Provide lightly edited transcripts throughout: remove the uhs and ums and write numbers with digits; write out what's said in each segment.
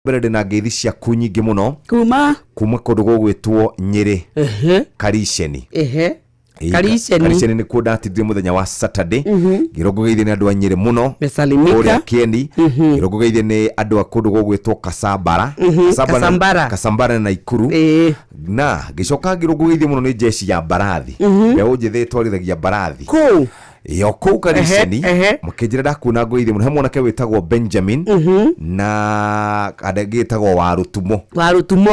mbere na ngeithi cia kunyingi muno kuma kundu gugwitwo Nyeri Karisheni Karisheni ni kuo ndatithire muthenya wa Saturday girongo geithie ni andu a Nyeri muno uria Kiendi girongo geithie ni andu a kundu gugwitwo Kasambara na Ikuru na gicoka girongo geithie muno ni jeshi ya Mbarathi ya ujithe twarithagia Mbarathi yo kou Karisheni makijira ndakuna ngoithie muno he mwanake witagwo Benjamin na adagitagwo Warutumo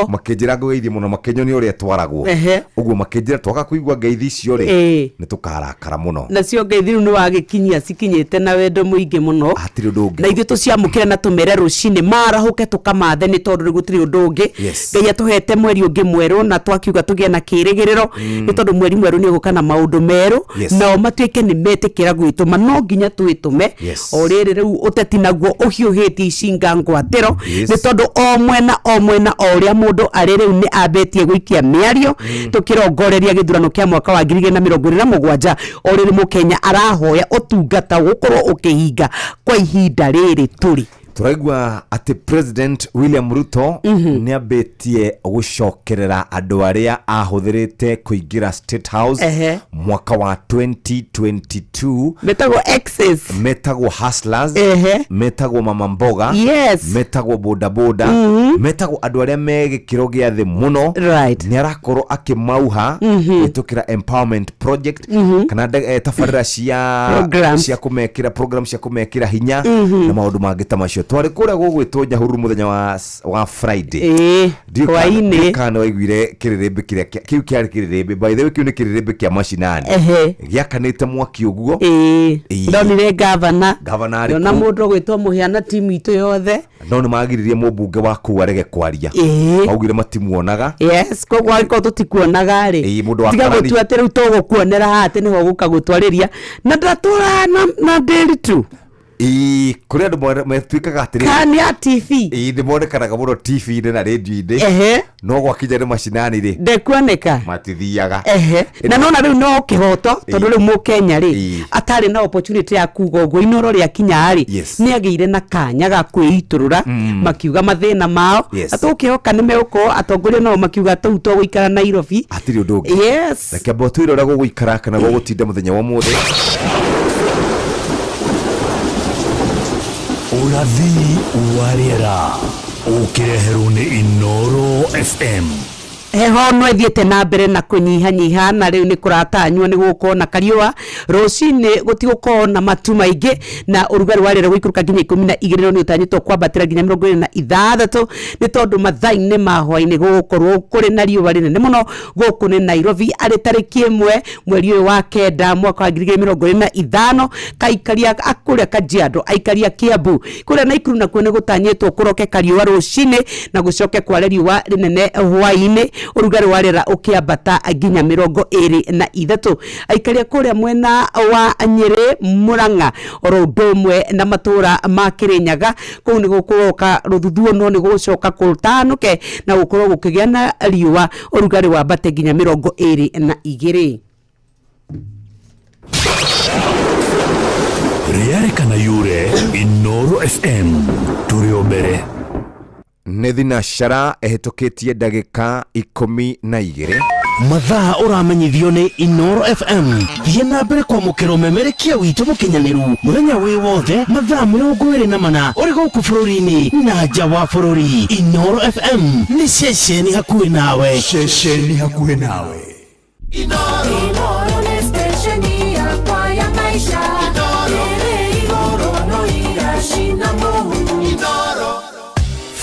makijira ngoithie muno makenyoni uria twaragwo uguo makijira twaka kuigwa ngeithi icio ri ni tukarakara muno na cio ngeithi ni wagikinyia cikinyite na wendo muingi muno atiri ndungi na ithu tuciamukire na tumere rucini marahuke tukamathe ni tondu gutiri undu ungi ngai atuhete mweri ungi mweru na twakiuga tugie na kirigiriro ni tondu mweri mweru ni gukana maundu meru na matuike ni tekera gwituma no nginya twitume o riri riu uteti naguo uhiuhitie icinga ngwatiro ni tondu o mwena o ria mundu ari riu ni abetie gwikia miario tukirongoreria githurano kia mwaka wa 2027 o riri mukenya arahoya utungata gukorwo ukihinga kwa ihinda riri turi turaigwa ati President William Ruto ni abetie gucokerera andu aria ahuthirite kuingira State House mwaka wa 2022 metagwo excess metagwo hustlers metagwo mama mboga metagwo boda metagwo andu aria megikiro gia thi muno ni arakorwo akimauha itukira empowerment project kana tafarira cia kumekira program cia kumekira hinya na maundu mangita macio twari kuria gugwitwo Nyahururu muthenya wa Friday kwaine kana waiguire kiririmbi kiria kiu kiari kiririmbi by the way kiu ni kiririmbi kia mashinani giakanite mwaki uguo ndonire governor na mundu gwitwo muhiana timu itu yothe no ni magiririe mubunge wa ku arege kwaria augire matimuonaga koguo ariko tutikuonaga ri tiga gutwatira utogukuonera hate niho guka gutwariria na ndatura na daily tu kuri andu metwikaga atiri kani ya TV ni monekanaga muno TV na radio-ini no gwakinya ni mashinani ri ndekuoneka matithiaga na nona riu no kihoto tondu riu mukenya ri atari na opportunity ya kuga uguo inoro ria kinya ri ni ageire na kanya ga kwiiturura makiuga mathina mao atukihoka ni meuko atongoria no makiuga tu guikara Nairobi atiri undu reke botu ira guguikara kana gugutinda muthenya wa muthe Urathi wariera ukireherwo ni Inoro FM heho no ethiete na mbere na kunyihanyiha na riu ni kuratanywo ni guko na kariwa rocini gutiguko na matu maingi na urugari warire guikuruka nginya 12 ni utanyitwo kwambatira nginya 26 ni tondu mathaini mahwa-ini gukorwo kuri na riuwa rinene muno guku ni Nairobi ari tariki 1 mweri wa 9 mwaka wa 2025 kaikaria akuria Kajiado aikaria Kiambu kuria Naikuru na kuone gutanyitwo kuroke kariwa rocini na gucoke kwa riuwa rinene hwa-ini urugari warira ukiambata nginya 23 aikaria kuria mwena wa Nyeri Murang'a oro ndomwe na matura ma Kirinyaga kuu ni gukuroka ruthuthuo no ni gucoka kutanuke na gukorwo gukigia na riuwa urugari wa bate nginya 22 Riareka na yure Inoro FM turio mbere nethina shara ehetoketie ndagika 12 mathaa uramenyithio ni Inoro FM thie na mbere kwa mukiro memerekia witu mukinyaniru muthenya wi wothe mathaa 24 uri guku bururi-ini na nja wa bururi. Inoro FM ni ceceni hakuhi nawe Inoro ni stesheni ya kwa ya maisha Inoro no irashina mohu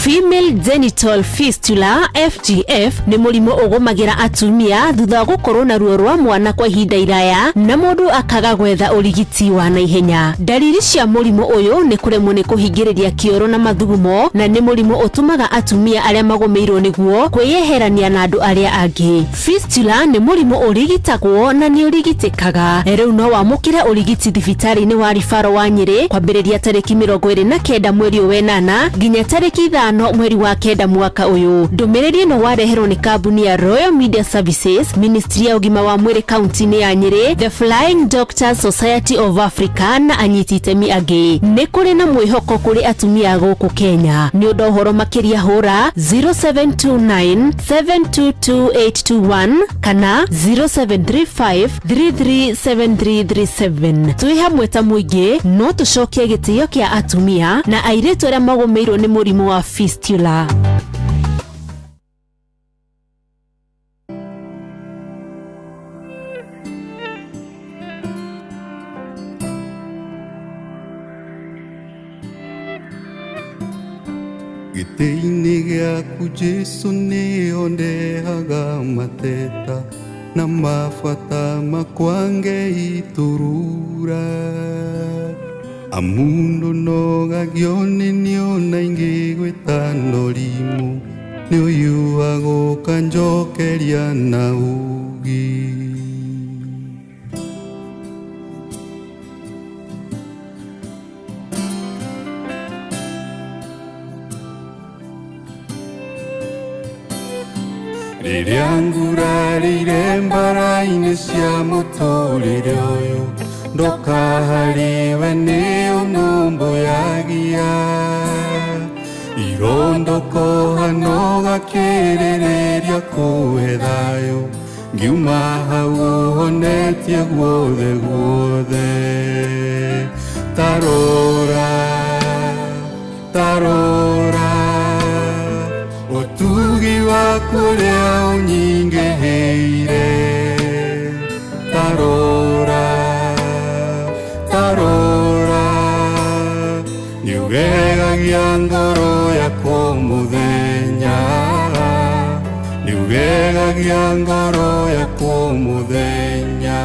Female genital fistula FGF ni mulimo ugumagira atumia thutha gukorwo na ruo rwa mwana kwa ihinda iraya na mundu akaga gwetha urigiti wa naihenya. Dalili cia mulimo uyu ni kuremwo ni kuhingiriria kioro na mathugumo na ni mulimo utumaga atumia aria magomeirwo niguo kwiyeherania na andu aria angi. Fistula ni mulimo urigitagwo na ni urigitikaga. Riu no wamukire urigiti thibitari-ini wa Rifaro wa Nyeri kwambiriria tariki 29 mweri wa 8 nginya tariki 5 5 mweri wa kenda mwaka uyu. Ndumiriri no wareherwo ni kambuni ya Royal Media Services, Ministry ya ugima wa mwiri kaunti-ini ya Nyeri, The Flying Doctors Society of Africa na anyiti itemi angi. Ni kuri na mwihoko kuri atumia guku Kenya. Ni undu horo makiria hura 0729 722 kana 0735337337. Tui hamwe ta muingi no tucokie gitio kia atumia na airetu aria magomeirwo ni murimu wa fistula. Gĩtĩ-inĩ gĩaku Jesũ nĩondehaga mateta na mabata makwa Ngai turura. Amundu nogagio nĩniona ingĩgwĩta norimũ nĩũyuagwo kanjokeria na ugi. Rĩrĩa ngurarĩire mbara-inĩ cia mũtũrĩre ũyũ ndoka harĩwe nĩũnũmbũyagia. Irondoko hano gakĩrĩrĩria kũhe thayũ ngiuma hau ũhonetie guothe guothe. Tarora, tarora utugi waku ũrĩa ũnyingĩhĩire. Tarora, tarora nĩũgegagia ngoro yakwa mũthenya. Nĩũgegagia ngoro yakwa mũthenya.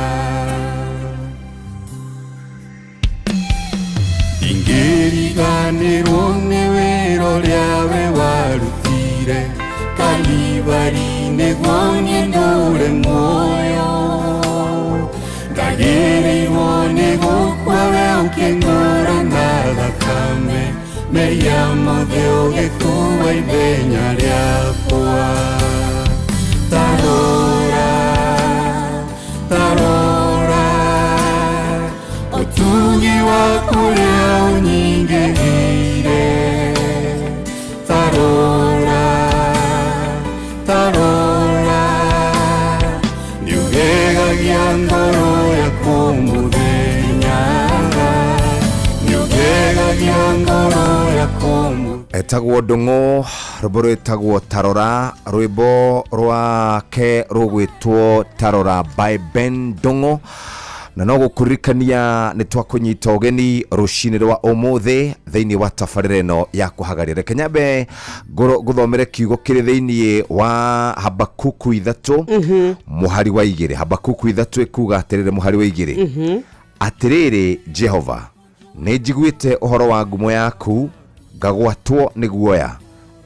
Ingĩriganĩrwo nĩ wĩra ũrĩa we warutire Kalvari nĩguo niĩ ndũre muoyo. Ndagĩrĩirwo nĩ gũkua we ũkĩng'ũra na thakame mehia mothe ũgĩkuua ithenya rĩakwa. Tarora, tarora ũtugi waku ũrĩa ũnyingĩhĩire. Tarora, tarora nĩũgegagia ngoro yakwa mũthenya. Nĩũgegagia ngoro yakwa mũthenya. Etagwo Ndung'u, rwĩmbo rwĩtagwo Tarora, rwĩmbo rwake rũgwĩtwo Tarora by Ben Ndung'u. Na no gũkũririkania nĩ twakũnyita ũgeni rũcinĩ rwa ũmũthĩ thĩinĩ wa tabarĩra ĩno ya kũhagaria. Reke nyambe gũthomere kiugo kĩrĩ thĩinĩ wa Habakuku 3 mũhari wa 2. Habakuku 3 ĩkuuga atĩrĩrĩ mũhari wa 2. Atĩrĩrĩ Jehova, nĩ njiguĩte ũhoro wa ngumo yaku ngagwatwo nĩ guoya.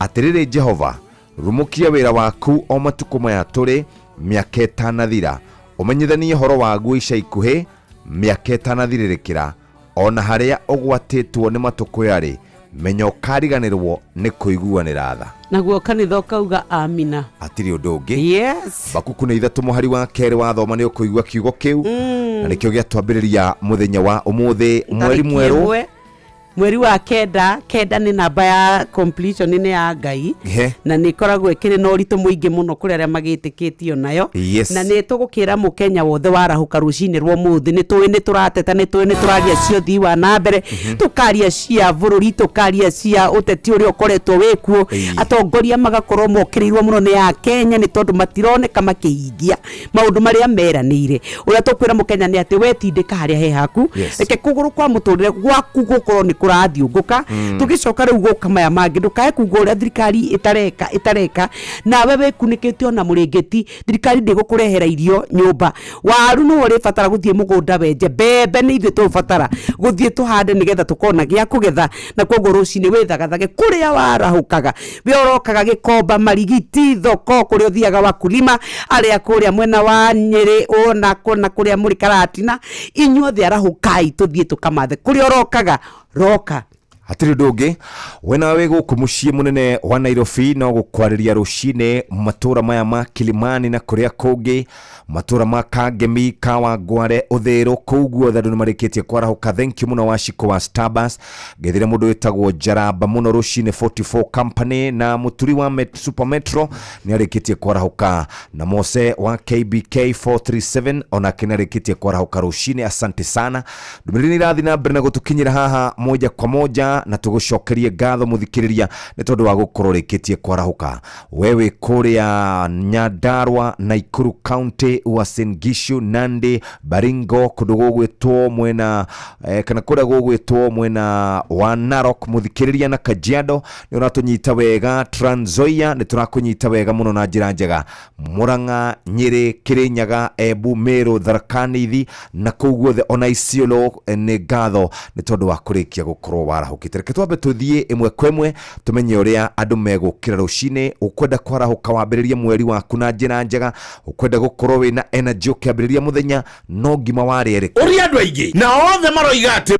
Atĩrĩrĩ Jehova, rumũkia wĩra waku o matukũ maya tũrĩ mĩaka ĩtanathira. Umenyithanie horo waguo ica ikuhĩ mĩaka ĩtanathirĩrĩkĩra. Ona harĩa ũgwatĩtwo nĩ matukũ yarĩ menya ũkariganĩrwo nĩ kũiguanĩra tha. Naguo kanitha ũkauga amina. Hatirĩ ũndũ ũngĩ. Yes. Habakuku nĩ 3 mũhari wa 2 wathoma nĩ ũkũigua kiugo kĩu. Na nĩkĩo gĩatwambĩrĩria mũthenya wa ũmũthĩ mweri mwerũ. Mweri wa kenda nĩ namba ya completion nĩ ya Ngai. Na nĩ koragwo ĩkĩrĩ na ũritũ mũingĩ mũno kũrĩ arĩa magĩtĩkĩtio nayo. Na nĩ tũgũkĩra mũkenya wothe warahũka rũcinĩ rwa mũthĩ. Nĩ tũĩ nĩ tũrateta, nĩ tũĩ nĩ tũraria cia ũthii wa na mbere, tũkaria cia bũrũri, tũkaria cia ũteti ũrĩa ũkoretwo wĩkuo. Atongoria magakorwo mokĩrĩirwo mũno nĩ ya Kenya nĩ tondũ matironeka makĩhingia maũndũ marĩa meranĩire. Ũrĩa tũkwĩra mũkenya nĩ atĩ wetindĩka harĩa he haku, reke kũgũrũ kwa mũtũrĩre gwaku gũkorwo nĩ kũrathiũngũka. Tũgĩcoka rĩu gũka maya mangĩ ndũkae kuuga ũrĩa thirikari ĩtareka nawe wĩkunĩkĩte ona mũrĩngĩti. Thirikari ndĩgũkũrehera irio nyũmba. Waru no ũrĩbatara gũthiĩ mũgũnda wenje. Mbembe nĩ ithuĩ tũbatara gũthiĩ tũhande nĩgetha tũkona gĩa kũgetha. Na koguo rũcinĩ wĩthagathage kũrĩa warahũkaga. We ũrokaga Gĩkomba, Marigiti, thoko kũrĩa ũthiaga wakulima, arĩa kũrĩa mwena wa Nyeri ona kũrĩa mũrĩ Karatina. Inyuothe arahũkai tũthiĩ tũkamathe kũrĩa ũrokaga roka. hatiri ndungi wena wego kumushie munene wa Nairobi no gukwariria rushine matura maya ma Kilimani na kuria kungi matura ma Kangemi Kawangware Uthiro kuguo thadu nimarikitie kwarahuka. Thank you muno washiko wa Starbucks gethire mundu wetagwo Jaraba muno rushine 44 company na muturi wa Super Metro ni arikitie kwarahuka na Mose wa KBK 437 ona kinarikitie kwarahuka rushine. Asante sana dumirini rathi na mbere na gutukinyira haha moja kwa moja na tugucokerie ngatho muthikiriria ni tondu wa gukororikitie kwarahuka wewe kuria Nyandarua Naikuru County Uasin Gishu Nandi Baringo kudugugwetwo mwena kana kuria gugwetwo mwena wa Narok muthikiriria na Kajiado ni unatunyita wega. Trans Nzoia ni turakunyita wega muno na njira njega. Murang'a Nyeri Kirinyaga Embu Meru Tharaka Nithi na kuguothe ona Isiolo ni ngatho ni tondu wa kurikia gukorwo warahukite. Reke twambe tuthie imwe kwa imwe tumenye uria andu megukira rucine. Ukwenda kwarahuka wambiriria mweri waku na njira njega, ukwenda gukorwo wina energy ukiambiriria muthenya no ngima wari eri uria andu aingi na othe maroiga ati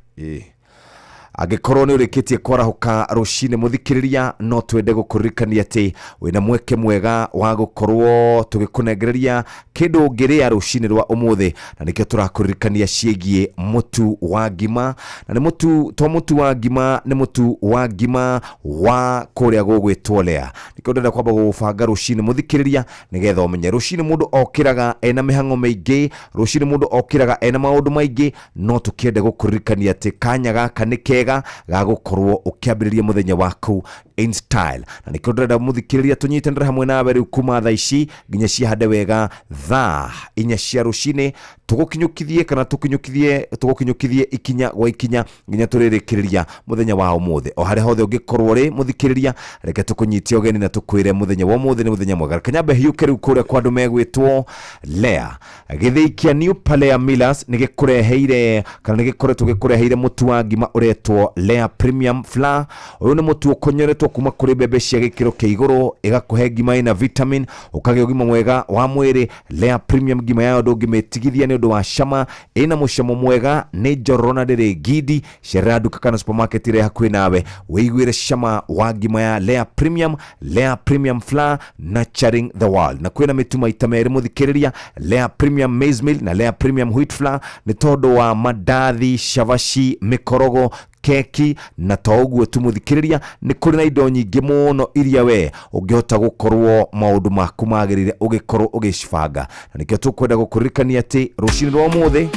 agikorwo ni urikitie kwarahuka rucine muthikiriria no twende gukuririkania ati wina mweke mwega wa gukorwo tugikunengereria kindu ngiria rucine rwa umuthi na nikio turakuririkania ciegie mutu wa ngima na ni mutu wa ngima ni mutu wa ngima wa kuria gugwitwo Lea. Nikio ndenda kwamba gubanga rucine muthikiriria nigetha umenye rucine mundu okiraga ena mihango maingi, rucine mundu okiraga ena maundu maingi, no tukiende gukuririkania ati kanya gaka nike ga gukorwo ukiambiriria muthenya waku in style na nikio ndenda muthikiriria tunyitendera hamwe nawe riu kuma thaa ici nginya ciahande wega thaa 4 cia rucine tugukinyukithie kana tugukinyukithie ikinya gwa ikinya nginya turirikiriria muthenya wa umuthi. O haria hothe ungikorwo ri muthikiriria reke tukunyitie ogeni na tukwire muthenya wa umuthi ni muthenya mwega. Kanyambe hiuke riu kuria kwa andu megwitwo Lea githikia New Palea Millers nigikureheire kana nigikoretwo gikureheire mutu wa ngima uretwo Lea Premium Flour. Uyu ni mutu ukonyoretwo kuma kuri bebe cia gikiro kia iguru igakuhe ngima ina vitamin ukagĩa ũgima mwega wa mwĩrĩ. Lea Premium ngima yayo ndũngĩmĩtigithia nĩ ũndũ wa cama, ĩna mũcamo mwega, nĩ njororo na ndĩrĩ ngindi. Cerera nduka kana supermarket ĩrĩa hakuhĩ nawe wĩiguĩre cama wa ngima ya Lea Premium Flour, nurturing the world. Na kwĩna mĩtu maita merĩ mũthikĩrĩria, Lea Premium Maize Meal na Lea Premium Wheat Flour nĩ tondũ wa mandathi, cavaci, mikorogo, keki na toguo tumuthikiriria ni kuri na indo nyingi muno iria we ungihota gukorwo maundu maku magirire ugikorwo ugicibanga. Na nikio tukwenda gukuririkania ati rucini rwa umuthi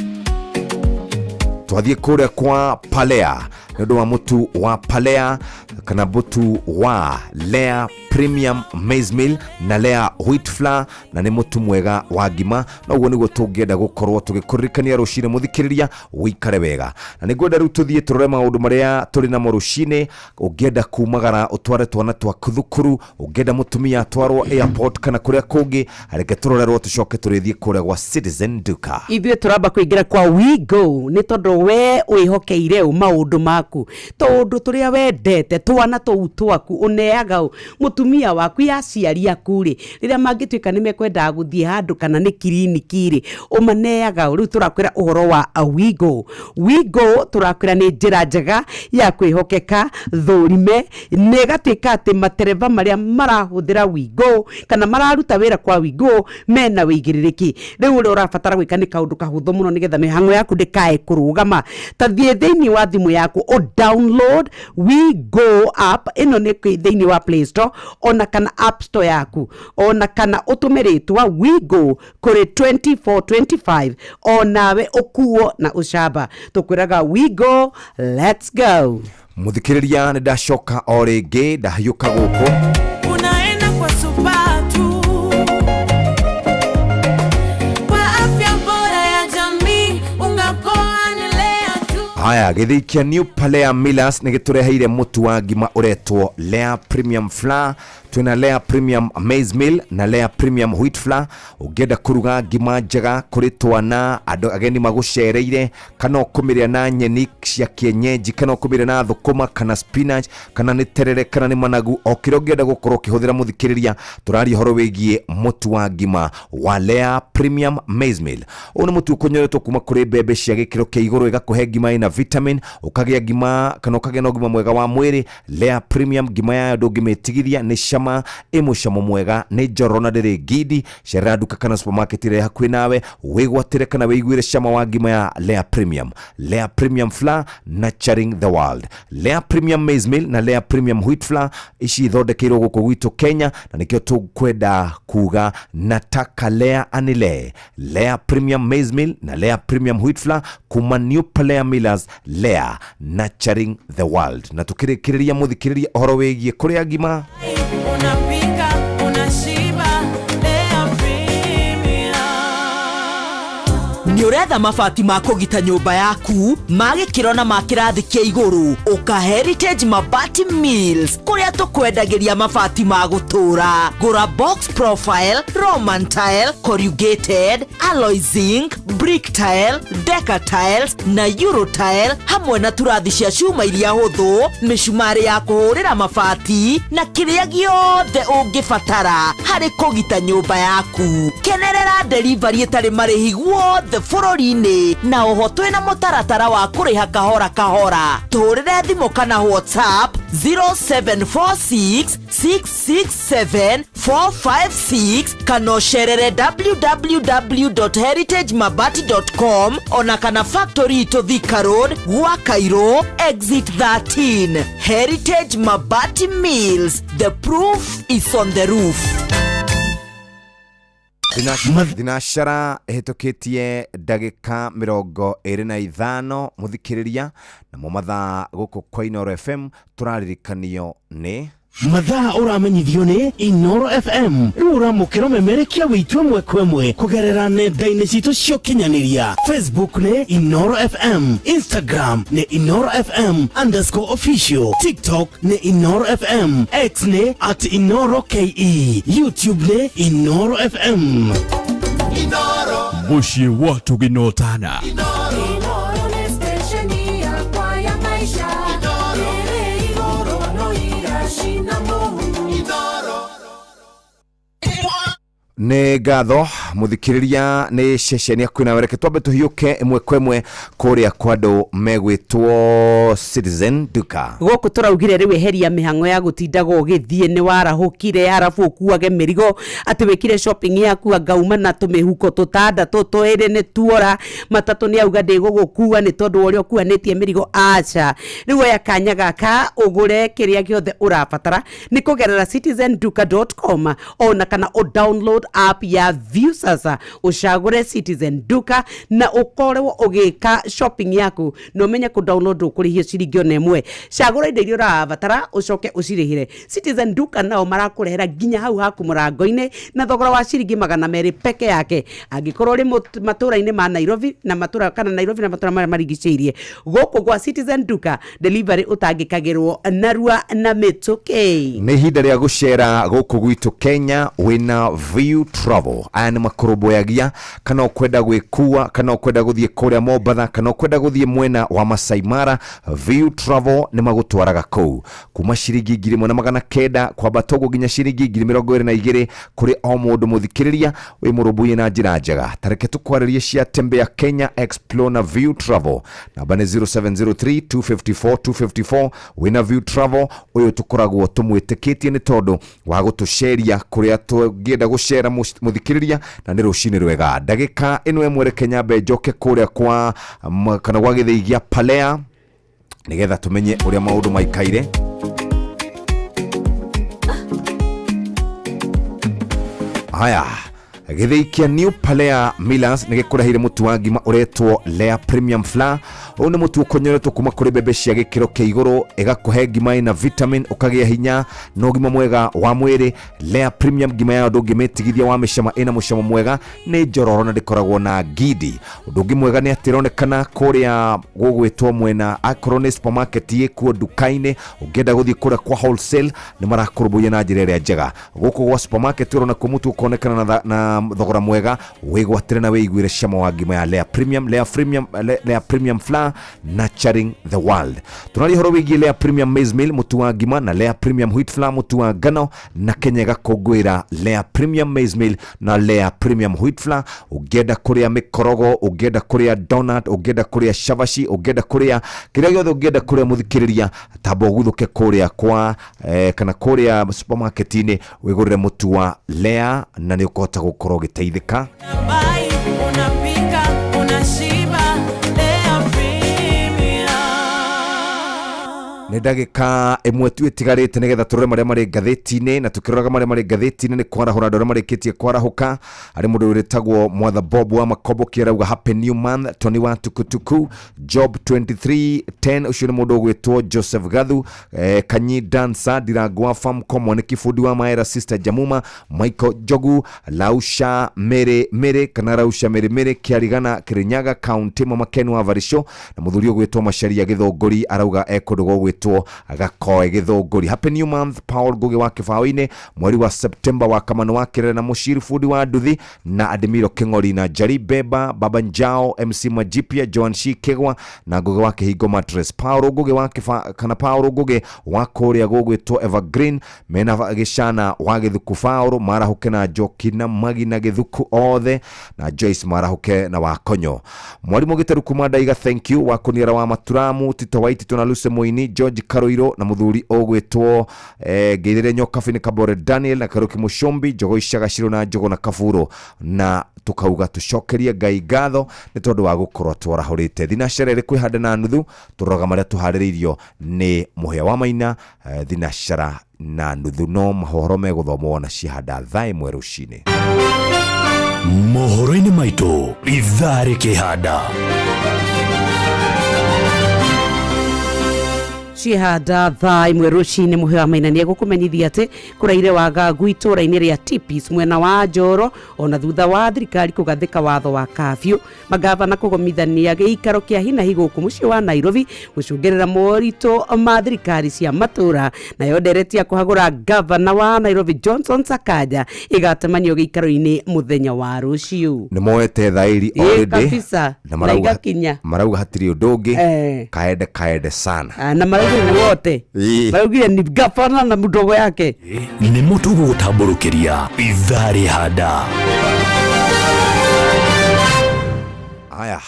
twathie kuria kwa Palea ni undu wa mutu wa Palea kana mutu wa Lea Premium Maize Meal na Lea Wheat Flour na ni mutu mwega wa ngima. Na uguo niguo tungienda gukorwo tugikuririkania rucine muthikiriria wikare wega. Na nigwenda riu tuthie turore maundu maria turi na rucine. Ungienda kumagara utware twana twaku thukuru, ungienda mutumia atwarwo airport kana kuria kungi, areke turorerwo tucoke turithie kuria gwa Citizen Duka. Ithuĩ turamba kuingira kwa WeGo ni tondu we wihokeire maundu maku, tondu turia wendete twana tou twaku uneaga mutumia waku yaciari aku ri riria mangituika ni mekwenda guthie handu kana ni kiriniki ri umaneaga. Riu turakwira uhoro wa WeGo turakwira ni njira njega ya kwihokeka thurime negatuika ati matereva maria marahuthira WeGo kana mararuta wira kwa WeGo mena wigiririki. Riu uri urabatara gwika ni kaundu kahuthu muno nigetha mihango yaku ndikae kurugama. Ta thie thiini wa thimu yaku o download WeGo app ino ni thiini wa Play Store ona kana App Store yaku ona kana utumiritwa WeGo kuri 2425 onawe ukuo na ushaba. Tukwiraga WeGo, let's go. Muthikiriria ni ndacoka o ringi ndahiuka guku Unaenda kwa Supatu kwa afya bora ya jamii ungakoa ni Lea tu. haya githikia New Palea Millers ni gitureheire mutu wa ngima uretwo Lea Premium Flour. Twina Lea Premium Maize Meal na Lea Premium Wheat Flour. Ungenda kuruga ngima njega kuri twana andu ageni magucereire kana ukumiria na nyeni cia kienyeji kana ukumiria na thukuma kana spinach kana ni terere kana ni managu o kiro ungenda gukorwo kihuthira muthikiriria turari horo wigie mutu wa ngima wa Lea Premium Maize Meal. Ona mutu ukonyoretwo kuma kuri bebe cia gikiro kia iguru igakuhe ngima ina vitamin vitamin, ukagia ngima kana ukagia na ngima mwega wa mwiri. Lea Premium ngima yayo ndungimetigithia, ni cama imucamo mwega, ni njoro na ndiri ngidi. Cerera duka kana supermarket ire hakuhi nawe wigwatire kana wiguire cama wa ngima ya Lea Premium. Lea Premium flour, nurturing the world. Lea Premium maize meal na Lea Premium wheat flour ici ithondekeirwo guku gwitu Kenya, na nikio tukwenda kuga nataka Lea anile. Lea Premium maize meal na Lea Premium wheat flour kuma New Palea Millers. Lea, nurturing the world. Na tukirikiriria muthikiriria ohoro wigie kuria ngima, Unapika, unashiba, Lea Premium. Ni uretha mabati ma kugita nyumba yaku magikiro na makirathi kia iguru, uka Heritage Mabati Mills kuria tukwendagiria mabati ma gutura. Gura box profile, Roman tile, corrugated, alloy zinc, brick tile, decker tiles na Euro tile, hamwe na turathi cia cuma iria huthu, micumari ya kuhurira mabati na kiria giothe ungibatara hari kugita nyumba yaku. Kenerera delivery itari marihi guothe bururi-ini, na uhotwe na mutaratara wa kuriha kahora kahora. Tuhurire thimu kana WhatsApp 0746667456 kana ucerere www.heritagemabati.com ona kana factory to Thika Road gwa Cairo exit 13. Heritage Mabati Mills, the proof is on the roof. Thinashara ehitukitie ndagika 25 muthikiriria na mo mathaa guku kwa Inoro FM turaririkanio ni mathaa uramenyithio ni Inoro FM. Uramukiro memerekia witwe mwekwemwe kugerera nenda-ini citu cio kinyaniria. Facebook ni Inoro FM, Instagram ni Inoro FM_official, TikTok ni Inoro FM, X ni @InoroKE, YouTube ni Inoro FM. Mushi watu ginotana. Inoro ni stesheni ya kwa ya maisha. Inoro no irashina Mungu. ni ngatho muthikiriria ni ceceni ya kwina wereke twambe tuhiuke imwe kwemwe kuria kwandu megwitwo Citizen Duka. Guku turaugire riu eheria mihango ya gutindaga ugithie ni warahukire harafu ukuage mirigo ati wikire shopping yaku ngauma na tumihuko tutandatu twiri ni tuora matatu ni auga ndigugukua ni tondu uria ukuanitie mirigo acha. Riu ya kanya gaka ugure kiria giothe urabatara ni kugerera citizenduka.com ona kana o download app ya View sasa ushagure Citizen Duka na ukorewo ugika shopping yaku no menya ku download ukurihio ciringi nemwe. Shagura indo iria urabatara ucoke ucirihire. Citizen Duka nao marakurehera ginya hau haku murango-ini na thogora wa ciringi 200 peke yake. Angikorwo ri matura-ini ma Nairobi na matura kana Nairobi na matura mara marigiceirie guku gwa Citizen Duka delivery utangikagirwo narua na mituke. Ni hinda ria gucera guku gwitu Kenya wina View Travel. Aya ni makuruboyagia kana ukwenda gwikua kana ukwenda guthie kuria Mombatha kana ukwenda guthie mwena wa Masai Mara. View Travel ni magutwaraga kou kuma ciringi 1900 kwamba togo ginya ciringi 22 kuri o mundu muthikiriria wi murubuye na njira njega. Tareke tukwaririe cia tembea Kenya Explore na View Travel. Namba ni 0703 254 254. Wina View Travel uyu tukoragwo tumwitikitie ni tondu wa gutusheria kuria tugienda gushera muthikiriria na ni rucini rwega. Ndagika ino emwere Kenya be njoke kuria kwa kana gwa githii gia Palea nigetha tumenye uria maundu maikaire. Haya, githii kia New Palea Millers nigikurahire mutu wa ngima uretwo Lea Premium flour. Uyu ni mutu ukonyoretwo kuma kuri bebe cia gikiro kia iguru igakuhe ngima ina vitamin ukagia hinya no ngima mwega wa mwiri. Lea Premium ngima yayo ndungimetigithia wa micama ina mucamo mwega ni njororo na ndikoragwo na ngidi. Undu ungi mwega ni atironekana kuria gugwitwo mwena akorwo ni supermarket yikuo duka-ini ungienda guthie kuria kwa wholesale ni marakurubuye na njira iria njega. Guku gwa supermarket urona kumutu ukonekana na na thogora mwega wigwatire na wiguire cama wa ngima ya Lea Premium Flour nurturing the world. Tunali horo wigie Lea Premium Maize Meal mutu wa ngima na Lea Premium Wheat Flour mutu wa ngano na Kenya gakongwira Lea Premium Maize Meal na Lea Premium Wheat Flour. Ugenda kuria mikorogo, ugenda kuria donut, ugenda kuria shavashi, ugenda kuria kiria giothe ugenda kuria muthikiriria tabo guthuke kuria kwa kana kuria supermarket-ini wigurire mutu wa Lea na ni ukota gukorwo giteithika. Unapika, unashiba, Lea Premium. Nĩ ndagĩka ĩmwe tu ĩtigarĩte nĩgetha tũrore marĩa marĩ ngathĩti-inĩ, na tũkĩroraga marĩa marĩ ngathĩti-inĩ nĩ kwarahũra andũ arĩa marĩkĩtie kwarahũka. Harĩ mũndũ wĩtagwo Mwatha Bob wa Makomboki arauga happy new month 21 tukutuku job 2310. Ũcio nĩ mũndũ ũgwĩtwo Joseph Gathu, Kanyi Dancer, Ndirangu wa Famco, Mwaniki Fundi wa Maera, Sister Jamuma, Michael Jogu, Lausha Mere kana Lausha Mere Kiarigana Kirinyaga County, Mama Ken wa Varisho na mũthuri ũgwĩtwo Macharia Gĩthũngũri arauga ekũndũ gũgwĩtwo Gakoe Gĩthũngũri. Happy new month Paul Ngugi wa Kĩbaũ-inĩ, mweri wa September wa Kamano wa Kĩrere na Mũciri Fundi wa Nduthi na Admiro King'ori na Jari Beba, Baba Njao, MC Majipia, Joan Shi Kegwa na Ngugi wa Kĩhingo Mattress. Paul Ngugi wa Paul Ngugi wa kũrĩa gũgwĩtwo Evergreen mena Gĩcana wa Gĩthuku Paul marahuke na Njoki na Magi na Gĩthuku othe na Joyce marahuke na Wakonyo. Mwarimu Gĩteru kuma Ndaiga thank you wa Kũniara wa Maturamu, Tito Waititu na Luce Mũini, George Karoiro na mũthuri ũgwĩtwo Geithĩre Nyokabi ni Kabore Daniel na Karuki Mushombi, Jogo Ishagaciro na Jogo na Kaburo, na tukauga tucokerie Ngai ngatho nĩ tondũ wa gũkorwo twarahũrĩte thinashara ĩrĩ kwĩhanda na nuthu. Tũroraga marĩa tũharĩrĩirio nĩ Mũhĩa wa Maina, thinashara na nuthu no mahoro megũthomwo na cihanda thaa ĩmwe rũcinĩ. Mohoro-inĩ maitũ ithaa rĩkĩhanda cihanda thaa imwe rucinĩ. Mũhĩa wa Maina nĩ egũkũmenyithia atĩ kũraire wagagu itũra-inĩ rĩa Tipis mwena wa Njoro ona thutha wa thirikari kũgathĩka watho wa kafyu. Magavana kũgomithania gĩikaro kĩa hinahi gũkũ mũciĩ wa Nairobi gũcũngĩrĩra moritũ ma thirikari cia matũra. Nayo ndereti ya kũhagũra gavana wa Nairobi Johnson Sakaja ĩgatemanio gĩikaro-inĩ mũthenya wa rũciũ. Nĩ moete thaĩri already kabisa na igakinya marauga hatirĩ ũndũ ũngĩ kaende sana na marauga wote marauga ni gavana na mdogo yake nĩ mũtugo gũtambũrũkĩria ithaa rĩhanda. Aya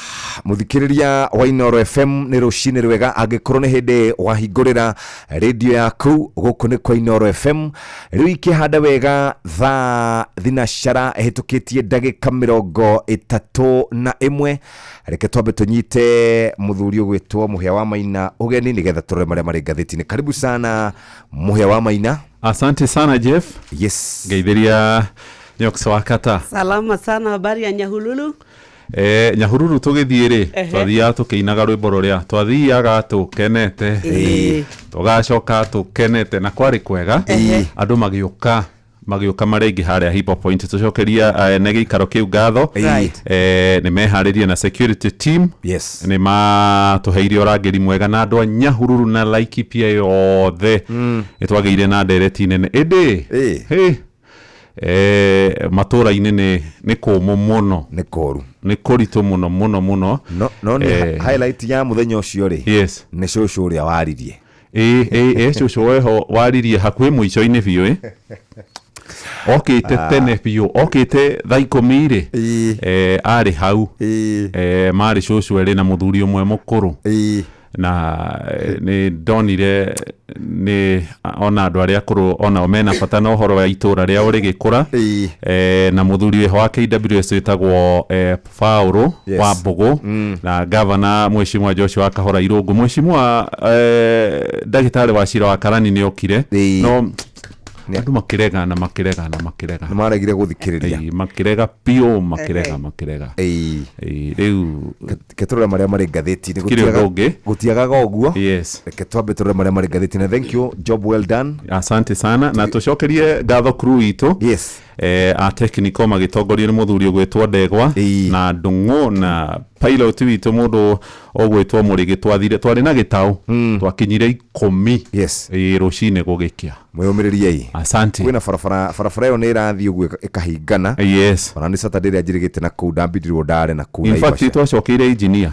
muthikiriria wa Inoro FM nĩ rũcinĩ rwega angĩkorwo nĩ hĩndĩ wahingũrĩra radio yaku gũkũ nĩ kwa Inoro FM. Rĩu ikĩhanda wega thaa thinashara ĩhĩtũkĩtie ndagĩka 31. Reke twambe tũnyite mũthuri ũgwĩtwo Mũhĩa wa Maina ũgeni nĩgetha tũrore marĩa marĩ ngathĩti-inĩ. Karibu sana Mũhĩa wa Maina. Asante sana Jeff. Yes. Geithĩria Nyoksi wa Kata. Salama sana, habari ya Nyahururu? Nyahururu tũgĩthiĩ rĩ twathiaga tũkĩinaga rwĩmbo rũrĩa twathiaga tũkenete tũgacoka tũkenete na kwarĩ kwega andũ magĩũka marĩngĩ harĩa Hip Hop Point tũcokeria nĩ gĩikaro kĩu ngatho nĩ meharĩrie na security team nĩ matũheire ũrangĩri mwega na andũ a Nyahururu na Laikipia yothe nĩtwagĩire na ndereti nene ĩndĩ matũra-inĩ nĩ kũmũ mũno nĩ kũru nĩ kũritũ mũno no nĩ highlight ya mũthenya ũcio rĩ nĩ cũcũ ũrĩa waririe cũcũ weho waririe hakuhĩ mũico-inĩ biũ okĩte tene biũ okĩte thaa 10 rĩ arĩ hau marĩ cũcũ erĩ na mũthuri ũmwe mũkũrũ na nĩ ndonire nĩ ona andũ arĩa akũrũ ona mena bata na ũhoro wa itũra rĩa ũrĩgĩkũra na mũthuri wa KWS wĩtagwo Paulo wa Mbogo na governor Mheshimiwa Joshua Kahora Irungu. Mheshimiwa ndagĩtarĩ wa Cira wa Karani nĩ okire no andũ makĩrega nĩ maregire gũthikĩrĩria makĩrega piũ makĩrega rĩu ketũrora marĩa marĩ ngathĩti-inĩ gũtiagaga ũguo reke twambe tũrore marĩa marĩ ngathĩti-inĩ. Thank you, job well done. Asante sana na tũcokerie ngatho crew itũ a technical magitongorio ni muthuri ugwitwa Ndegwa na Ndungu na pilot witu mundu ogwitwa Murigi twathire twari na gitau twakinyire 10 rucine gugikia mwiyumiririe asante kwina farafara yo ni irathi ugu ikahingana ona ni Saturday ya njirigite na kuu ndambidirwo ndare na kuu in fact twacokire engineer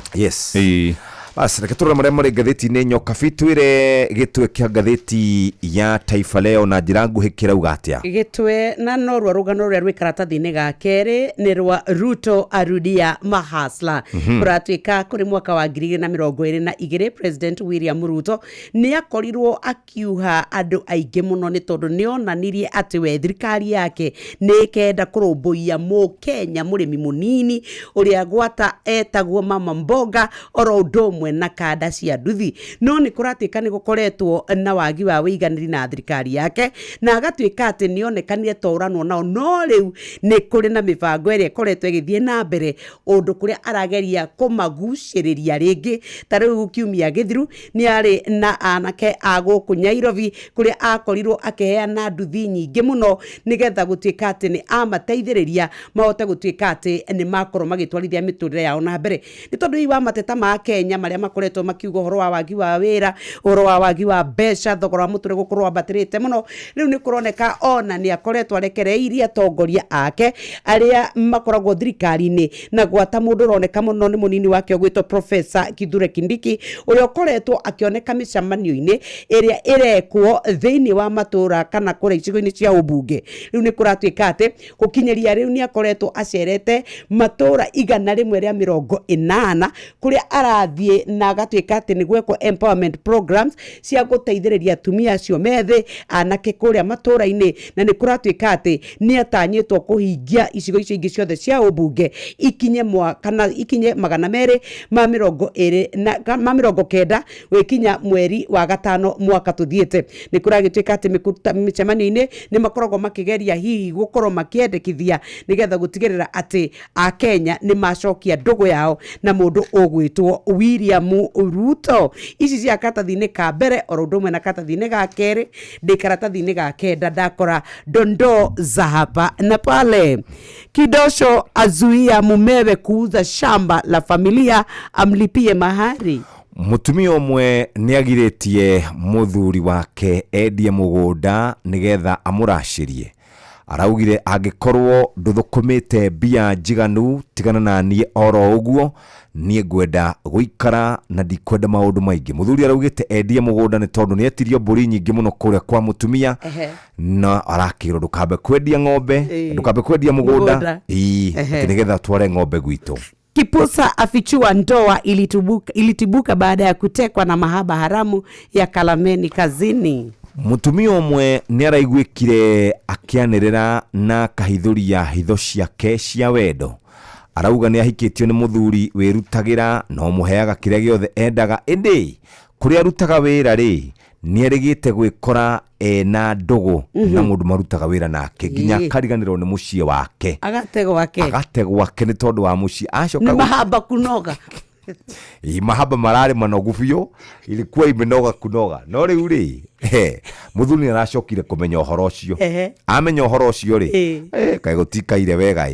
basi reke turore maria mari ngatheti-inĩ nyoka bitwire gitwe kia ngatheti ya Taifa Leo na njira nguhi kirauga atia gitwe na norwa rugano rwa karatathi-inĩ ga keri ni rwa Ruto arudia mahasla kuratwika kuri mwaka wa 2022 President William Ruto ni akorirwo akiuha andu aingi muno ni tondu ni onanirie ati we thirikari yake ni kenda kurumbuia Kenya murimi munini uria gwata etagwo Mama Mboga oro ndomwe na kada cia nduthi no ni kuratika ni gukoretwo na wagi wa wiganiri na thirikari yake na agatwika ati ni onekanire toranwo nao no riu ni kuri na mibango ire koretwo igithie na mbere undu kuria arageria kumaguciriria ringi tariu gukiumia githiru ni ari na anake aguku Nyairobi kuria akorirwo akeheana nduthi nyingi muno nigetha gutwika ati ni amateithiriria mahote gutwika ati ni makorwo magitwarithia miturire yao na mbere ni tondu iwa mateta ma Kenya maria makoretwo makiuga horo wa wagi wa wira horo wa wagi wa mbeca thogora wa muture gukorwo ambatirite muno riu ni kuroneka ona ni akoretwo arekereirie atongoria ake aria makoragwo thirikari-ini na gwata mundu roneka muno ni munini wake ogwitwo Professor Kithure Kindiki uria ukoretwo akioneka micamanio-ini iria irekwo thiini wa matura kana kure icigo-ini cia ubunge riu ni kuratwika ati gukinyeria riu ni akoretwo acerete matura 180 kuria arathie na agatwika ati ni gwekwo empowerment programs cia guteithiriria atumia acio methe anake kuria matura-ini na ni kuratwika ati ni atanyitwo kuhingia icigo icio ingi ciothe cia ubunge ikinye kana ikinye 220 wikinya mweri wa gatano mwaka tuthiete ni kuragitwika ati micemanio-ini ni makoragwo makigeria hihi gukorwo makiendekithia nigetha gutigirira ati a Kenya ni macokia ndugu yao na mundu ogwitwo William Ruto ici cia karatathi-inĩ ka mbere oro ndomwe na karatathi-inĩ ga keri ndi karatathi-inĩ ga kenda ndakora dondo za hapa na pale. Kidosho azuia mumewe kuuza shamba la familia amlipie mahari. Mutumia umwe ni agiretie muthuri wake endie mugunda nigetha amurashirie araugire angikorwo nduthukumite bia njiganu tigana na nie oro uguo nie gwenda guikara na ndikwenda maundu maingi. Muthuri araugite endie mugunda ni tondu ni etirio mburi nyingi muno kuria kwa mutumia na arakiro ndukambe kwendia ng'ombe ndukambe kwendia mugunda nigetha tware ng'ombe gwitu. Kipusa afichua ndoa ilitibuka baada ya kutekwa na mahaba haramu ya Kalameni kazini. Mutumia umwe ni araigwikire akianirira na kahithuria hitho ciake cia wendo. Arauga ni ahikitio ni muthuri wirutagira no muheaga kiria giothe endaga indi kuria rutaga wira ri ni arigite gwikora na ndugu na mundu marutaga wira nake ginya kariganirwo ni mucie wake agategwo wake ni tondu wa mucie acoka ni mahaba kunoga mahaba marare manogu biyo ilikuwa imenoga kunoga no riu ri muthuri aracokire kumenya uhoro ucio amenya uhoro ucio ri kai gutikaire wega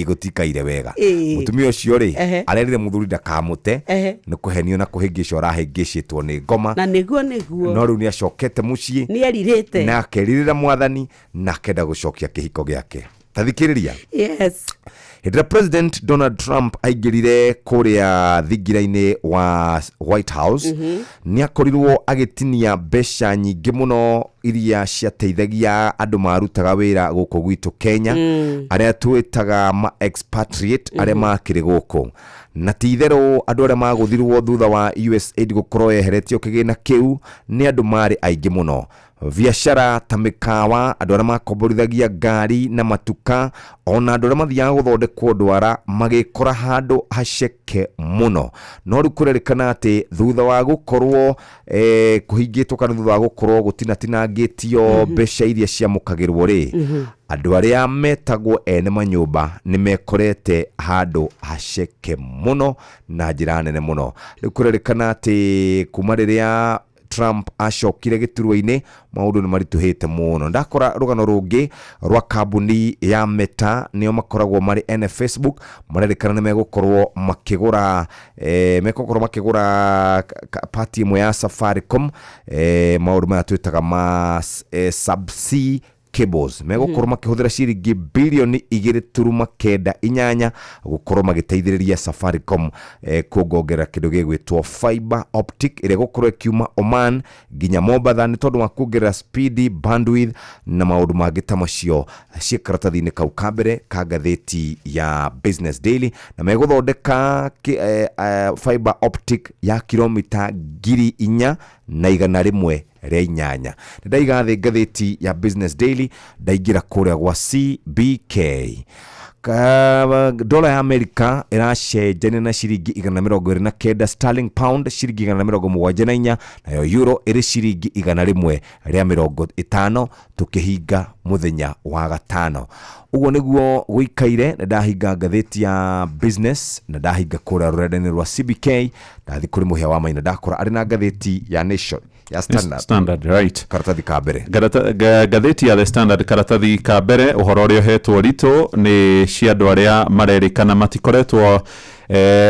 gutikaire wega mutumia ucio ri arerire muthuri ndakamute ni kuhenio na kuhingisha arahingicitwo ni ngoma na niguo no riu ni acokete mucie ni aririte na akeririra mwathani na kenda gucokia kihiko giake. Tathikiriria Hidra President Donald Trump aigirire kuria thigira-ini wa White House ni akorirwo agitinia mbeca nyingi muno iria ciateithagia andu marutaga wira guku gwitu Kenya aria twitaga ma expatriate aria makiri guku na tithero andu aria maguthirwo thutha wa USAID gukorwo yeheretio kigina kiu ni andu mari aingi muno. Biashara ta mikawa andu aria makomborithagia ngari na matuka ona andu aria mathiaga guthondekwo ndwara magikora handu haceke muno no riu kurerikana ati thutha wa gukorwo kuhingitwo kana thutha wa gukorwo gutinatinangitio mbeca iria ciamukagirwo ri andu aria metagwo ene manyumba ni mekorete handu haceke muno na njira nene muno. Riu kurerikana ati kuma riria Trump acokire giturwa-ini maundu ni marituhite muno. Ndakora rugano rungi rwa kambuni ya Meta nio makoragwo mari Facebook marerikana ni megukorwo makigura party imwe ya Safaricom maundu maya twitaga ma subsea cables megukorwo makihuthira ciringi bilioni 2.98 gukorwo magiteithiriria Safaricom kuongera kindu gigwitwo fiber optic ire gukorwo kiuma Oman ginya Mombasa ni tondu wa kuongerera speed bandwidth na maundu mangĩ ta macio cikaratathi-inĩ kau kambere ka gatheti ya Business Daily na meguthondeka fiber optic ya kilomita 4,100 ria 8. Ndaigathe gatheti ya Business Daily ndaigira kuria gwa CBK. Dola ya Amerika iracenjania na ciringi 129 sterling pound ciringi 174 nayo euro iri ciringi 150 tukihinga muthenya wa gatano. Uguo niguo guikaire na ndahinga gatheti ya Business na ndahinga kuria rurenda-ini rwa CBK ndathi kuri muhia wa maina ndakora ari na gatheti ya Nation ya Standard right karatathi ka mbere gatheti ya The Standard karatathi ka mbere uhoro rio hetwo rito ni cia andu aria marerikana matikoretwo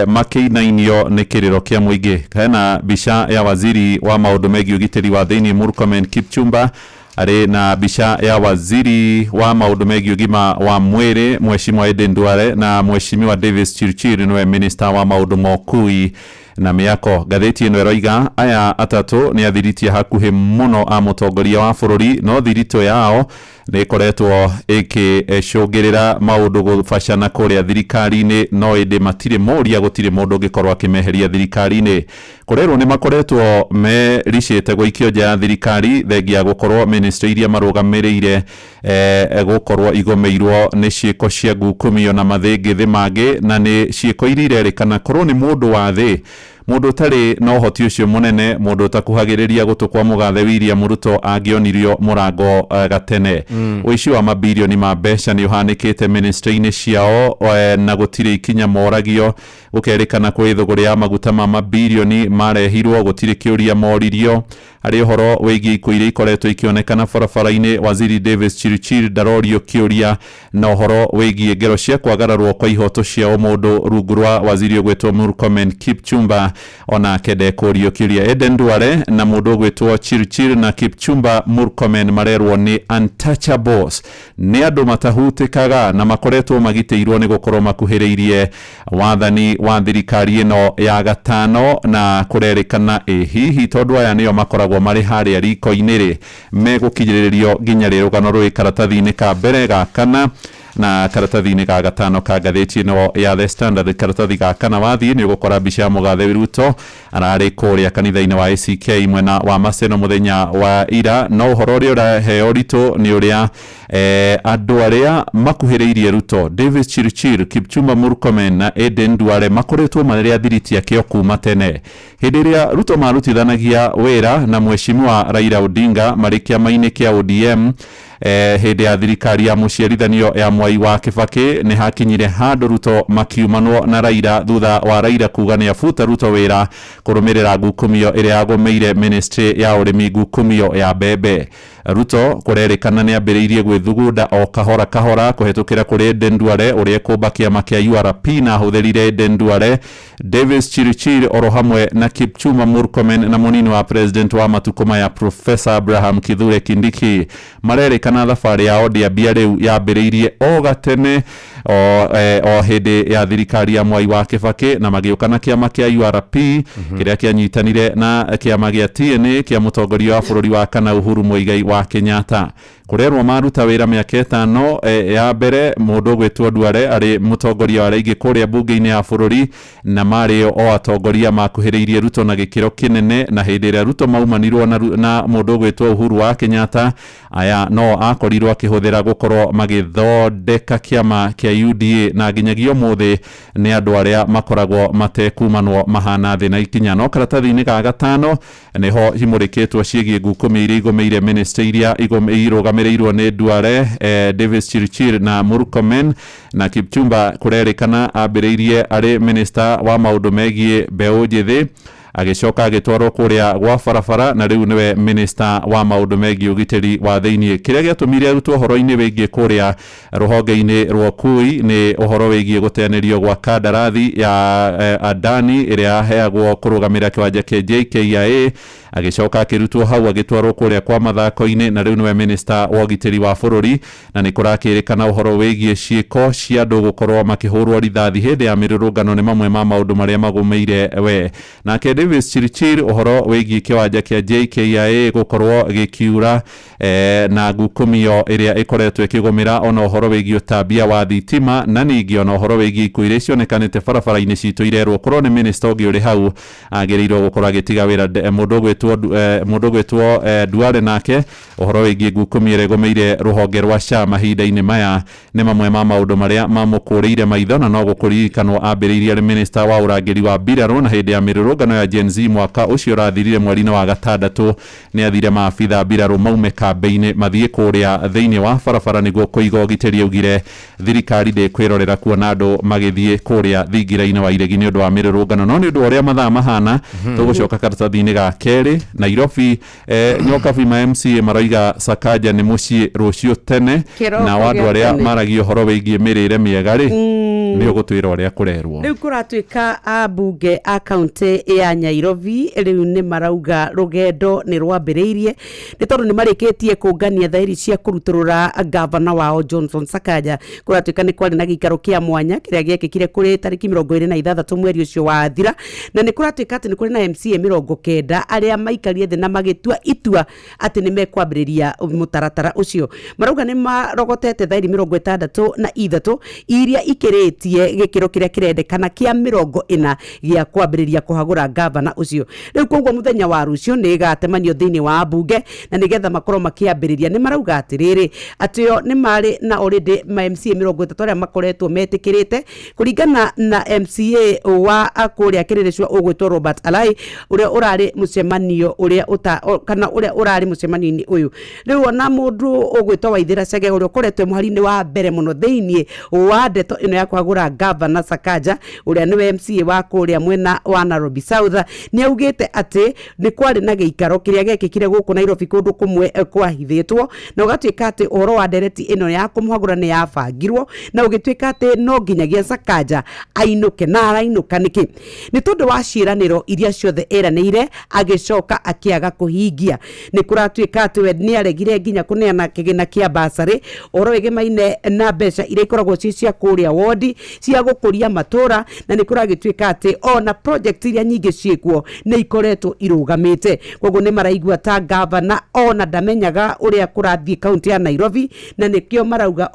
makinainio ni kiriro kia muingi. Kana bica ya waziri wa maundu megi ugitiri wa thiini Murkomen Kipchumba ari na bica ya waziri wa maundu megi ugima wa mwiri Mheshimiwa Aden Duale na Mheshimiwa Davis Chirchir niwe minister wa maundu mokui na miako. Gatheti ino eroiga aya atatu ni athiritie hakuhi muno a mutongoria wa bururi no thirito yao ni koretwo ikicungirira maundu gufacana kuria thirikari-ini no indi matire moria gutire mundu ngikorwo akimeheria thirikari-ini. Kurerwo ni makoretwo mericite guikio nja ya thirikari thengia gukorwo ministry iria marugamirire gukorwo igomeirwo ni ciiko cia ngukumio na mathingithi mangi na ni ciiko irire kana korwo ni mundu wa thi mundu tari no hoti ucio munene mundu takuhagiriria gutukwa mugathe William Ruto angionirio murango gatene. Uici wa mabilioni ma mbeca ni uhanikite ministry-ini ciao na gutire ikinya moragio gukerikana kwi thogori ya maguta ma mabilioni marehirwo gutire kiuria moririo. Ari horo wigi kuire ikoretwo ikionekana barabara-ini waziri Davis Chirchir darorio kiuria na horo wigi ngero cia kwagararwo kwa ihoto cia mundu rungu rwa waziri gwetwo Murkomen Kipchumba ona kede kurio kiuria. Aden Duale na mundu gwetwo Chirchir na Kipchumba Murkomen marerwo ni untouchables ni andu matahutikaga na makoretwo magiteirwo ni gukorwo makuhiriirie wathani wa thirikari ino ya gatano na kurerikana hihi tondu aya nio makoragwo mari haria riko-ini ri megukijiririo nginya ri rugano rwi karatathi-ini ka mbere ga kana na karatathi-ini ka gatano ka gatheti ino ya The Standard. Karatathi ga kana wathii ni gukora bica ya mugathe Ruto arari kuria kanitha-ini wa ACK mwena wa Maseno muthenya wa ira no uhoro uria uraheo rito ni uria andu aria makuhiriirie Ruto Davis Chirchir, Kipchumba Murkomen na Aden Duale makoretwo mari athiritia kio kuma tene. Hindi ria Ruto marutithanagia wira na Mheshimiwa Raila Odinga mari kiama-ini kia ODM hindi ya thirikari ya muciarithanio ya Mwai wa Kibaki ni hakinyire handu Ruto makiumanwo na Raila thutha wa Raila kuga ni afuta Ruto wira kurumirira ngukumio iria yagomeire ministry ya urimi ngukumio ya mbembe. Ruto kurerikana ni ambiriirie gwithugunda o kahora kahora kuhetukira kuri Aden Duale uria kumba kiama kia URP na huthirire Aden Duale, Davis Chirchir oro hamwe na Kipchumba Murkomen na munini wa president wa matukoma ya Professor Abraham Kithure Kindiki marerikana thabari ya ODM riu yambiriirie o gatene o hindi ya thirikari ya Mwai wa Kibaki na magiukana kiama kia URP kiria kianyitanire na kiama gia TNA kia mutongoria wa bururi wa kana Uhuru Muigai wa Kenyatta. Kurerwo maruta wira miaka 5 ya mbere mundu gwetwo Duale ari mutongoria wa raigi kuria bunge-ini ya bururi na mari o atongoria makuhiriirie Ruto na gikiro kinene na hindi ria Ruto maumanirwo na mundu gwetwo Uhuru wa Kenyatta aya no akorirwo akihuthira gukorwo magithondeka kiama kia UDA na ginyagio muthi ni andu aria makoragwo matekumanwo mahana thi na ikinya. No karatathi-ini ka gatano niho himurikitwo ciigie ngukumio iria igomeire ministry iria irugamirĩirwo ni Duale, Davis Chirchir na Murkomen na Kipchumba kurerikana ambiriirie ari minister wa maundu megie mbeu njithi agicoka agitwarwo kuria gwa barabara na riu niwe minister wa maundu megie ugitiri wa thiini kiria giatumire arutwo horo-ini wigie kuria ruhonge-ini rwa kui ni uhoro wigie guteanirio gwa kandarathi ya Adani iria heagwo kurugamira kiwanja kia JKIA agicoka akirutwo hau agitwarwo kuria kwa mathako-ini na riu niwe minister wa ugitiri wa bururi na ni kurakirikana uhoro wigie ciiko cia andu gukorwo makihurwo rithathi hindi ya mirurungano ni mamwe ma maundu maria magumeire we nake Davis Chirichir uhoro wigie kiwanja kia JKIA gukorwo gikiura na ngukumio iria ikoretwo ikigumira ona uhoro wigie utabia wa thitima na ningi ona uhoro wigie ikuire cionekanite barabara-ini citu irerwo korwo ni minister ugi uri hau agirirwo gukorwo agitiga wira mundu gwitwo Duale nake uhoro wigie ngukumio iria igumeire ruhonge rwa SHA mahinda-ini maya ni mamwe ma maundu maria mamukuriire maitho na no gukurikanwo ambiriirie ari minister wa urangiri wa mbirarũ na hindi ya mirurungano ya Gen Z mwaka ucio rathirire mweri-ini wa gatandatu ni athire maabitha mbirarũ maume kambe-ini mathie kuria thiini wa barabara niguo kuiga ugitiri augire thirikari ndikwirorera kuona andu magithie kuria thingira-ini wa iregi ni undu wa mirurungano no ni undu uria mathaa mahana tugucoka karatathi-ini ga keri Nairobi nyoka ma MCA maraiga Sakaja ni mucii rucio tene na wandu aria maragio horo wigie mirire miega ri ni ugutwira uria kurerwo riu kuratwika abunge a county ya Nairobi riu ni marauga rugendo ni rwambiriirie ni tondu ni marikitie kungania thairi cia kuruturura governor wao Johnson Sakaja kuratwika ni kwari na gikaro kia mwanya kiria giekikire kuri tariki 26 mweri ucio wa thira na ni kuratwika ati ni kuri na MCA 90 aria maikarie thi na magitua itua ati ni mekwambiriria mutaratara ucio marauga ni marogotete thairi 63 iria ikiritie gikiro kiria kirendekana kia 40 gia kwambiriria kuhagura governor ucio riu koguo muthenya wa rucio ni gatemanio thiini wa bunge na nigetha makorwo makiambiriria ni marauga atiriri atio ni mari na already ma MCA 30 aria makoretwo metikirite kuringana na MCA wa akuria kiriricwa ugwitwo Robert Alai uria urari mucemanio uria kana uria urari mucemanio-ini uyu riu ona mundu ugwitwo Waithira Chege uria ukoretwo muhari-ini wa mbere muno thiini wa ndeto ino ya kwagura governor Sakaja uria niwe MCA wa kuria mwena wa Nairobi South ni augite ati ni kwari na giikaro kiria gekikire guku Nairobi kundu kumwe kwahithitwo na ugatwika ati uhoro wa ndereti ino ya kumuhagura ni yabangirwo na ugitwika ati no nginyagia Sakaja ainuke na arainuka niki ni tondu wa ciraniro iria ciothe eranire agicoka akiaga kuhingia ni kuratwika ati we ni aregire nginya kuneana kigina kia basari uhoro wigemaine na mbeca iria ikoragwo cia kuria wodi cia gukuria matura na ni kuragitwika ati ona project iria nyingi ciekwo ni ikoretwo irugamite koguo ni maraigua ta governor ona ndamenyaga uria kurathie county ya Nairobi na nikio marauga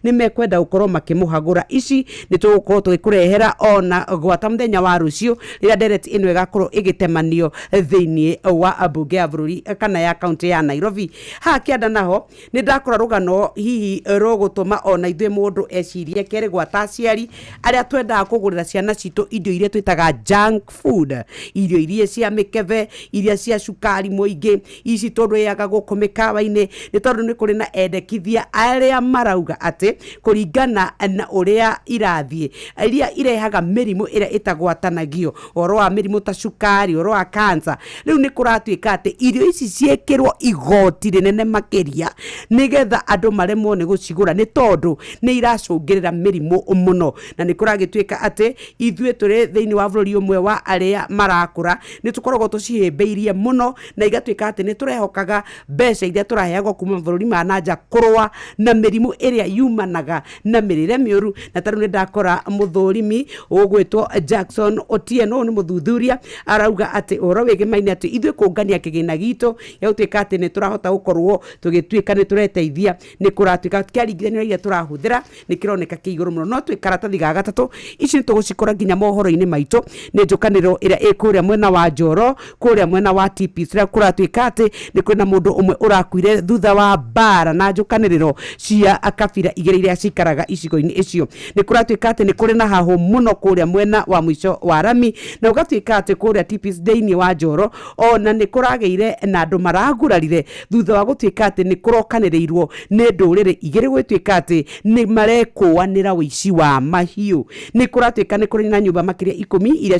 ni mekwenda gukorwo makimuhagura ici ni tugukorwo tugikurehera ona gwata muthenya wa rucio rira direct ino igakorwo igitemanio thiini wa abunge ya bururi kana ya county ya Nairobi ha kianda naho ni ndakora rugano hihi rogutuma ona ithwe mundu ecirie kere gwata aciari aria twendaga kugurira ciana citu indo iria twitaga junk food irio iria cia mikebe iria cia cukari muingi ici tondu yaga guku mikawa-ini ni tondu ni kuri na endekithia aria marauga ati kuringana na uria irathie iria irehaga mirimu iria itagwatanagio oro wa mirimu ta cukari oro wa cancer riu ni kuratwika ati irio ici ciekirwo igoti rinene makiria nigetha andu maremwo ni gucigura ni tondu ni iracungirira mirimu muno na ni kuragitwika ati ithwe turi thiini wa bururi umwe wa aria marakura ni tukoragwo tucihembeirie muno na igatwika ati ni turehokaga mbeca iria turaheagwo kuma bururi ma nanja kurwa na mirimu iria yumanaga na mirire miuru na taru ni ndakora muthurimi ugwitwo Jackson Otieno ni muthuthuria arauga ati oro wegemaine ati ithwe kungania kigina gitu yautwika ati ni turahota gukorwo tugitwika ni tureteithia ni kuratwika kiaringithanio iria turahuthira ni kironeka kiiguru muno no twikaratathi ga gatatu ici ni tugucikora nginya mohoro-ini maitu ni njukaniro iria ikuria mwena wa Njoro kuria mwena wa TP sira kuratwika ati ni kwina mundu umwe urakuire thutha wa bara na njukaniriro cia akabira igiri iria cikaraga icigo-ini icio ni kuratwika ati ni kuri na haho muno kuria mwena wa mwisho wa Rami na ugatwika ati kuria TP thiini wa Njoro ona ni kurageire na andu maragurarire thutha wa gutwika ati ni kurokaniriirwo ni ndurire igiri gwitwika ati ni marekuanira wici wa mahiũ nĩ kũratuĩka nĩ kũrĩ na nyũmba makĩria 10 iria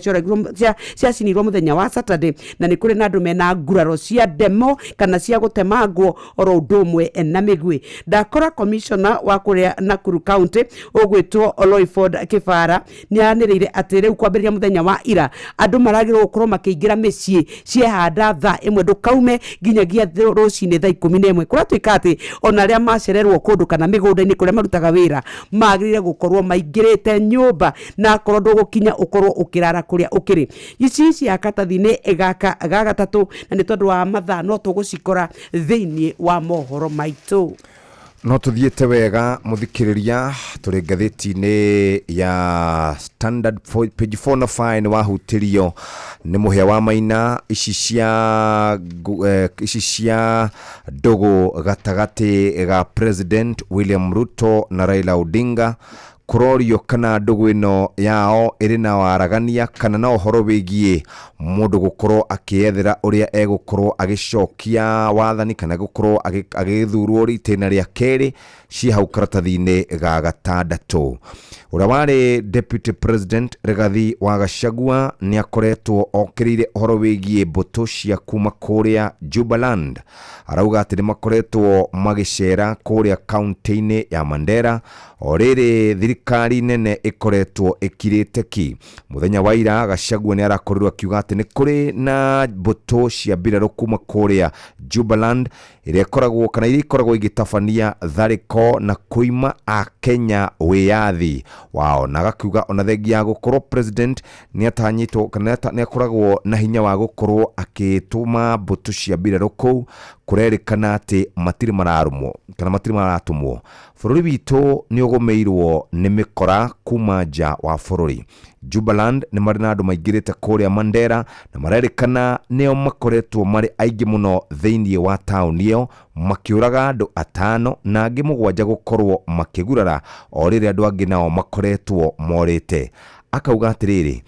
ciacinirwo mũthenya wa Saturday na nĩ kũrĩ na andũ mena nguraro cia demo kana cia gũtemangwo oro ũndũ ũmwe na mĩgwĩ. Ndakora commissioner wa kũrĩa Nakuru County ũgwĩtwo Loyford Kibara nĩanĩrĩire atĩ rĩu kwambĩrĩria mũthenya wa ira andũ maragĩrĩrwo gũkorwo makĩingĩra mĩciĩ ciehanda thaa ĩmwe ndũkaume nginyagia rũcinĩ thaa 11 kũratuĩka atĩ ona arĩa macererwo kũndũ kana mĩgũnda-inĩ kũrĩa marutaga wĩra magĩrĩire gũkorwo maingĩrĩte nyũmba na akorwo ndũgũkinya ũkorwo ũkĩrara kũrĩa ũkĩrĩ. Ici cia katathi-inĩ ga gatatũ na nĩ tondũ wa mathaa no tũgũcikora thĩinĩ wa mohoro maitũ. No tuthiĩte wega muthikĩrĩria tũrĩ ngathĩti-inĩ ya Standard page 4 na 5 wahutirio nĩ mũhĩa wa Maina ici cia ndogo gatagati ga President William Ruto na Raila Odinga kurorio kana ndogo ĩno yao ĩrĩ na waragania kana na ũhoro wĩgiĩ mũndũ gũkorwo akĩethera ũrĩa egũkorwo agĩcokia wathani kana gũkorwo agĩthurwo itĩna rĩa kerĩ ci hau karatathi-inĩ ga gatandatũ. Ũrĩa warĩ Deputy President Rigathi wa Gachagua nĩ akoretwo okĩrĩire ũhoro wĩgiĩ mbũtũ cia kuma kũrĩa Jubaland. Arauga atĩ nĩ makoretwo magĩcera kũrĩa kaunti-inĩ ya Mandera o rĩrĩ thirikari nene ĩkoretwo ĩkirĩte ki. Mũthenya wa ira Gachagua nĩ arakorirwo akiuga atĩ nĩ kũrĩ na mbũtũ cia mbirarũ kuma kũrĩa Jubaland iria ikoragwo igĩtabania tharĩko na kuima a Kenya wĩyathi wao, na agakiuga ona thengia ya gũkorwo president nĩ atanyitwo kana nĩ akoragwo na hinya wa gũkorwo akĩtũma mbũtũ cia mbirarũ kũu kũrerĩkana atĩ matirĩ mararumwo kana matirĩ maratũmwo. Bũrũri witũ nĩ ũgũmĩirwo nĩ mĩkora kuma nja wa bũrũri. Jubaland nĩ marĩ na andũ maingĩrĩte kũrĩa Mandera na marerĩkana nĩo makoretwo marĩ aingĩ mũno thĩinĩ wa taũni ĩyo makĩũraga andũ 5 na angĩ 7 gũkorwo makĩgurara o rĩrĩa andũ angĩ nao makoretwo morĩte. Akauga atĩrĩrĩ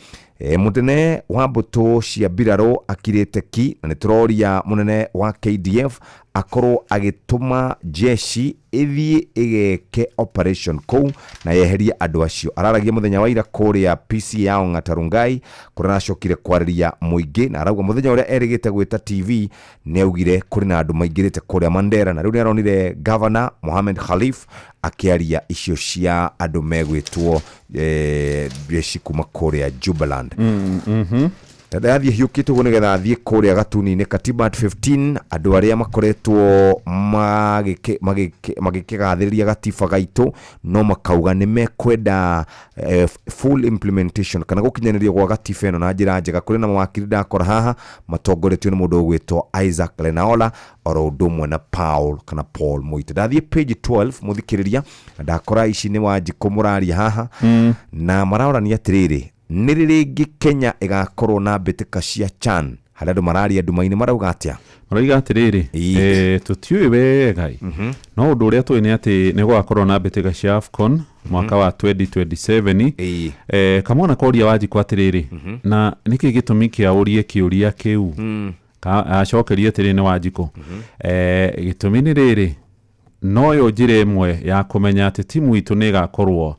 mũnene wa mbũtũ cia mbirarũ akirĩte ki na nĩ tũroria mũnene wa KDF akorwo agĩtũma jeshi ĩthiĩ ĩgeke operation kũu na yeherie andũ acio. Araragia mũthenya wa ira kũrĩa PC yao Ngatarungai kũrĩa aracokire kwarĩria mũingĩ na arauga mũthenya ũrĩa erĩgĩte gwĩta TV nĩ augire kũrĩ na andũ maingĩrĩte kũrĩa Mandera na rĩu nĩ aronire Governor Mohamed Khalif akĩaria icio cia andũ megwĩtwo jeshi kuma kũrĩa Jubaland. Tada athiĩ hiũkĩte ũguo nĩgetha athiĩ kũrĩa gatuni-inĩ Katiba 15 andũ arĩa makoretwo magĩkĩgathĩrĩria gatiba gaitũ no makauga nĩ mekwenda full implementation kana gũkinyanĩrio gwa gatiba ĩno na njĩra njega. Kũrĩ na mawakiri ndakora haha matongoretio nĩ mũndũ ũgwĩtwo Isaac Lenaola oro ũndũ ũmwe na Paul Moite. Ndathiĩ page 12 mũthikĩrĩria ndakora ici nĩ Wanjikũ mũraria haha na mararania atĩrĩrĩ nĩ rĩngĩ Kenya ĩgakorwo na mbĩtĩka cia CHAN harĩa andũ mararia nduma-inĩ marauga atĩa. Marauga atĩrĩrĩ tũtiũĩ wega no ũndũ ũrĩa tũĩ nĩ atĩ nĩ gũgakorwo na mbĩtĩka cia AFCON mwaka wa 2027. Kamona koria Wanjikũ atĩrĩrĩ na nĩkĩ gĩtũmi kĩa ũrie kĩũria kĩu acokerie atĩrĩrĩ nĩ Wanjikũ gĩtũmi nĩ rĩrĩ no yo njĩra ĩmwe ya kũmenya atĩ timu itũ nĩ ĩgakorwo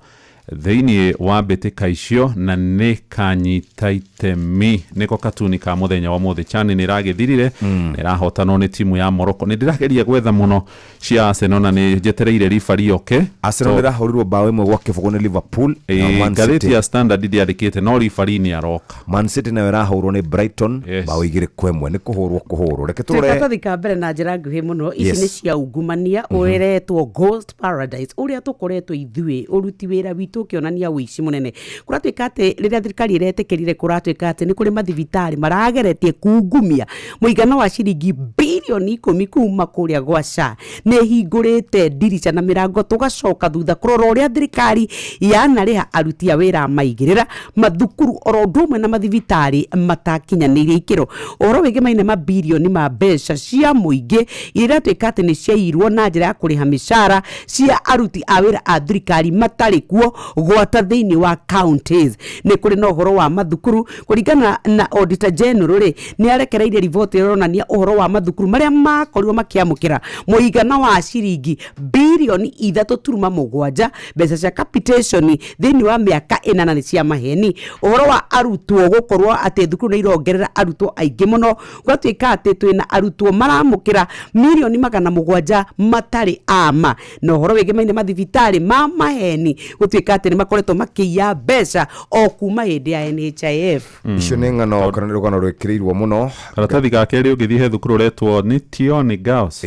thĩinĩ wa mbĩtĩka icio na nĩ kanyita itemi nĩko katuni ka mũthenya wa mũthĩ. CHAN nĩ ĩragĩthirire nĩ ĩrahotanwo nĩ timu ya Morocco. Nĩ ndĩrageria gwetha mũno cia Arsenal na nĩ njetereire referee oke. Arsenal ĩrahũrirwo bao ĩmwe gwa kĩbũgũ nĩ Liverpool na Man City. Ngathĩti ya Standard ndĩandĩkĩte no referee nĩ aroka. Man City nayo ĩrahũrwo nĩ Brighton bao 2-1 nĩ kũhũrwo. Reke tũre tũthika mbere na njĩra nguhĩ mũno ici nĩ cia ungumania ũretwo Ghost Paradise ũrĩa tũkoretwo ithuĩ ũruti wĩra witũ ũkĩonania ũici mũnene. Kũratuĩka atĩ rĩrĩa thirikari ĩretĩkĩrire kũratuĩka atĩ nĩ kũrĩ mathibitarĩ marageretie kungumia mũigana wa ciringi bilioni 10 kuma kũrĩa gwa SHA nĩ hingũrĩte ndirica na mĩrango tũgacoka thutha kũrora ũrĩa thirikari yanarĩha aruti a wĩra maigĩrĩra mathukuru oro ũndũ ũmwe na mathibitarĩ matakinyanĩirie ikĩro. Ũhoro wĩgiĩ maine mabilioni ma mbeca cia mũingĩ iratuĩka atĩ nĩ ciairwo na njĩra ya kũrĩha mĩcara cia aruti a wĩra a thirikari matarĩ kuo gwata thĩinĩ wa counties. Nĩ kũrĩ na ũhoro wa mathukuru kũringana na Auditor General nĩ arekereirie riboti ĩronania ũhoro wa mathukuru maria makorirwo makiamukira muigana wa ciringi bilioni 3.7 mbeca cia capitation thini wa miaka 8 cia maheni. Uhoro wa arutwo gukorwo ati thukuru ni irongerera arutwo aingi muno gwatuika ati twina arutwo maramukira milioni 700 matari ama no horo wege maine mathibitari ma maheni gutuika ati ni makoretwo makiya mbeca o kuma hindi ya NHIF. Icio nĩ ng'ano kana nĩ rũgano rwĩkĩrĩirwo muno. Karatathi ga kerĩ ũgĩthiĩ thukuru retwo nĩ Tioni Girls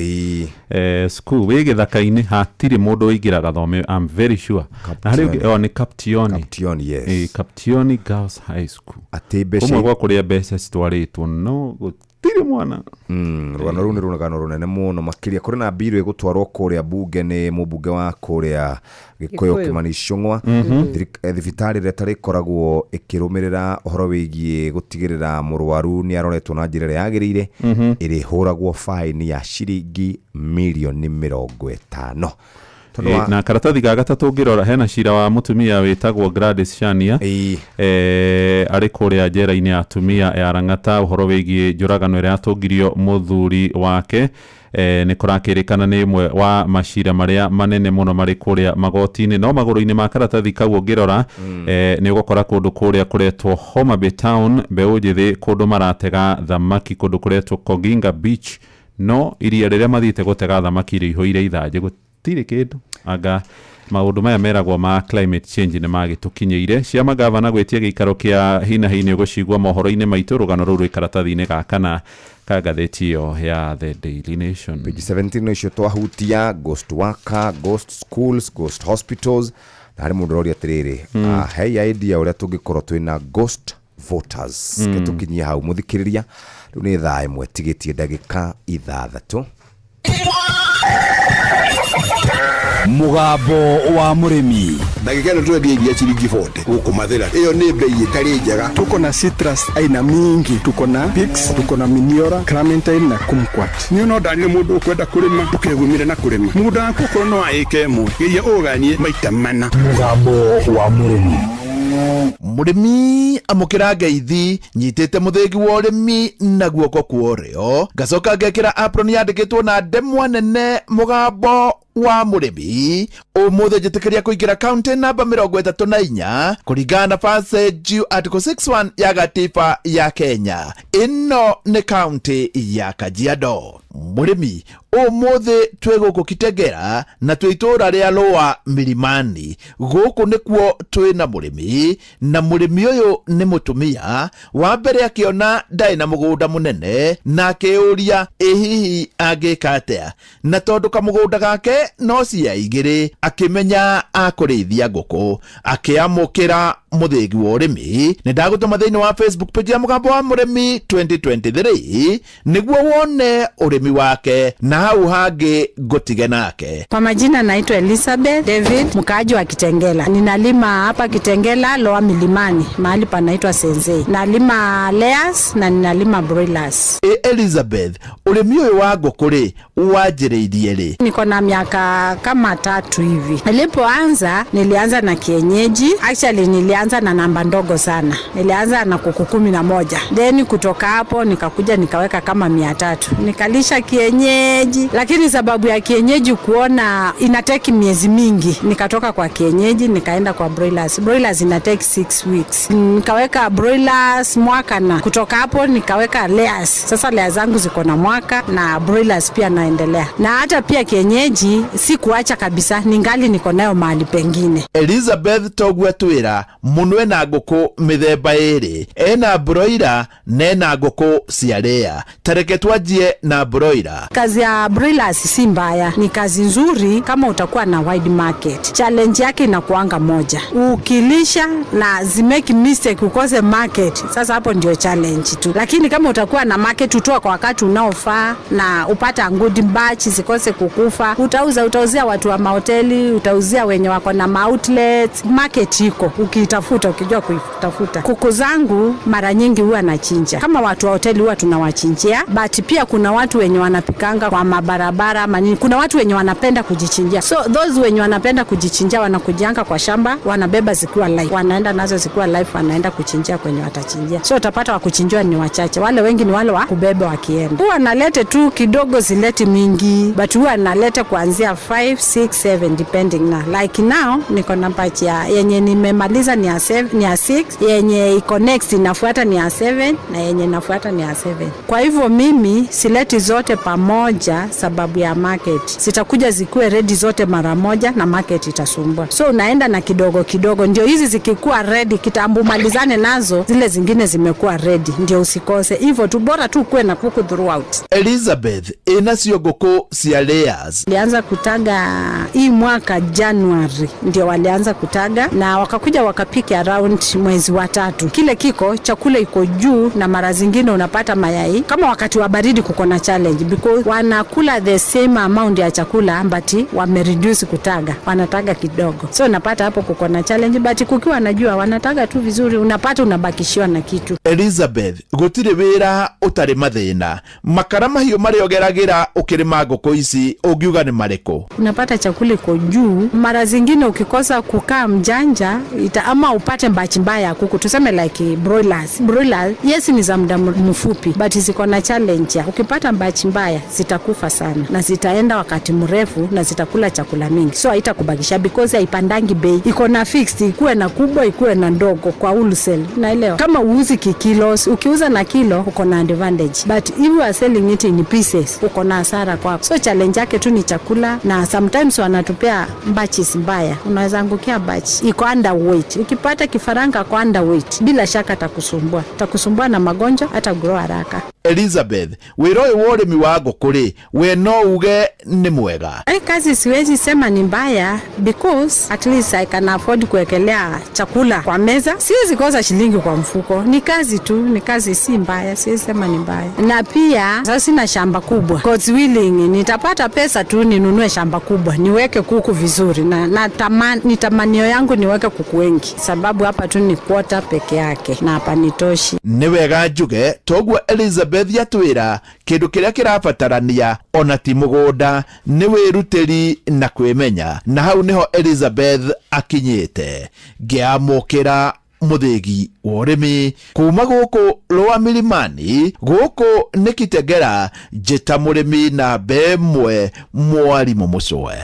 school wĩ gĩthaka-inĩ hatirĩ mũndũ ũingĩraga thome. I'm very sure na harĩ ũngĩ nĩ Kaptioni yes Kaptioni Girls High School atĩ mbeca ũmwe gwa kũrĩa mbeca citwarĩtwo no gũtirĩ mwana. Rũgano rũu nĩ rũgano rũnene mũno makĩria kũrĩ na mbirũ ĩgũtwarwo kũrĩa bunge nĩ mũmbunge wa kũrĩa Gĩkũyũ Kimani Ichung'wa. Thibitarĩ ĩrĩa tarĩ koragwo ĩkĩrũmĩrĩra ũhoro wĩgiĩ gũtigĩrĩra mũrwaru nĩ aroretwo na njĩra ĩrĩa yagĩrĩire ĩrĩhũragwo faini ya ciringi milioni 50. Na karatathi ga gatatũ ngĩrora hena cira wa mũtumia wĩtagwo Gladys Shania arĩ kũrĩa njera-inĩ ya atumia ya Rang'ata ũhoro wĩgiĩ njũragano ĩrĩa yatũngirio mũthuri wake. Nĩ kũrakĩrĩkana nĩ ĩmwe wa macira marĩa manene mũno marĩ kũrĩa magoti-inĩ. No magũrũ-inĩ ma karatathi kau ngĩrora nĩ ũgũkora kũndũ kũrĩa kũretwo Homa Bay Town mbeũ njĩthĩ kũndũ maratega thamaki kũndũ kũretwo Koginga Beach no iria rĩrĩa mathiĩte gũtega thamaki rĩihũire ithanjĩ gũtirĩ kĩndũ anga maũndũ maya meragwo ma climate change nĩ magĩtũkinyĩire. Ciama gavana gwĩtia gĩikaro kĩa hina hini ũgũcigwa mohoro-inĩ maitũ. Rũgano rũu rwĩ karatathi-inĩ ga kana ka gatheti yo ya The Daily Nation. Page 17 no icio twahutia ghost worker, ghost schools, ghost hospitals. Na harĩ mũndũ ũroria atĩrĩrĩ hey idea ũrĩa tũngĩkorwo twĩna ghost voters ketũkinyia hau mũthikĩrĩria rĩu nĩ thaa ĩmwe tigĩtie ndagĩka 6. Mugambo wa murimi ndagĩka ĩno twendia iria ciringi 40 gũkũ Mathĩra. Ĩyo nĩ mbei ĩtarĩ njega. Tuko na citrus aina mingi, tuko na Pix, tuko na Miniora, Clementine na Kumquat. Niĩ no ndarire mũndũ ũkwenda kũrĩma ũkegumire na kũrĩma mũgũnda waku ũkorwo no wa ĩka ĩmwe iria ũganie maita mana. Mugambo wa murimi murimi amukira ngeithi nyitite muthegi wa urimi na guoko kuorio gacoka ngekira apron yandikitwo na ndemwa nene mugambo wa murimi umuthe njitikiria kuingira county namba 34 kuringana na passage article 61 ya gatiba ya Kenya. Ino ni county ya Kajiado. Murimi umuthe twe guku Kitengera na twe itura ria Lower Milimani. Guku nikuo twe na murimi na murimi uyu ni mutumia wa mbere akiona ndai na mugunda munene na akiuria hihi agika atia na tondu kamugunda gake no cia igiri akimenya akurithia nguku akiamukira muthegi wa urimi. Ni ndagutuma thiini wa Facebook page ya Mugambo wa Murimi 2023 niguo wone urimi wake na hau hangi gutige nake. Kwa majina naitwa Elizabeth David, mkaaji wa Kitengela. Ninalima hapa Kitengela Lower Milimani, mahali panaitwa Senzei. Nalima layers na ninalima broilers. Elizabeth, urimi uyu wa nguku ri wanjiriirie ri? Niko na miaka kama 3 hivi. Nilipoanza nilianza na kienyeji. Actually nilianza na namba ndogo sana. Nilianza na kuku 11. Then kutoka hapo nikakuja nikaweka kama 300. Nikalisha kienyeji, lakini sababu ya kienyeji kuona inateki miezi mingi, nikatoka kwa kienyeji nikaenda kwa broilers. Broilers inateki 6 weeks. Nikaweka broilers mwaka na kutoka hapo nikaweka layers. Sasa layers zangu ziko na mwaka na broilers pia naendelea. Na hata pia kienyeji si kuacha kabisa, ningali niko nayo mahali pengine. Elizabeth togwa twira munwe na nguku mithemba iri ena broiler na nguku cia layer. Tareke twajie na broiler. Kazi ya broilers si mbaya, ni kazi nzuri kama utakuwa na wide market. Challenge yake inakuanga moja, ukilisha na zimeki mistake ukose market, sasa hapo ndio challenge tu. Lakini kama utakuwa na market utoa kwa wakati unaofaa na upata good batch zikose kukufa, utauzia watu wa mahoteli, utauzia wenye wako na outlets. Market iko ukitafuta, ukijua kuitafuta. Kuku zangu mara nyingi huwa nachinja, kama watu wa hoteli huwa tunawachinjia, but pia kuna watu wenye wanapikanga kwa mabarabara ama nini. Kuna watu wenye wanapenda kujichinjia, so those wenye wanapenda kujichinjia wanakujanga kwa shamba, wanabeba zikiwa live, wanaenda nazo zikiwa live, wanaenda kuchinjia kwenye watachinjia. So utapata wa kuchinjia ni wachache, wale wengi ni wale wa kubeba wakienda. Huwa nalete tu kidogo, zileti mingi, but huwa nalete kuanzia 5, 6, 7 depending na like now niko na batch ya yenye nimemaliza ni ya 7, ni ya 6, yenye iko next inafuata ni ya 7 na yenye inafuata ni ya 7. Kwa hivyo mimi sileti zote pamoja sababu ya market. Sitakuja zikuwe ready zote mara moja na market itasumbua. So unaenda na kidogo kidogo, ndio hizi zikikuwa ready kitambo malizane nazo, zile zingine zimekuwa ready, ndio usikose. Hivyo tu bora tu kuwe na kuku throughout. Elizabeth, inacio ngũkũ cia layers. Walianza kutaga hii mwaka January, ndio walianza kutaga na wakakuja wakapika around mwezi wa 3. Kile kiko chakula iko juu na mara zingine unapata mayai. Kama wakati wa baridi kuko na challenge because wanakula the same amount ya chakula but wamereduce kutaga, wanataga kidogo. So unapata hapo kuko na challenge but kukiwa najua wanataga tu vizuri, unapata unabakishiwa na kitu. Elizabeth, gutire wira utari mathina. Makara mahiũ marĩa ũgeragĩra ũkĩrĩma ngũkũ ici ũngiuga nĩ marĩkũ? Unapata chakula iko juu, mara zingine ukikosa kukaa mjanja ama upate mbachi mbaya kuku, tuseme like broilers. Yes ni za muda mfupi but ziko na challenge. Ukipata mbachi mbaya zitakufa sana na zitaenda wakati mrefu na zitakula chakula mingi, so haitakubakisha because haipandangi bei. Iko na fixed, ikuwe na kubwa ikuwe na ndogo kwa wholesale. Naelewa kama uuzi kilos, ukiuza na kilo uko na advantage, but if you are selling it in pieces uko na hasara kwako. So challenge yake tu ni chakula, na sometimes wanatupea batches mbaya, unaweza angukia batch iko underweight. Ukipata kifaranga kwa underweight bila shaka takusumbua na magonjwa, hata grow haraka. Elizabeth, wĩra ũyũ wa ũrĩmi wa ngũkũ rĩ, we no uge nĩ mwega? Kazi siwezi sema ni mbaya because at least I can afford kuwekelea chakula kwa meza. Siwezi kosa shilingi kwa mfuko. Ni kazi tu, ni kazi, si mbaya, siwezi sema ni mbaya. Na pia sasa sina shamba kubwa. God's willing nitapata pesa tu ninunue shamba kubwa, niweke kuku vizuri, na tamanio yangu niweke kuku wengi, sababu hapa tu ni quarter peke yake na hapa nitoshi. Nĩ wega njuge toguo Elizabeth yatwĩra kĩndũ kĩrĩa kĩrabatarania ona ti mũgũnda, nĩ wĩrutĩri na kwĩmenya, na hau nĩho Elizabeth akinyĩte. Ngĩamũkĩra mũthĩgi wa ũrĩmi kuma gũkũ Lower Milimani, gũkũ nĩ Kitengela, njĩta mũrĩmi na mbemwe mwarimũ mũcwe.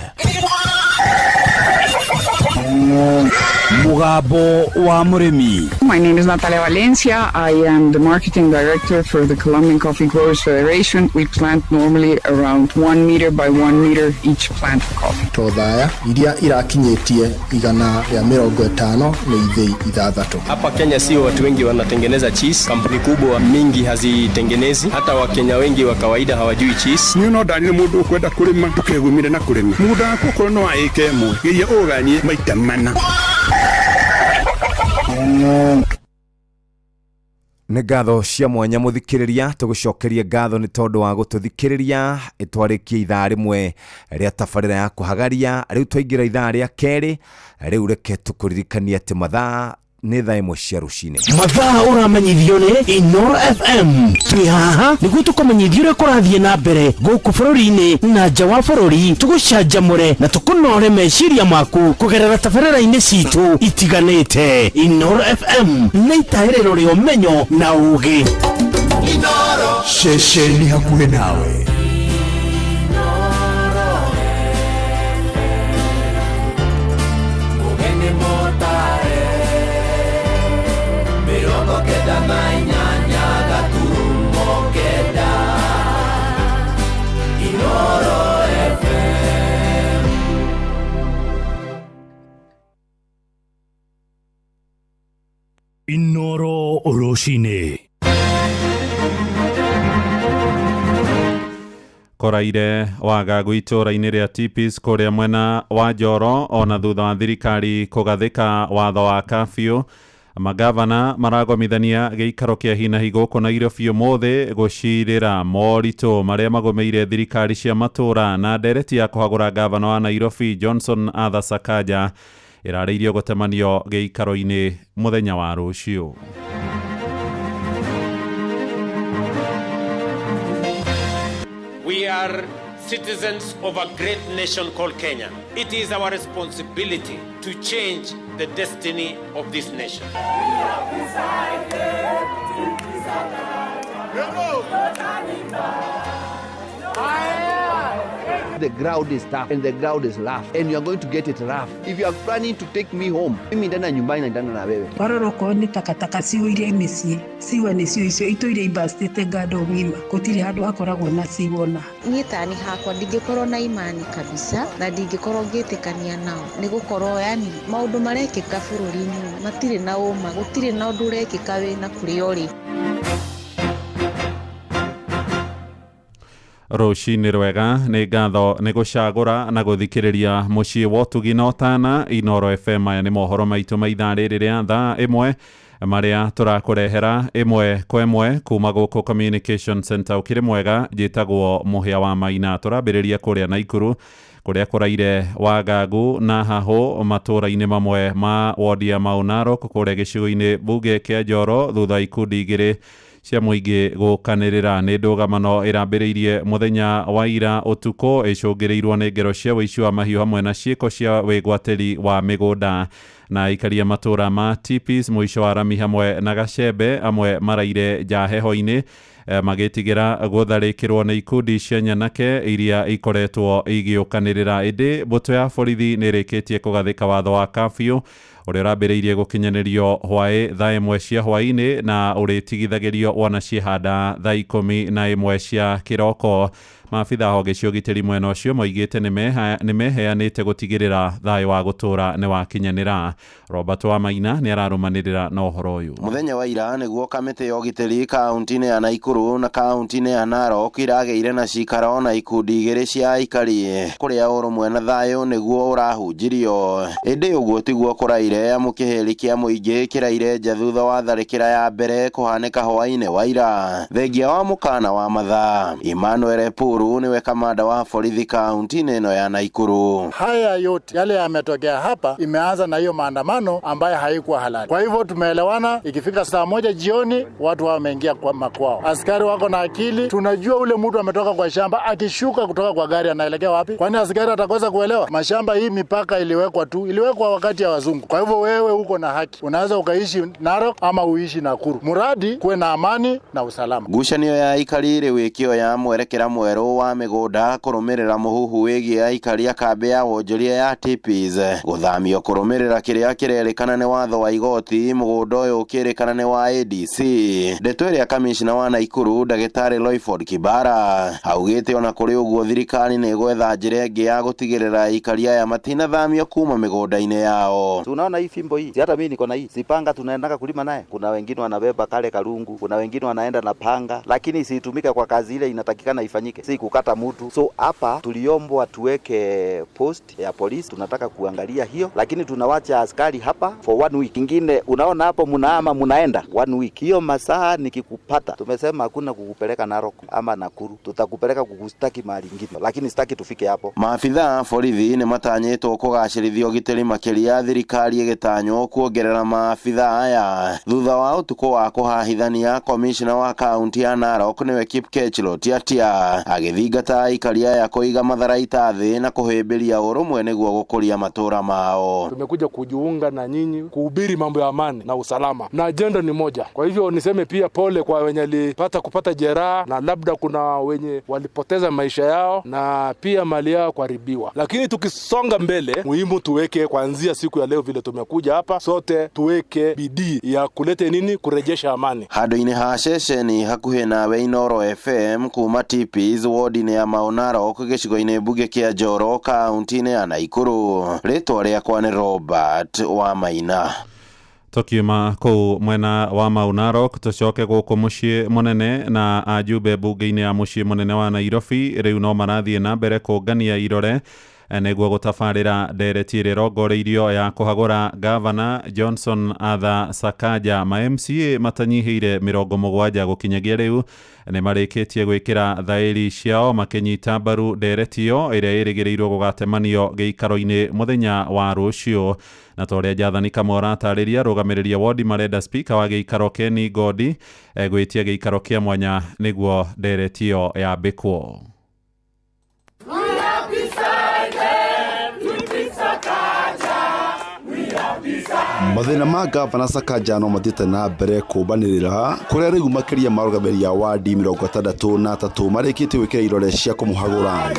Mugambo wa Murimi. My name is Natalia Valencia. I am the marketing director for the Colombian Coffee Growers Federation. We plant normally around 1 meter by 1 meter each plant for coffee. Todhaya iria irakinyetie igana ya 50 na ithei 6. Hapa Kenya sio watu wengi wanatengeneza cheese. Kampuni kubwa mingi hazitengenezi. Hata Wakenya wengi wa kawaida hawajui cheese. Ni no ndani mundu ukwenda kurima tukegumire na kurima. Muda kuko no aike mu. Giria oganie maita mana. Nĩ ngatho cia mwanya mũthikĩrĩria, tũgũcokerie ngatho nĩ tondũ wa gũtũthikĩrĩria. Itwarĩkie ithaa rĩmwe rĩa tabarĩra ya kũhagaria, rĩu twaingĩra ithaa rĩa kerĩ. Rĩu reke tũkũririkanie atĩ mathaa nĩ thaa ĩmwe cia rũcinĩ. Mathaa ũramenyithio nĩ Inooro FM. Twĩ haha nĩguo tũkũmenyithia ũrĩa kũrathiĩ na mbere gũkũ bũrũri-inĩ na nja wa bũrũri, tũgũcanjamũre na tũkũnore meciria maku kũgerera tabarĩra-inĩ citũ itiganĩte. Inooro FM nĩ itaĩrĩro rĩa ũmenyo na ũũgĩ. Inooro, ceceni hakuhĩ nawe. Inooro Oroshine. Koraire wagagu itũra-inĩ rĩa Tipis kũrĩa mwena wa Njoro, ona thutha wa thirikari kũgathĩka watho wa kafyu. Magavana maragomithania gĩikaro kĩa hinahi gũkũ Nairobi ũmũthĩ gũcirĩra moritũ marĩa magũmĩire thirikari cia matũra, na ndereti ya kũhagũra gavana wa Nairobi Johnson Arthur Sakaja ĩrarĩirio gũtemanio gĩikaro-inĩ mũthenya wa rũciũ. We are citizens of a great nation called Kenya, it is our responsibility to change the destiny of this nation. The ground is tough and the ground is rough and you are going to get it rough. If you are planning to take me home, mimi ndana nyumbani ndana na wewe. Waroroko ni takataka siwe ile misi. Siwe ni siwe icio ito ile ibastete gado ngima. Gutiri handu hakoragwo na siwona. Nietani hakwa ndingikorwo na imani kabisa na ndingikorwo ngitikania nao. Ni gukorwo yani maundu marekika bururi-ini matire na uma, gutire na undu urekika wina kuri ori. Rũcinĩ rwega nĩ ngatho nĩ gũcagũra na gũthikĩrĩria mũciĩ wa ũtugi na ũtana Inooro FM. Aya nĩ mohoro maitũ ma ithaa rĩrĩ rĩa thaa ĩmwe marĩa tũrakũrehera ĩmwe kwa ĩmwe kuma gũkũ Communication Center ũkĩrĩ mwega. Njĩtagwo Mũhĩa wa Maina. Tũrambĩrĩria kũrĩa Naikuru kũrĩa kũraire Wagagu na Hahũ matũũra-inĩ mamwe ma wodi ya Mau Narok kũrĩa gĩcigo-inĩ bunge kĩa Njoro thutha ikundi igĩrĩ cia mũingĩ gũkanĩrĩra. Nĩ ndũgamano ĩrambĩrĩirie mũthenya wa ira ũtukũ ĩcũngĩrĩirwo nĩ ngero cia ũici wa mahiũ hamwe na ciĩko cia wĩgwatĩri wa mĩgũnda. Na ikaria matũũra ma Tipis mũico wa Rami hamwe na Gacembe amwe maraire nja heho-inĩ magĩtigĩra gũtharĩkĩrwo nĩ ikundi cia nyanake iria ikoretwo igĩũkanĩrĩra. Ĩndĩ mbũtũ ya borithi nĩ ĩrĩkĩtie kũgathĩka watho wa curfew ũrĩa ũrambĩrĩirie gũkinyanĩrio hwaĩ thaa ĩmwe cia hwaĩ-inĩ na ũrĩtigithagĩrio wanaciehanda thaa 11 cia kĩroko. Maabitha honge cia ũgitĩri mwena ũcio moigĩte nĩ meheanĩte gũtigĩrĩra thayũ wa gũtũũra nĩ wakinyanĩra. Robert wa Maina nĩ ararũmanĩrĩra na ũhoro ũyũ. Mũthenya wa ira nĩguo kamĩtĩ ya ũgitĩri kaunti-inĩ ya Naikuru na kaunti-inĩ ya Narok iragĩire na cikaro na ikundi igĩrĩ cia aikari kũrĩa ũrũmwe na thayũ nĩguo ũrahunjirio. Ĩndĩ ũguo tiguo kũraire mũkĩhĩri kĩa mũingĩ kĩraire nja thutha wa tharĩkĩra ya mbere kũhanĩka hwaĩ-inĩ wa ira. Thengia wa mũkana wa mathaa Emmanuel Puru niwe kamanda wa borithi kaunti-inĩ ĩno ya Naikuru. Haya yote yale yametokea hapa imeanza na hiyo maandamano ambayo haikuwa halali. Kwa hivyo tumeelewana, ikifika saa 1 jioni watu wameingia kwa makwao. Askari wako na akili, tunajua ule mtu ametoka kwa shamba akishuka kutoka kwa gari anaelekea wapi? Kwani askari atakosa kuelewa? Mashamba hii mipaka iliwekwa wakati ya wazungu. Kwa hivyo wewe uko na haki. Unaweza ukaishi Narok ama uishi Nakuru. Muradi kuwe na amani na usalama. Ngucanio ya aikari wĩkio ya mwerekera mwerũ wa mĩgũnda kũrũmĩrĩra mũhuhu wĩgiĩ aikari a kambĩ ya wonjoria ya Tipis gũthamio kũrũmĩrĩra kĩrĩa kĩrerĩkana nĩ watho wa igoti. Mũgũnda ũyũ ũkĩrĩkana nĩ wa ADC. Ndeto ĩrĩa kamishna wa Naikuru Ndagĩtarĩ Loyford Kibara augĩte ona kũrĩ ũguo thirikari nĩ gwetha njĩra ĩngĩ ya gũtigĩrĩra aikari aya matinathamio kuma mĩgũnda-inĩ yao. Tunaona hii fimbo hii, hata mimi niko na hii sipanga, tunaendaka kulima naye. Kuna wengine wanabeba kale karungu, kuna wengine wanaenda na panga, lakini isitumike kwa kazi ile inatakikana ifanyike, si kukata mtu. So hapa tuliombwa tuweke post ya polisi, tunataka kuangalia hiyo, lakini tunawacha askari hapa for 1 week. Kingine unaona hapo munaenda 1 week. Hiyo masaa nikikupata, tumesema hakuna kukupeleka Narok ama Nakuru, tutakupeleka kukustaki mahali ingine, lakini sitaki tufike hapo. Maabitha borithi nĩ matanyĩtwo kũgacĩrithia ũgitĩri makĩria, thirikari ĩgĩtanywo kuongerera maabitha aya thutha wa ũtukũ wa kũhahithania. Komishna wa kaunti ya Narok nĩwe Kipkech Lotiatia agĩthingata aikari aya kũiga matharaita thĩ na kũhĩmbĩria ũrũmwe nĩguo gũkũria matũũra mao. Tumekuja kujiunga na nyinyi kuhubiri mambo ya amani na usalama, na ajenda ni moja. Kwa hivyo niseme pia pole kwa wenye walipata kupata jeraha, na labda kuna wenye walipoteza maisha yao na pia mali yao kuharibiwa. Lakini tukisonga mbele, muhimu tuweke kuanzia siku ya leo vile tumekuja hapa sote tuweke bidii ya kulete kurejesha amani. Handũ-inĩ ha ceceni hakuhĩ nawe Inooro FM kuma Tipis wodi-inĩ ya Mau Narok gĩcigo-inĩ bunge kĩa Njoro kaunti-inĩ ya Naikuru. Rĩtwa rĩakwa nĩ Robert wa Maina. Tukiuma kũu mwena wa Mau Narok tũcoke gũkũ mũciĩ mũnene na ajumbe bunge-inĩ ya mũciĩ mũnene wa Nairobi rĩu no marathiĩ na mbere kũngania irore nĩguo gũtabarĩra ndereti ĩrĩa ĩrongoreirio ya kũhagũra gavana Johnson Atha Sakaja. Ma MCA matanyihĩire 70 gũkinyagia rĩu nĩ marĩkĩtie gwĩkĩra thaĩri ciao makĩnyita mbaru ndereti ĩyo ĩrĩa ĩrĩgĩrĩirwo gũgatemanio gĩikaro-inĩ mũthenya wa rũciũ. Na torĩa Jathani Kamora atarĩria rũgamĩrĩria wodi marenda speaker wa gĩikaro Kenny Godi gwĩtia gĩikaro kĩa mwanya nĩguo ndereti ĩyo yambĩkwo. Mathina ma Gavana Sakaja no mathiĩte na mbere kũmbanĩrĩra kũrĩa rĩu makĩria ma arũgamĩrĩri a wadi 63 marĩkĩtie gwĩkĩra irore cia kũmũhagũra.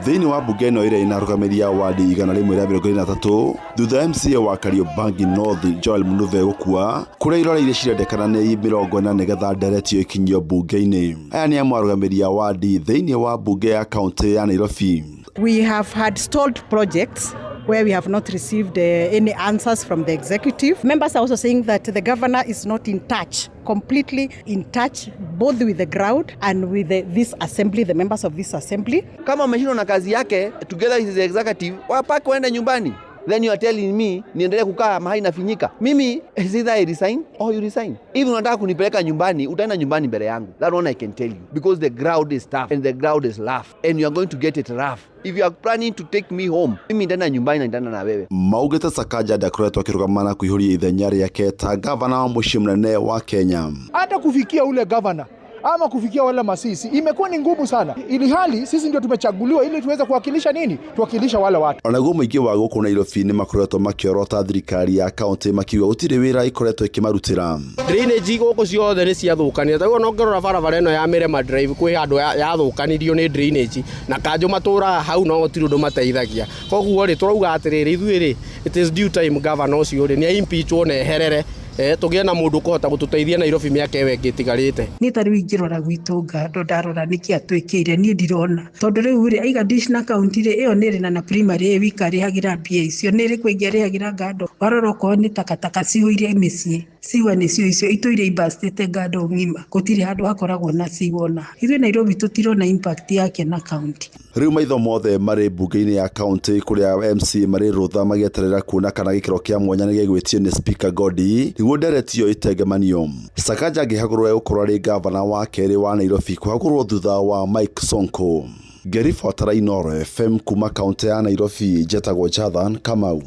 Thĩinĩ wa mbunge ĩno ĩrĩa ĩna arũgamĩrĩri a wadi 123 thutha MCA wa Kariobangi North Joel Munuve gũkua kũrĩa irore iria cirendekana nĩ 40 nĩgetha nderetio ikinyio mbunge-inĩ. Aya nĩ amwe arũgamĩrĩri a wadi thĩinĩ wa mbunge ya kaunti ya Nairobi. We have had stalled projects where we have not received any answers from the executive. Members are also saying that the governor is not in touch, completely in touch, both with the ground and with this assembly, the members of this assembly. Kama umeshindwa na kazi yake, together with the executive, wapake waende nyumbani. Then you are telling me niendelee kukaa mahali nafinyika. Mimi either I resign or you resign. If unataka kunipeleka nyumbani, utaenda nyumbani mbele yangu. That one I can tell you, because the ground is tough and the ground is rough and you are going to get it rough. If you are planning to take me home, mimi nitaenda nyumbani na nitaenda na wewe. Maugĩte Sakaja ndakoretwo akĩrũgamana na kuihũria ithenya rĩake ta gavana wa mũciĩ mũnene wa Kenya. Hata kufikia ule gavana ama kufikia wale masisi imekuwa ni ngumu sana, ili hali sisi ndio tumechaguliwa ili tuweze kuwakilisha nini, tuwakilisha wale watu. Onaguo mũingĩ wa gũkũ Nairobi nĩ makoretwo makĩorota thirikari ya kaunti makiuga gũtirĩ wĩra ikoretwo ĩkĩmarutĩra. Drainage gũkũ ciothe nĩ ciathũkanire, ta no ngorora barabara ĩno ya Mirema Drive kwĩ handũ yathũkanirio nĩ drainage na kanjũ matũraga hau no gũtirĩ ũndũ mateithagia. Koguo rĩ turauga atĩrĩrĩ ithuĩ rĩ it is due time governor ũcio rĩ nĩ impeachwo na eherere tũgĩe na mũndũ kũhota gũtũteithia Nairobi mĩaka ĩyo ĩngĩ ĩtigarĩte. Nĩ ta rĩu ingĩrora gwitũ Ngando ndarora nĩkĩ atwĩkĩire niĩ ndirona, tondũ rĩu rĩ aiga additional county rĩ ĩyo nĩ rĩ na primary wika rĩhagĩra mbia icio nĩ rĩ kũingĩ rĩhagĩra Ngando warora okorwo nĩ takataka cihũire mĩciĩ siwa nĩcio icio itũ iria ibastĩte Ngando ng'ima gũtirĩ handũ hakoragwo na siwona. Ithuĩ Nairobi tũtirona impact yake na county. Rĩu maitho mothe marĩ mbunge-inĩ ya kaunti kũrĩa MC marĩ rũtha magĩeterera kuona kana gĩkĩro kĩa mwanya nĩ gĩgwĩtio nĩ Speaker Godi nĩguo nderetio ĩtengemanio. Sakaja angĩhagũrwo gũkorwo arĩ gavana wa kerĩ wa Nairobi kũhagũrwo thutha wa Mike Sonko. Ngĩribotera Inooro FM kuma kaunti ya Nairobi, njetagwo Jathan Kamau.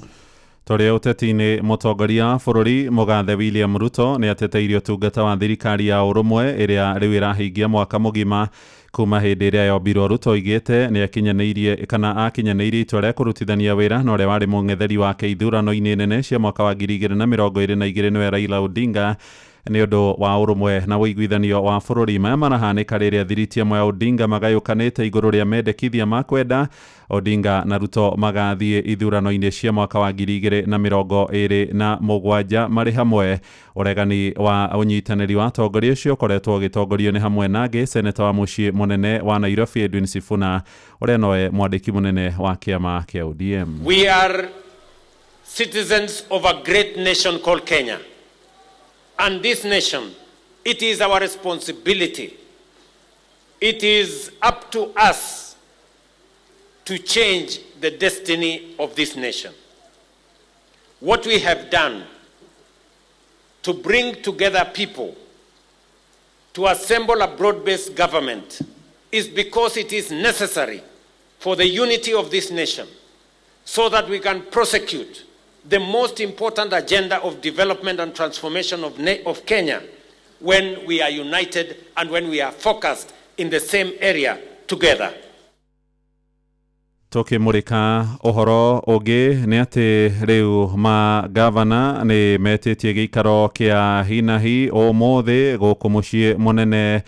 Tũrĩ ũteti-inĩ mũtongoria wa bũrũri mũgathe William Ruto nĩ ateteirie ũtungata wa thirikari ya ũrũmwe ĩrĩa rĩu ĩrahingia mwaka mũgima kuma hĩndĩ ĩrĩa yombirwo. Ruto oigĩte nĩ akinyanĩirie itua rĩa kũrutithania wĩra na ũrĩa warĩ mũng'etheri wake ithurano-inĩ nene cia mwaka wa 2022 nĩwe Raila Odinga nĩ ũndũ wa ũrũmwe na ũiguithanio wa bũrũri. Maya marahanĩka rĩrĩa thiriti ĩmwe ya Odinga magayũkanĩte igũrũ rĩa mendekithia ma kwenda Odinga na Ruto magathiĩ ithurano-inĩ cia mwaka wa 2027 marĩ hamwe. Ũregani wa ũnyitanĩri wa atongoria ũcio ũkoretwo ũgĩtongorio nĩ hamwe nangĩ seneta wa mũciĩ mũnene wa Nairobi Edwin Sifuna ũrĩa nowe mwandĩki mũnene wa kĩama kĩa ODM. We are citizens of a great nation called Kenya. And this nation, it is our responsibility. It is up to us to change the destiny of this nation. What we have done to bring together people, to assemble a broad-based government, is because it is necessary for the unity of this nation, so that we can prosecute the most important agenda of development and transformation of Kenya when we are united and when we are focused in the same area together. Tũkĩmũrĩka ũhoro ũngĩ nĩ atĩ rĩu magavana nĩ metĩtie gĩikaro kĩa hinahi ũmũthĩ gũkũ mũciĩ mũnene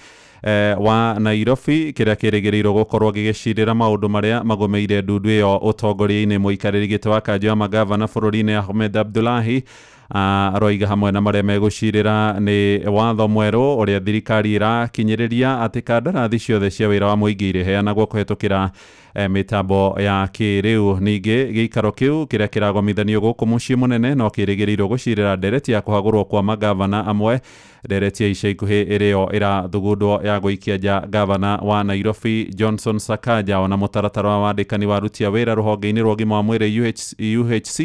wa Nairobi kĩrĩa kĩrĩgĩrĩirwo gũkorwo gĩgĩcirĩra maũndũ marĩa magomeire ndundu ĩyo ũtongoria-inĩ. Mũikarĩri gĩtĩ wa kanjũ ya magavana bũrũri-inĩ Ahmed Abdullahi aroiga hamwe na marĩa megũcirĩra nĩ watho mwerũ ũrĩa thirikari ĩrakinyĩrĩria atĩ kandarathi ciothe cia wĩra wa mũingĩ irĩheanagwo kũhetũkĩra mĩtambo ya kĩrĩu. Ningĩ gĩikaro kĩu kĩrĩa kĩragomithanio gũkũ mũciĩ mũnene no kĩrĩgĩrĩirwo gũcirĩra ndereti ya kũhagũrwo kwa magavana amwe. Ndereti ya ica ikuhĩ ĩrĩyo ĩrathugundwo ya gũikia nja gavana wa Nairobi Johnson Sakaja ona mũtaratara wa wandĩkani wa aruti a wĩra rũhonge-inĩ rwa ũgima wa mwĩrĩ UHC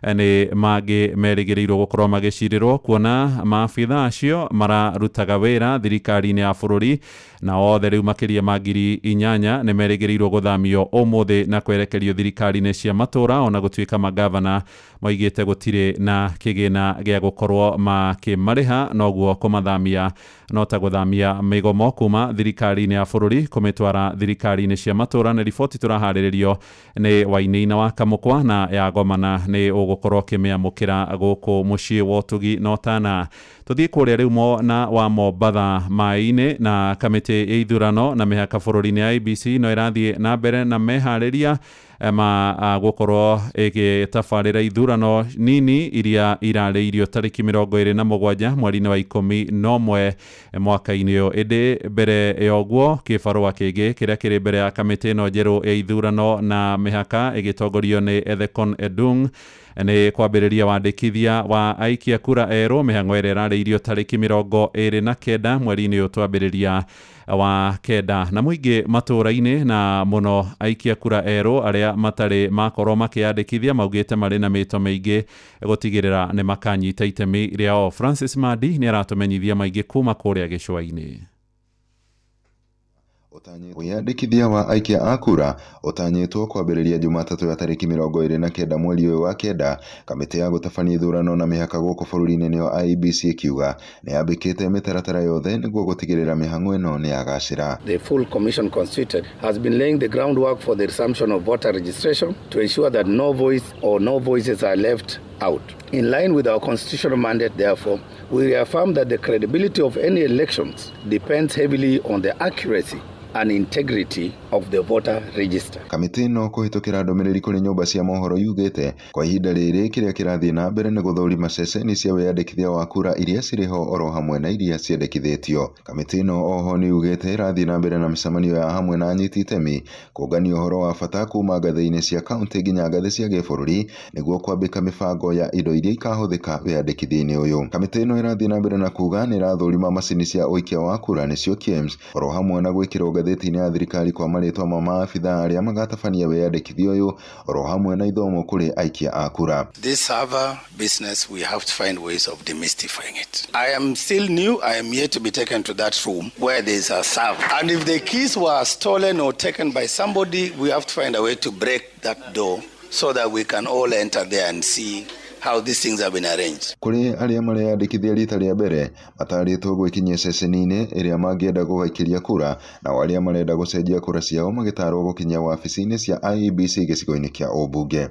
nĩ mangĩ merĩgĩrĩirwo merĩgĩrĩirwo gũkorwo magĩcirirwo kuona maabitha acio mararutaga wĩra thirikari-inĩ ya bũrũri na othe rĩu makĩria ma 8,000 nĩ merĩgĩrĩirwo gũthamio ũmũthĩ na kwerekerio thirikari-inĩ cia matũra ona gũtuĩka magavana moigĩte gũtirĩ na kĩgĩna gĩa gũkorwo makĩmarĩha noguo kũmathamia no ta gũthamia mĩgomo kuma thirikari-inĩ ya bũrũri kũmĩtwara thirikari-inĩ cia matũra. Nĩ riboti tũraharĩrĩrio nĩ Wainaina wa Kamũkwa na yagomana nĩ ũgũkorwo kĩmĩamũkĩra gũkũ mũciĩ wa Ũtugi na Otana. Tũthiĩ kũrĩa rĩu na wa Mombatha maĩ-inĩ na kamĩtĩ ya ithurano na mĩhaka bũrũri-inĩ ya IEBC no ĩrathiĩ na mbere na meharĩria ma gũkorwo ĩgĩtabarĩra ithurano nini iria irarĩirio tarĩki 27 mweri-inĩ wa 11 mwaka-inĩ ũyũ. Ĩndĩ mbere ya ũguo kĩbarũa kĩngĩ kĩrĩa kĩrĩ mbere ya kamĩtĩ ĩno njerũ ya ithurano na mĩhaka ĩgĩtongorio nĩ Ethekon Edung nĩ kwambĩrĩria wandĩkithia wa aikia kura erũ. Mĩhang'o ĩrĩa ĩrarĩirio tarĩki 29 mweri-inĩ ũyũ twambĩrĩria wa kenda na mũingĩ matũra-inĩ na mũno aikia kura erũ arĩa matarĩ makorwo makĩandĩkithia maugĩte marĩ na mĩto mĩingĩ gũtigĩrĩra nĩ makanyita itemi rĩao. Francis Madi nĩ aratũmenyithia maingĩ kuma kũrĩa gĩcũa-inĩ. Wĩyandĩkithia wa aikia a kura ũtanyĩtwo kwambĩrĩria Jumatatũ ya tarĩki 29 mweri ũyũ wa kenda. Kamĩtĩ ya gũtabania ithurano na mĩhaka gũkũ bũrũri-inĩ nĩyo IEBC ĩkiuga nĩ yambĩkĩte mĩtaratara yothe nĩguo gũtigĩrĩra mĩhang'o ĩno nĩ yagacĩra. The full commission constituted has been laying the groundwork for the resumption of voter registration to ensure that no voice or no voices are left out. In line with our constitutional mandate, therefore, we reaffirm that the credibility of any elections depends heavily on the accuracy and integrity of the voter register. Kamĩtĩ ĩno kũhĩtũkĩra ndũmĩrĩri kũrĩ nyũmba cia mohoro yugĩte kwa ihinda rĩrĩ kĩrĩa kĩrathiĩ na mbere nĩ gũthũrima ceceni cia wĩyandĩkithia wa kura iria cirĩ ho oro hamwe na iria ciandĩkithĩtio. Kamĩtĩ ĩno oho nĩ yugĩte ĩrathiĩ na mbere na mĩcemanio ya hamwe na anyiti itemi kũngania ũhoro wa bata kuma ngathĩ-inĩ cia kaunti nginya ngathĩ cia gĩbũrũri nĩguo kwambĩka mĩbango ya indo iria ikahũthĩka wĩyandĩkithia-inĩ ũyũ. Kamĩtĩ ĩno ĩrathiĩ na mbere na kuga nĩ ĩrathũrima macini cia ũikia wa kura nĩcio KIEMS oro hamwe na gwĩkĩrwo ngathĩti-inĩ ya thirikari kwa marĩtwa ma maabitha arĩa magatabania wĩyandĩkithia ũyũ oro hamwe na ithomo kũrĩ aikia a kura. This server business, we have to find ways of demystifying it. I am still new. I am yet to be taken to that room where there is a server. And if the keys were stolen or taken by somebody, we have to find a way to break that door so that we can all enter there and see how these things have been arranged. Kuri arĩa mareyandĩkithia rita rĩa mbere matarĩtwo gwĩkinyia ceceni-inĩ ĩrĩa mangĩenda gũgaikiria kura na arĩa marenda gũcenjia kura ciao magĩtarwo gũkinya wabici-inĩ cia IEBC gĩcigo-inĩ kĩa Ũmbunge.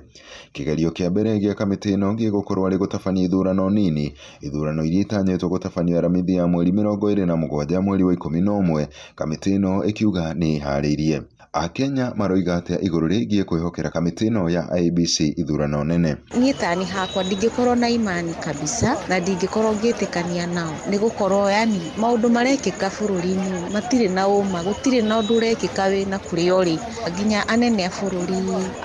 Kĩgerio kĩa mbere gĩa kamĩtĩ ĩno gĩgũkorwo arĩ gũtabania ithurano nini, ithurano iria itanyĩtwo gũtabanio aramithi ya mweri 27 mweri wa 11. Kamĩtĩ ĩno ĩkiuga nĩ iharĩirie. Akenya maroiga atĩa igũrũ rĩgiĩ kwĩhokera kamĩtĩ ĩno ya IEBC ithurano nene. Niĩ tani hakwa ndingĩkorwo na imani kabisa na ndingĩkorwo ngĩtĩkania nao nĩ gũkorwo yani maũndũ marekĩka bũrũri-inĩ matirĩ na ũma, gũtirĩ na ũndũ ũrekĩka wĩna kũrĩa ũrĩ. Nginya anene a bũrũri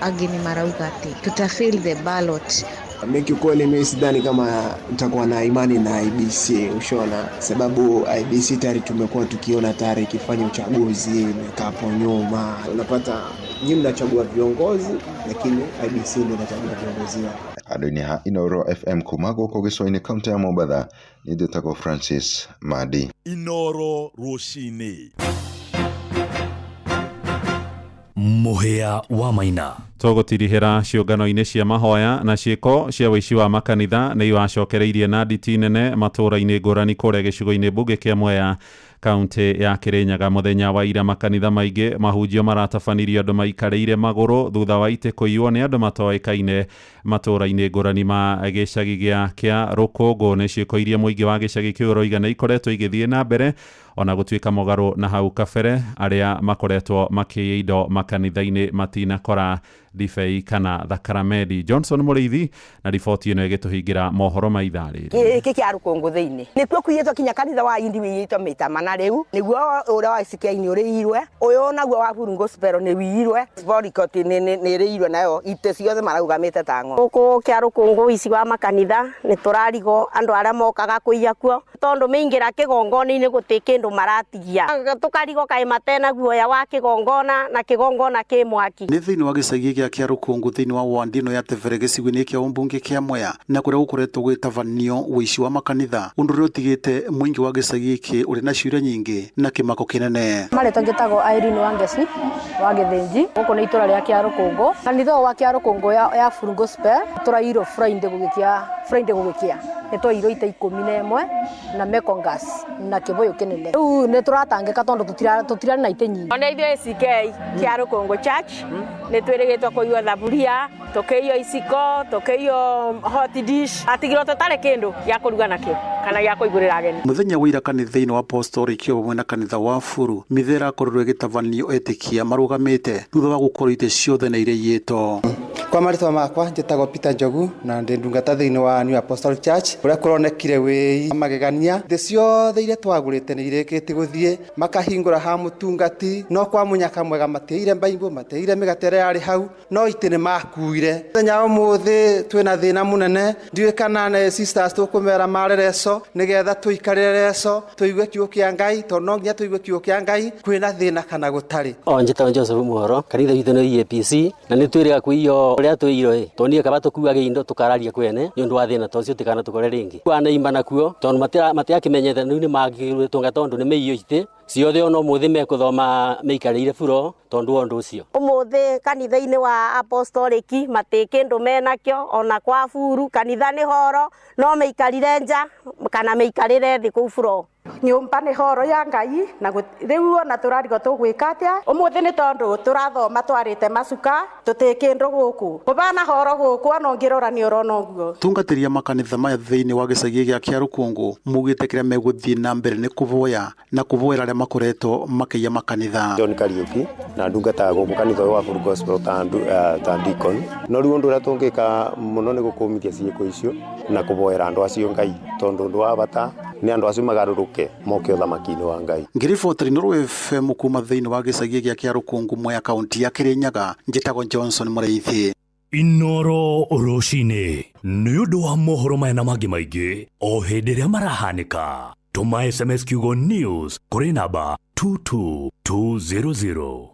angĩ nĩ marauga atĩ tutafail the ballot. Mimi kiukweli mimi sidhani kama nitakuwa na imani na IEBC, ushona, sababu IEBC tayari tumekuwa tukiona tayari ikifanya uchaguzi miaka hapo nyuma. Unapata nyinyi mnachagua viongozi lakini IEBC ndio inachagua viongozi wao. Andũ-inĩ ha Inoro FM kuma gũkũ gĩcũa-inĩ kaunti ya Mombatha nĩ ndĩtagwo Francis Madi. Inoro rũcinĩ. Mũhĩa wa Maina. Tũgũtirihĩra ciũngano-inĩ cia mahoya na ciĩko cia wĩici wa makanitha nĩ iwacokereirie na nditi nene matũra-inĩ ngũrani kũrĩa gĩcigo-inĩ mbunge kĩa Mwea kaunti ya Kirinyaga. Muthenya wa ira makanitha maingĩ mahunjio maratabanirio andũ maikarĩire magũrũ thutha wa itĩ kũiywo nĩ andũ matoĩkaine matũra-inĩ ngũrani ma gĩcagi kĩa Rũkũngũ. Nĩ ciĩko iria mũingĩ wa gĩcagi kĩu ũroiga nĩ ikoretwo igĩthiĩ na mbere ona gũtuĩka mũgarũ na hau kabere arĩa makoretwo makĩiya indo makanitha-inĩ matinakora ndibei kana thakramedi. Johnson Mũrĩithi na riboti ĩno ĩgĩtũhingĩra mohoro ma ithaa rĩrĩ. Gĩkĩ kĩa Rũkũngũ thĩinĩ nĩkuo kũiyĩtwo kinya kanitha wa indi wĩyĩtwo mĩta mana rĩu nĩguo ũrĩa wa CK-inĩ ũrĩirwe ũyũ naguo wa Full Gospel nĩ wĩirwe Sporicot nĩ rĩirwe nayo itĩ ciothe maraugamĩte ta ng'o. Gũkũ kĩa Rũkũngũ ũici wa makanitha nĩ tũrarigo andũ arĩa mokaga kũiya kuo tondũ mĩingĩra kĩgongona-inĩ gũtĩ kĩndũ andu maratigia tukarigo kai matena guoya wa kigongona na kigongona ki mwaki ni thiini wa gicagi gia Kiarukungu thiini wa wandino ya Tevere gicigo-ini kia umbunge kia Mwea na kuria gukoretwo gwitavanio wici wa makanitha undu uri utigite mwingi wa gicagi iki uri na ciuria nyingi na kimako kinene mareto ngitagwo Irene Wangeci wa Githinji guku ni itura ria Kiarukungu kanitha wa Kiarukungu ya Full Gospel turairo Friday gugikia nitwairo ite 11 na Mekongas na kiboyo kinene riu ni turatangika tondu tutirani na ite nyingi ona ithuĩ ACK Kiarukungu Church ni twirigitwo kuigwa thaburia tukiio iciko tukiio hot dish atigirwo tutare kindu ya kuruga nakio kana ya kuigurira ageni muthenya wa ira kanitha-ini wa Apostolic yo na kanitha wa Furu mithera akororwe gitavanio etikia marugamite thutha wa gukorwo ite ciothe na ire yito kwa marito makwa njitagwo Peter Njogu na ndundungata thiini wa New Apostolic Church uria kuronekire wi magegania thi ciothe iria twagurite ni irikite guthie makahingura ha mutungati no kwa munyaka mwega mateire Bible mateire migatere yari hau no itene makuire thenya umuthi twina thina munene ndiwe kana sisters tukumera marereso nigetha tuikarire reso tuigue kiugo kia Ngai to no nginya tuigue kiugo kia Ngai kwina thina kana gutari njitagwo Joseph Muhoro kanitha witu ni EAPC na ni twiriga kuiyo uria twiro tonire kaba tukuage indo tukararia kwene ni undu wa thina tocio tikana tukore ringi kwana imba nakuo tondu matiakimenyete ni magirwetunga tondu ni meiyo ite ciothe ono muthi mekuthoma meikarire furo tondu ondu ucio umuthi kanitha-ini wa Apostolic matikindu menakio ona kwa Furu kanitha ni horo no meikarire nja kana meikarire thi ku furo nyumba ni horo ya Ngai na riu ona turarigo tugwika atia umuthi ni tondu turathoma twarite macuka tutikindu guku kubana horo guku ona ngirora ni urona uguo tungatiria makanitha maya thiini wa gicagi gia Kiarukungu mugite kiria meguthii na mbere ni kuvoya na kuvoera aria makoretwo makiya makanitha John Kariuki na ndungata guku kanitha wa Full Gospel ta Deacon no riu undu uria tungika muno ni gukumithia ciiko icio na kuvoera andu acio Ngai tondu ndu wa bata ni andu acio magaruruke moke uthamaki-ini wa Ngai ngiriboteri no FM kuma thiini wa gicagi gia Kiarukungu Mwea kaunti ya Kirinyaga njitagwo Johnson Mureithi Inoro Roshine ni undu wa mohoro maya na mangi maingi o hindi ria marahanika tuma SMS kiugo news kuri namba 22200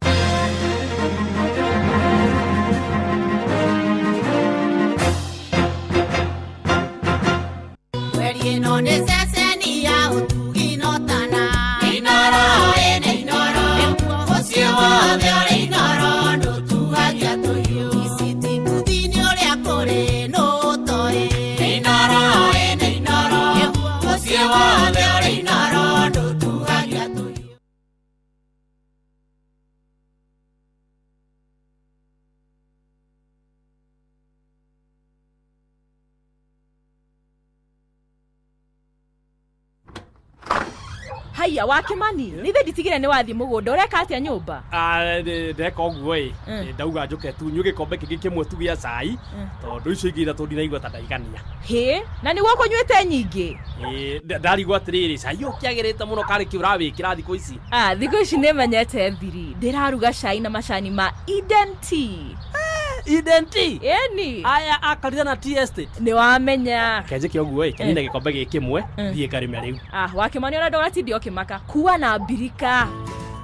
Haya Wakimani ni the ditigire ni wathi mugunda ureka atia nyumba ndeka oguo ndauga njuke tu nyuge kombe kingi kimwe tu gia cai tondu icio ingi tu ndinaigua ta ndaigania he na ni guo kunywete nyingi ndarigwa atiriri cai ukiagirite muno kari ki urawikira thiku ici thiku ici ni menyete thiri ndiraruga cai na macani ma Eden Tea Eden Tea eni aya akarira na tea estate ni wamenya kenje ki oguo kinina gikombe gikimwe thie karime riu Wakimani ona ndogati okimaka kuwa na birika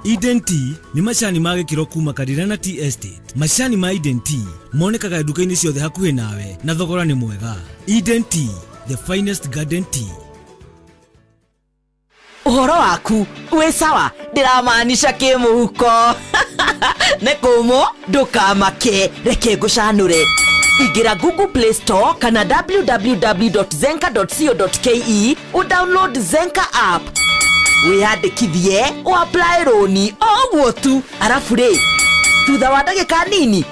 Eden Tea ni macani ma gikiro kuma Karirana Tea Estate. Macani ma Eden Tea monekaga duka-ini ciothe hakuhi nawe na thogora ni mwega. Eden Tea, the finest garden tea. Uhoro waku we sawa ndiramaanisha kimuhuko nekumo ndukamake reke ngucanure ingira Google Play Store kana www.zenka.co.ke udownload Zenka app wiyandikithie uapply roni oguo tu arafu ri thutha wa ndagika nini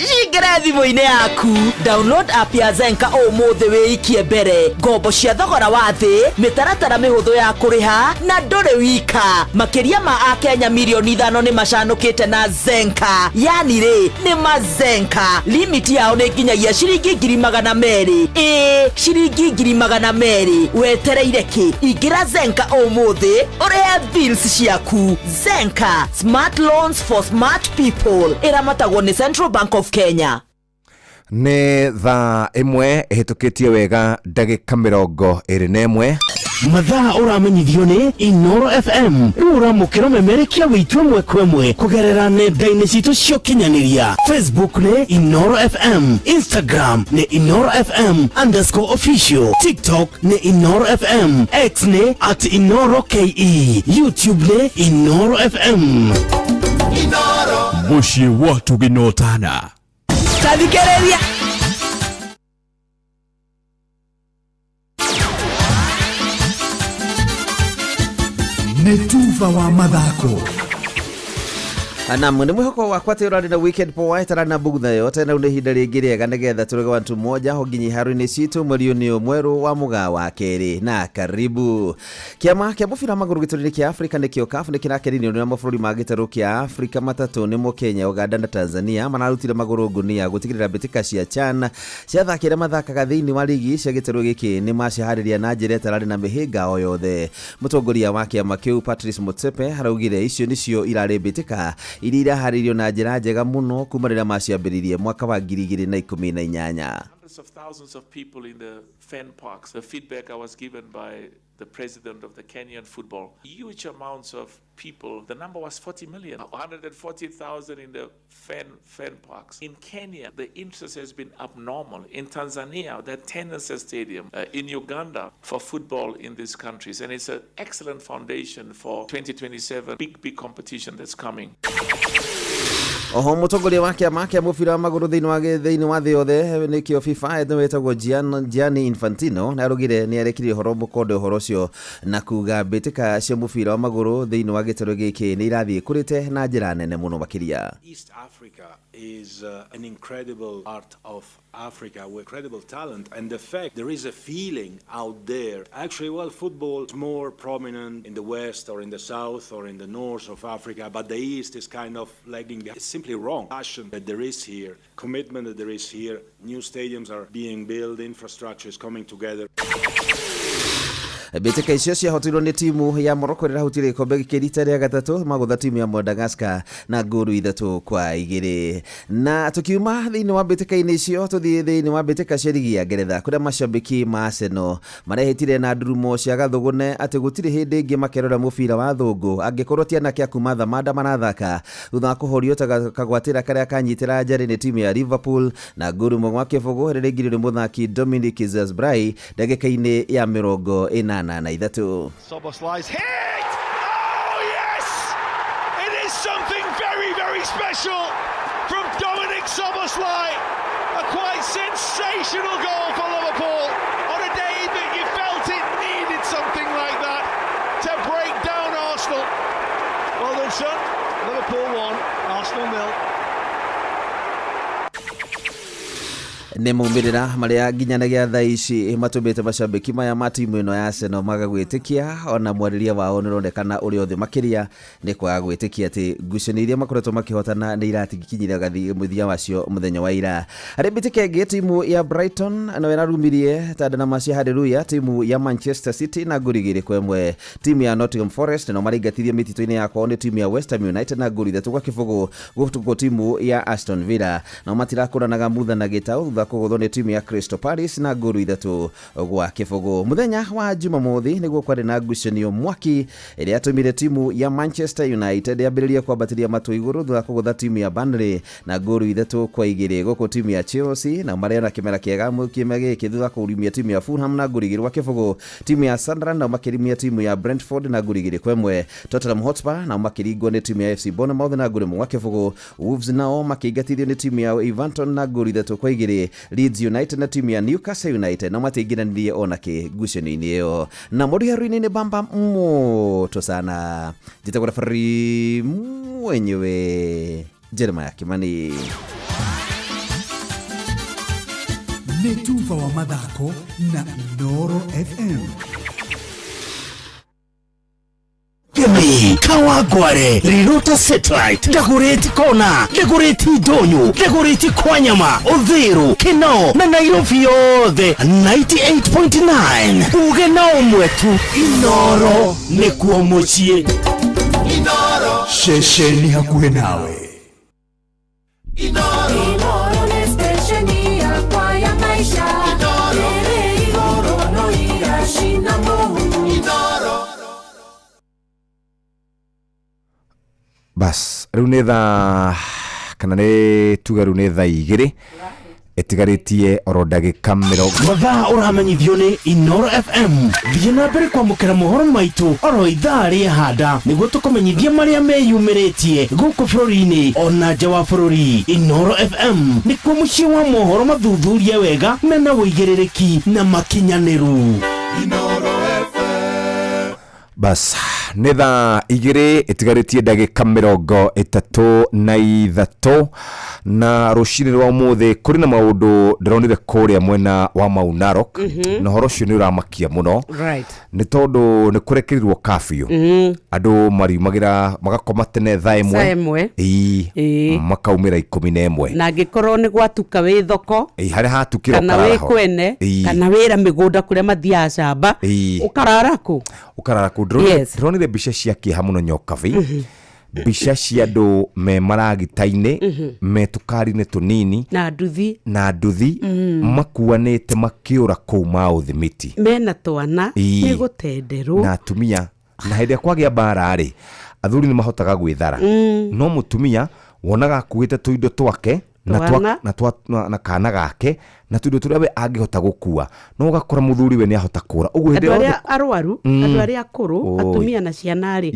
shingire thimũ-inĩ yaku download app ya Zenka ũmũthĩ wĩikie mbere ngombo cia thogora wa thĩ mĩtaratara mĩhũthũ ya kũrĩha na ndũrĩ wika makĩria ma Akenya milioni 5 nĩ macanũkĩte na Zenka yani rĩ nĩ mazenka limit yao nĩ nginyagia ciringi 200,000 ciringi 200,000 wetereire kĩ ingĩra Zenka ũmũthĩ ũrĩhe bills ciaku Zenka smart loans for smart people iramatagwo ni Central Bank of Kenya. Nĩ thaa 1 ĩhĩtũkĩtie wega ndagĩka 21 mathaa uramenyithio ni Inoro FM uramukira memerekia witwe mwekwemwe kugerera nenda-ini citu cio kinyaniria. Facebook ni Inoro FM, Instagram ni Inoro FM_official, TikTok ni Inoro FM, X ni @InoroKE, YouTube ni Inoro FM. Inoro mushi watu ginotana Tadikereria Netuva wa mathako na mwene mwihoko wakwa te urari na weekend po waitara na bugutha yote na unehinda ringi riega nigetha turege wantu moja hoginyi haru-ini citu mweri-ini mweru wa mugaa wa keri na karibu. Kiama kia mubira maguru gituri-ini kia Afrika nikio CAF nikirakenio ni mabũrũri ma gĩtarũ kia Afrika matatu nimo Kenya, Uganda na Tanzania manarutire maguru ngunia gutigirira mbitika cia CHAN cia thakire mathakaga thiini wa ligi cia gĩtarũ gĩkĩ ni macihariria na njĩra itararĩ na mĩhĩnga o yothe. Mũtongoria wa kiama kĩu Patrice Motsepe haraugire icio nicio irarĩ mbitika iria iraharirio na njĩra njega muno kuma rĩrĩa maciambĩrĩirie mwaka wa 2018. Hundreds of thousands of people in the fan parks. The feedback I was given by the president of the Kenyan football, huge amounts of people. The number was 40 million, 140,000 in the fan parks. In Kenya, the interest has been abnormal. In Tanzania, the Tennis Stadium. In Uganda, for football in these countries. And it's an excellent foundation for 2027 big competition that's coming. Oho mutongoria wa kiama kia mubira wa maguru thiini wa thi yothe nikio FIFA etagwo Gianni Infantino na arugire ni arekirie horo mukonde horo cio na kuga mbitika cia mubira wa maguru thiini wa gĩtarũ gĩkĩ ni irathie kurite na njĩra nene muno makiria. East Africa is an incredible part of Africa with incredible talent, and the fact there is a feeling out there. Actually, well, football is more prominent in the west or in the south or in the north of Africa, but the east is kind of lagging behind. It's simply wrong. Passion that there is here, commitment that there is here, new stadiums are being built, infrastructure is coming together. Mbitika icio ciahotirwo ni timu ya Morocco rĩrĩa hotire ikombe gĩkĩrita rĩa gatatũ magũtha timu ya Madagascar na nguru 3-2. Na tukiuma thĩinĩ wa mbĩtĩka-inĩ icio tũthiĩ thĩinĩ wa mbĩtĩka cia ligi ya Ngeretha kũrĩa macambĩki ma Arsenal marehĩtire na ndurumo cia gathũgũne atĩ gũtirĩ hĩndĩ ĩngĩ makerora mũbira wa thũngũ angĩkorwo ti anake a kuma Thamanda marathaka thutha wa kũhorio ta kagwatĩra karĩa kanyitĩra njarĩ nĩ timu ya Liverpool na nguru ĩmwe gwa kĩbũgũ rĩrĩa ingĩrĩ nĩ mũthaki Dominic Szoboszlai ndagĩka-inĩ ya 80 na ithatu. Szoboszlai's hit! Oh yes! It is something very special from Dominic Szoboszlai. A quite sensational goal for Liverpool on a day that you felt it needed something like that to break down Arsenal. Well done, son. Liverpool 1, Arsenal 0. Nĩ maumĩrĩra marĩa nginyanagia thaa ici matũmĩte macambĩki maya ma timu ĩno ya Arsenal magagwĩtĩkia ona mwarĩria wao nĩronekana ũrĩ othe makĩria nĩ kwaga gwĩtĩkia atĩ ngucanio iria makoretwo makĩhotana nĩ iratikinyĩra mũthia wacio mũthenya wa ira. Harĩ mbĩtĩka ĩngĩ timu ya Brighton no ĩrarumirie Tottenham cia Hallelujah timu ya Manchester City na ngũri 2-1. Timu ya Nottingham Forest no maraingatithie mĩtitũ-inĩ ya kwao nĩ timu ya West Ham United na ngũri 3-0 gũtukwo timu ya Aston Villa no matirakũranaga mutha na gĩtaũ kũgũthwo nĩ timu ya Crystal Palace na ngũru 3-0. Mũthenya wa Jumamothi nĩguo kwarĩ na ngucanio mwaki ĩrĩa yatũmire timu ya Manchester United yambĩrĩria kwambatĩria matũ igũrũ thutha wa kũgũtha timu ya Burnley na ngũru 3-2 gũkũ timu ya Chelsea na marĩa na kĩmera kĩega kĩmera gĩkĩ thutha wa kũrumia timu ya Fulham na ngũru 2-0. Timu ya Sunderland na makĩrumia timu ya Brentford na ngũru 2-1. Tottenham Hotspur na makĩringwo nĩ timu ya FC Bournemouth na ngũru 1-0. Wolves nao makĩingatithio nĩ timu ya Everton na ngũru 3-2. Leeds United na timu ya Newcastle United na mateingiranirie ona ngucanio-inĩ ĩyo. Na mũriaru-inĩ nĩ bamba moto sana njĩtagwo referee mwenyewe Jeremiah Kimani. Nĩ tuva wa mathako na Inoro FM. Gemi, Kawagware, Rirota Satellite, Dagoretti Kona, Dagoretti Donyo, Dagoretti Kwanyama, Odhiru, Kino, na Nairobi yothe, 98.9. Uge nao mwetu, Inoro, nikuwa mochie. Inoro, shesheni hakuhe nawe. Inoro, Inoro, ni stesheni ya kwa ya maisha. Inoro, Inoro, no iya shina mohu. bas riu nĩ thaa kana nĩ tuga riu nĩ thaa 2 etigarĩtie oro ndagĩka 40 mathaa ũramenyithio nĩ Inoro FM thiĩ na mbere kwamũkĩra mohoro maitũ oro ithaa rĩa handa nĩguo tũkũmenyithia marĩa meyumĩrĩtie gũkũ bũrũri-inĩ ona nja wa bũrũri. Inoro FM nĩkuo mũciĩ wa mohoro mathuthurie wega mena wũigĩrĩrĩki na makinyanĩru. Inoro FM bas nĩ thaa 2 etigarĩtie ndagĩka 33 na rũcinĩ rwa ũmũthĩ kũrĩ na maũndũ ndĩronire kũrĩa mwena wa Mau Narok na horo ũcio nĩ ũramakia mũno nĩ tondũ nĩ kũrekerirwo kafio andũ mariumagĩra magakoma tene thaa 1 makaumĩra 11 na angĩkorwo nĩ gwatuka wĩ thoko harĩa hatukĩra kana wĩ kwene kana wĩra mĩgũnda kũrĩa mathiaga camba ũkarara kũ ndĩronire mbica cia kĩeha mũno nyokabi mbica cia andũ me maragita-inĩ me tukari-inĩ tũnini na nduthi makuanĩte makĩũra kũu maũthimiti mena twana nĩ gũtenderwo na atumia na hĩndĩ ya kwagĩa mbara rĩ athuri nĩ mahotaga gwĩthara no mũtumia wonaga akuĩte tũindo twake na kana gake na tuindo tũrĩa we angĩhota gũkua no ũgakora mũthuri we nĩ ahota kũra ũguo hĩndĩ arĩa arwaru andũ arĩa akũrũ atumia na ciana rĩ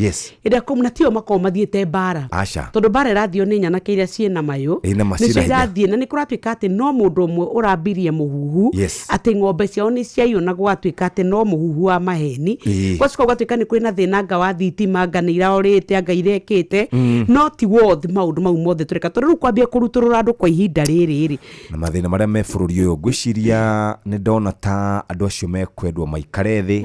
hĩndĩ akũmũ na tio makorwo mathiĩte mbara tondũ mbara ĩrathio nĩ nyanake iria ciĩna mayũ nĩcio irathiĩ na nĩ kũratuĩka atĩ no mũndũ ũmwe ũrambirie mũhuhu atĩ ng'ombe ciao nĩ ciaiywo na gwatuĩka atĩ no mũhuhu wa maheni gwacoka gwatuĩka nĩ kũrĩ na thĩna anga wa thitima anga nĩ iraorĩte anga irekĩte no ti wothi maũndũ mau mothe tũreka tondũ rĩu kwambia kũrutũrũra andũ kwa ihinda rĩrĩ na mathĩna marĩa me bũrũri ũyũ ngwĩciria nĩ ndona ta andũ acio mekwendwo maikare thĩ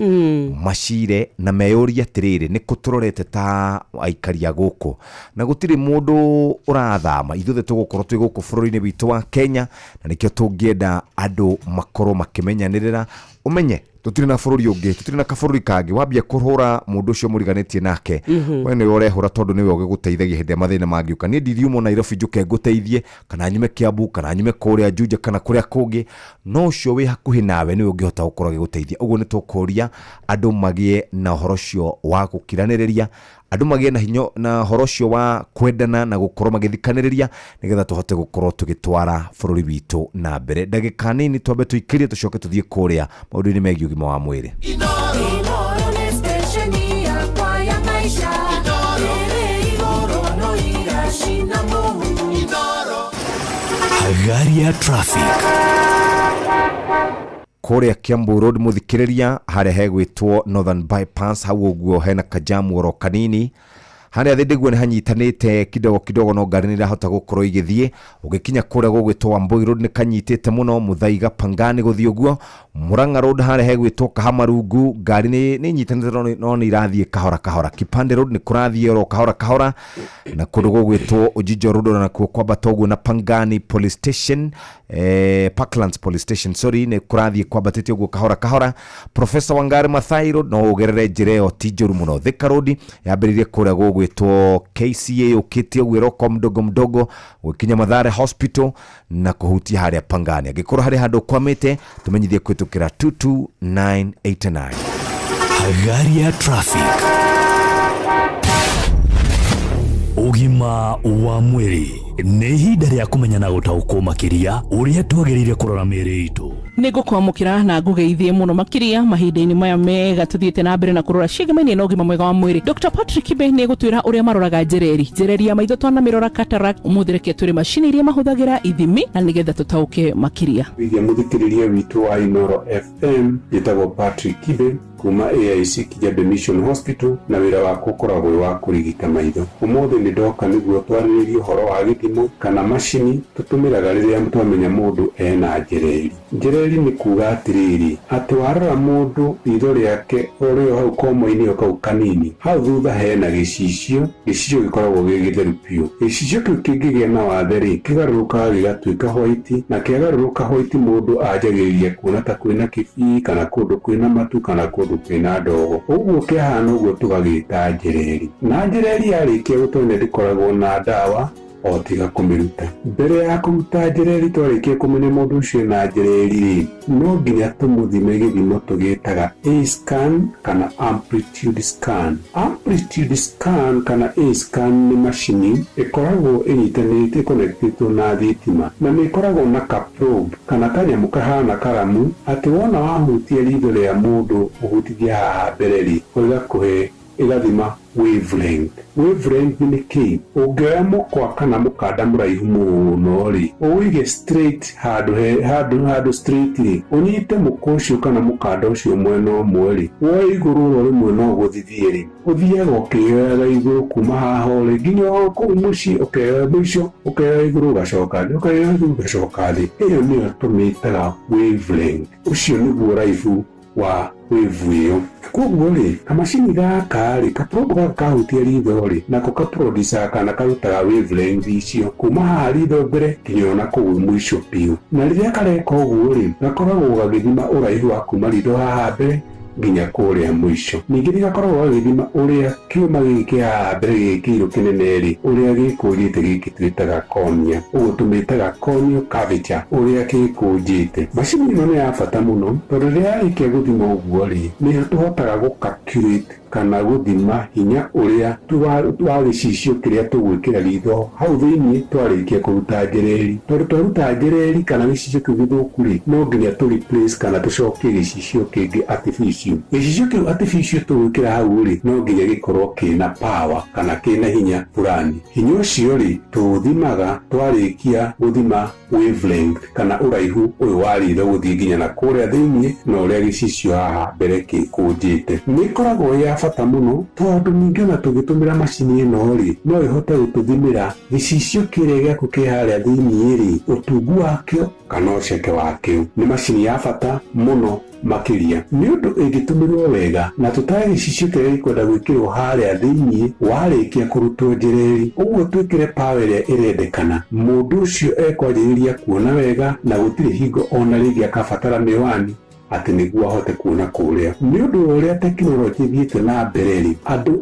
macire na meyũrie atĩrĩrĩ nĩ kũtũrorete ta aikari a gũkũ na gũtirĩ mũndũ ũrathama ithuothe tũgũkorwo twĩ gũkũ bũrũri-inĩ witũ wa Kenya na nĩkĩo tũngĩenda andũ makorwo makĩmenyanĩrĩra ũmenye tũtirĩ na bũrũri ũngĩ tũtirĩ na kabũrũri kangĩ wambia kũhũra mũndũ ũcio mũriganĩtie nake we nĩwe ũrehũra tondũ nĩwe ũgĩgũteithagia hĩndĩ ya mathĩna mangĩũka niĩ ndiriumo Nairobi njũke ngũteithie kana nyume Kiambu kana nyume kũrĩa Juja kana kũrĩa kũngĩ no ũcio wĩ hakuhĩ nawe nĩwe ũngĩhota gũkorwo agĩgũteithia ũguo nĩ tũkũria andũ magĩe na ũhoro ũcio wa gũkiranĩrĩria andũ magĩe na hinya na ũhoro ũcio wa kwendana na gũkorwo magĩthikanĩrĩria nĩgetha tũhote gũkorwo tũgĩtwara bũrũri witũ na mbere ndagĩka nini twambe tũikĩrie tũcoke tũthiĩ kũrĩa maũndũ-inĩ megiĩ ũgima wa mwĩrĩ. Hagari ya traffic kũrĩa Kiambu Road mũthikĩrĩria harĩa hegwĩtwo Northern Bypass hau ũguo hena kajamu oro kanini harĩa thĩ ndĩguo nĩ hanyitanĩte kidogo no ngari nĩ irahota gũkorwo igĩthiĩ ũgĩkinya kũrĩa gũgwĩtwo Wambui Road nĩ kanyitĩte mũno Muthaiga Pangani gũthiĩ ũguo Murang'a Road harĩa hegwĩtwo Kahamarungu ngari nĩ nyitanĩte no nĩ irathiĩ kahora Kipande Road nĩ kũrathiĩ oro kahora na kũndũ gũgwĩtwo Ujiji Road na kuo kwambata ũguo na Pangani Police Station Parklands Police Station nĩ kũrathiĩ kwambatĩte ũguo kahora Professor Wangari Maathai Road no ũgerere njĩra ĩyo ti njũru mũno Thika Road yambĩrĩirie kũrĩa gũgwĩtwo KCA ũkĩtie ũguo roko mdogo gũkinya Mathare Hospital na kũhutia harĩa Pangani angĩkorwo harĩ handũ kwamĩte tũmenyithie kũhĩtũkĩra 22989. Hagari ya traffic ũgima wa mwĩrĩ nĩ ihinda rĩa kũmenya na gũtaũkwo makĩria ũrĩa twagĩrĩire kũrora mĩĩrĩ itũ nĩ ngũkwamũkĩra na ngũgeithie mũno makĩria mahinda-inĩ maya mega tũthiĩte na mbere na kũrora ciĩgamaine na ũgima mwega wa mwĩrĩ. Dr. Patrick Kibe nĩ gũtwĩra ũrĩa maroraga njereri ya maitho twanamĩrora cataract ũmũthĩ reke tũrĩ macini iria mahũthagĩra ithimi na nĩgetha tũtaũke makĩria. Mũthikĩrĩria witũ wa Inoro FM njĩtagwo Patrick Kibe kuma AIC Kijabe Mission Hospital na wĩra wakwa ũkoragwo wa kũrigita maitho. Ũmũthĩ nĩ ndoka nĩguo twarĩrĩrie ũhoro wa gĩthimo kana macini tũtũmĩraga rĩrĩa twamenya mũndũ ena njereri. Njereri nĩ kuuga atĩrĩrĩ atĩ warora mũndũ ritho rĩake ũrĩo hau komo-inĩ kau kanini hau thutha hena gĩcicio gĩkoragwo gĩgĩtheru biũ. Gĩcicio kĩu kĩngĩgĩa na wathe-rĩ kĩgarũrũkaga gĩgatuĩka white na kĩagarũrũka white mũndũ anjagĩrĩria kuona ta kwĩna kĩbii kana kũndũ kwĩna matu kana kũndũ kwĩna ndogo. Ũguo kĩahana ũguo tũgagĩta njereri. Na njereri yarĩkia gũtonya ndĩkoragwo na ndawa o tiga kũmĩruta. Mbere ya kũruta njĩra ĩrĩ twarĩkia kũmenya mũndũ ũcio na njĩra ĩrĩ, no nginya tũmũthime gĩthimo tũgĩtaga A-scan kana amplitude scan. Amplitude scan kana A-scan nĩ macini ĩkoragwo ĩnyitanĩte connectĩtwo na thitima, na nĩ ĩkoragwo na ka probe kana kanyamũ kahana karamu, atĩ wona wahutia ritho rĩa mũndũ ũhutithia haha mbere-rĩ, ĩgakũhe ĩgathima wavelength. Wavelength nĩ kĩĩ? Ũngĩoya mũkwa kana mũkanda mũraihu mũno-rĩ, ũwĩige straight handũ straight-rĩ, ũnyite mũkwa ũcio kana mũkanda ũcio mwena ũmwe-rĩ, woe igũrũ ro rĩmwe no gũthithie-rĩ, ũthiaga ũkĩoyaga igũrũ kuma haha-rĩ nginya kũu mũciĩ, ũkeoya mũico, ũkeoya igũrũ ũgacoka thĩ, ũkeoya igũrũ ũgacoka thĩ. Ĩyo nĩyo tũmĩtaga wavelength. Ũcio nĩguo ũraihu wa wave ĩyo. Koguo-rĩ, kamacini gaka-rĩ, kaprobe gaka kahutia ritho-rĩ, nako kaproducer kana karutaga wavelength icio kuma haha ritho mbere nginya ona kũu mũico biũ. Na rĩrĩa kareka ũguo-rĩ, gakoragwo gagĩthima ũraihu wa kuma ritho haha mbere nginya kũrĩa mũico. Ningĩ nĩgakoragwo gagĩthima ũrĩa kĩũma gĩkĩ haha mbere gĩkĩirwo kĩnene-rĩ, ũrĩa gĩkũnjĩte gĩkĩ twĩtaga cornea. Ũguo tũmĩtaga corneal curvature, ũrĩa gĩkũnjĩte. Macini ĩno nĩ ya bata mũno tondũ rĩrĩa yarĩkia gũthima ũguo-rĩ, nĩho tũhotaga gũcalculate kana gũthima hinya ũrĩa wa gĩcicio kĩrĩa tũgwĩkĩra ritho hau thĩinĩ twarĩkia kũruta njereri. Tondũ twaruta njereri kana gĩcicio kĩu gĩthũku-rĩ, no nginya tũ replace kana tũcokie gĩcicio kĩngĩ artificial. Gĩcicio kĩu artificial tũgwĩkĩra hau-rĩ, no nginya gĩkorwo kĩna power kana kĩna hinya fulani. Hinya ũcio-rĩ, tũthimaga twarĩkia gũthima wavelength kana ũraihu ũyũ wa ritho gũthiĩ nginya na kũrĩa thĩinĩ na ũrĩa gĩcicio haha mbere kĩkũnjĩte. Nĩ ĩkoragwo ya bata mũno tondũ ningĩ ona tũgĩtũmĩra macini ĩno-rĩ, no ĩhote gũtũthimĩra gĩcicio kĩrĩa gĩaku kĩ harĩa thĩinĩ-rĩ, ũtungu wakĩo kana ũceke wakĩo. Nĩ macini ya bata mũno makĩria nĩ ũndũ ĩngĩtũmĩrwo wega na tũtarĩ gĩcicio kĩrĩa gĩkwenda gwĩkĩrwo harĩa thĩinĩ warĩkia kũrutwo njereri. Ũguo twĩkĩre power ĩrĩa ĩrendekana, mũndũ ũcio ekwanjĩrĩria kuona wega na gũtirĩ hingo ona rĩngĩ akabatara mĩwani atĩ nĩguo ahote kuona kũrĩa. Nĩ ũndũ wa ũrĩa tekinoronjĩ ĩthiĩte na mbere-rĩ, andũ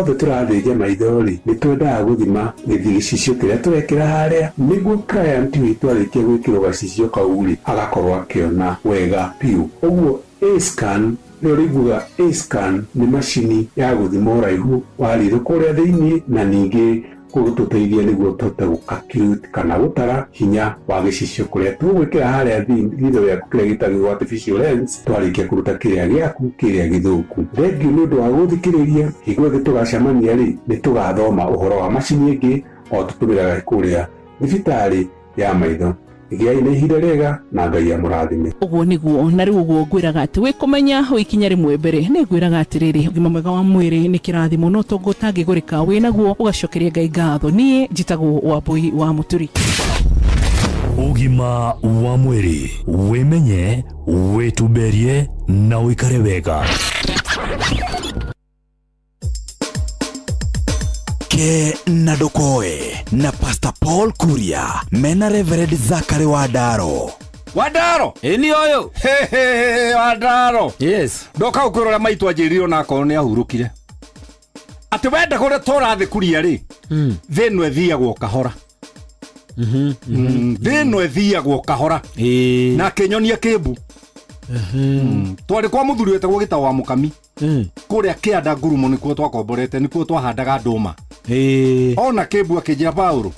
othe tũrathĩnja maitho-rĩ, nĩ twendaga gũthima gĩcicio kĩrĩa tũrekĩra harĩa nĩguo client witũ arĩkia gwĩkĩrwo gacicio kau-rĩ, agakorwo akĩona wega biũ. Ũguo A-scan nĩyo rĩugaga A-scan nĩ macini ya gũthima ũraihu wa ritho kũrĩa thĩinĩ na ningĩ gũtũteithia nĩguo tũhote gũcalculate kana gũtara hinya wa gĩcicio kũrĩa tũgwĩkĩra harĩa ritho rĩaku kĩrĩa gĩtagwo artificial lens twarĩkia kũruta kĩrĩa gĩaku kĩrĩa gĩthũku. Thengiũ nĩ ũndũ wa gũthikĩrĩria. Hingo ĩngĩ tũgacemania-rĩ, nĩ tũgathoma ũhoro wa macini ĩngĩ o tũtũmĩraga kũrĩa thibitarĩ ya maitho. Gĩai na ihinda rĩega na Ngai amũrathime. Ũguo nĩguo na rĩu ũguo ngwĩraga atĩ wĩkũmenya wĩkinya rĩmwe mbere nĩ ngwĩraga atĩrĩrĩ, ũgima mwega wa mwĩrĩ nĩ kĩrathimo no tongo ũtangĩgũrĩka wĩnaguo ũgacokeria Ngai ngatho. Niĩ njĩtagwo Wambui wa Mũturi. Ũgima wa mwĩrĩ, wĩmenye, wĩtumberie na wĩikare wega. Ke na Ndokoe na Pastor Paul Kuria mena Reverend Zachary Wadaro. Wadaro eni oyo Wadaro, yes, ndoka ukurora maitu ajiriro na akone ahurukire ati wenda kure tora thi kuria ri thino ethiagwo kahora thino ethiagwo kahora na kenyonia kimbu twari kwa muthuri wetagwo Gitawa Mukami kuria Kianda Ngurumo nikuo twakomborete, nikuo twahandaga nduma ona kimbu akijia Paulo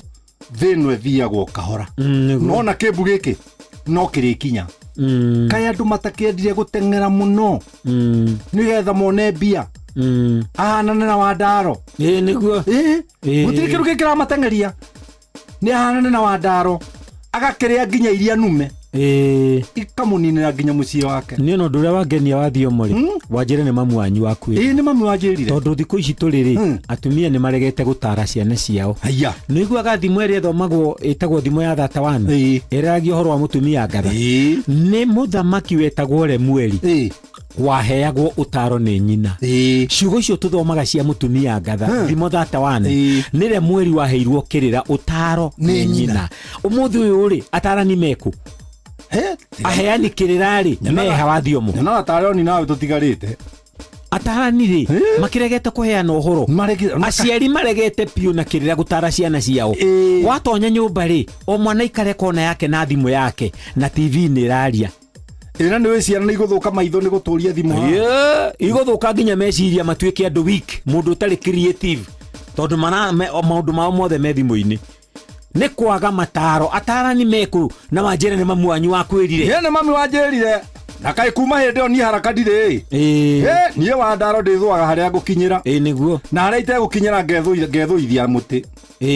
thino ethiagwo kahora nona kimbu giki no kirikinya kaya andu matakendire gutengera muno nigetha mone mbia ahanane na Wadaro niguo gutiri kiru gikira matengeria ni ahanane na Wadaro agakiria nginya iria nume ikamuninira nginya muciĩ wake. Ni no ndũrĩa wangenia wathio muri wanjire ni mamu wanyu waku ni mamu wanjirire tondu thikũ ici tũrĩrĩ atumia ni maregete gũtara ciana ciao. Haya nĩiguaga thimo ĩrĩa ĩthomagwo ĩtagwo thimo ya thata wanu ĩragio ũhoro wa mũtumia ngatha nĩ mũthamaki wetagwo Lemueli waheagwo utaro ni nyina. Ciugo icio tuthomaga cia mutumia ngatha thimo thata wana ni Lemueli waheirwo kĩrĩra utaro ni nyina. Ũmũthĩ ũyũ rĩ atarani meku aheani kĩrĩra rĩ meha wathiomo na ataroni nawe tutigarite atarani ri makiregete kuheana uhoro aciari maregete piu na kirira gutara ciana ciao watonya nyumba ri o mwana ikare kona yake na thimu yake na TV ni raria ina ni we ciana ni iguthuka maitho ni guturia thimu ha iguthuka nginya meciria matuike andu weak mundu utari creative tondu maundu mao mothe me thimu-ini ni kwaga mataro atarani meku na wanjira ni mamu wanyu wa kwirire ye ni mami wanjirire na kai kuma hindi o ni haraka ndire nie wa ndaro ndithwaga haria ngukinyira niguo na haria itegukinyira ngethuithia muti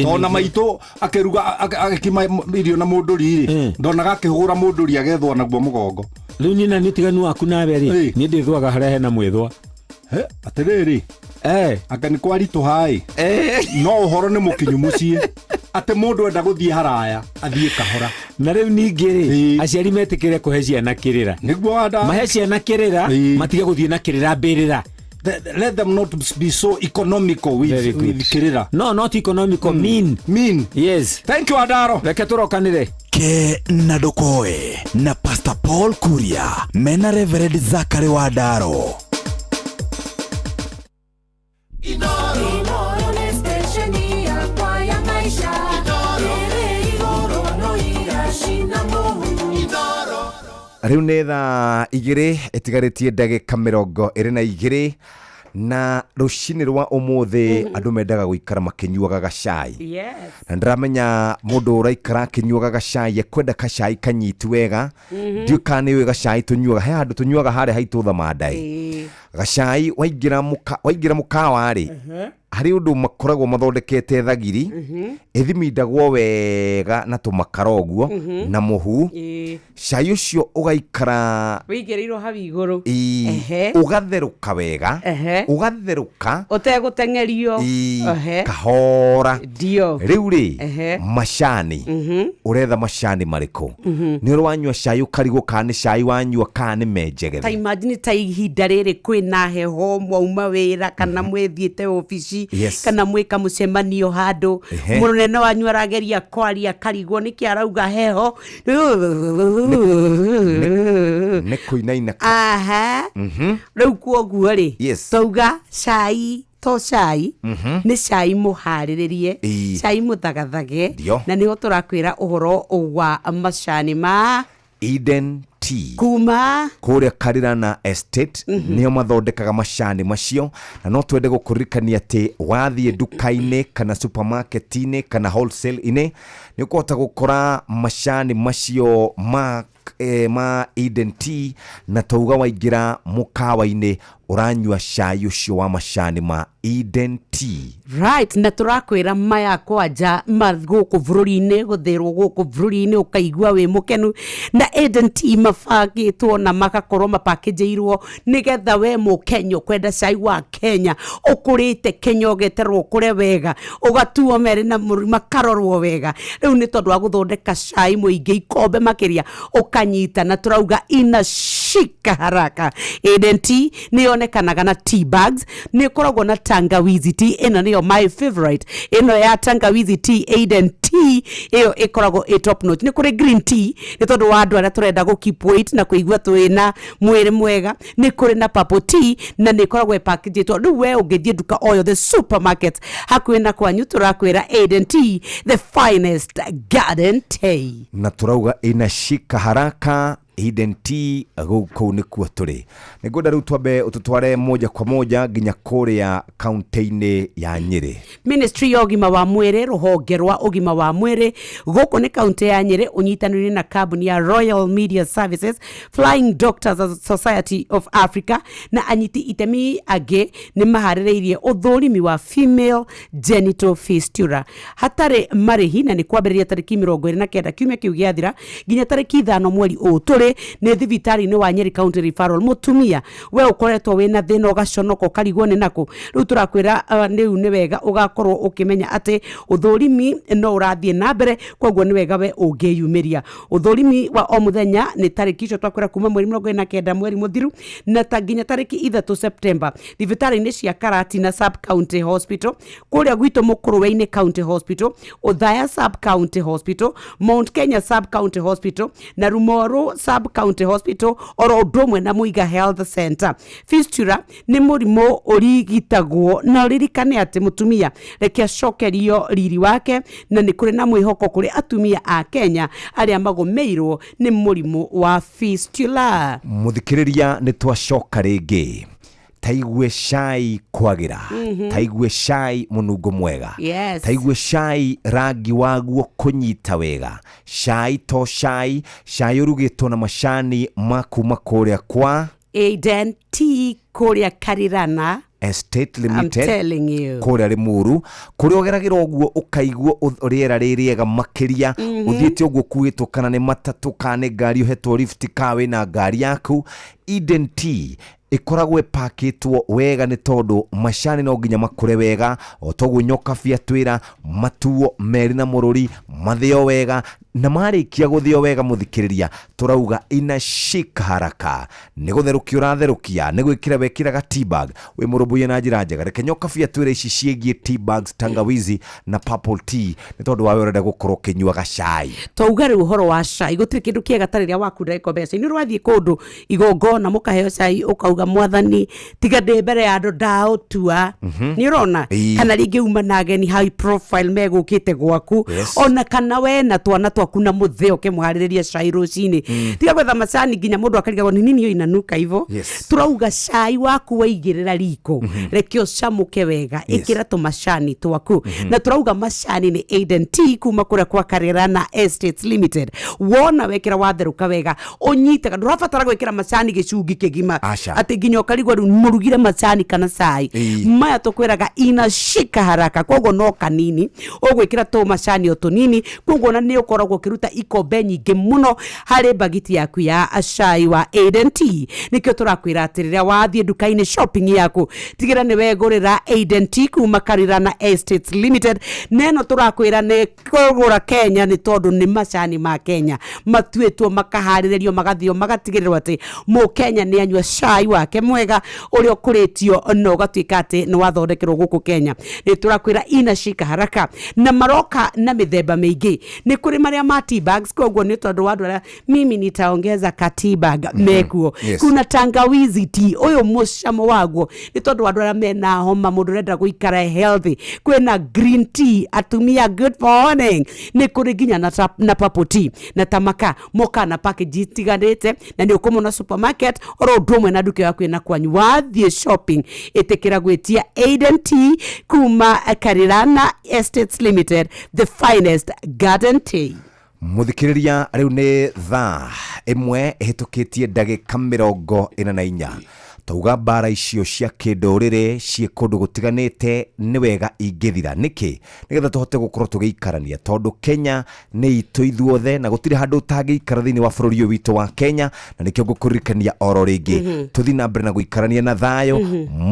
tona maitu akiruga agikima irio na munduri ri ndonaga akihura munduri agethwa naguo mugongo riu nina ni tiganu waku nawe ri ni ndithwaga haria hena mwithwa atiriri anga ni kwaritu hai no uhoro ni mukinyu mucii ate mundu enda guthie haraya athie kahora na riu ningi ri aciari metikire kuhe ciana kirira niguo wanda mahe ciana kirira matige guthie na kirira mbirira let them not be so economical with kirira no not economical mean yes thank you Adaro reke turokanire ke na dokoe na Pastor Paul Kuria mena Reverend Zachary Wadaro Inoro ni stesheni ya kwa ya maisha. Tere igoro no igashina Mungu. Inoro. Riu nĩ thaa 2 ĩtigarĩtie ndagĩka 22 na rũcinĩ rwa ũmũthĩ andũ mendaga gũikara makĩnyuaga gacai na ndĩramenya mũndũ ũraikara akĩnyuaga gacai ekwenda gacai kanyitu wega ndiũ kana nĩ gacai tũnyuaga he handũ tũnyuaga harĩa haitũ thamandai gacai waingĩra mũkawa rĩ hari undu makoragwo mathondekete thagiri ithimindagwo wega na tumakara uguo na muhu cai ucio ugaikara wigereirwo habi iguru ugatheruka wega ugatheruka utegutengerio kahora dio riu ri macani uretha macani mariko ni urwanywa cai ukarigo kana cai wanywa kana menjegere ta imagine ta ihinda riri kwina heho mwauma wira kana mwethiete ofici kana mwika mucemanio handu munene wanyu arageria kwaria karigwo niki arauga heho ne kuinaina riu kuoguo ri tauga cai to cai ni cai muhariririe cai muthagathage na niho turakwira uhoro wa macani ma Eden Tea kuma kuria Karirana Estate niyo mathondekaga macani macio na no twende gukurikania ati wathie duka-ini kana supermarket-ini kana wholesale-ini ni ukota gukora macani macio ma Eden Tea na tauga waingira mukawa-ini uranywa cai ucio wa macani ma Eden Tea right na turakwira maya kwanja mathuku bururi-ini guthirwo guku bururi-ini ukaigua wi mukenu na Eden Tea mafagitwo na magakorwo mapackagirwo nigetha we mukenyo kwenda cai wa Kenya ukurite Kenya ugeterwo kure wega ugatuo mere na makarorwo wega riu ni tondu wa guthondeka cai muingi ikombe makiria ukanyita na turauga ina shika haraka Eden Tea ni onekanaga na tea bags ni koragwo na tangawizi tea ino niyo my favorite ino ya tangawizi tea Eden Tea iyo ikoragwo top notch ni kuri green tea ni tondu wa andu aria turenda go keep weight na kuigua twina mwiri mwega ni kuri na purple tea na ni koragwo packaged riu we ungithie duka oyo the supermarket hakwina kwanyu turakwira Eden Tea the finest garden tea na turauga ina shika haraka Eden Tea guku ni kuo turi niguo riu twambe ututware moja kwa moja nginya kuria kaunti-ini ya Nyeri Ministry ya ugima wa mwiri ruhonge rwa ugima wa mwiri guku ni kaunti ya Nyeri unyitanire na kambuni ya Royal Media Services Flying Doctors Society of Africa na anyiti itemi age ni mahaririirie uthurimi wa female genital fistula hatari marihi na ni kwambiriria tariki 29 kiumia kiu giathira nginya tariki 5 mweri uturi ni thibitari ni wa Nyeri County Referral mutumia we ukoretwo wina thina ugaconoko karigwo ni nako riu turakwira ni wega ugakorwo ukimenya ati uthurimi no urathie na mbere kwoguo ni wega we ungiyumiria uthurimi wa o muthenya ni tariki icio twakwira kuma mweri 29 mweri muthiru na tanginya tariki 3 September thibitari ni cia Karatina Sub County Hospital kuria gwitu Mukuruwe-ini County Hospital Othaya Sub County Hospital Mount Kenya Sub County Hospital na Rumoru Sub Sub County Hospital oro ndomwe na Muiga Health Center. Fistula ni murimo urigitagwo na ririkane ati mutumia reke acokerio riri wake na ni kuri na mwihoko kuri atumia a Kenya aria magomeirwo ni murimo wa fistula. Muthikiriria ni twacoka ringi taigue cai kwagira taigue cai munungo mwega taigue cai rangi waguo kunyita wega cai to cai urugitwo na macani makuma kuria kwa Eden Tea kuria Karirana Estate Limited. I'm telling you. Kuria Limuru kuria ogeragira oguo ukaiguo uriera ririega makiria uthiete oguo kuitwo kana ni matatu kana ngari uhetwo lift kawe na ngari yaku. Eden Tea ikoragwe pakitwo wega ni tondu macani no nginya makure wega otoguo nyoka bia twira matuo meri na mururi mathio wega na marikia guthio wega muthikiriria turauga inashika haraka ni gutherukia uratherukia ni gwikira wekiraga tea bag we murubuye na njira njega reke nyoka bia twira ici ciegie tea bags tangawizi na purple tea ni tondu wawe urenda gukorwo kinyuaga cai touga riu uhoro wa cai gutiri kindu kiega tariria waku ndeko mbeca ni rwathie kundu igongona mukaheo cai ukauga mwathani tiga ndi mbere ya andu ndautua ni urona kana ringi uma na ageni high profile megukite gwaku ona kana we na twana twaku na mutheo kemwaririria cai rucini tiga gwetha macani nginya mundu akariga ni nini yo inanuka ivo turauga cai waku waigirira riko reke ucamuke wega ikira tu macani twaku na turauga macani ni Eden Tea kuma kuria kwa Karirana Estates Limited wona wekira watheruka wega unyitaga ndurabatara gwikira macani gicungi kigima ati nginya ukarigwa riu murugire macani kana cai maya tukwiraga inashika haraka kogo no kanini ugwikira tu macani otunini kogo na ni ukoragwo kiruta ikombe nyingi muno hari bagiti yaku ya cai wa Eden Tea nikio turakwira atiriria wathie duka-ini shopping yaku tigira ni wegurira Eden Tea kuma Karirana Estates Limited neno turakwira ni kugura Kenya ni tondu ni macani ma Kenya matuetwo makaharirerio magathio magatigirirwo ati mu Kenya ni anywa cai wake mwega uri okuritio no gatuika ati ni wathondekerwo guku Kenya ni turakwira inashika haraka na maroka na mithemba mingi ni kuri maria ma tea bags koguo ni tondu wadwara mimi nitaongeza ka tea bag mekuo kuna tangawizi tea uyu mucamo waguo ni tondu wadwara mena homa mundu renda guikara healthy kwina green tea atumia good morning ni kuri ginya na purple tea na tamaka moka na package tiganite na ni ukumona supermarket oro ndumwe na duka yaku na kwanyu wathie shopping itekira gwetia Eden Tea kuma Karirana Estates Limited, the finest garden tea. Muthikiriria riu ni thaa imwe ihitukitie ndagika 44 tauga bara icio cia kindurire cie kundu gutiganite ni wega ingithira niki nigetha tuhote gukorwo tugiikarania tondu Kenya ni itu ithuothe na gutire handu tangiikara thini wa bururi witu wa Kenya na nikio ngukurikania oro ringi tuthi na mbere na guikarania na thayo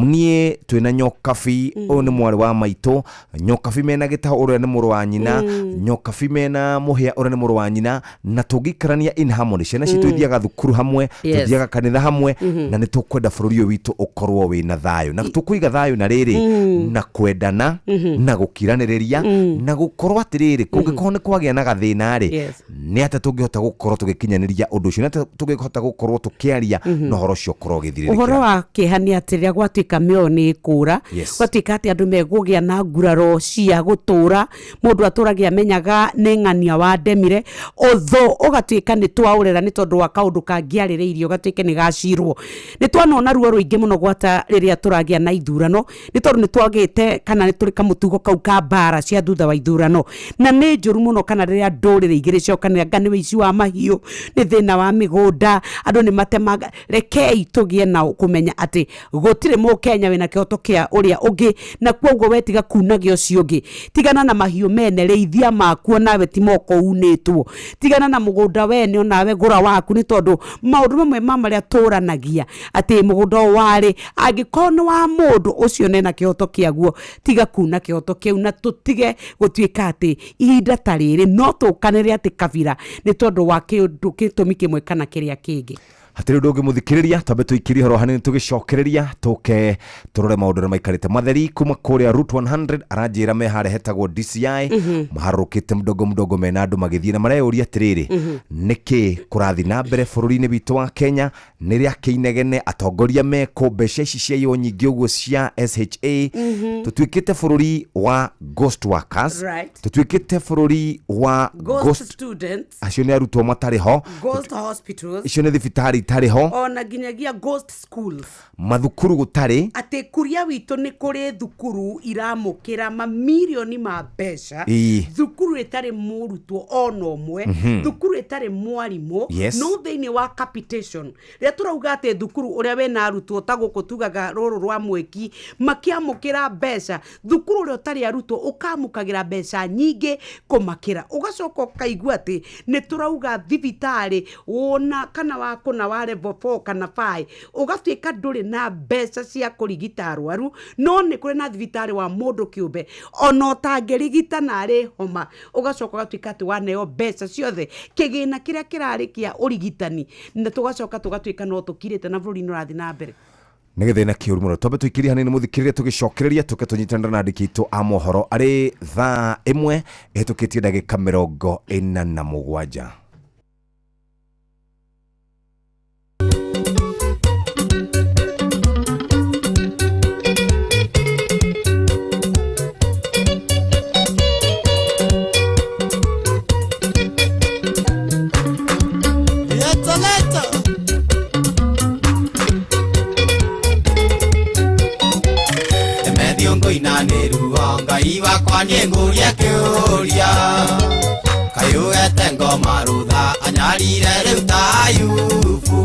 nie twina nyokabi o ni mwari wa maitu nyokabi mena gitaho uri ni muru wa nyina nyokabi mena muhia uri ni muru wa nyina na tugiikarania in harmony ciana citu ithiaga thukuru hamwe tuthiaga kanitha hamwe na ni tukwenda bururi witu ukorwo wina thayo na tukuiga thayo na riri na kwendana na gukiraniriria na gukorwo atiriri kungikorwo ni kwagia na gathina ri ni ata tungihota gukorwo tugikinyaniria undu ucio na tungihota gukorwo tukiaria no horo cio korwo githirira uhoro wa kihania atiria gwatuika mio ni kura gwatuika ati andu megugia na nguraro cia gutura mundu aturagia menyaga ni ng'ania wa ndemire otho ugatuika ni twaurera ni tondu wa kaundu kangiaririirio gatuike ni gacirwo ni twanona ruo ruingi muno gwata riria turagia na ithurano ni tondu ni twagite kana ni turi kamutugo kau ka bara cia thutha wa ithurano na ni njuru muno kana riria ndurire igiri cokanira ngani wici wa mahiu ni thina wa migunda andu ni matemaga rekei tugie na kumenya ati gutire mu Kenya wina kihoto kia uria ungi na kwoguo wetiga kunagio ucio ungi tigana na mahiu mene reithia makuo nawe ti moko unitwo tigana na mugunda wene onawe gura waku ni tondu maundu mamwe mamaria turanagia ati mugunda wari angikono wa mundu ucio nena kihoto kiaguo tiga kuna kihoto kiu na tutige gutuika ati ihinda tariri no tukanire ati kabira ni tondu wa kindu gitumi kimwe kana kiria kingi hatire ndungi muthikiriria tambe tuikiri horo hanini tugicokereria tuke turore maundu maikarite matheri kuma kuria Route 100 aranjira me hare hetagwo DCI maharukite mdogo mena andu magithie na mareuria tiriri niki kurathi na mbere bururi-ini bitu wa Kenya niria keinegene atongoria meko mbeca ici cia yo nyingi uguo cia SHA tutuikite bururi wa ghost workers tutuikite bururi wa ghost students acio ni arutwo matari ho ghost hospitals icio ni thibitari itari ho ona ginyagia ghost schools mathukuru gutari ate kuria witu ni kuri thukuru iramukira mamilioni ma mbeca thukuru itari murutwo ona umwe thukuru itari mwarimu no thiini wa capitation ria turauga ate thukuru uria we na arutwo ta guku tugaga ruru rwa mweki makiamukira mbeca thukuru ria utari arutwo ukamukagira mbeca nyingi kumakira ugacoka kaigua ati ni turauga thibitari wona kana wako na wa level 4 kana 5 ugatuika nduri na mbeca cia kurigita arwaru no ni kuri na thibitari wa mundu kiumbe ona utangirigita na ari homa ugacoka gatuika ati waneo mbeca ciothe kigina kiria kirari kia urigitani na tugacoka tugatuika no tukirite na bururi no rathi na mbere nigethena kiuru muno tobe tuikiri hanini muthikirire tugicokereria tuke tunyitanira na andikito a mohoro ari thaa 1 ehitukitie ndagika 47 Ngai wakwa nĩ ngũria kĩũria kayũgete ngoma rutha anyarire rĩu ta Ayubu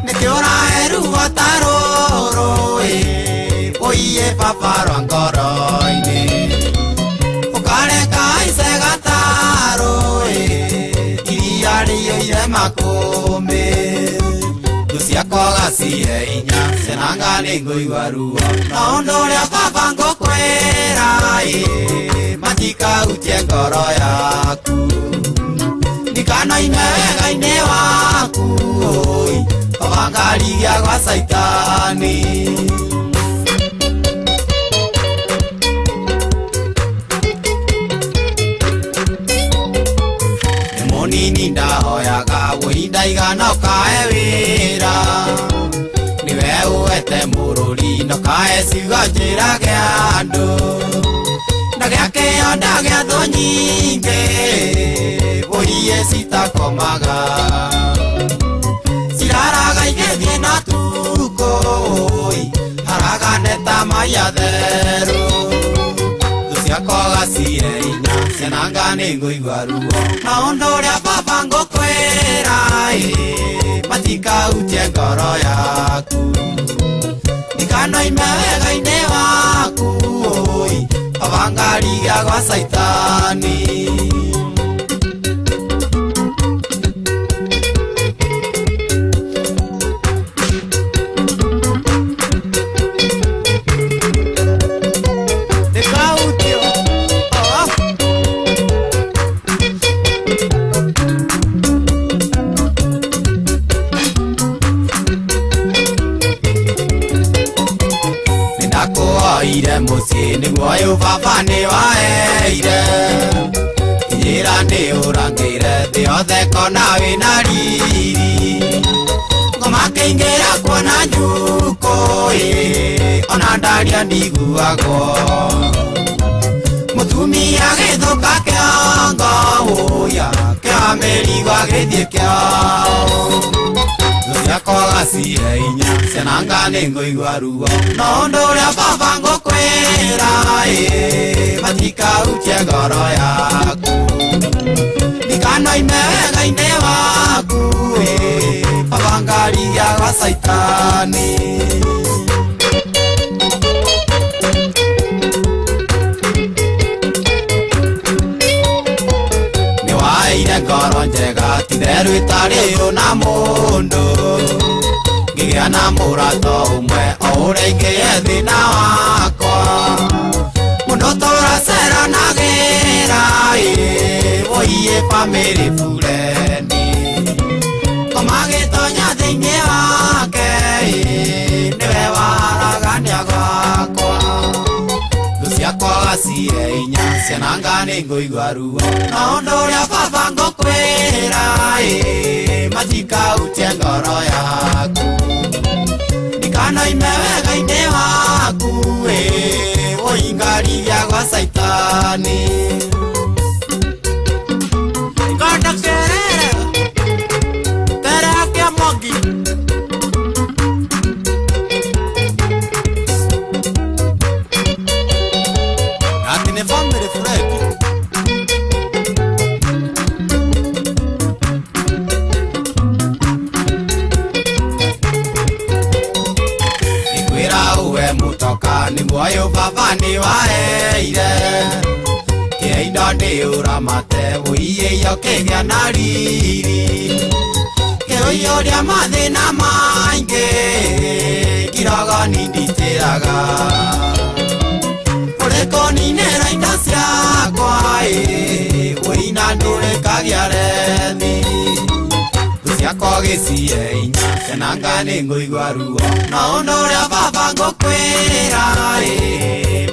nĩkĩo ũrahe ruo ta rũrũ ũiye baba rwa ngoro-inĩ ũkareka haice gatarũ iria rĩiyũire makũmbĩ ciakwa gacihe hinya cenanga nĩ ngũigua ruo na ũndũ ũrĩa baba ngũkwĩra matikahutie ngoro yaku ndikanoime wega-inĩ waku baba ngarigia gwa caitani nĩ mũnini ndahoyaga wĩi ndaigana ũkahe wĩra niwe ũwete mũrũri ndokahe ciugo njĩrage andũ na gĩakĩo ndagĩathwo nyingĩ ũiye citakomaga ciraraga igĩthiĩ na tukũ haragane ta maiya therũ ciakwa gacihe hinya cenanga nĩ ngũigua ruo na ũndũ ũrĩa baba ngũkwĩra matikahutie ngoro yaku ndikanoime wega-inĩ waku baba ngarigia gwa caitani muciĩ nĩguo ũyũ baba nĩ waheire njĩra nĩ ũrangĩire thĩ yothe kona wĩna riri ngoma kĩingĩra kuona njukũ ona ndaria ndiguagwo mũtumia gĩthũka kĩongo kĩa mĩrigo gĩthiĩ kĩao ciakwa gacihe hinya cenanga nĩ ngũigua ruo no ũndũ ũrĩa baba ngũkwĩra matikahutie ngoro yaku ndikanoime wega-inĩ waku baba ngarigia gwa caitani nĩ waheire ngoro njega ti therũ ĩtarĩ ũna mũndũ ngĩgĩa na mũrato ũmwe o ũrĩa ingĩhe thĩna wakwa mũndũ tũraceranagĩra ũiye bamĩrĩ bureni ngoma gĩtonya ciakwa gacie inya ciana nĩ ngũigua ruo no ũndũ ũrĩa baba ngũkwĩra matikahutie ngoro yaku ndikanoime wega-inĩ waku ũingarithia gwa caitani ngondo kerere terera kĩa mongi ati nĩ family friend uwe mutoka ni muoyo baba ni waheire kĩindo ndĩ ũramate ũiĩio kĩgĩa na riri kĩũiyũria mathĩna maingĩ kirogoni nditĩraga ũrĩkũninĩra indo ciakwa ũina ndũrĩkagĩa rethi ciakwa gĩcie inya ciana nĩ ngũigua ruo no ũndũ ũrĩa baba ngũkwĩra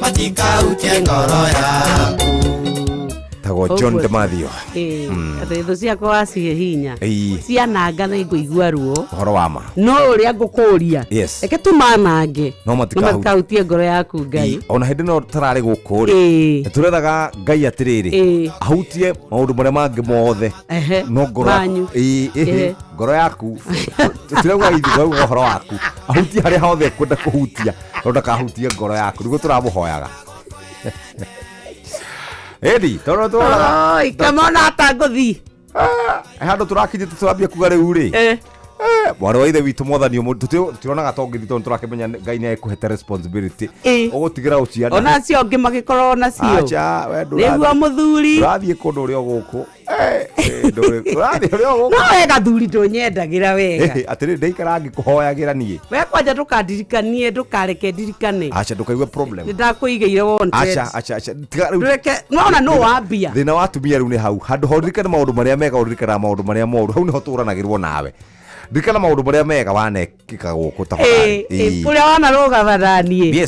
matikahutie ngoro yaku tago John Demathio thetho ciakwa wacihe hinya ciananga nĩ ngũigua ruo ũhoro wa ma no ũrĩa ngũkũria reke tũmanange no matikahutie ngoro yaku Ngai ona hĩndĩ no tararĩ gũkũ rĩ nĩtũrethaga Ngai atĩrĩrĩ ahutie maũndũ marĩa mangĩ mothe no ngoro ngoro yaku tũtirauga ithuĩ ũhoro waku ahutie harĩa hothe kwenda kũhutia no ndakahutie ngoro yaku nĩguo tũramũhoyaga Edi, toro tũraga oi kamona atangũthi handũ tũrakinyĩte tũrambia kuga rĩu rĩ mwana wa ithe witũ mwathani tũtironaga tongithi tondũ tũrakĩmenya Ngai nĩ ekũhete responsibility ũgũtigĩra ũciana ona cio angĩ magĩkorwo nacio nĩguo mũthuri ũrathiĩ kũndũ ũrĩa gũkũ ũrathiĩ ũrĩa gũkũ no wega thuri ndũnyendagĩra wega atĩrĩ ndaikara ngĩkũhoyagĩra niĩ we kwanja ndũkandirikanie ndũkareke ndirikane aca ndũkaigue problem nĩndakũigĩire wanted aca ndũreke nona no wambia thĩna wa atumia rĩu nĩ hau handũ horirikane maũndũ marĩa mega ũririkanaga maũndũ marĩa moru hau nĩho tũranagĩrwo nawe ndikana maũndũ marĩa mega wanekĩka gũkũ tafadhali ũrĩa wanarũgabananie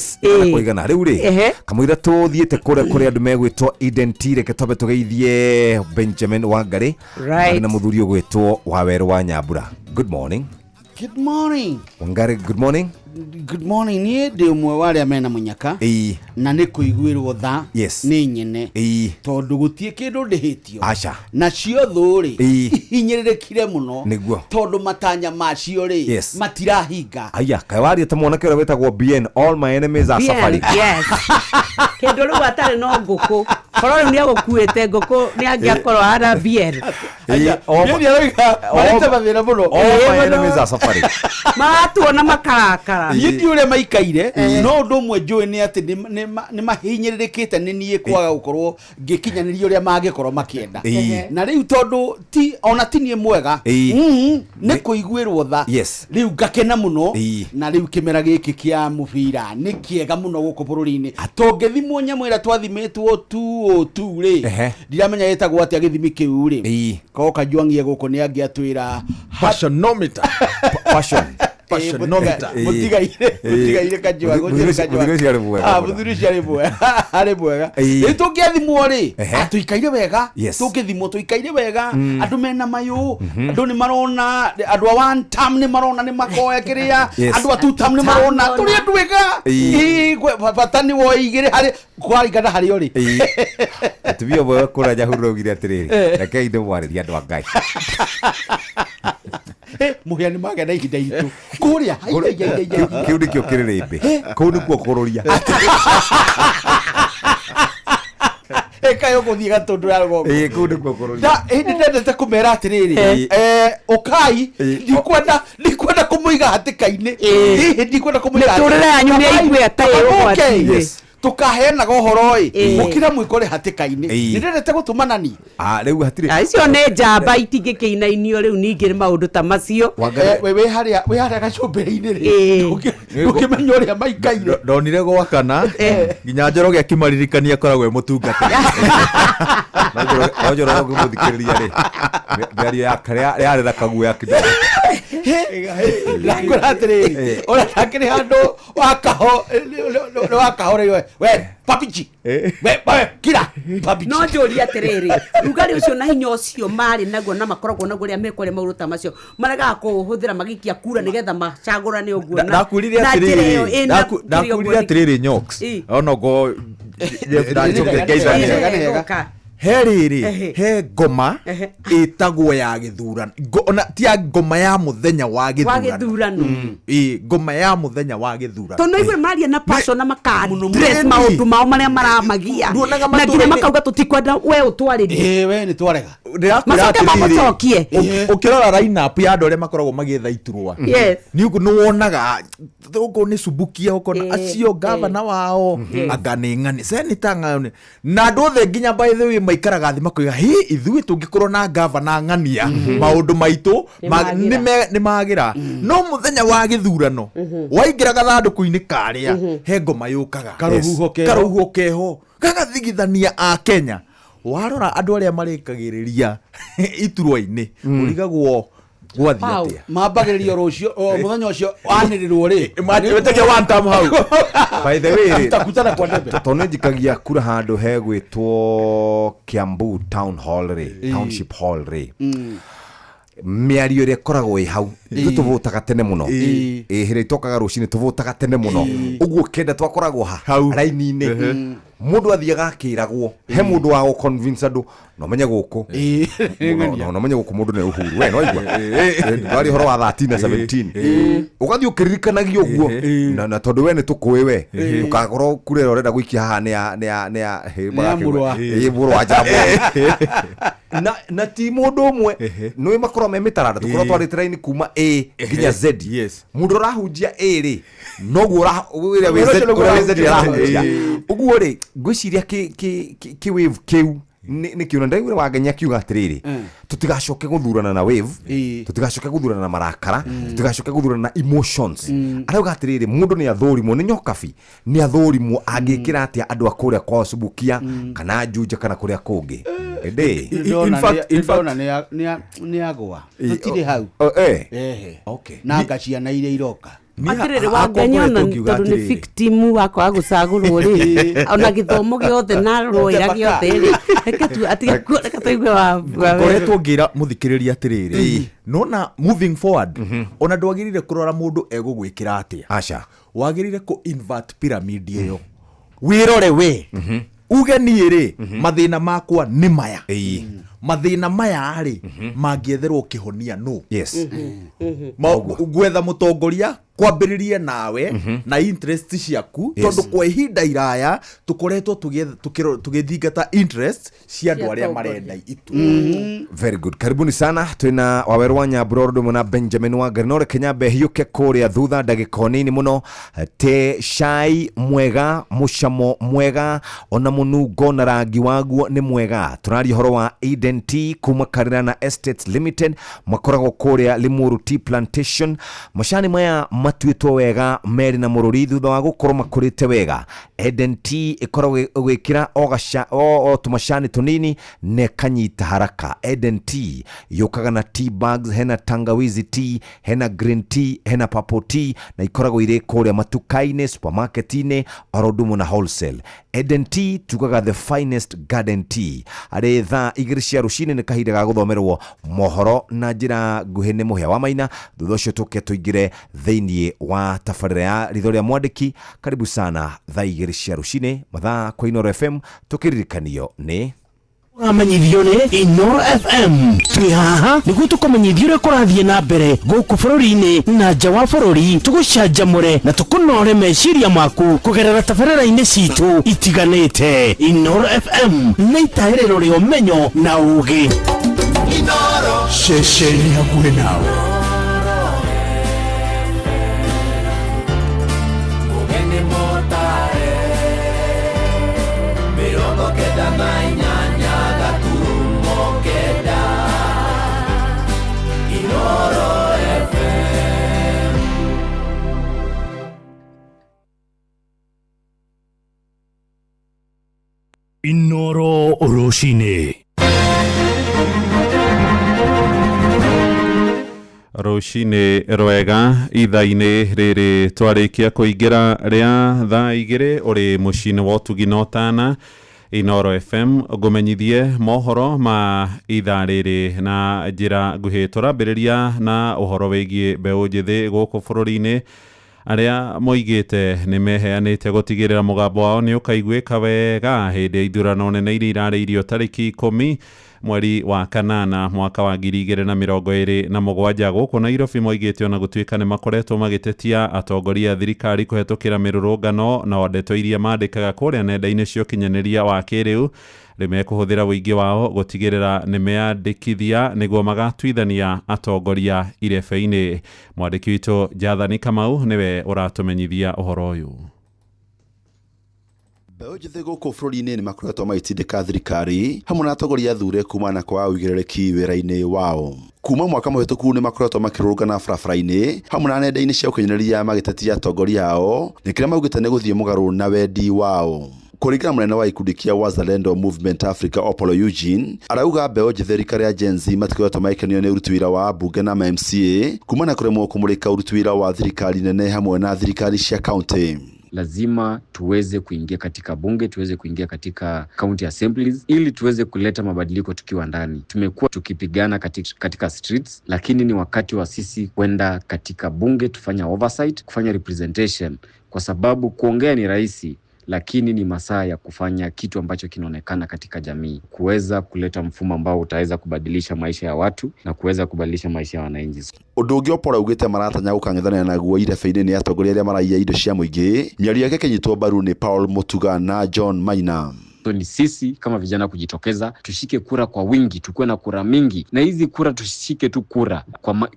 kũigana rĩu rĩ kamũira tũthiĩte kũrĩa andũ megwĩtwo Identi reke twabe tũgeithie Benjamin Wangari na mũthuri ũgwĩtwo Wawerũ wa Nyambura. Good morning. Good morning. Wangari, good morning. Good morning. Niĩ ndĩ ũmwe wa arĩa mena mũnyaka na nĩ kũiguĩrwo tha nĩ nyene tondũ gũtiĩ kĩndũ ndĩhĩtio nacio thũ rĩ ihinyĩrĩrĩkire mũno tondũ matanya macio rĩ matirahinga. Aya kaĩ waria ta mwanake ũrĩa wĩtagwo BN, all my enemies are suffering. Kĩndũ rĩu atarĩ no ngũkũ korwo rĩu nĩagũkuĩte ngũkũ nĩangĩakorwo hana BN. BN aroiga marĩte mathĩna mũno all my enemies are suffering. Maratuona makarakara niĩ ndi ũrĩa maikaire no ũndũ ũmwe njũĩ nĩ atĩ nĩ mahinyĩrĩrĩkĩte nĩ niĩ kwaga gũkorwo ngĩkinyanĩria ũrĩa mangĩkorwo makĩenda na rĩu tondũ ona ti niĩ mwega nĩ kũiguĩrwo tha rĩu ngakena mũno na rĩu kĩmera gĩkĩ kĩa mũbira nĩ kĩega mũno gũkũ bũrũri-inĩ tũngĩthimwo nyamũ ĩrĩa twathimĩtwo 202 rĩ ndiramenya ĩtagwo atĩa gĩthimi kĩu rĩ ko Kajwang'ie gũkũ nĩ angĩatwĩra passionometer mutigaire Kajwang'o mũthuri ciarĩ mwega rĩu tũngĩathimwo rĩ tũikaire wega tũngĩthimwo tũikaire wega andũ mena mayũ andũ nĩ marona andũ a one term nĩ marona nĩ makoya kĩrĩa andũ a two term nĩ marona tũrĩ andũ wega bata nĩ woigĩre harĩ kwarigana harĩ ũrĩ atumia mwe kũra nyahurũ gire atĩrĩrĩ rekei ndĩmwarĩria andũ a Ngai mũhĩa nĩ magenda ihinda itũ kũrĩa kĩu nĩkĩo kĩrĩrĩmbĩ kũu nĩkuo kũrũria kayo gũthiĩ gatũndũ ya rũgongo kũu nĩkuo kũrũria hĩndĩ ndendete kũmera atĩrĩrĩ ũkai ndikwenda kũmũiga hatĩka-inĩ ndikwenda kũmũiga mĩtũrĩre yanyu nĩ aigue atarĩ ũgwati tukaheanaga ũhoro mũkĩra mwĩkore hatĩka-inĩ nĩndendete gũtũmanani rĩu hatirĩ icio nĩ njamba itingĩkĩinainio rĩu ningĩ nĩ maũndũ ta macio wĩ harĩa gacũmbĩrĩ-inĩ rĩ ndũkĩmenya ũrĩa maikaire ndonire gwakana nginya Njoroge akĩmaririkania akoragwo e mũtungatĩri no Njoroge ũngĩmũthikĩrĩria rĩ mĩario yake yarĩ na kaguoya kidogo nakũra atĩrĩrĩ ona akĩrĩ handũ wakaho rĩwe papichi we kira papichi no njũria atĩrĩrĩ rugarĩ ũcio na hinya ũcio marĩ naguo na makoragwo naguo rĩa mekũrĩa maũndũ ta macio maregaga kũhũthĩra magĩikia kura nĩgetha macagũrane ũguo nakwĩrire atĩrĩrĩ nyoks onogo he rĩrĩ he ngoma ĩtagwo ya gĩthurano ona ti ngoma ya mũthenya wa gĩthurano ngoma ya mũthenya wa gĩthurano tondũ igwe maria na passion na makadress maũndũ mao marĩa maramagia na nginya makauga tũtikwenda we ũtwarĩrie we nĩ twarega macoke mamocokie ũkĩrora line up ya andũ arĩa makoragwo magĩetha iturwa nĩ wonaga gũkũ nĩ Subukia ũkona acio gavana wao anga nĩ ng'ani senator ng'ani na andũ othe nginya by the way maikaraga thĩ makoiga ithuĩ tũngĩkorwo na gavana ng'ania maũndũ maitũ nĩ magira no mũthenya wa gĩthurano waingĩra gathandũkũ-inĩ karĩa he ngoma yũkaga karũhuho keho gagathigithania a Kenya warora andũ arĩa marĩkagĩrĩria iturwa-inĩ ũrigagwo gwathi atia mambagĩrĩrio rũcio mũthenya ũcio wanĩrĩrwo rĩ wetagia one time hau by the way tutakutana kwa debe tone njikagia kura handũ he gwĩtwo Kiambu Town Hall rĩ Township Hall rĩ mĩario ĩrĩa ĩkoragwo ĩ hau ithuĩ tũvotaga tene mũno hĩrĩ tokaga rũcinĩ tũvotaga tene mũno ũguo kenda twakoragwo hau raini-inĩ mũndũ athiaga akĩragwo he mũndũ wa gũconvince andũ no menye gũkũ no menye gũkũ mũndũ nĩ Uhuru we no igua ndari horo wa 13 na 17 ũgathiĩ ũkĩririkanagio ũguo na tondũ we nĩ tũkũĩ we ũkakorwo kurera ũrenda gũikia haha nĩ mũrũ wa Njambo na ti mũndũ ũmwe nĩ makorwo me mĩtaranda tũkorwo twarĩte raini kuma A nginya Z mũndũ ũrahunjia A rĩ noguo ũrĩa wĩ Z arahunjia ũguo rĩ ngwĩciria kĩ wave kĩu nĩ kĩona ndaigũre wangenya kiuga atĩrĩrĩ tũtigacoke gũthurana na wave tũtigacoke gũthurana na marakara tũtigacoke gũthurana na emotions arauga atĩrĩrĩ mũndũ nĩ athũrimwo nĩ nyokabi nĩ athũrimwo angĩkĩra atĩa andũ a kũrĩa kwa Subukia kana Juja kana kũrĩa kũngĩ in fact nĩ agwa tũtirĩ hau na ngaciana iria iroka atĩrĩrĩ wangenya ona tondũ nĩ victim wakwa gũcagũrwo rĩ ona gĩthomo gĩothe na rũĩra gĩothe rĩ reka tũigue ngoretwo ngĩra mũthikĩrĩria atĩrĩrĩ nona moving forward ona ndwagĩrĩire kũrora mũndũ egũgwĩkĩra atĩa aca wagĩrĩire kũ invert pyramid ĩyo wĩrore we uge niĩ rĩ mathĩna makwa nĩ maya mathĩna maya rĩ mangĩetherwo kĩhonia no gwetha mũtongoria kwambĩrĩrie nawe na interest ciaku tondũ kwa ihinda iraya tũkoretwo tũgĩthingata interest cia andũ arĩa marenda itu very good karibuni sana twina Waweru wa Nyambura ũndũ na Benjamin Wangari no reke nyambe hiũke kũrĩa thutha ndagĩka nini mũno te cai mwega mũcamo mwega ona mũnungo na rangi waguo nĩ mwega tũraria horo wa Eden Tea kuma Karirana Estates Limited makoragwo kũrĩa Limuru Tea Plantation macani maya matuĩtwo wega meri na mũrũri thutha wa gũkorwo makũrĩte wega Eden Tea ĩkoragwo gwĩkĩra o tũmacani tũnini nekanyita haraka Eden Tea yũkaga na tea bags hena tangawizi tea hena green tea hena purple tea na ikoragwo irĩ kũrĩa matuka-inĩ supermarket-inĩ orodumu na wholesale Eden Tea tugaga the finest garden tea arĩ thaa 2 cia rũcinĩ nĩ kahinda ga gũthomerwo mohoro na njĩra nguhĩ nĩ Mũhĩa wa Maina thutha ũcio tũke tũingĩre thĩinĩ wa tabarĩra ya ritho rĩa mwandĩki karibu sana thaa 2 cia rũcinĩ mathaa kwa Inoro FM tũkĩririkanio nĩ Amanyithio nĩ Inoro FM twĩ haha nĩguo tũkũmenyithia ũrĩa kũrathiĩ na mbere gũkũ bũrũri-inĩ na nja wa bũrũri tũgũcanjamũre na tũkũnore meciria maku kũgerera tabarĩra-inĩ citũ itiganĩte Inoro FM nĩ itaĩrĩro rĩa ũmenyo na ũũgĩ Inoro ceceni hakuhĩ nawe Inoro Oroshine. Rucini rwega itha-ini riri twarikia kuingira ria thaa igiri uri mucini wa utugi na utana Inoro FM ngumenyithie mohoro ma itha riri na njira nguhi turambiriria na uhoro wigie mbeu njithi guku bururi-ini aria moigite ni meheanite gutigirira mugambo wao ni ukaiguika wega hindi ya ithurano nene iria irariirio tariki 10 mweri wa kanana mwaka wa 2027 guku Nairobi moigite ona gutuika ni makoretwo magitetia atongoria thirikari kuhetukira mirurungano na ndeto iria mandikaga kuria nenda-ini cia ukinyaniria wa kiriu rimekuhuthira wingi wao gutigirira ni meandikithia niguo magatuithania atongoria irebe-ini. Mwandiki witu Jathani Kamau niwe uratumenyithia uhoro uyu. Mbeu njithi guku bururi-ini ni makoretwo magitindika thirikari hamwe na atongoria athure kumana kwa uigiririki wira-ini wao. Kuma mwaka muhituku ni makoretwo makirurungana barabara-ini hamwe na nenda-ini cia ukinyaniria magitetia atongoria ao nikiria maugite ni guthie mugaru na wendi wao. Kuringana munene wa ikundi kia Wazalendo Movement Africa Opolo Eugene arauga mbeu njithi thirikari ya Gen Z matikoretwo maikenio ni uruti wira wa bunge na MCA kumana kuremwo kumurika uruti wira wa thirikari nene hamwe na thirikari cia county. Lazima tuweze kuingia katika bunge, tuweze kuingia katika county assemblies ili tuweze kuleta mabadiliko tukiwa ndani. Tumekuwa tukipigana katika streets, lakini ni wakati wa sisi kwenda katika bunge tufanya oversight, kufanya representation, kwa sababu kuongea ni rahisi, lakini ni masaa ya kufanya kitu ambacho kinaonekana katika jamii, kuweza kuleta mfumo ambao utaweza kubadilisha maisha ya watu na kuweza kubadilisha maisha ya wananchi. Undu ungi Opolo augite maratanya gukang'ethania naguo irebe-ini ni atongoria aria maraiya indo cia muingi. Miario yake kinyitwo mbaru ni Paul Mutuga na John Maina. Ni sisi kama vijana kujitokeza, tushike kura kwa wingi, tukuwe na kura mingi, na hizi kura tushike tu kura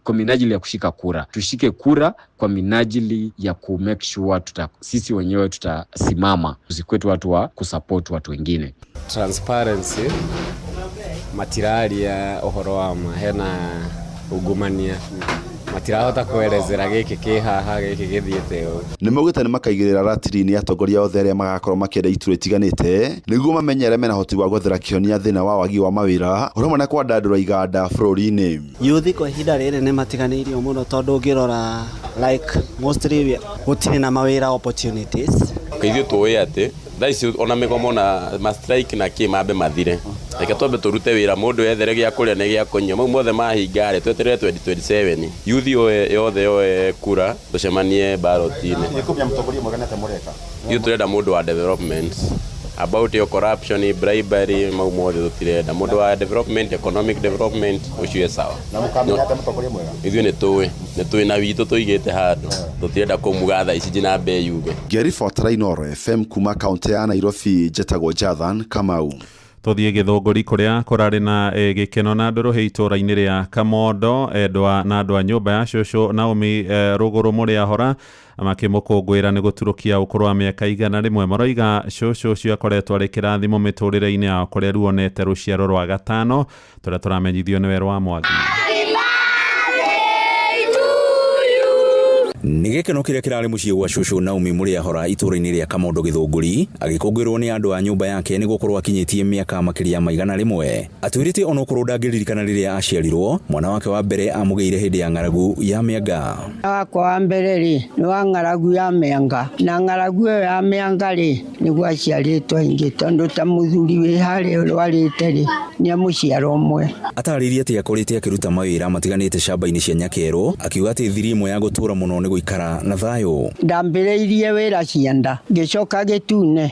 kwa minajili ya kushika kura, tushike kura kwa minajili ya ku make sure sisi wenyewe tutasimama, tusikuwe tu watu wa kusupport watu wengine. Transparency matirari ya uhoro wa mahena ugumania matirahota kuelezera giki kihaha giki githiete o ni maugite ni makaigirira ratiri-ini atongoria othe aria magakorwo makienda itura itiganite niguo mamenyere mena hoti wa gwethera kionia thina wa wagi wa mawira uramwe na kwandandura iganda bururi-ini. Yuthi kwa ihinda riri ni matiganirio muno tondu ngirora like mostly gutiri na mawira opportunities. Kaithio tuwe ati thaisi ona migomo na strike na kimambe mathire reke twambe turute wira mundu ethere gia kuria ni gia kunywa mau mothe mahingare tweterere 2027 yuthi yothe kura tucemanie ballot-ini ikubya mutongoria mwega ate mureka yuthi turenda mundu wa development about your corruption bribery mau mothe tutirenda mundu wa development economic development ucio sawa na mukamenya ate mutongoria mwega ithuĩ nĩ tũĩ na witũ tũigĩte handũ tũtirenda kũmugatha ici na mbe yuge. Ngĩribotera Inoro FM kuma kaunti ya Nairobi njĩtagwo Jathan Kamau. Tuthie githunguri kuria kurari na gikeno na nduru itũra-inĩ ria Kamondo endwa na andũ a nyũmba ya cũcũ Naomi Rũgũrũ muria hora makimũkũngũĩra nĩ gũturukia ũkũrũ wa mĩaka 100 maroiga cũcũ ũcio akoretwo arĩ kĩrathimo mĩtũrĩre-inĩ yao kũrĩa ruonete rũciaro rwa gatano tũrĩa tũramenyithio nĩ Werũ wa Mwangi. Nĩ gĩkeno kĩrĩa kĩrarĩ mũciĩ gwa cũcũ Naomi Mũrĩa Hora itũra-inĩ rĩa Kamondo Gĩthũngũri agĩkũngũĩrwo nĩ andũ a nyũmba yake nĩ gũkorwo akinyĩtie mĩaka makĩria ma 100. Atwĩrĩte ona ũkorwo ndangĩririkana rĩrĩa aciarirwo mwana wake wa mbere amũgĩire hĩndĩ ya ng'aragu ya mĩanga. Wakwa wa mbere rĩ nĩ wa ng'aragu ya mĩanga na ng'aragu ĩyo ya mĩanga rĩ nĩguo aciarĩtwo aingĩ tondũ ta mũthuri wĩ harĩa ũrwarĩte rĩ nĩ mũciaro ũmwe. Atarĩirie atĩ akorĩte akĩruta mawĩra matiganĩte shamba-inĩ cia Nyakerũ akiuga atĩ thiri ĩmwe ya gũtũra mũno nĩ gũikara na thayũ. Ndambĩrĩirie wĩra cianda ngĩcoka Gĩtune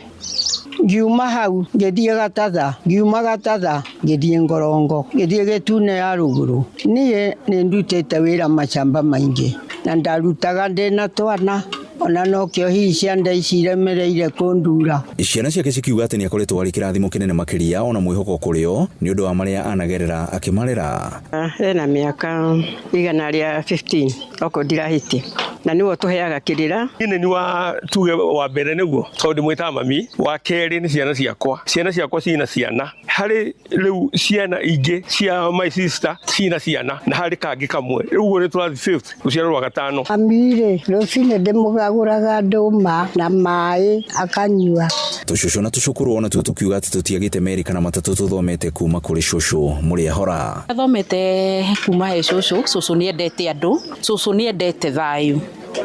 ngiuma hau ngĩthiĩ Gatatha ngiuma Gatatha ngĩthiĩ Ngorongo ngĩthiĩ Gĩtune ya Rũgũrũ. Niĩ nĩ ndutĩte wĩra mashamba maingĩ na ndarutaga ndĩna twana ona nokio hihi cianda ici iremereire kũndura. Ciana ciake cikiuga atĩ nĩ akoretwo arĩ kĩrathimo kĩnene makĩria ona mwĩhoko kũrĩo nĩ ũndũ wa marĩa anagerera akĩmarera. Ena mĩaka 115 oko ndirahĩtie na niwo tuheaga kĩrĩra. Ni wa tuge wa mbere nĩguo tondũ mwĩta mami wa kerĩ nĩ ciana ciakwa cina ciana harĩ rĩu ciana ingĩ cia my sister cina ciana na harĩ kangĩ kamwe rĩu nĩ tũrathi 5th rũciaro rwa gatano. Amire rũcinĩ ndĩmũgagũraga ndũma na maĩ akanyua. tushusho na tushukuru ona tukiuga ati tutiagite meri kana matatu tuthomete kuma kuri shusho muri ahora athomete kuma he shusho ni endete andu shusho ni endete thayu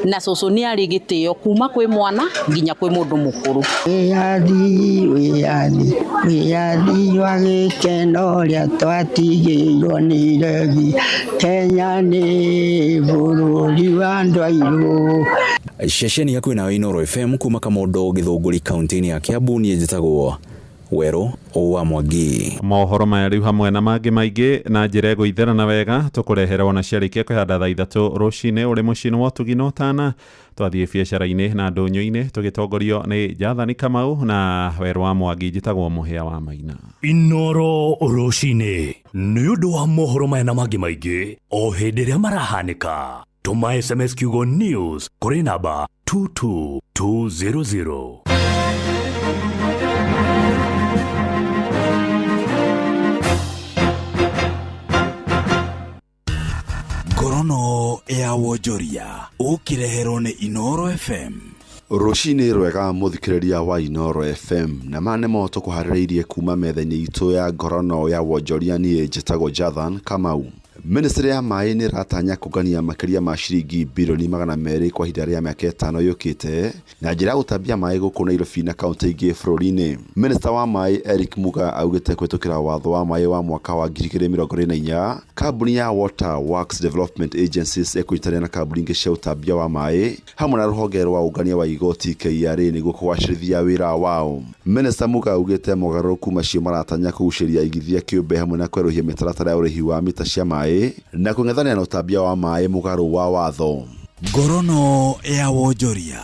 na shusho ni ari gitio kuma kwi mwana nginya kwi mundu mukuru wiyathi wa gikeno ria twatigirwo ni regi Kenya ni bururi wa andu airu. Shesheni ya kwina Inoro FM kuma Kamondo Githunguri kaunti ya Kiambu ni njitagwo Wero wa Mwangi. Mohoro maya riu hamwe na mangi maingi na njira guitherana wega tukurehera ona ciarikia kwihanda thaa 3 rucine uri mucini wa tugino tana twathie biacara-ini na ndunyu-ini tugitongorio ni Jathani Kamau na Wero wa Mwangi njitagwo Muhia wa Maina. Inoro rucine ni undu wa mohoro maya na mangi maingi o hindi ria marahanika. Tuma SMS kiugo news kuri namba 22200. Ngorono ya wonjoria ukirehero ni Inoro FM. Rucini rwega muthikiriria wa Inoro FM na mane moto kuhaririirie kuma metha-ini itu ya ngorono ya wonjoria ni njitagwo Jathan Kamau. Ministry ya mai ni ratanya kugania makiria ma ciringi bilioni 200 kwa ihinda ria miaka 5 yukite na njira gutambia mai guku Nairobi na kaunti ingi bururi-ini. Minister wa mai Eric Muga augite kwetukira watho wa mai wa mwaka wa 2024 kambuni ya Water Works Development Agencies ekuitania na kambuni ingi cia utambia wa mai hamwe na ruhonge rwa ugania wa igoti KRA niguo kugwacirithia wira wao. Minister Muga augite mogaruku macio maratanya kuguciria igithia kiumbe hamwe na kweruhia mitaratara ya urihi wa mita cia mai na kung'ethania na utambia wa mai mugaru wa watho. Ngorono ya wonjoria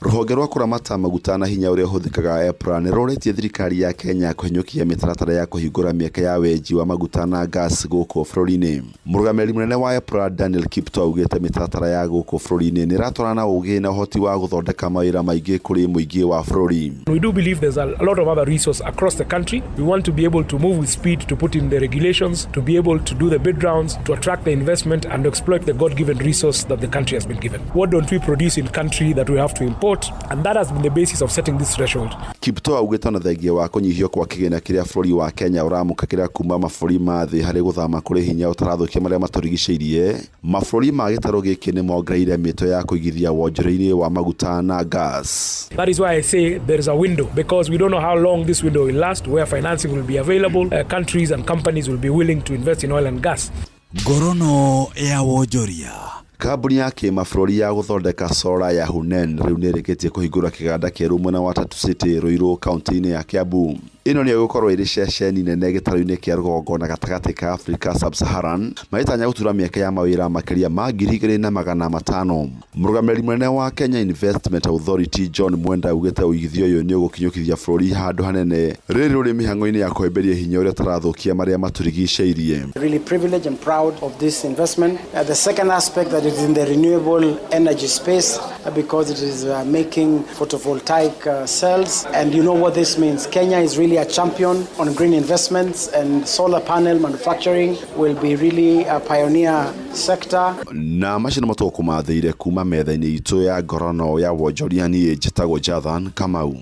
ruhonge rwa kuramata maguta na hinya uria uhuthikaga EPRA ni roretie thirikari ya Kenya kuhinyukia mitaratara ya kuhingura miaka ya wenji wa maguta na gas guku bururi-ini. Murugamiri munene wa EPRA Daniel Kipto augite mitaratara ya guku bururi-ini ni ratwarana ugi na uhoti wa guthondeka mawira maingi kuri muingi wa bururi. We do believe there's a lot of other resources across the country. We want to be able to move with speed to put in the regulations, to be able to do the bid rounds, to attract the investment and to exploit the God-given resource that the country has been given. What don't we produce in country that we have to import? And that has been the basis of setting this threshold. Kipto augite na thengia wa kunyihio kwa kigina kiria bururi wa Kenya uramukakira kuma mabũrũri ma thĩ harĩ guthama kuri hinya utarathukia maria maturigicĩirie. Mabũrũri ma gĩtarũ gĩkĩ nĩ mongereire mĩto ya kũigithia wonjoria-inĩ wa maguta na gas. That is why I say there is a window, because we don't know how long this window will last, where financing will be available, countries and companies will be willing to invest in oil and gas. Ngorono ya wonjoria kambuni ya kimabũrũri ya guthondeka solar ya Hunen riu nĩ ĩrĩkĩtie kũhingũra kĩganda kĩerũ mwena wa Tatu City Ruiru kaunti-inĩ ya Kiambu. Ino nĩ gũkorwo ĩrĩ ceceni nene gĩtarũ-inĩ kĩa rũgongo na gatagatĩ ka Africa Sub-Saharan magĩtanya gũtura mĩeke ya mawĩra makĩria ma 2,500. Mũrũgamĩrĩri mũnene wa Kenya Investment Authority John Mwenda augĩte ũigithio ũyũ nĩ ũgũkinyũkithia bũrũri handũ hanene rĩrĩ rũrĩ mĩhang'o-inĩ ya kwĩmberia hinya ũrĩa ũtarathukia marĩa maturigicĩirie. Really privileged and proud of this investment. The second aspect that is in the renewable energy space because it is making photovoltaic cells, and you know what this means. Kenya is really a champion on green investments, and solar panel manufacturing will be really a pioneer sector. Na mashino matoko mathire kuma metha-inĩ itu ya ngorono ya wonjoria ni njitagwo Jathan Kamau.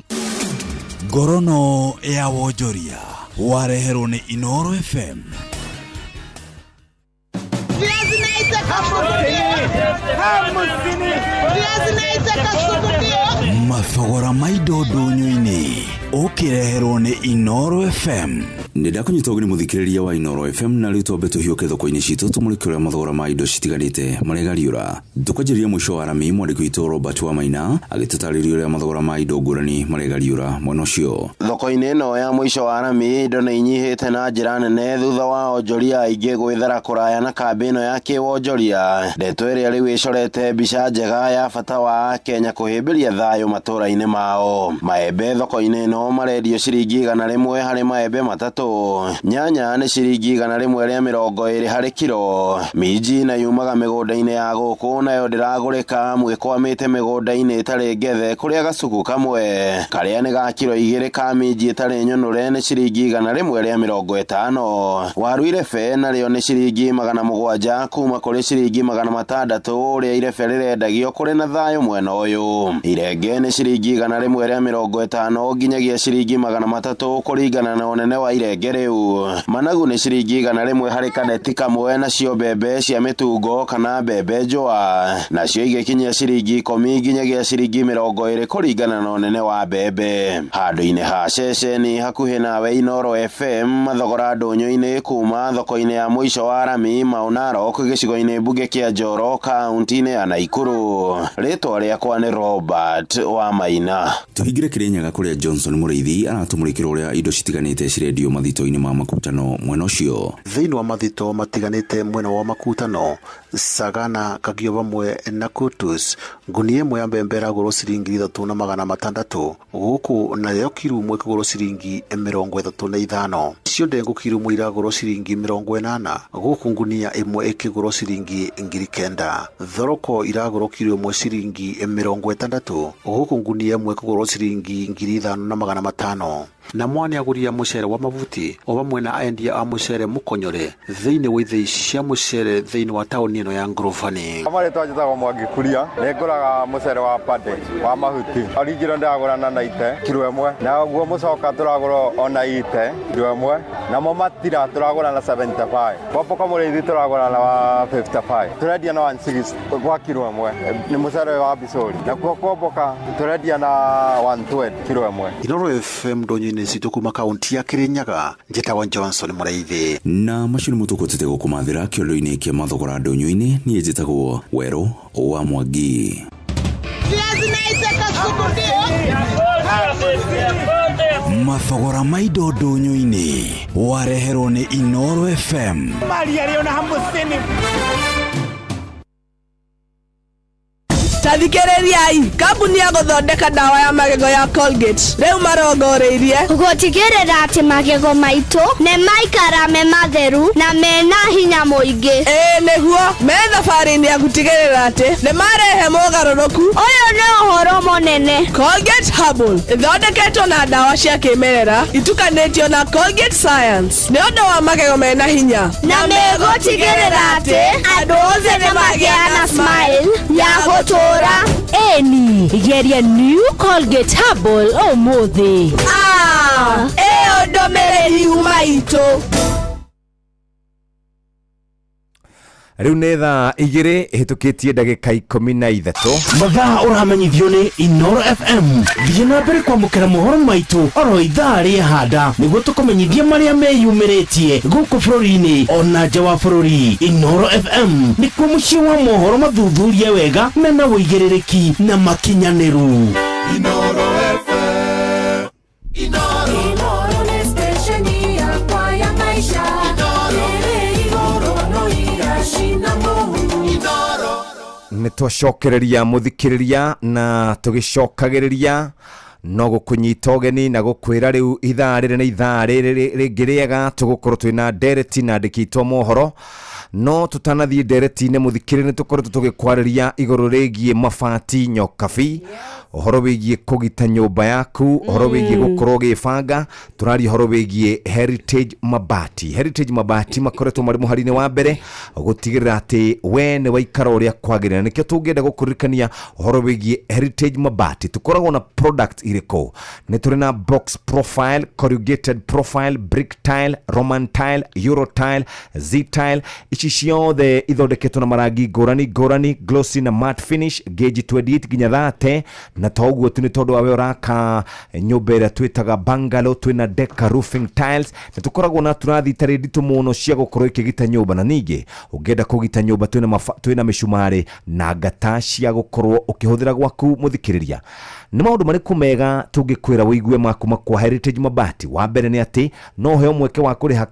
Ngorono ya wonjoria wareherwo ni Inoro FM. Mathogora maido ndunyu-ini ukireherwo ni Inoro FM. Ndakunyita ugini muthikiriria wa Inoro FM na riu twambe tuhiuke thoko-ini citu tumurikire mathogora ma indo citiganite marega riura. Tukajiria mwisho wa rami mwandiki witu Robert wa Maina agitutariria uria mathogora ma indo ngurani marega riura mwena ucio. Thoko-ini ino ya mwisho wa rami indo ni inyihite na njira nene thutha wa onjoria aingĩ gwĩthara kũraya na kambĩ ino ya kĩwonjoria. Ndeto ĩrĩa rĩu ĩcorete mbica njega ya bata wa Kenya kũhĩmbĩria thayũ matũra-inĩ mao. Maembe thoko-ini ino marendio ciringi 100 harĩ maembe matatũ. Nyanya nĩ ciringi 120 harĩ kilo. Minji na yumaga mĩgũnda-inĩ ya gũkũ nayo ndĩragũrĩka mwĩkwamĩte mĩgũnda-inĩ ĩtarĩ ngethe kũrĩa gacuku kamwe karĩa nĩ ga kilo 2 ka minji ĩtarĩ nyũnũre nĩ ciringi 150. Waru irebe narĩo nĩ ciringi 700 kuma kũrĩ ciringi 600 ũrĩa irebe rĩrendagio kũrĩ na thayũ mwena ũyũ. Irenge nĩ ciringi 150 nginyagia nginyagia ciringi 300 kuringana na unene wa irenge riu. Managu ni ciringi 100 harĩ kaneti kamwe, nacio mbembe cia mĩtungo kana mbembe njũa nacio igĩkinyia ciringi 10 nginyagia ciringi 20 kuringana na unene wa mbembe. Handũ-inĩ ha ceceni hakuhĩ nawe Inoro FM, thogora ndũnyũ-inĩ kuma thoko-inĩ ya mũico wa Rami Mount Narok gĩcigo-inĩ mbunge kĩa Njoro kaunti-inĩ ya Naikuru. Rĩtwa rĩakwa nĩ Robert wa Maina. Tuhingire Kirinyaga kũrĩa Johnson Mũrĩithi aratumũrĩkĩra ũrĩa indo citiganĩte cirendio mathito-inĩ ma makutano mwena ũcio. Thĩinĩ wa mathito matiganĩte mwena wa makutano, Sagana, Kagio vamwe na Kutus, ngunia ĩmwe ya mbembe ĩragũrwo ciringi 3,600 gũkũ nayo kiro ĩmwe ĩkĩgũrwo ciringi 35. Cio ndengu kiro ĩmwe iragũrwo ciringi 80 gũkũ ngunia ĩmwe ĩkĩgũrwo ciringi 9,000. Thoroko iragũrwo kiro ĩmwe ciringi 60 gũkũ ngunia ĩmwe ĩkĩgũrwo ciringi 5,500. Na mwana agũria mũcere wa mavuti o vamwe na aendia a mũcere mũkonyore thĩinĩ wa ithĩi cia mũcere thĩinĩ wa taũni ĩno ya Ngorofani. Amarĩtwa njĩtagwo Mwangĩkuria, nĩ ngũraga mũcere wa pande wa mahuti. Origino ndagũra na 90 kilo ĩmwe, na guo mũcoka tũragũra o 90 kilo ĩmwe, na matira tũragũra na 75. Wapoka Mũrĩithi tũragũra na 55. Tũrendia na 160 kwa kilo ĩmwe. Nĩ mũcere wa Bisori. Na kuo Kwamboka tũrendia na 120 kilo ĩmwe. Inoro FM ndonyo-inĩ citũ kuma kaunti ya Kirinyaga, njĩtagwo Johnson Mũrĩithi. Na macio nĩ mũtũkũtĩte gũkũmathĩra kĩondo-inĩ kĩa mathogora ndonyo-inĩ. Niĩ njĩtagwo Werũ wa Mwangi. Mathogora ma indo ndonyo-inĩ wareherwo nĩ Inoro FM. Tathikĩrĩriai, kambuni ya gũthondeka ndawa ya magego ya Colgate rĩu marongoreirie gũtigĩrĩra atĩ magego maitũ nĩ maikara me matheru na mena hinya mũingĩ. Nĩguo me thabarĩ-inĩ ya gũtigĩrĩra atĩ nĩ marehe mogarũrũku. Ũyũ nĩ ũhoro mũnene. Colgate Herbal ĩthondeketwo na ndawa cia kĩmerera itukanĩtio na Colgate Science nĩ ũndũ wa magego mena hinya na megũtigĩrĩra atĩ andũ othe nĩ magĩa na smile ya gũtũra. Eni, geria new Colgate Herbal ũmũthĩ. Ĩyo ndũmĩrĩri maitũ. Rĩu nĩ thaa 2 hĩtũkĩtie ndagĩka 13. Mathaa ũramenyithio nĩ Inoro FM. Thiĩ na mbere kwamũkĩra mohoro maitũ oro ithaa rĩahanda nĩguo tũkũmenyithie marĩa meyumĩrĩtie gũkũ bũrũri-inĩ ona nja wa bũrũri. Inoro FM nĩkuo mũciĩ wa mohoro mathuthurie wega mena wũigĩrĩrĩki na makinyanĩru. Inoro FM. Inoro nĩ station yakwa ya maisha. Nĩtwacokereria mũthikĩrĩria na tũgĩcokagĩrĩria no gũkũnyita ũgeni na gũkwĩra rĩu ithaa rĩrĩ nĩ ithaa rĩngĩ rĩega tũgũkorwo twĩna ndereti na andĩkĩtwo mohoro. No tutanathiĩ ndereti-inĩ mũthikĩrĩria nĩtũkoretwo tũgĩkwarĩria igũrũ rĩgiĩ mabati nyokabi, ũhoro wĩgiĩ kũgita nyũmba yaku, ũhoro wĩgiĩ gũkorwo ũgĩbanga, tũraria ũhoro wĩgiĩ Heritage Mabati. Heritage Mabati makoretwo marĩ mũhari-inĩ wa mbere gũtigĩrĩra atĩ we nĩ waikara ũrĩa kwagĩrĩra. Nĩkĩo tũngĩenda gũkũririkania ũhoro wĩgiĩ Heritage Mabati. Tũkoragwo na product irĩkũ. Nĩ tũrĩ na box profile, corrugated profile, brick tile, Roman tile, Euro tile, Z tile. Ici ciothe ithondeketwo na marangi ngũrani, glossy na matte finish, gauge 28 nginya 30. Na toguo tu nĩ tondũ wa we ũraka nyũmba ĩrĩa twĩtaga bungalow, twĩna Deca roofing tiles. Na tũkoragwo na turathi itarĩ nditũ mũno cia gũkorwo ikĩgita nyũmba, na ningĩ ũngĩenda kũgita nyũmba twĩna mĩcumarĩ na ngata cia gũkorwo ũkĩhũthĩra gwaku mũthikĩrĩria. Nĩ maũndũ marĩkũ mega tũngĩkwĩra wĩigue makuma kwa Heritage Mabati? Wa mbere nĩ atĩ no heo mweke wa kũrĩha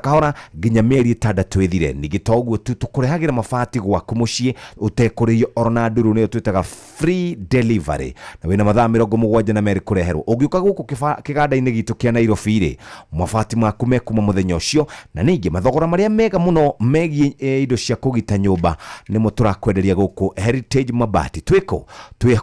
kahora nginya mĩeri 6 ĩthire. Ningĩ toguo tu tũkũrehagĩra mabati gwaku mũciĩ ũtekũrĩhio oro na ndũrũ, nĩyo twĩtaga free delivery, na wĩna mathaa 72 kũreherwo. Ũngĩũka gũkũ kĩganda-inĩ gitũ kĩa Nairobi rĩ, mabati maku mekuma mũthenya ũcio. Na ningĩ mathogora marĩa mega mũno megiĩ indo cia kũgita nyũmba nĩmo tũrakwenderia gũkũ Heritage Mabati. Twĩ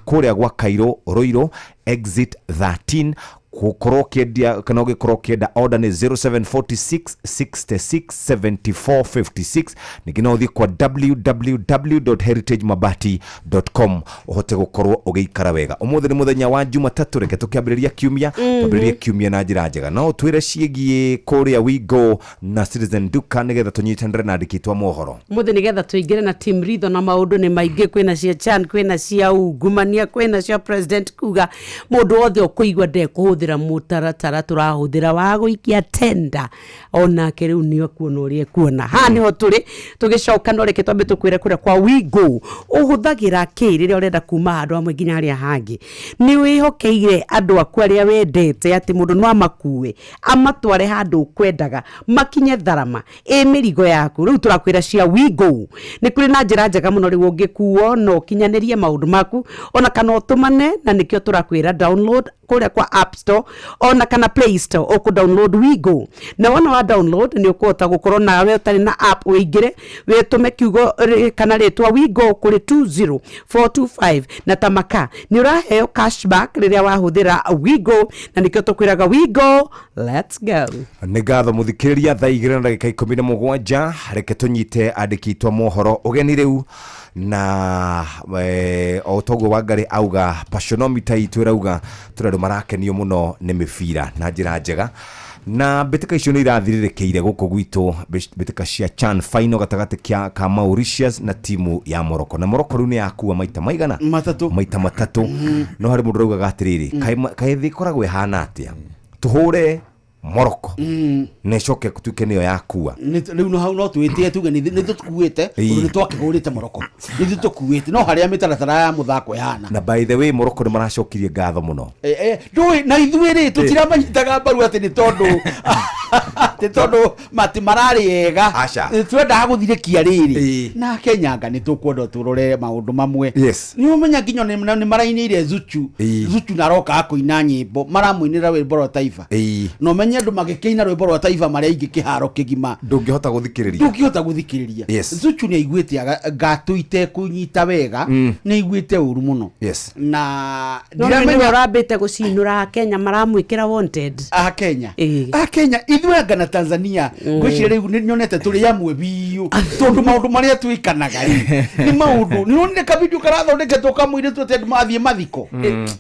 kũrĩa gwa Kairũ Roiro exit 13 gukorwo kiendia kana ugikorwo kienda order ni 0746667456 ningina uthi kwa www.heritagemabati.com uhote gukorwo ugiikara wega. Umuthi ni muthenya wa Jumatatu, reke tukiambiriria kiumia twambiririe kiumia na njira njega. No twire ciegie kuria wigo na Citizen Duka nigetha tunyitanire na andikitwa mohoro muthi nigetha tuingire na team ritho na maundu ni maingi. Kwina cia Chan, kwina cia ungumania, kwina cia president kuga mundu wothe ukuigwa de kuhuthira mutaratara turahuthira wa guikia tenda ona keriu ni kuona urie kuona ha ni ho turi tugicoka no reke twambe tukwire kuria kwa wigo uhuthagira ki riria urenda kuma andu amwe nginya aria hangi ni wihokeire andu aku aria wendete ati mundu no amakue amatware handu kwendaga makinye tharama mirigo yaku. Riu turakwira cia wigo ni kuri na njira njega muno riu ungikuo no kinyanirie maundu maku ona kana utumane na nikio turakwira download kuria kwa App Store ona kana Play Store oku download wigo na wana wa download ni ukuhota gukorwo nawe utari na app uingire witume kiugo kana ritwa wigo kuri 20425 na tamaka ni uraheo cashback riria wahuthira wigo na nikio tukwiraga wigo let's go. Ni gatho muthikiriria thaa 2:17 reke tunyite andikitwa mohoro ugeni riu na otogo wagari auga passionomita itwirauga turadu marakenio muno ni mibira na njira njega na betika icio ni irathirirekeire guku gwitu betika cia Chan final gatagati ka Mauritius na timu ya Morocco na Morocco ru ni yakua maita maigana maita matatu no hari mundu rauga gatiriri kai thi koragwe hana atia tuhure Morocco necoke kutuke niyo yakua riu no hau no twite tuge ni tukuite ni twakihurite Morocco ni tukuite no haria mitaratara ya muthako yana na by the way Morocco ni maracokirie gatho muno ndui na ithuiri tutiramanyitaga mbaru ati ni tondu mati marari ega twenda guthirikia riri na Kenyanga ni tukwenda turore maundu mamwe ni umenya nginyo ni marainire Zuchu na roka akuina nyimbo maramuinira wimbo wa taifa no menya andu magikeina rwimbo rwa taifa maria ingi kiharo kigima ndungihota guthikiriria Zuchu ni aiguite gatuite kunyita wega ni aiguite uru muno na ndiramenya rabite gucinura Kenya maramwikira wanted Kenya ithuanga na Tanzania gwicire riu ni nyonete turi yamwe biu tondu maundu maria twikanaga ni maundu ni none ka video karathondeketwo kamwire tu ati mathie mathiko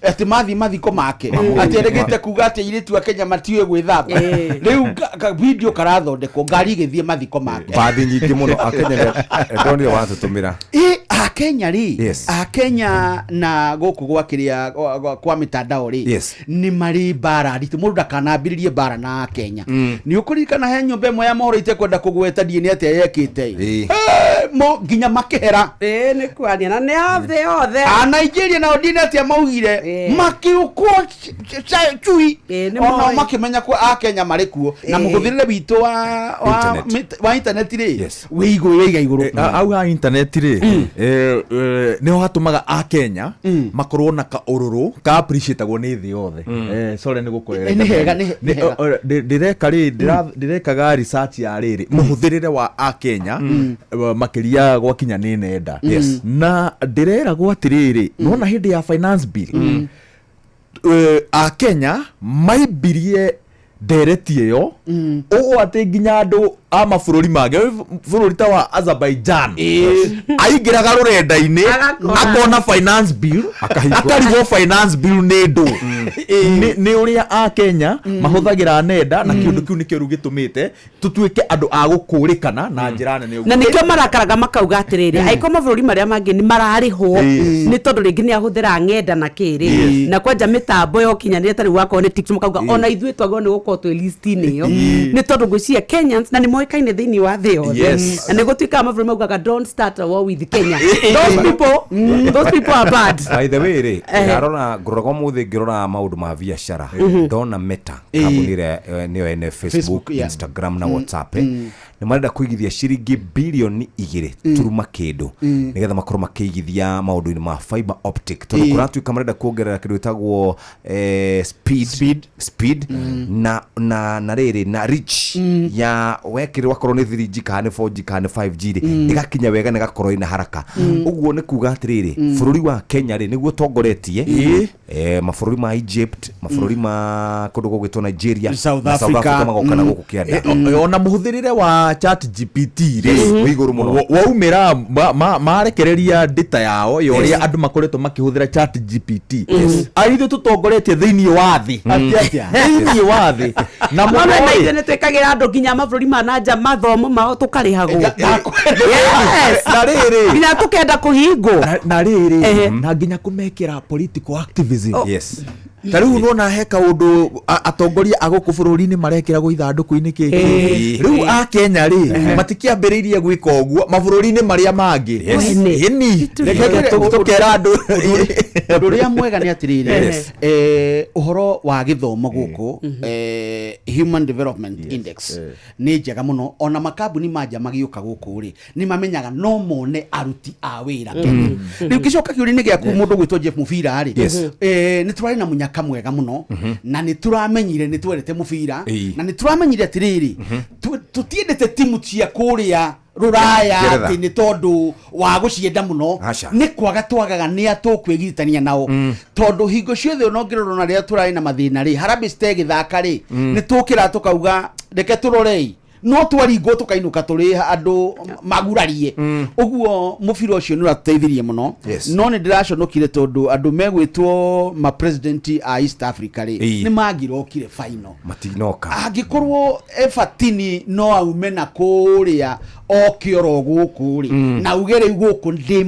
ati mathie mathiko make ati regete kuga ati iritu a Kenya matiwe gwithamba riu ka video karathondekwo ngari githie mathiko make bathi nyingi muno Akenya ndoni watutumira Kenya Kenya na goku gwakiria kwa mitandao ni mari bara ritu mundu ndakanambiririe bara na Kenya ni ukurikana he nyumba imwe ya mohoro itekwenda kugweta dini ati yekite mo nginya makehera ni kwania na ne athe othe Nigeria na dini ati maugire makiukwo chui ono makimenya kwa Kenya mari kuo na muguthirire bitu wa internet ri wiga iguru au ha internet ri ni ho hatumaga Kenya makorwo na ka ururu ka appreciateagwo ni thi yothe sorry ni gukorera ni hega ndirekaga research ya riri muhuthirire wa Kenya makiria gwakinya ni nenda na ndirera gwatiriri nona hindi ya finance bill Kenya maibirie dereti yo o ati nginya andu ama bururi mage bururi ta wa Azerbaijan aingiraga rurenda-ini akona finance bill akarigo finance bill ni ndu ni uria Kenya mahuthagira nenda na kiundu kiu ni kiru gitumite tutuike andu a gukurikana na njira nene na nikio marakaraga makauga atiriri aiko mabururi maria mangi ni marariho ni tondu ringi ni ahuthira ngenda na kiri na kwanja mitambo yo kinyanire tari wako ni TikTok makauga ona ithuĩ twagwo ni gukorwo twi list-ini yo ni tondu gwĩcia Kenyans na ni moikaine thiini wa thĩ yothe na ni gutuika mabũrũri maugaga don't start a war with Kenya those people are bad. By the way ri ngarora ngorogo muthi ngirora maundu ma biashara ndona Meta kambuni niyo ene Facebook, Instagram na WhatsApp nĩ marenda kũigithia ciringi bilioni 2 turuma kĩndũ nĩgetha makorwo makĩigithia maũndũ-inĩ ma fiber optic tondũ kũratuĩka marenda kuongerera kĩndũ gĩtagwo speed na rĩrĩ na reach ya wekĩrĩ wakorwo nĩ 3G kana 4G kana 5G ĩgakinya wega na ĩgakorwo ina haraka ũguo nĩ kuga atĩrĩrĩ bũrũri wa Kenya rĩ nĩguo tongoretie mabũrũri ma Egypt mabũrũri ma kũndũ gũgwĩtwo Nigeria South Africa magokana gũkũ kĩanda ona mũhũthĩrĩre wa ChatGPT rĩ igũrũ mũno waumĩra marekereria data yao yoria andũ makoretwo makĩhũthĩra ChatGPT aithu tũtongoretie thĩinĩ wa thĩ thĩinĩ wa thĩ na mũno nĩ twĩkagĩra andũ nginya mabũrũri ma nanja mathomo mao tũkarĩhagwo na rĩrĩ nginya tũkenda kũhingwo na rĩrĩ na nginya kũmekĩra political activism Tariu nona heka ũndũ atongoria agũkũ bũrũri-inĩ marekĩragwo ithandũkũ-inĩ kĩkĩ rĩu a Kenya rĩ matikĩambĩrĩirie gwĩka ũguo mabũrũri-inĩ marĩa mangĩ tũkera andũ ũndũ ũrĩa mwega nĩ atĩrĩrĩ ũhoro wa gĩthomo gũkũ Human Development Index nĩ njega mũno ona makambuni manja magĩũka gũkũ rĩ nĩ mamenyaga no mone aruti a wĩra Kenya rĩu gĩcoka kĩũria-inĩ gĩaku mũndũ gwĩtwo Jeff Mubira rĩ nĩ tũrarĩ na mũnyaka mwega mũno na nĩ tũramenyire nĩ twendete mũbira na nĩ tũramenyire atĩrĩrĩ tũtiendete timu cia kũrĩa rũraya atĩ nĩ tondũ wa gũcienda mũno nĩ kwaga twagaga nĩ atũkwĩgitania nao tondũ hingo ciothe onongĩrorwo na rĩrĩa tũrarĩ na mathĩna rĩ Harambee Stars gĩthaka rĩ nĩ tũkĩra tũkauga reke tũrorei no twaringwo tukainũka tũrĩ andũ magurarie ũguo mũbira ũcio nĩ ũratũteithirie mũno no nĩ ndĩraconokire tondũ andũ megwĩtwo ma president a East Africa rĩ nĩ mangirokire final matinoka angĩkorwo Efatini no aume na kũrĩa okĩoro gũkũ rĩ na uge rĩu gũkũ ndĩ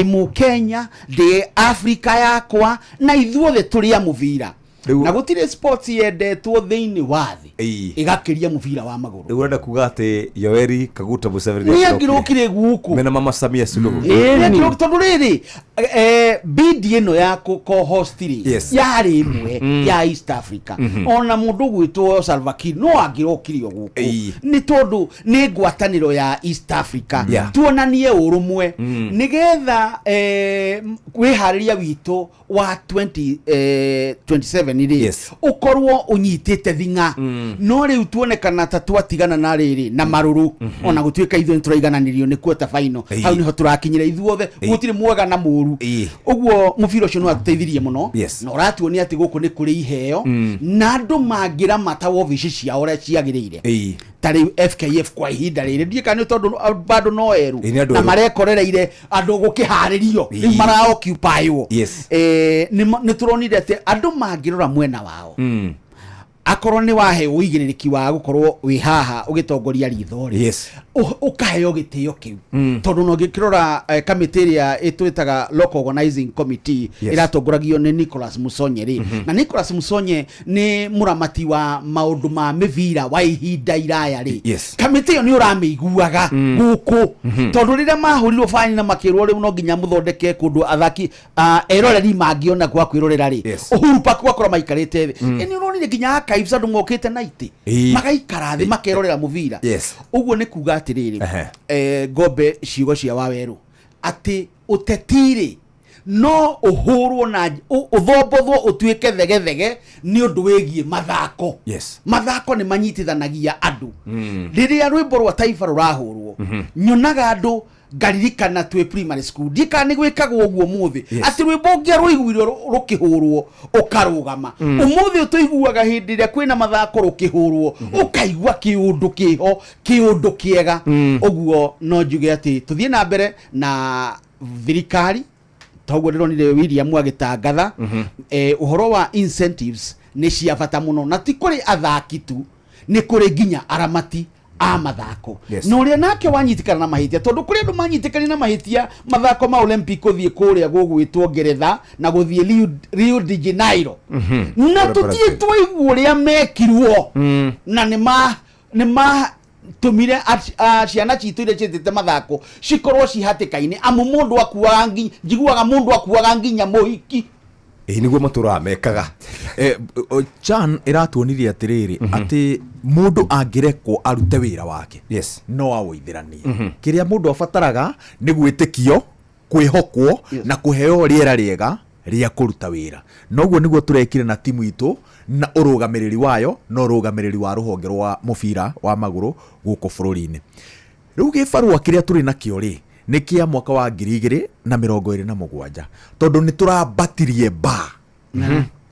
Mũkenya ndĩ Africa yakwa na ithuothe tũrĩ a mũbira na gũtirĩ sports yendetwo thĩinĩ wa thĩ ĩgakĩria mũbira wa magũrũ rĩu ũrenda kuga atĩ Yoweri Kaguta Museveni nĩ angĩrokire gũkũ mena Mama Samia Suluhu tondũ rĩrĩ bidi ĩno ya co-host rĩ yarĩ ĩmwe ya East Africa ona mũndũ gwĩtwo Salva Kiir no angĩrokire gũkũ nĩ tondũ nĩ ngwatanĩro ya East Africa tuonanie ũrũmwe nĩgetha kwĩharĩria witũ wa 2027 ukorwo unyitite thinga no riu tuonekana ta twatigana na riri na maruru ona gũtuĩka ithuĩ nĩtũraigananirio nĩ quarter final hau niho tũrakinyira ithuothe gũtirĩ mwega na mũru ũguo mũbira ũcio nĩ watũteithirie mũno na ũratuonia atĩ gũkũ nĩ kũrĩ iheo na andũ mangĩra mata wobici ciao ũrĩa ciagĩrĩire tari FKF kwa ihinda rĩrĩ ndikana tondũ bado no eru na marekorereire andũ gũkĩharĩrio rĩu mara occupy wo nĩ turonire atĩ andũ mangĩrora mwena wao akorwo nĩ wahe ũigĩrĩrĩki wa gũkorwo wĩ haha ũgĩtongoria ritho ukaheo gĩtĩo kĩu tondũ no ngĩkĩrora kamĩtĩ ĩrĩa ĩtwĩtaga local organizing committee ĩratongoragio nĩ Nicholas Musonye rĩ na Nicholas Musonye nĩ mũramati wa maũndũ ma mĩbira wa ihinda iraya rĩ kamĩtĩ ĩyo nĩ ũramĩiguaga gũkũ tondũ rĩrĩa mahũrirwo fani na makĩrwo rĩu no nginya mũthondeke kũndũ athaki eroreri mangĩona gwa kwĩrorera rĩ Uhuru Park wakora maikarĩte thĩ nĩ ũronire nginya akaibsa andũ mokĩte na itĩ magaikara thĩ makerorera mũbira ũguo nĩ kuga atĩrĩrĩ Ngombe ciugo cia Waweru atĩ ũtetire no ũhũrwo na ũthombothwo ũtuĩke thegethege nĩ ũndũ wĩgiĩ mathako mathako nĩ manyitithanagia andũ rĩrĩa rwĩmbo rwa taifa rũrahũrwo nyonaga andũ ngaririkana twĩ primary school ndika nĩ gwĩkagwo ũguo mũthĩ atĩ rwĩmbo ngĩa rũiguirwo rũkĩhũrwo ũkarũgama ũmũthĩ ũtũiguaga hĩndĩ ĩrĩa kwĩna mathako rũkĩhũrwo ũkaigua kĩũndũ kĩho kĩũndũ kĩega ũguo no njuge atĩ tũthiĩ na mbere na thirikari toguo ndĩronire William agĩtangatha ũhoro wa incentives nĩ cia bata mũno na ti kũrĩ athaki tu nĩ kũrĩ nginya aramati a mathako no ũrĩa nake wanyitikana na mahĩtia tondũ kũrĩ andũ manyitikana na mahĩtia mathako ma Olympic gũthiĩ kũrĩa gũgwĩtwo Ngeretha na gũthiĩ Rio de Janeiro na tũtiĩ twaigua ũrĩa mekirwo na nĩ tumire ciana citũ iria ciĩtĩte mathako cikorwo cihatĩka-inĩ amu mũndũ akuaga njiguaga mũndũ akuaga nginya mũhiki niguo maturamekaga Chan iratuonirie atiriri ati mundu angirekwo arute wira wake no awithiranie kiria mundu abataraga ni gwitikio kwihokwo na kuheo riera riega ria kuruta wira noguo niguo turekire na timu itu na urugamiriri wayo no urugamiriri wa ruhonge rwa mubira wa maguru guko bururi-ini riu gibarua kiria turi nakio ri ni kia mwaka wa 2027 tondu ni turabatirie ba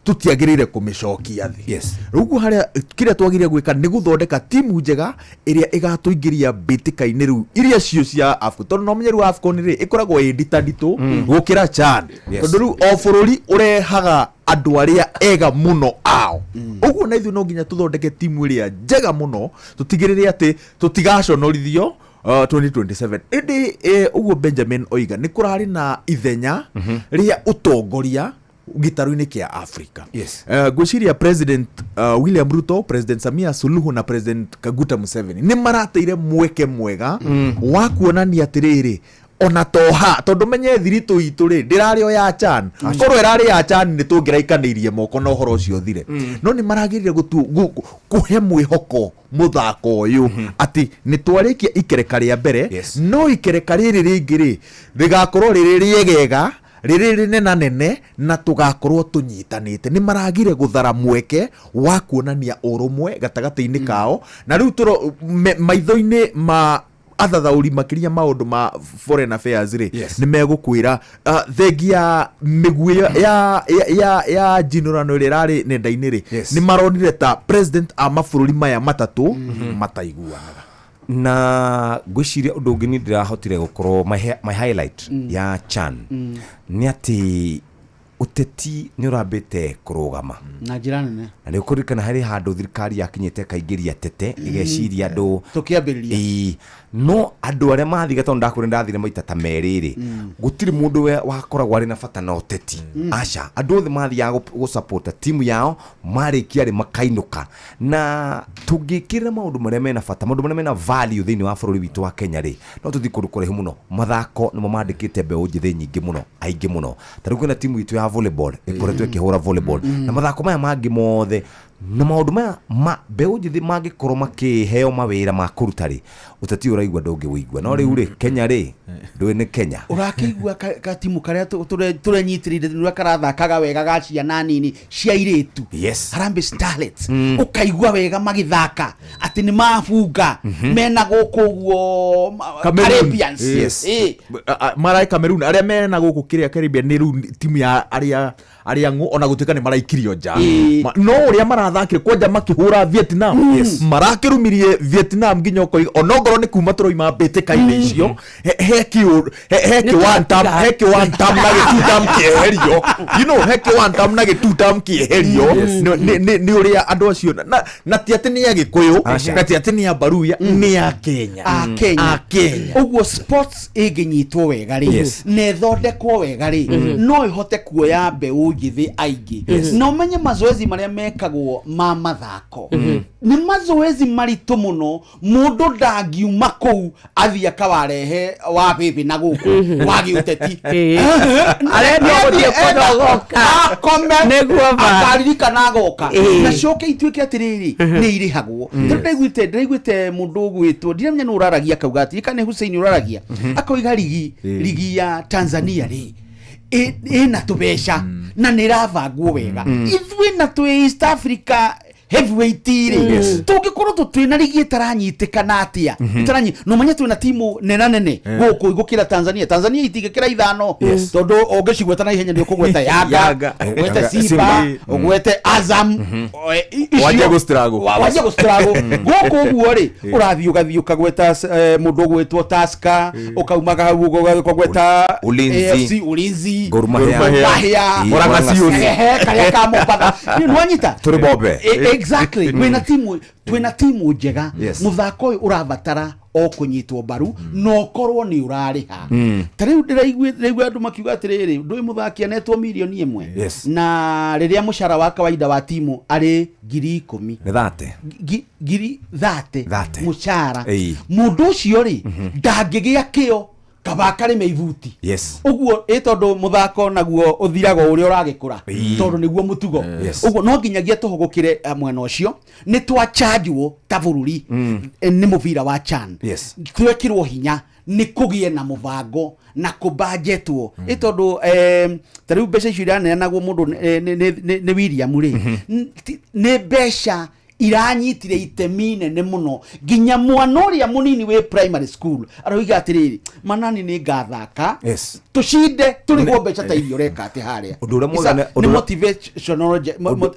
tutiagirire kumicokia thi riu haria kiria twagiria gwika ni guthondeka timu njega iria igatuingiria bitika-ini riu iria cio cia AFCON tondu no menyeru AFCON ri ikoragwo nditandito gukira CHAN tondu riu o bururi urehaga andu aria ega muno ao uguo na ithu no nginya tuthondeke timu iria njega muno tutigirire ati tutigaconorithio 2027 indi uguo Benjamin oiga ni kurari na ithenya ria utongoria gitaru-ini kia Africa gwiciria President William Ruto, President Samia Suluhu na President Kaguta Museveni ni marateire mweke mwega wa kuonania atiriri ona toha tondu menye thiritu itu ri ndirari o ya CHAN korwo irari ya CHAN ni tungiraikanirie moko no horo ucio thire no ni maragirire kuhe mwihoko muthako uyu ati ni twarikia ikereka ria mbere no ikereka riri ringi ri rigakorwo riri riegega riri rinena nene na tugakorwo tunyitanite ni maragire guthara mweke wa kuonania urumwe gatagati-ini kao na riu maitho-ini ma athathauri makiria maundu ma foreign affairs ri ni megukwira thengia migui ya jinurano rirari nenda-ini ri ni maronire ta president a mabũrũri maya matatu mataiguanaga na gwiciria undu ungi ni ndirahotire gukorwo my highlight ya CHAN ni ati uteti ni urambite kurugama na njira nene na ni ukurikana hari handu thirikari yakinyite kaingiria tete igeciria andu tukiambiriria no andu aria mathiga tondu ndakuri ndathire maita ta meriri gutiri mundu wakoragwo ari na bata na uteti aca andu othe mathiaga gu support timu yao marikia ri makainuka na tungikirira maundu maria mena bata maundu maria mena value thiini wa bururi witu wa Kenya ri no tuthi kundu kurehu muno mathako nimo mandikite mbeu njithi nyingi muno aingi muno tariu kwina timu itu ya volleyball ikoretwo ikihura volleyball na mathako maya mangi mothe na maundu maya mbeu njithi mangikorwo makiheo mawira ma kuruta ri utati uraigua ndungi wigua no riu ri Kenya ri ndui ni Kenya urakigua ka timu karia turenyitirire nura karathakaga wega ga ciana nini cia iritu Harambee Starlets ukaigua wega magithaka ati ni mafunga mena guku guo Caribbeans marai Cameroon aria mena guku kiria Caribbean ni riu timu ya aria ngo ona gutuika ni maraikirio nja no uria marathakire kwanja makihura Vietnam marakirumirie Vietnam nginya onogoro ni kuma turoima bitika-ini icio heki one time na gitutam kieherio heki one time na gitutam kieherio ni uria andu acio na ti ati ni ya Gikuyu na ti ati ni ya Baruya ni ya Kenya Kenya uguo sports iginyitwo wega ri ne thondekwo wega ri no ihote kuoya mbeu njithi aingi no menye mazoezi maria mekagwo ma mathako ni mazoezi maritu muno mundu ndangiuma kou athia kawarehe wa bibi na guku wagi uteti arenda guthie kunogoka akome neguo akaririka na goka na coke ituike atiriri ni irihagwo ndaiguite mundu gwitwo ndiramenya no uraragia kauga ati kana Hussein uraragia akoiga ligi ya Tanzania ri ina tubeca na niravangwo wega ithui na tu East Africa heavyweight ri tungikorwo tutwina ligi itaranyitikana atia itaranyi no manya twina timu nene guku igukira Tanzania itigikira ithano tondu ongecigweta na ihenya ni ukugweta Yanga ugwete Simba ugwete Azam waje gustrago guku uguo ri urathi ukagweta mundu gwetwo Tusker ukaumaga hau ukagweta Ulinzi Gor Mahia karia ka Mombasa ni nwanyita turi bombe exactly twina timu njega muthako uyu urabatara o kunyitwo baru no korwo ni urariha tariu ndiraigua andu makiuga atiriri ndui muthaki anetwo milioni 1 na riria mushara wa kawaida wa timu ari 10,000 30 mushara mundu ucio ri ndangigia kio kabaka rĩ meivuti yes uguo tondu muthako naguo uthiraga uria uragikura tondu niguo mutugo uguo no nginyagia tuhugukire mwena ucio ni twachanjwo ta bururi ni mubira wa CHAN twekirwo hinya ni kugie na mubango na kubajetwo tondu tariu mbeca icio iraneanagwo mundu ni William ri ni mbeca iranyitire itemi nene muno ginya mwana uria munini we primary school aroiga atiriri manani ni ngathaka tushinde turigwo mbeca ta irio reka ati haria ni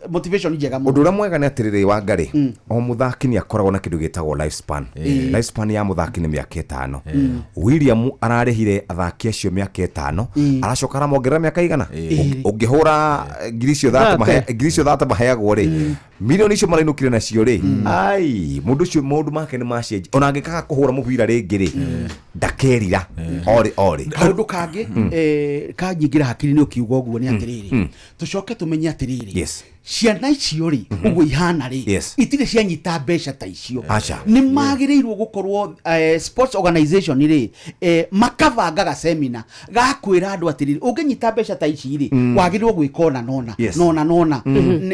motivation njega muno udura mwega ni atiriri wa ngari o muthaki ni akoragwo na kindu gitagwo lifespan ya muthaki ni miaka 5 William ararehire athaki acio miaka 5 aracoka aramongerera miaka igana ungihura ngiricio thata maheagwo ri milioni icio marainukire nacio ri ai mundu make ni macenji ona angikaga kuhura mubira ringi ri ndakerira ori kaundu kangi kanyigira hakiri ni ukiuga uguo ni atiriri tucoke tumenye atiriri ciana icio ri uguo ihana ri itire cianyita mbeca ta icio ni magirirwo gukorwo sports organization ri makavangaga seminar gakwira andu atiriri unginyita mbeca ta ici ri wagirirwo gwikona nona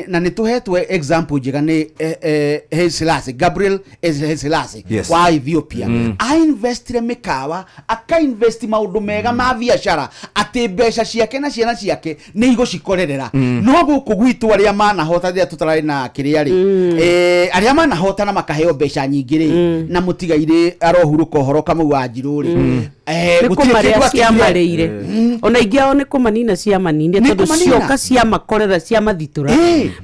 na ni tuhetwe example njega ni Selassie Gabriel Selassie wa Ethiopia ainvestire mikawa akainvesti maundu mega ma biashara ati mbeca ciake na ciana ciake ni igucikorerera no guku gwitu aria mana hota thia tutarari na kiria ri aria mana hota na makaheo mbeca nyingi ri na mutigaire arohuruka horo kama wa Njirũ ri gutikia ciamarĩire ona ingĩ ao nĩ kũmanina ciamanine tondũ cioka ciamakorera ciamathitura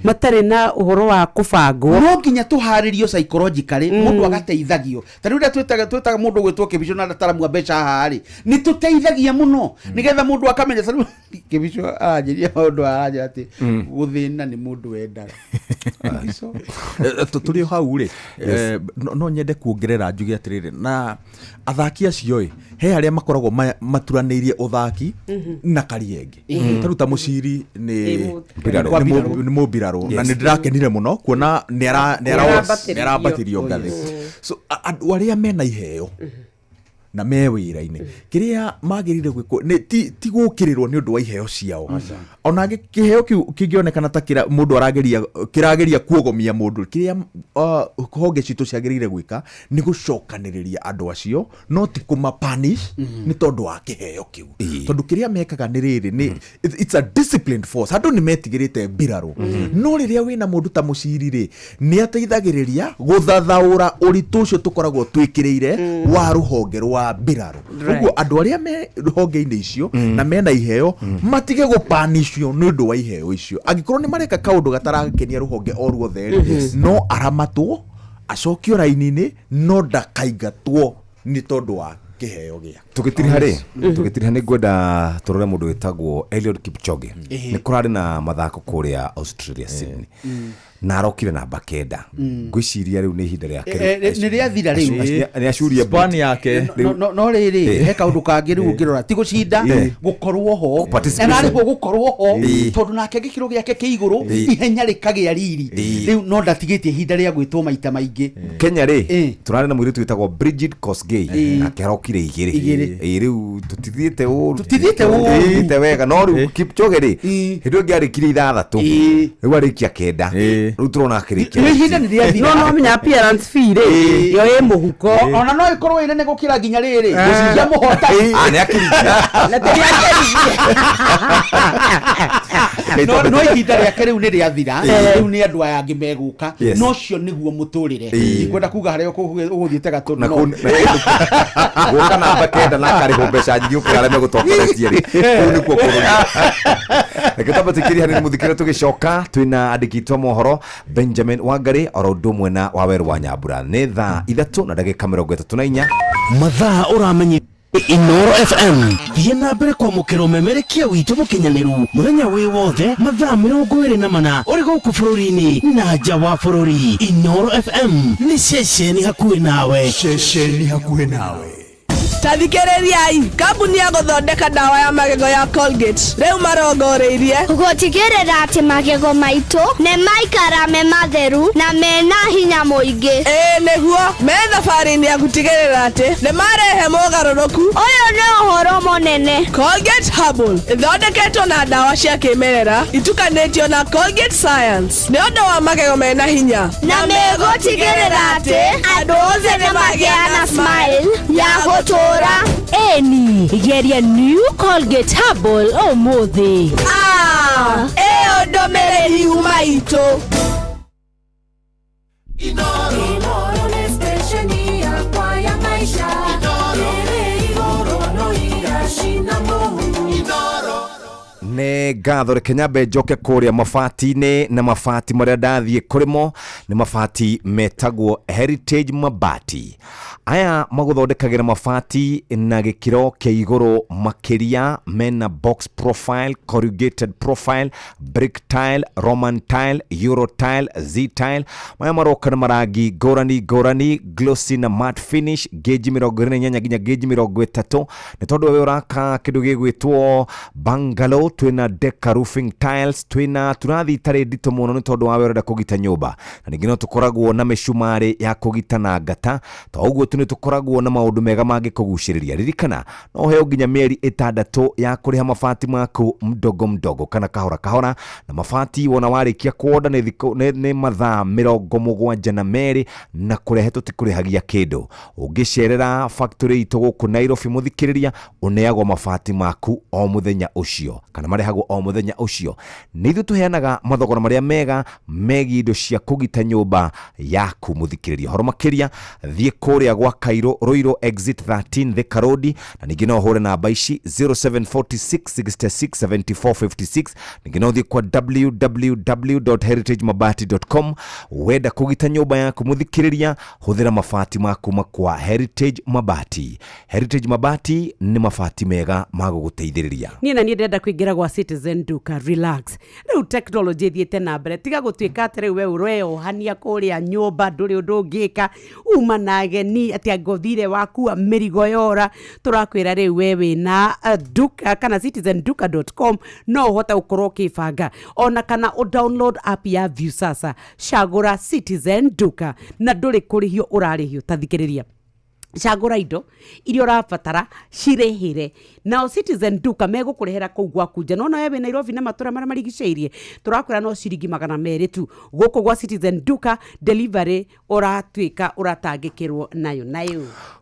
matarĩ na ũhoro wa kũbangwo no nginya tũharĩrio psychologically mũndũ agateithagio tarĩu rĩrĩa twĩtaga mũndũ gwĩtwo Kĩbico na ndataramua mbeca haha rĩ nĩ tũteithagia mũno nĩgetha mũndũ akamenya tarĩu Kĩbico aranjĩria maũndũ aranja atĩ gũthĩna nĩ mũndũ wendaga tũrĩ hau rĩ no nyende kuongerera njuge atĩrĩrĩ na athaki acio he aria makoragwo maturanĩirie uthaki na karienge taruta muciri ni mubiraro na ndirakenire muno kuona ni arabatirio ngathi so andu aria mena iheo na me wira-ini kiria magirire gwiko ti gukirirwo ni undu wa iheo ciao ona kiheo kingionekana ta kira mundu kirageria kuogomia mundu kiria honge citu ciagirire gwika ni gucokaniriria andu acio no ti kuma punish ni tondu wa kiheo kiu tondu kiria mekaga ni riri ni it's a disciplined force andu ni metigirite mbiraro no riria wina mundu ta muciri ri ni ateithagiriria guthathaura uritu ucio tukoragwo twikiriire wa ruhonge rwa mbiraro uguo andu aria me honge-ini icio na mena iheo matige gupanishio ni undu wa iheo icio angikorwo ni mareka kaundu gatarakenia ruhonge o ruothe no aramatwo acokio raini-ini no ndakaingatwo ni tondu wa kiheo gia tugitiri hani gwenda turore mundu witagwo Eliud Kipchoge ni kurari na mathako kuria Australia Sydney na arokire namba 9 ngwiciria riu ni ihinda riake ni riathira riu ni acuria span yake no riri he kaundu kangi riu ngirora ti gucinda gukorwo ho na ari gukorwo ho tondu nake gikiro giake ki iguru ihenya rikagia riri riu no ndatigitie ihinda ria gwitwo maita maingi Kenya ri turari na mwiritu witagwo Bridget Kosgei na kerokire igiri riu tutithiete wega no riu Kipchoge ri hindu ngiarikire 6 riu arikia 9 riu turona akirikia no menya appearance fee ri yo e muhuko ona no ikorwo ire ne gukira ginya riri gucikia muhota ni akirikia na tiri no ihinda riake riu ni riathira riu ni andu aya angi meguka no cio niguo muturire ikwenda kuga haria uguthiete gatu no guka namba 9 na kari mbeca nyingi ukira megutokeretie ri ku ni kuo kururi ekitabatikiri hani muthikire tugicoka twina andikitwa mohoro Benjamin Wangari orodo mwena wa Weru wa Nyambura ni thaa 3:34 mathaa uramenye Inoro FM thiena mbere kwa mukiro memerekia witu mukinyaniru muthenya wi wothe mathaa 24 uri guku bururi-ini na nja wa bururi. Inoro FM ni ceceni hakuhi nawe. tathikĩrĩriai kambuni ya gũthondeka ndawa ya magego ya Colgate rĩu marongoreirie gũtigĩrĩra atĩ magego maitũ nĩ maikara me matheru na mena hinya mũingĩ. Nĩguo me thabarĩ-inĩ ya gũtigĩrĩra atĩ nĩ marehe mogarũrũku. Ũyũ nĩ ũhoro mũnene. Colgate Herbal ĩthondeketwo na ndawa cia kĩmerera itukanĩtio na Colgate Science nĩ ũndũ wa magego mena hinya na megũtigĩrĩra atĩ andũ othe nĩ magĩa na smile ya gũtũũra. Eni geria New Colgate Herbal ũmũthĩ. ĩyo ndũmĩrĩri uma itũ. Inoro nĩ stesheni yakwa ya maisha. Ĩrĩ igũrũ no igacina mũhu. Nĩ ngatho reke nyambe njoke kũrĩa mabati-inĩ na mabati marĩa ndathiĩ kũrĩmo nĩ mabati metagwo Heritage Mabati. Aya magũthondekagĩra mabati na gĩkĩro kĩa igũrũ makĩria, mena box profile, corrugated profile, brick tile, Roman tile, Euro tile, Z tile. Maya maroka na marangi ngũrani, glossy na matte finish, gauge 28 nginya gauge 30. Nĩ tondũ wewe ũraka kĩndũ gĩgwĩtwo bungalow, twina deca roofing tiles, twina turathi itarĩ nditũ mũno nĩ tondũ wawe ũrenda kũgita nyũmba. Na ningĩ no tũkoragwo na mĩcumarĩ ya kũgita na ngata. To ũguo nĩ tũkoragwo na maũndũ mega mangĩkũgucĩrĩria. Ririkana no ũheo nginya mĩeri 6 ya kũrĩha mabati maku mdogo kana kahora, na mabati wona warĩkia kuoda nĩ mathaa 72 na kũrehe tũtikũrĩhagia kĩndũ. Ũngĩcerera factory itũ gũkũ Nairobi mũthikĩrĩria, ũneagwo mabati maku o mũthenya ũcio kana marehagwo o mũthenya ũcio. Nĩ ithuĩ tũheanaga mathogora marĩa mega megiĩ indo cia kũgita nyũmba yaku mũthikĩrĩria. Horo makĩria thiĩ kũrĩa gwa Cairo Roiro exit 13 Thika Road, na ningĩ no hũre namba ici 0746667456. Ningĩ no thiĩ kwa www.heritagemabati.com. wenda kũgita nyũmba yaku mũthikĩrĩria, hũthĩra mabati maku makwa Heritage Mabati. Heritage Mabati nĩ mabati mega magũgũteithĩrĩria. Niĩ na niĩ ndenda kũingĩra gwa Citizen Duka relax. Rĩu technology thiĩte na mbere, tiga gũtuĩka atĩ rĩu we ũreyohania kũrĩa nyũmba ndũrĩ ũndũ ũngĩka, uma na ageni atĩ ngothire wakua mĩrigo yora. Tũrakwĩra rĩu we wĩna duka kana citizenduka.com no ũhote gũkorwo ũkĩbanga, ona kana download app ya Viusasa, cagũra Citizen Duka na ndũrĩ kũrĩhio ũrarĩhio. Tathikĩrĩria, cagũra indo iria ũrabatara cirĩhĩre, nao Citizen Duka megũkũrehera kũu gwaku nja. Nona wewe Nairobi na matũra marĩa marigicĩirie, tũrakwĩra no ciringi 200 tu. Gũkũ gwa Citizen Duka delivery ũratuĩka ũratangĩkĩrwo nayo.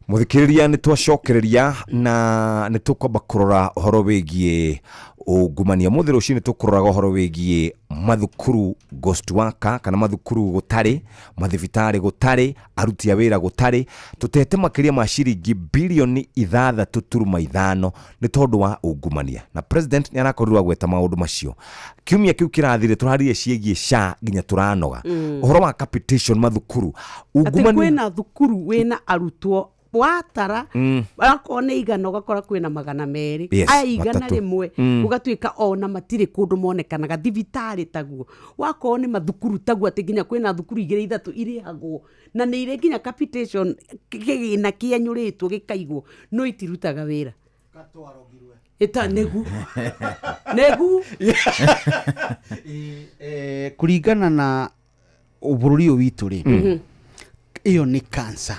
Mũthikĩrĩria nĩ twacokereria na nĩ tũkwamba kũrora ũhoro wĩgiĩ ungumania. Mũthĩ rũciinĩ tũkũroraga ũhoro wĩgiĩ mathukuru ghost worker kana mathukuru gũtarĩ, mathibitarĩ gũtarĩ, aruti a wĩra gũtarĩ. Tũtete makĩria ma ciringi bilioni 6.5 nĩ tondũ wa ungumania, na president nĩ arakorirwo gweta maũndũ macio. Kiumia kĩu kĩrathire tũrarire ciĩgiĩ SHA nginya tũranoga. Ũhoro wa capitation mathukuru, ungumania atĩ kwĩna thukuru wĩna arutwo watara wakone igana ũgakora kwĩna 200, aya igana rĩmwe ũgatuĩka ona matirĩ kũndũ monekanaga. Thibitarĩ taguo wakone mathukuru taguo atĩ nginya kwĩna thukuru 2-3 irĩhagwo na nĩ irĩ nginya capitation kĩgĩna kĩanyũrĩtwo gĩkaigwo no itirutaga wĩra. Eta negu kuringana na ũbũrũri ũyũ witũ rĩ, iyo nĩ cancer.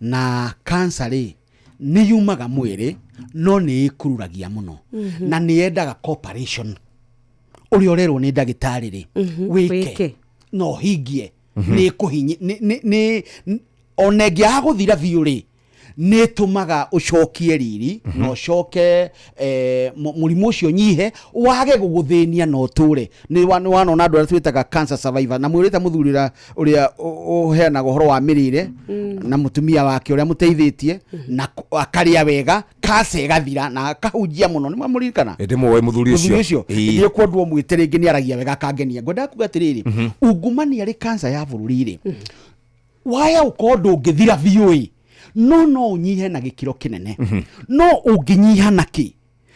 Na cancer rĩ nĩ yumaga mwĩrĩ no nĩ ĩkururagia mũno na nĩ yendaga cooperation. Ũrĩa ũrerwo nĩ ndagĩtarĩ rĩ wĩke no hingie nĩ kũhinya ona ngĩaga gũthira biũ rĩ nĩ tũmaga ũcokie riri no ũcoke mũrimũ ũcio nyihe wage gũgũthĩnia no tũre. Nĩ wanona andũ arĩa twĩtaga cancer survivor, na mwĩrĩta mũthurĩra ũrĩa ũheanaga ũhoro wa mĩrĩre na mũtumia wake ũrĩa mũteithĩtie na akarĩa wega, cancer ĩgathira na akahunjia mũno. Nĩ mamũririkana ndĩmwe mũthuri ũcio nĩ kwendwo mwĩte rĩngĩ nĩ aragia wega akangenia. Ngwenda kuga atĩrĩrĩ, ungumania rĩ cancer ya bũrũri rĩ waya ũkorwo ndũngĩthira biũ no ũnyihe na gĩkĩro kĩnene. No ũngĩnyiha nakĩ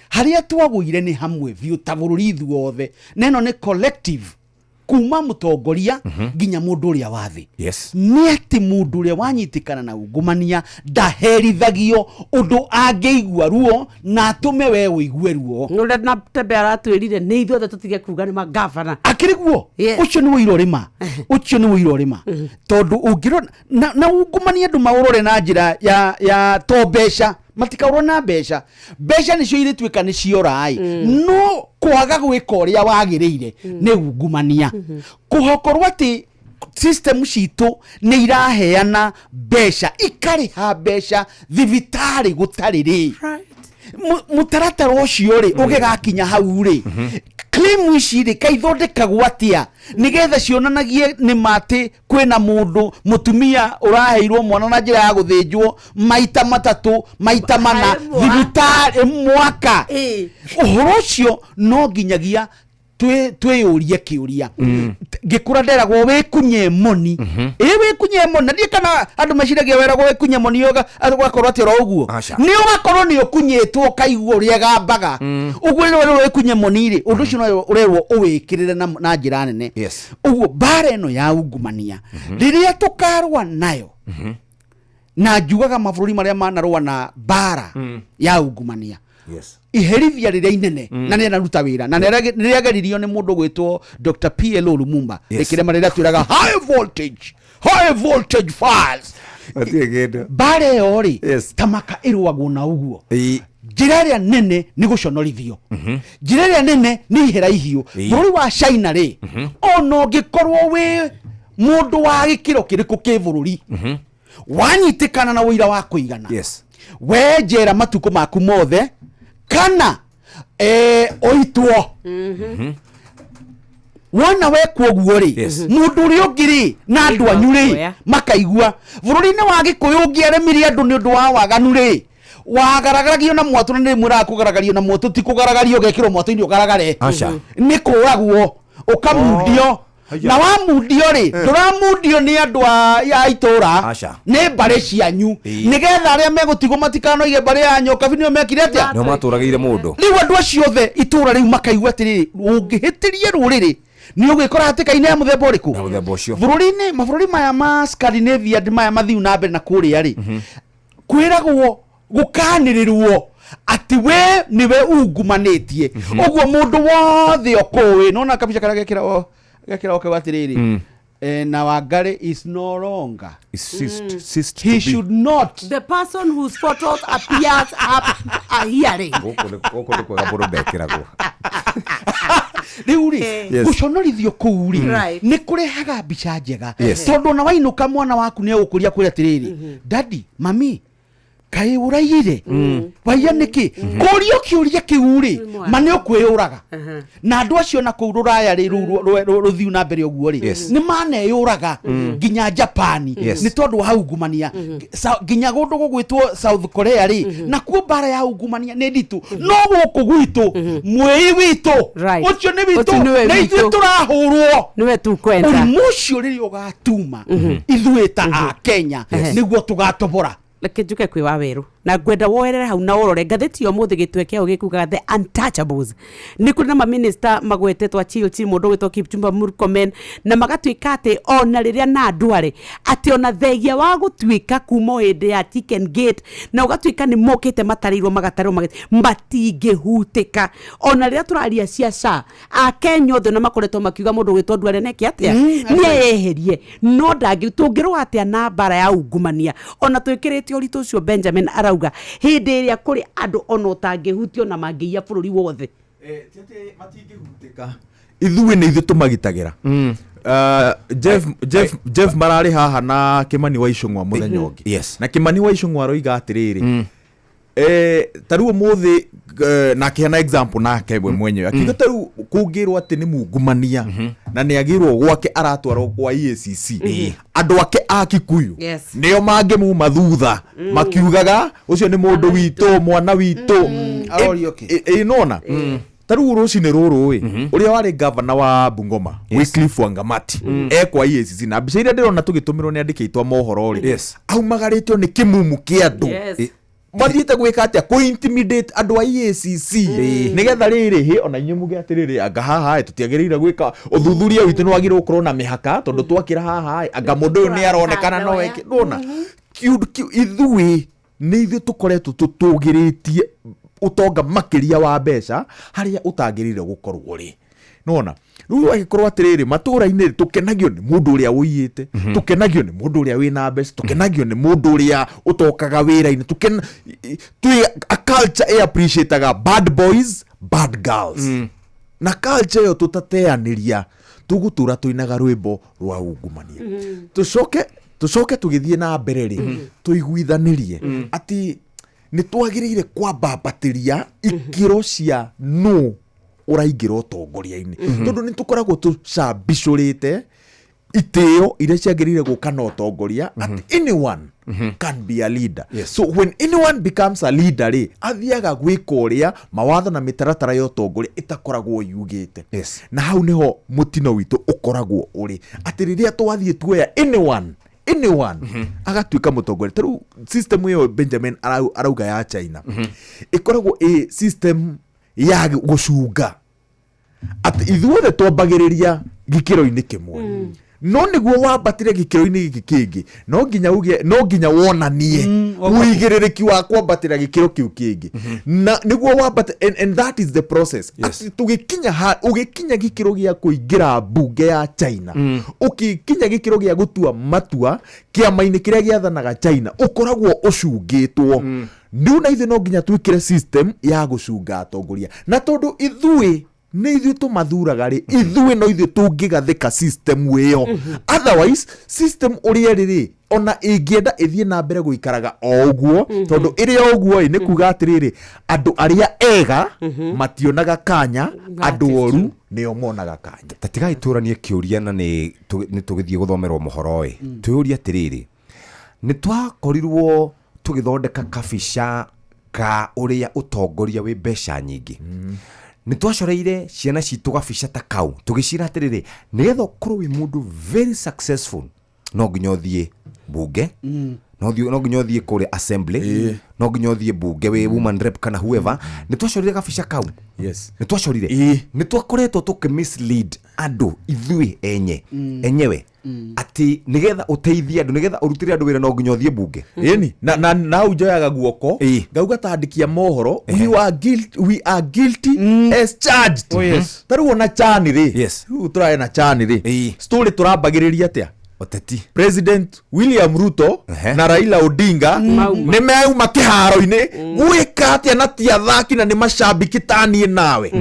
harĩa twagũire nĩ hamwe biũ ta bũrũri ithuothe, neno nĩ collective kuma mutongoria nginya mundu uria wathi yes ni ati mundu uria wanyitikana na ungumania ndaherithagio undu angeigua ruo na atume we uigue ruo nule na tebe aratwirire ni ithuothe tutige kuga ni magavana akiriguo ucio ni wiro rima ucio ni wiro rima tondu ungirona na ungumania andu maurore na njira ya tombesha matikaurwo na mbeca nicio iritwika ni ciorai no kwaga gwika uria wagiriire ni ungumania kuhokorwo ati system citu ni iraheana mbeca ikariha mbeca thibitari gutariri mutaratara ucio ri ugegakinya hau ri claim ici ri kaithondekagwo atia nigetha cionanagie ni mati kwina mundu mutumia uraheirwo mwana na njira ya guthinjwo maita matatu maita mana thibitari mwaka uhoro ucio no nginyagia twiyurie kiuria ngikura nderagwo wikunye moni wikunye moni ndie kana andu maciragia weragwo wikunye moni yoga agakorwo ati ro uguo ni ugakorwo ni ukunyitwo kaigwo uria gambaga uguo ni wikunye moni ri undu ucio no urerwo uwikirire na njira nene uguo bara eno ya ungumania riria tukarwa nayo na njugaga mabũrũri maria manarũa na bara ya ungumania iherithia riria inene na nĩ naruta wĩra na nĩrĩageririo nĩ mũndũ gwĩtwo Dr. PLO Lumumba rĩkĩrema rĩrĩa twĩraga high voltage files bara ĩyo rĩ tamaka ĩrũagwo na ũguo njĩra ĩrĩa nene nĩ gũconorithio njĩra ĩrĩa nene nĩ ihera ihiũ bũrũri wa China rĩ ona ũngĩkorwo wĩ mũndũ wa gĩkĩro kĩrĩkũ kĩ bũrũri wanyitikana na wĩira wa kũigana we njera matuko maku mothe kana oitwo wona we kwoguo ri mundu uri ungiri na andu anyu ri makaigua bururi-ini wa Gikuyu ungiaremirie andu ni undu wa waganu ri wagaragaragia na mwatu na ni mwira kugaragario na mwatu ti kugaragario gekiro mwatu-ini ugaragare ni kuragwo ukamundio na wa mundio ri nduramundio ni andu ya itura ni bare cianyu nigetha aria megutigwo matikanoige bare ya nyoka binio mekire atia no maturagire mundu riu andu acio the itura riu makaigua atiri ungihitirie ruriri ni ugikora hatikaine ya muthemba uriku bururi-ini mabũrũri maya ma Scandinavia maya mathiu na mbere na kuria ri kwiragwo gukanirirwo ati we niwe ungumanitie uguo mundu wothe okuwi nona kabisa kara gekira oke watiriri na Wangari is no longer he should not the person whose photos appears up here goko kwega buru bekiragwo riu ri guconorithio kuu ri ni kurehaga mbica njega tondu na wainuka mwana waku ni egukuria kwira tiriri daddy mami kai uraire waiya niki kurio kiuria kiuri mane ukwiyuraga na andu acio na kuu ruraya ri ruthiu na mbere uguo ri ni maneyuraga nginya Japan ni tondu wa ungumania nginya gundu gugwitwo South Korea ri na kuo bara ya ungumania ni nditu no guku gwitu mwei witu ucio ni witu ni ithu turahurwo niwe tu kwenda mucio riri ugatuma ithuita a Kenya niguo tugatobora leke njuke kwi waweru na ngwenda woerere hau na urore ngatheti yo muthi gitweke ugikuga the untouchables ni kuna ma minister magwetetwa Chilchi mundu gwitwo Kipchumba Murkomen na magatwika ati ona riria na ndware ati ona thegia wa gutwika kuma hinde ya Chicken Gate na ugatwika ni mokite matarirwo magatarwo matingihutika ona riria turaria ciaca a Kenya othe na makoretwo makiuga mundu gwitwo ndware neki atia ni eherie no ndangitungirwo atia na bara ya ungumania ona twikirite uritu ucio Benjamin arauga hindi iria kuri andu ona utangihutio na mangiia bururi wothe tete matingihutika ithuĩ nĩ ithuĩ tũmagitagira Jeff mararĩ haha na Kimani wa Icũng'wa mũthenya ũngĩ na Kimani wa Icũng'wa aroiga atĩrĩrĩ taruo muthi na kihana example nake we mwenyewe akiga taru kungirwo ati ni mungumania na ni agirwo gwake aratwarwo kwa EACC andu ake a Kikuyu nio mangimuma thutha makiugaga ucio ni mundu witu mwana witu inona taru rucini ruru uria wari governor wa Bungoma Wycliffe Wangamati kwa EACC na bica iria ndirona tugitumirwo ni andikitwa mohoro ri au magaritwo ni kimumu kia andu mathiĩte gwĩka atĩa kũ intimidate andũ a EACC nĩgetha rĩrĩ ona inyuĩ muge atĩrĩrĩ anga haha tũtiagĩrĩire gwĩka ũthuthuria witũ nĩ wagĩrĩirwo gũkorwo na mĩhaka tondũ twakĩra haha anga mũndũ ũyũ nĩ aronekana no weke ndona ithuĩ nĩ ithuĩ tũkoretwo tũtũgĩrĩtie ũtonga makĩria wa mbeca harĩa ũtagĩrĩire gũkorwo rĩ nona rĩu agĩkorwo atĩrĩrĩ matũra-inĩ tũkenagio nĩ mũndũ ũrĩa ũiyĩte tũkenagio nĩ mũndũ ũrĩa wĩna mbeca tũkenagio nĩ mũndũ ũrĩa ũtokaga wĩra-inĩ a culture appreciateaga bad boys bad girls na culture ĩyo tũtateanĩria tũgũtũra tũinaga rwĩmbo rwa ungumania tũcoke tũgĩthiĩ na mbere rĩ tũiguithanĩrie atĩ nĩ twagĩrĩire kwambatĩria ikĩro cia no ũraingĩra ũtongoria-inĩ tondũ nĩ tũkoragwo tũcambicũrĩte itĩo iria ciagĩrĩire gũka na ũtongoria at anyone can be a leader. So when anyone becomes a leader rĩ athiaga gwĩka ũrĩa mawatho na mĩtaratara ya ũtongoria ĩtakoragwo yugĩte na hau nĩho mũtino witũ ũkoragwo ũrĩ atĩ rĩrĩa twathiĩ tuoya anyone agatuĩka mũtongoria tarĩu system ĩyo Benjamin arauga ya China ĩkoragwo system ya gũcunga atĩ ithuothe twambagĩrĩria gĩkĩro-inĩ kĩmwe no nĩguo wambatire gĩkĩro-inĩ gĩkĩ kĩngĩ no nginya wonanie ũigĩrĩrĩki wa kwambatĩra gĩkĩro kĩu kĩngĩ na nĩguo wambate and that is the process ũgĩkinya gĩkĩro gĩa kũingĩra mbunge ya China ũgĩkinya gĩkĩro gĩa gũtua matua kĩama-inĩ kĩrĩa gĩathanaga China ũkoragwo ũcungĩtwo rĩu na ithuĩ no nginya twĩkĩre system ya gũcunga atongoria na tondũ ithuĩ nĩ ithuĩ tũmathuraga rĩ ithuĩ no ithuĩ tũngĩgathĩka system ĩyo otherwise system ũrĩa rĩrĩ ona ĩngĩenda ĩthiĩ na mbere gũikaraga o ũguo tondũ ĩrĩ o ũguo nĩ kuga atĩrĩrĩ andũ arĩa ega mationaga kanya andũ oru nĩo monaga kanya tatigai tũranie kĩũria na nĩ tũgĩthiĩ gũthomerwo mohoro twĩũria atĩrĩrĩ nĩ twakorirwo tũgĩthondeka kabica ka ũrĩa ũtongoria wĩ mbeca nyingĩ nĩ twacoreire ciana citũ gabica ta kau tũgĩcira atĩrĩrĩ nĩgetha ũkorwo wĩ mũndũ very successful no nginya ũthiĩ mbunge no nginya ũthiĩ kũrĩa assembly no nginya ũthiĩ mbunge wĩ woman rep kana whoever nĩ twacorire gabica kau nĩ twacorire nĩ twakoretwo tũkĩmislead andũ ithuĩ enyewe ati nigetha uteithia andu nigetha urutire andu wira no nginya uthie bunge eni na ujoyaga guoko ngauga tandikia mohoro we are guilty as charged taru ona chani ri turaye na chani ri story turambagiriria atia oteti President William Ruto na Raila Odinga nĩ meuma kĩharo-inĩ gwĩka atia na ti athaki na nĩ macambiki tanie nawe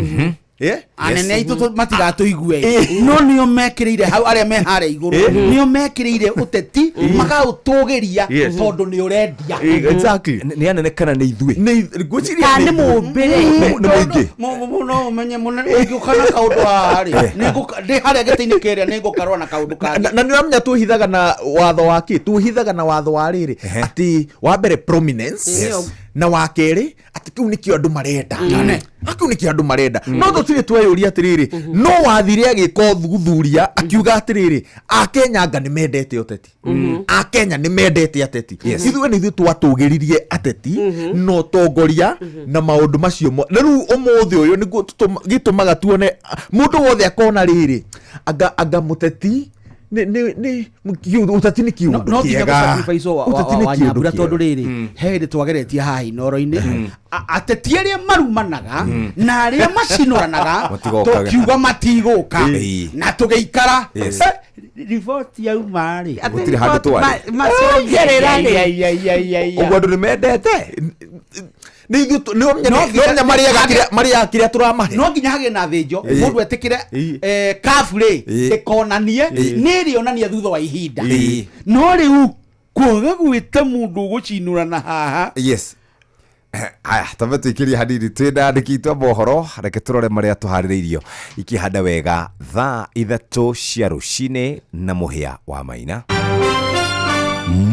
anene aitũ matigatũigue no nĩo mekĩrĩire hau arĩa me harĩa igũrũ nĩo mekĩrĩire ũteti makaũtũgĩria tondũ nĩ ũrendia exactly nĩ anene kana nĩ ithuĩ ngwĩciria nĩ mũmbĩrĩ no ũmenye ũngĩũka na kaũndũ harĩ ndĩ harĩa gĩtĩ-inĩ kĩrĩa nĩ ngũkarwo na kaũndũ kangĩ na nĩ ũramenya twĩhithaga na watho wa kĩ twĩhithaga na watho wa rĩrĩ atĩ wa mbere prominence na wa kerĩ atĩ kĩu nĩkĩo andũ marenda kĩu nĩkĩo andũ marenda no tũtirĩ tweyũria atĩrĩrĩ no wathire agĩka ũthuthuria akiuga atĩrĩrĩ akenya nĩ mendete ũteti akenya nĩ mendete ateti ithuĩ nĩ ithuĩ twatũgĩririe ateti no tongoria na maũndũ macio na rĩu ũmũthĩ ũyũ nĩguo gĩtũmaga tuone mũndũ wothe akona rĩrĩ anga mũteti utati nĩ kiũndũ no nginya sacrifice wa Nyambura tondũ rĩrĩ he hĩndĩ twageretie haha Inoro-inĩ ateti arĩa marumanaga na arĩa macinũranaga tũkiuga matigũka na tũgĩikara riboti yauma rĩ gũtirĩ handũ twarĩ ũguo andũ nĩ mendete marĩa kĩrĩa tũramahe no nginya hagĩe na thĩnjo mũndũ etĩkĩre kabu rĩ ĩkonanie nĩ ĩrĩonania thutha wa ihinda no rĩu kwaga gwĩta mũndũ gũcinũrana haha aya tambe tuikirie hanini twina andĩki twa mohoro reke tũrore marĩa tũharĩrĩirio ikĩhanda wega thaa ithatũ cia rũcinĩ na mũhĩa wa Maina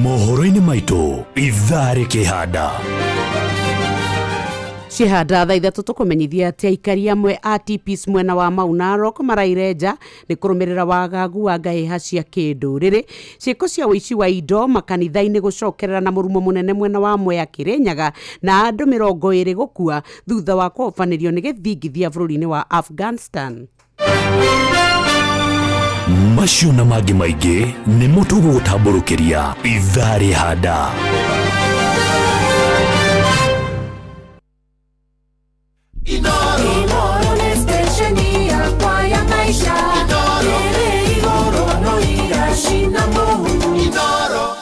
mohoro-inĩ maitũ ithaa rĩkĩhanda Cihanda thaa ithatũ tũkũmenyithia atĩ aikari amwe a TPs mwena wa Mau Narok marairenja nĩ kũrũmĩrĩra wagagu wa ngahĩha cia kĩndũrĩrĩ. Ciĩko cia ũici wa indo makanitha-inĩ gũcokerera na mũrumo mũnene mwena wa Mwea Kĩrĩnyaga na andũ 20 gũkua thutha wa kũhobanĩrio nĩ gĩthingithia bũrũri-inĩ wa Afghanistan. Macio na mangĩ maingĩ nĩ mũtugo gũtambũrũkĩria ithaa rĩhanda. Inoro nĩ stesheni yakwa ya maisha. Ĩrĩ igũrũ no igacina mũhu. Inoro.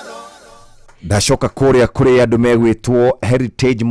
Ndacoka kũrĩa kũrĩ andũ megwĩtwo Heritage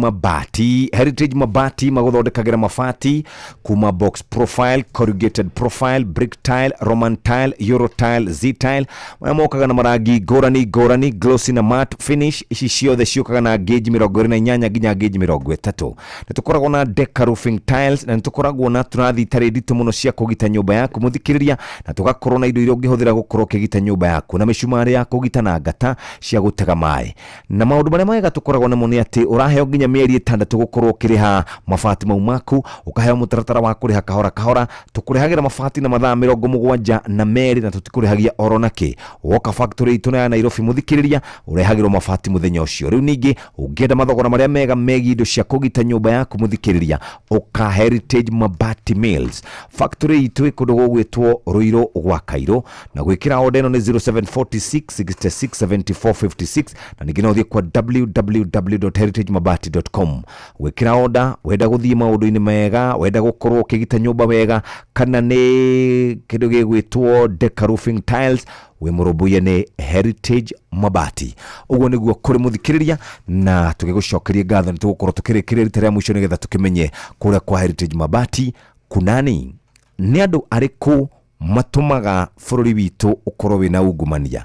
Mabati magũthondekagĩra mabati kuma box profile, corrugated profile, brick tile, roman tile, euro tile, z tile. Mokaga na marangi ngũrani, glossy na matte finish. Ici ciothe ciũkaga na gauge 28 nginya gauge 30. Nĩtũkoragwo na Deca roofing tiles na nĩtũkoragwo na tũrathi itarĩ nditũ mũno cia kũgita nyũmba yaku mũthikĩrĩria, na tũgakorwo na indo iria ũngĩhũthĩra gũkorwo ũkĩgita nyũmba yaku na mĩcumarĩ ya kũgita na ngata cia gũtega maĩ. Na maũndũ marĩa mega tũkoragwo namo nĩ atĩ ũraheo nginya mĩeri 6 gũkorwo ũkĩrĩha mabati mau maku, ũkaheo mũtaratara wa kũrĩha kahora kahora. Tũkũrĩhagĩra mabati na mathaa 72 na merĩ, na tũtikũrĩhagia oro nakĩ. Woka factory itũ ya Nairobi mũthikĩrĩria, ũrehagĩrwo mabati mũthenya ũcio. Rĩu ningĩ ũngĩenda mathogora marĩa mega megiĩ indo cia kũgita nyũmba yaku mũthikĩrĩria, ũka Heritage Mabati Mills. Factory itũ ĩkũndũ gũgwĩtwo Ruiru gwa Kairũ, na gwĩkĩra order ĩno nĩ 0746 66 74 56, na ningĩ no kwa www.heritagemabati.com. Gwĩkĩra order wenda gũthiĩ maũndũ-inĩ mega, wenda gũkorwo ũkĩgita nyũmba wega, kana nĩ kĩndũ gĩgwĩtwo Deca roofing tiles, wĩ mũrũmbũiye nĩ Heritage Mabati. Ũguo nĩguo kũrĩ mũthikĩrĩria, na tũgĩgũcokeria ngatho nĩtũgũkorwo tũkĩrĩkĩrĩria rita rĩa mũico nĩgetha tũkĩmenye kũrĩa kwa Heritage Mabati kunani nĩ andũ arĩkũ matũmaga bũrũri witũ ũkorwo wĩna ungumania.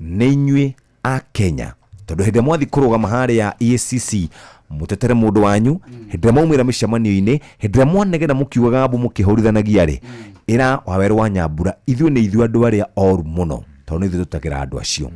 Nĩ inyuĩ a Kenya, tondũ hĩndĩ mwathi kũrũgama harĩa EACC mũtetere mũndũ wanyu, hĩndĩ mwaumĩra mĩcemanio-inĩ, hĩndĩ mwanegena mũkiugaga mbu mũkĩhũrithanagia rĩ, ĩra Waweru wa Nyambura, ithuĩ nĩ ithuĩ andũ arĩa oru mũno, tondũ nĩ ithuĩ tũtagĩra andũ acio.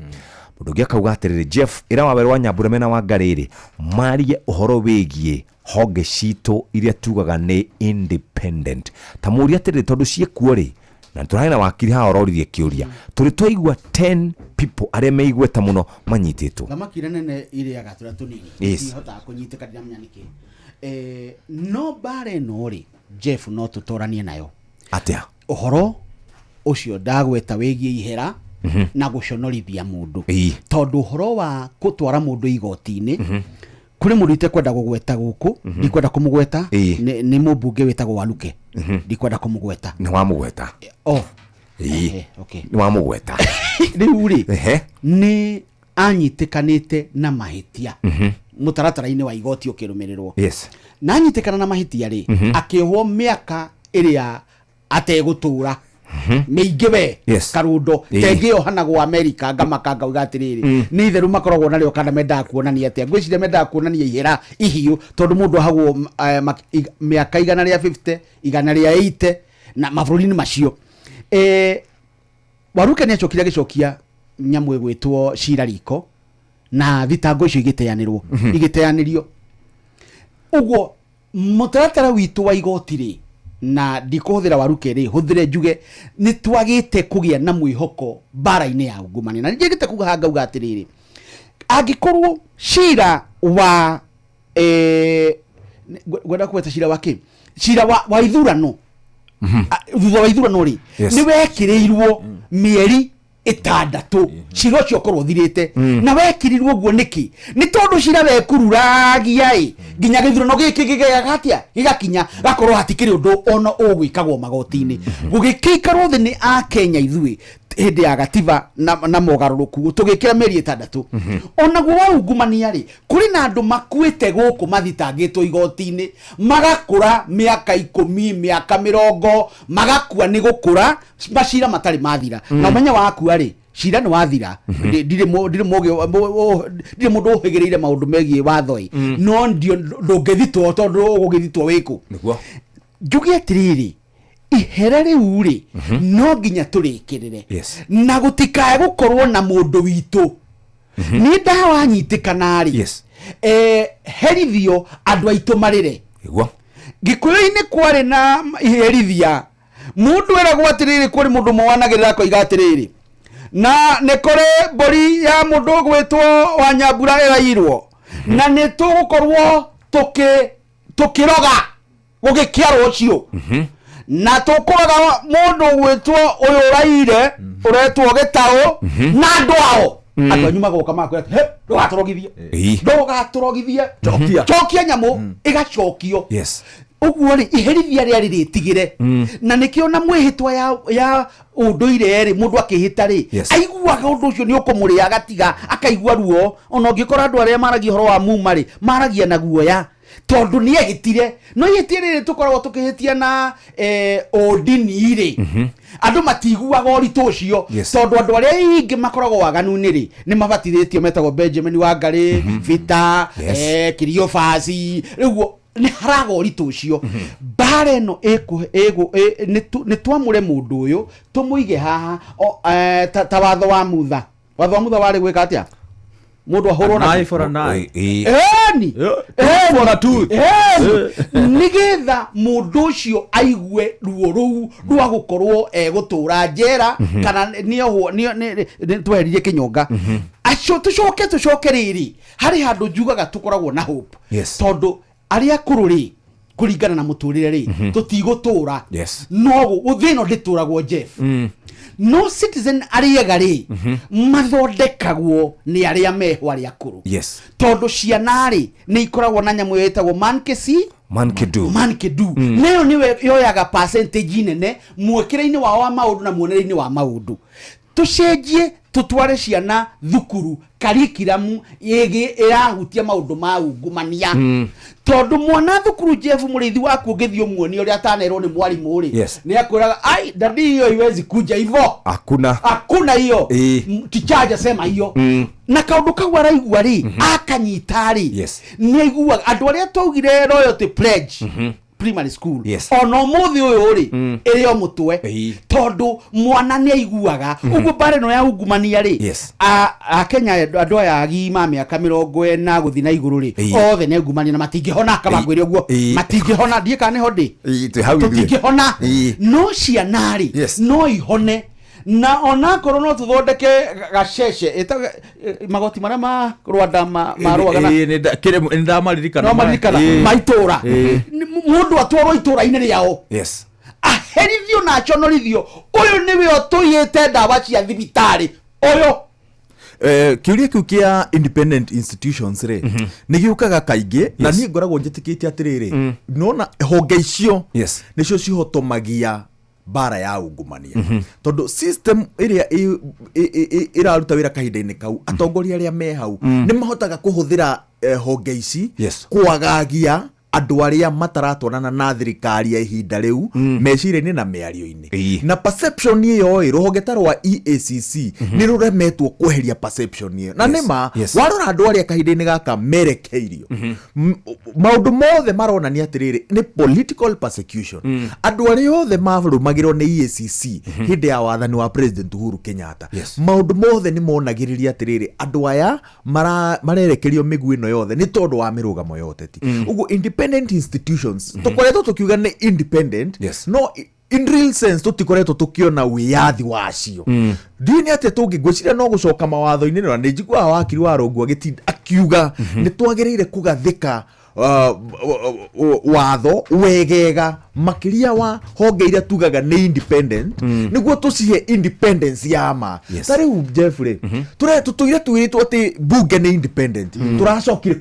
Mũndũ ũngĩ akauga atĩrĩrĩ, Jeff, ĩra Waweru wa Nyambura mena Wangari rĩ, marie ũhoro wĩgiĩ honge citũ iria tugaga nĩ independent. Ta mũria atĩrĩrĩ, tondũ ciekuo rĩ, na tũrarĩ na wakiri haha ũroririe kĩũria, tũrĩ twaigua 10 people arĩa meigweta mũno manyitĩtwo. Thamaki nene iriaga tũrĩa tũnini ihotaga kũnyitĩka na mnyanĩkĩ. No bare no rĩ, Jeff, no tũtoranie nayo atĩa ũhoro ũcio ndagweta wĩgiĩ ihera na gũconorithia mũndũ, tondũ ũhoro wa gũtwara mũndũ igoti-inĩ kuri mũndũ itekwenda gũgweta gũkũ, ndikwenda kũmũgweta, nĩ mũmbunge wĩtagwo Waluke, ndikwenda kũmũgweta. Nĩ wamũgweta? Okay. Nĩ wamũgweta. Rĩu rĩ, nĩ anyitĩkanĩte na mahĩtia mũtaratara-inĩ wa igoti ũkĩrũmĩrĩrwo. Na anyitĩkana na mahĩtia rĩ, akĩohwo mĩaka ĩrĩa ategũtũra mĩingĩ we Karundo, tengĩ ohanagwo Amerika, ngamakanga uga atĩrĩrĩ, nĩ itherũ makoragwo narĩo kana mendaga kuonania atĩa. Ngwĩciria mendaga kuonania ihera ihiũ, tondũ mũndũ ahagwo mĩaka 150, 180 na mabũrũri-inĩ macio. Waluke nĩ acokire agĩcokia nyamũ ĩgwĩtwo cira riko, na thitango icio igĩteanĩrio. Ũguo mũtaratara witũ wa igoti rĩ, na ndikũhũthĩra Waluke rĩ, hũthĩre njuge nĩ twagĩte kũgĩa na mwĩhoko bara-inĩ ya ungumania. Na nĩngĩte kuga hanga uga atĩrĩrĩ, angĩkorwo cira wa gwenda kweta cira wa kĩ, cira wa ithurano, thutha wa ithurano rĩ, nĩ wekĩrĩirwo mĩeri 6 cira ũcio ũkorwo ũthirĩte, na wekĩrirwo ũguo nĩkĩ? Nĩ tondũ cira wekururagia nginya gĩthurano gĩkĩ gĩgakia gĩgakinya gakorwo hatikĩrĩ ũndũ ona ũgwĩkagwo magoti-inĩ. Gũgĩkĩikarwo thĩ nĩ a Kenya ithuĩ hĩndĩ ya gatiba na mogarũrũku tũgĩkĩra mĩeri 6. Onaguo wa ungumania rĩ, kũrĩ na andũ makuĩte gũkũ mathitangĩtwo igoti-inĩ, magakũra mĩaka 10, mĩaka 20, magakua nĩ gũkũra macira matarĩ mathira. Na ũmenya wakua rĩ, cira nĩ wathira, ndirĩ mũndũ ũhĩgĩrĩire maũndũ megiĩ watho no ndũngĩthitwo tondũ ũgũgĩthitwo wĩkũ. Njuge atĩrĩrĩ, ihera rĩu rĩ, no nginya tũrĩkĩrĩre, na gũtikae gũkorwo na mũndũ witũ nĩ ndawa nyitĩkana rĩ, herithio andũ aitũ marĩre. igwa Gikuyu-inĩ kwarĩ na iherithia mundu eragwo atiriri kuri mundu mwanagirira koiga atiriri na nĩ kũrĩ mbũri ya mundu gwĩtwo Wanyambura ĩrairwo na nĩ tũgũkorwo tũkĩroga gũgĩkĩa rũciũ na tũkũroga mundu gwĩtwo ũyũ ũraire ũretwo Gĩtaũ na andũ ao andũ anyu magoka makwĩra ndũgatũrogithie cokia nyamũ ĩgacokio uguo ri iherithia rĩa rĩtigire na nikio na mwĩhĩtwa ya ũndũire ri mundu akĩhĩta ri aiguaga ũndũ ũcio nĩ ũkũmũrĩa agatiga akaigua ruo ona ũngĩkora andũ arĩa maragia ũhoro wa muma ri maragia na guoya tondu nĩ ehĩtire no ihĩtia rĩrĩ tũkoragwo tũkĩhĩtia na ũndini ri andũ matiguaga ũritũ ũcio tondu andũ arĩa ingĩ makoragwo waganu-inĩ ri nĩ mabatithĩtio metagwo Benjamin Wangari Vita Cleophas rĩu nĩ haraga ũritũ ũcio mbara ĩno nĩ twamũre mũndũ ũyũ tũmũige haha ta watho wa mutha warĩ gwĩka atĩa mũndũ ahũrwo na eye for an eye nĩgetha mũndũ ũcio aigue ruo rũu rwa gũkorwo gũtũra njera kana nĩ tweririe kĩnyonga acio tũcoke rĩrĩ harĩ handũ njugaga tũkoragwo na hope tondũ aria kururi kuringana na muturire ri tutigũtũra no thĩno ndĩtũragwo Jeff no citizen ariega ri mathondekagwo nĩ arĩa meho arĩa akũrũ tondu ciana ri nĩ ikoragwo na nyamũ yetagwo mankedu nayo niwe yoyaga percentage nene mwekĩre-inĩ wao wa maũndũ na muonere-inĩ wa maũndũ tucenjie tutware ciana thukuru karikiramu irahutia maundu ma ungumania tondu mwana thukuru Jeff murithi waku ngithio muoni uria atanerwo ni mwarimu ri ni akwiraga ai dadi hiyo iwezi kuja hivyo hakuna hiyo tichaja sema hiyo na kaundu kau araigua ri akanyita ri ni aiguaga andu aria twaugire royalty pledge primary school ono muthi uyu ri irio mutwe tondu mwana ni aiguaga uguo bare no ya ungumania ri a Kenya andu aya agima miaka 40 guthi na iguru ri othe ne ungumania na matingihona kamagwire uguo matingihona ndie kana hodi matingihona no ciana ri no ihone na ona korwo no tuthondeke gacece magoti maria ma Rwanda marũaga na nĩ ndamaririkana maitura mundu atwarwo itura-inĩ rĩao aherithio na aconорithio ũyũ nĩwe ũtũiyĩte ndawa cia thibitarĩ ũyũ kiuria kiu kia independent institutions re nĩ giũkaga kaingĩ na niĩ ngoragwo njĩtĩkĩtie atĩrĩrĩ nona honge icio nĩcio cihotomagia bara ya ungumania tondu system iria iraruta wira kahinda-inĩ kau atongoria arĩa me hau nĩ mahotaga kũhũthĩra honge ici kwagagia andu arĩa mataratwarana na thirikari ya ihinda rĩu meciria-inĩ na mĩario-inĩ na perception ĩyo rũhonge ta rwa EACC nĩ rũremetwo kweheria perception ĩyo na nĩma warora andũ arĩa kahinda-inĩ gaka merekeirio maũndũ mothe maronania atĩrĩrĩ nĩ political persecution andũ arĩa othe marũmagĩrwo nĩ EACC hĩndĩ ya wathani wa President Uhuru Kenyatta maũndũ mothe nĩ monagĩrĩria atĩrĩrĩ andũ aya marerekerio mĩguĩ ĩno yothe nĩ tondũ wa mĩrũgamo ya ũteti ũguo independent institutions tukoretwo tukiuga ni independent no in real sense tutikoretwo tukiona wiyathi wacio ndini ate tungigwiciria no gucoka mawatho-inĩ na njiguaga wakiri wa Rongo agitinda akiuga ni twagĩrĩire kugathika watho wegega makiria wa honge iria tugaga ni independent niguo tucihe independence ya ma tari Jeffrey tuire tuiritwo ati bunge ni independent turacokire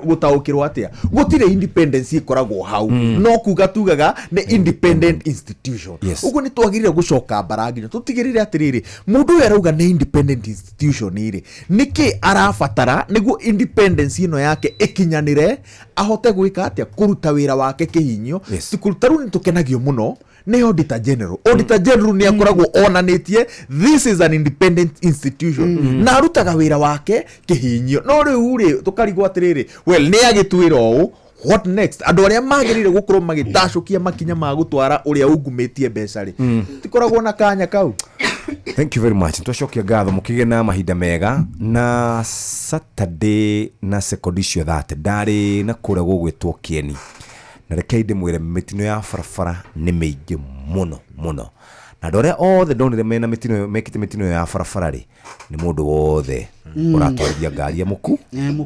gutaukirwo atia gutire independence ikoragwo hau no kuga tugaga ni independent institution uguo ni twagirire gucoka barangi tutigirire atiriri mundu uyu arauga ni independent institution iri niki arabatara niguo independence ino yake ikinyanire ahote gwika atia kuruta wira wake kihinyo tikuruta ru ni tukenagio muno ni auditor general ni akoragwo onanitie this is an independent institution na arutaga wira wake kihinyo no riu ri tukarigwo atiriri well ni agitwira o what next andu aria magirire gukorwo magitacukia makinya ma gutwara uria ungumitie mbeca ri tikoragwo na kanya kau Thank you very much. Twacokia ngatho mukige na mahinda mega na Saturday na sekondicio that ndari na kure gugwitwo Kieni na reke ndimwire mitino ya farafara ni meige muno na ndore othe ndonire mena mitino mekite mitino ya farafara ri ni mundu wothe uratwarithia ngari ya muku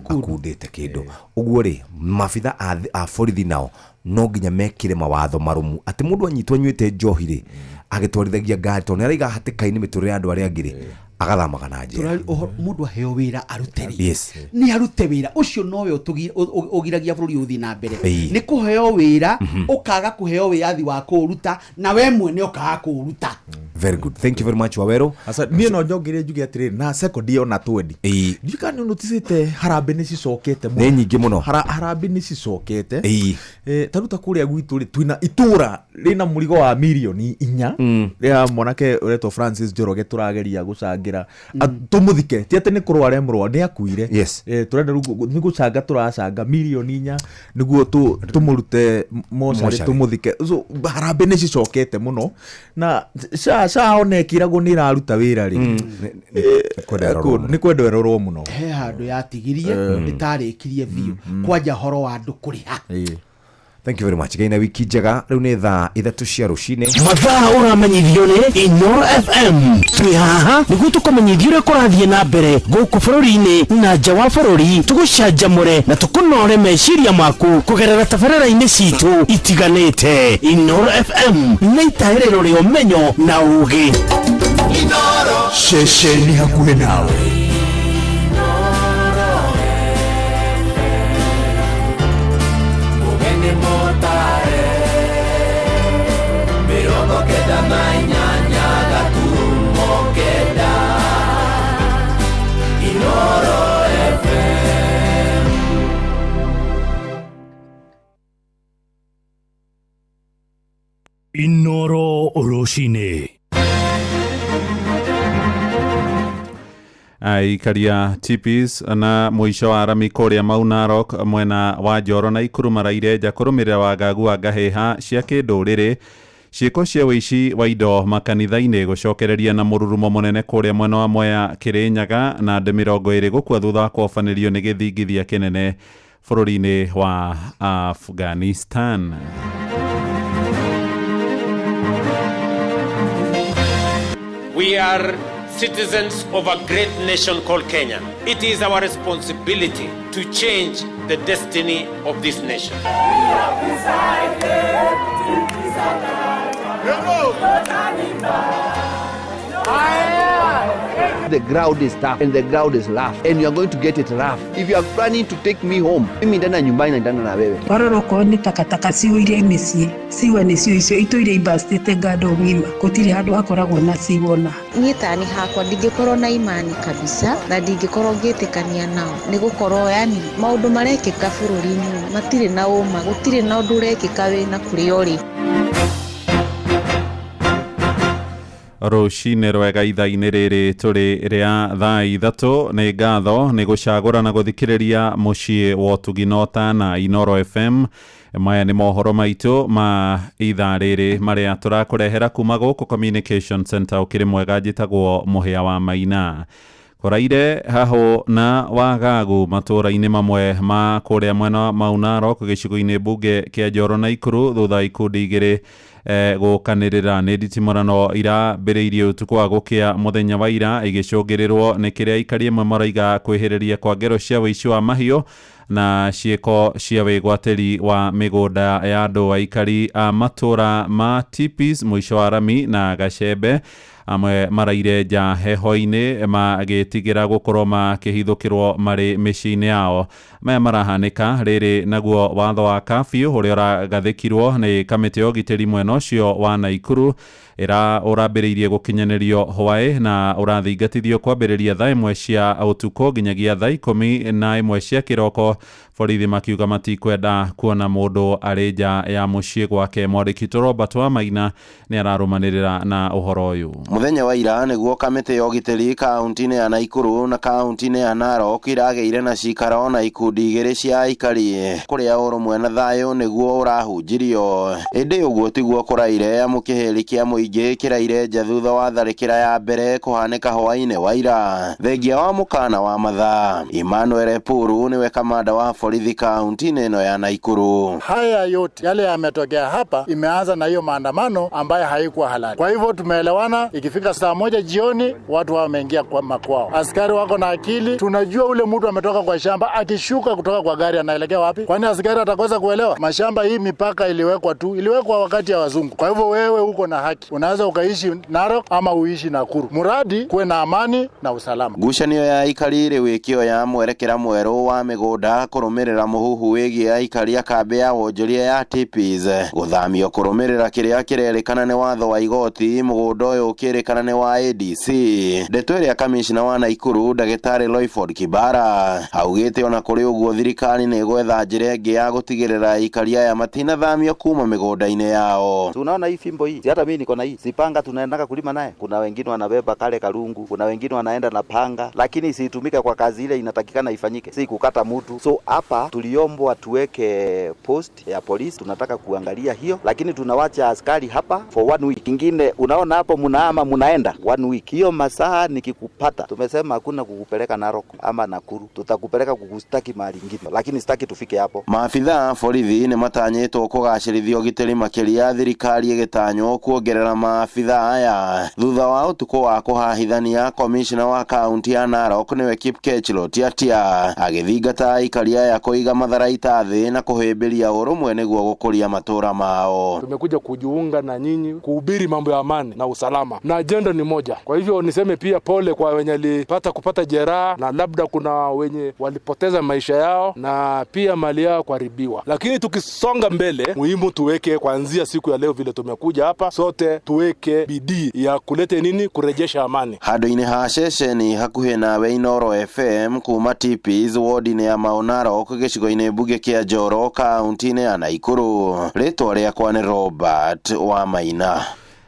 akundite kindu uguo ri mabitha a borithi nao no nginya mekire mawatho marumu ati mundu anyitwo nywite njohi ri agitwarithagia ngari to niraiga hatikaini miturire andu aria angire agathamaga na njira mundu aheo wira aruteri yes ni arute wira ucio nowe ugiragia bururi uthi na mbere ni kuheo wira ukaga kuheo wiathi wa kuruta na we mwene ukaga kuruta. Very good. Thank you very much Wawero. Asa mie no njogire njuge atiri na second ona 20 ndika ni noticete harambe ni cicokete muno ni nyingi muno harambe ni cicokete taruta kuria gwitu ri twina itura rina murigo wa milioni 4 ria monake ureto Francis Njoroge turageria gucangira tumuthike ti ati ni kurware murwa ni akuire yes turenda ni gucanga turacanga milioni 4 niguo tumurute mosari tumuthike so harambe ni cicokete muno na sa onekiragwo ni raruta wira ri ni kwenda erorwo muno he handu yatigirie itarikirie biu kwanja horo wa andu kuriha. Thank you very much. Gaina wiki njega riu ni thaa 3 cia rucine mathaa uramenyithio ni Inoro FM twi haha niguo tukumenyithio uria kurathie na mbere guku bururi-ini na nja wa bururi tugucanjamure na tukunore meciria maku kugerera tabarĩra-inĩ citu itiganĩte. Inoro FM nĩ itaĩrĩro rĩa ũmenyo na ũũgĩ. Inoro ceceni hakuhĩ nawe. Inoro Oroshine. Aikaria tipis na mwisho wa arami kuria Mau Narok mwena wa Njoro na Ikuru maraire nja kurumirira wagagu wa ngaheha cia kinduriri ciiko cia wici wa indo makanitha-ini gucokereria na mururumo munene kuria mwena wa Mwea Kirinyaga na andũ 20 gukua thutha wa kũbanirio nĩ gĩthingithia kĩnene bũrũri-inĩ wa Afghanistan. We are citizens of a great nation called Kenya. It is our responsibility to change the destiny of this nation. The ground is tough and the ground is rough and you are going to get it rough. If you are planning to take me home, mimi ndana nyumbani na ndana na wewe. Waroroko ni takataka cio iria mĩciĩ ciwe nĩ cio icio ito iria ibastĩte ngando ng'ima gũtirĩ handũ hakoragwo na ciwona. Niĩ tani hakwa ndingĩkorwo na imani kabisa na ndingĩkorwo ngĩtĩkania nao nĩ gũkorwo yani maũndũ marekĩka bũrũri-inĩ matirĩ na ũma gũtirĩ na ũndũ ũrekĩka wĩna kũrĩa ũrĩ. Rucine rwega ithaa-inĩ rĩrĩ tũrĩ rĩa thaa 3 nĩ ngatho nĩ gũcagũra na gũthikĩrĩria mũciĩ wa ũtugi na ũtana Inoro FM. Maya nĩ mohoro maitũ ma ithaa rĩrĩ marĩa tũrakũrehera kuma gũkũ Communication Center ũkĩrĩ mwega njĩtagwo Mũhĩa wa Maina. Kũraire haho na wagagu matũra-inĩ mamwe ma kũrĩa mwena wa Mau Narok gĩcigo-inĩ mbunge kĩa Njoro na Ikuru thutha ikundi igĩrĩ gũkanĩrĩra nĩ nditimũrano irambĩrĩirie ũtukũ wa gũkĩa mũthenya wa ira igĩcũngĩrĩrwo nĩ kĩrĩa aikari amwe maraiga kwĩhĩrĩria kwa ngero cia wĩici wa mahiũ na ciĩko cia wĩgwatĩri wa mĩgũnda ya andũ aikari a matũra ma Tipis mũico wa Rami na Gacembe amwe maraire nja heho-inĩ magĩtigĩra gũkorwo makĩhithũkĩrwo marĩ mĩciĩ-inĩ yao. Maya marahanĩka rĩrĩ naguo watho wa curfew ũrĩa ũragathĩkirwo nĩ kamĩtĩ ya ũgitĩri mwena ũcio wa Naikuru ũrambĩrĩirie gũkinyanĩrio hwaĩ na ũrathingatithio kwambĩrĩria thaa 1 cia ũtukũ nginyagia thaa 11 cia kĩroko. Borithi makiuga matikwenda kuona mũndũ arĩ nja ya mũciĩ gwake. Mwandĩki Robert wa Maina nĩ ararũmanĩrĩra na ũhoro ũyũ. muthenya wa ira niguo kamiti ya ugitiri kaunti-ini ya Naikuru na kaunti-ini ya Narok irageire na cikaro na ikundi igiri cia aikari kuria urumwe na thayo niguo urahunjirio. Indi uguo tiguo kuraire amukihiri kia muingi kiraire nja thutha wa tharikira ya mbere kuhanika hwaini wa ira. Thengia wa mukana wa mathaa, Emmanuel Puru niwe kamanda wa borithi kaunti-ini ino ya Naikuru. Haya yote yale yametokea hapa imeanza na hiyo maandamano ambayo haikuwa halali. Kwa hivyo tumeelewana, ikifika saa 1 jioni watu wameingia kwa makwao. Askari wako na akili, tunajua ule mtu ametoka kwa shamba akishuka kutoka kwa gari anaelekea wapi? Kwani askari atakosa kuelewa? Mashamba hii mipaka iliwekwa wakati ya wazungu. Kwa hivyo wewe uko na haki. Unaweza ukaishi Narok ama uishi Nakuru. Muradi kuwe na amani na usalama. Ngucanio ya aikari ri wikio ya mwerekera mweru wa migunda kurumirira muhuhu wigi aikari akambi ya wonjoria ya Tipis guthamio kurumirira kiria kirerikana ni watho wa igoti mugunda uyu kirikana ni wa ADC. Ndeto iria kamishna wa Naikuru Dagitari Loyford Kibara augite ona kuri uguo thirikari ni gwetha njira ingi ya gutigirira aikari aya matina thamio kuma migunda-ini yao. Tunaona hii fimbo hii, hata mimi niko na hii sipanga, tunaendaka kulima naye. Kuna wengine wanabeba kale karungu, kuna wengine wanaenda na panga, lakini isitumike kwa kazi ile inatakikana ifanyike, si kukata mtu. So hapa tuliombwa tuweke post ya polisi, tunataka kuangalia hiyo, lakini tunawacha askari hapa for 1 week. Kingine unaona hapo munaenda 1 week. Hiyo masaa nikikupata, tumesema hakuna kukupeleka Narok ama Nakuru, tutakupeleka kukustaki mahali ingine, lakini sitaki tufike hapo. Maafitha borithi ni matanyitwo kugacirithia ugitiri makiria thirikari igitanyo kuongerera maafitha aya thutha wa utuko wa kuhahithania. Komishna wa kaunti ya Narok niwe Kipkechlo Tiatia agithingata aikari aya kuiga matharaita thi na kuhimbiria urumwe niguo gukuria matura mao. Tumekuja kujiunga na nyinyi kuhubiri mambo ya amani na usalama, na agenda ni moja. Kwa hivyo niseme pia pole kwa wenye walipata kupata jeraha, na labda kuna wenye walipoteza maisha yao na pia mali yao kuharibiwa. Lakini tukisonga mbele, muhimu tuweke kuanzia siku ya leo vile tumekuja hapa sote tuweke bidii ya kulete kurejesha amani. Hado-ini ha ceceni hakuhe nawe Inoro FM kuma Tipis wodi-ini ya Mau Narok gicigo-ini mbuge kia Njoro kaunti-ini ya Naikuru. Ritwa riakwa ni Robert wa Maina.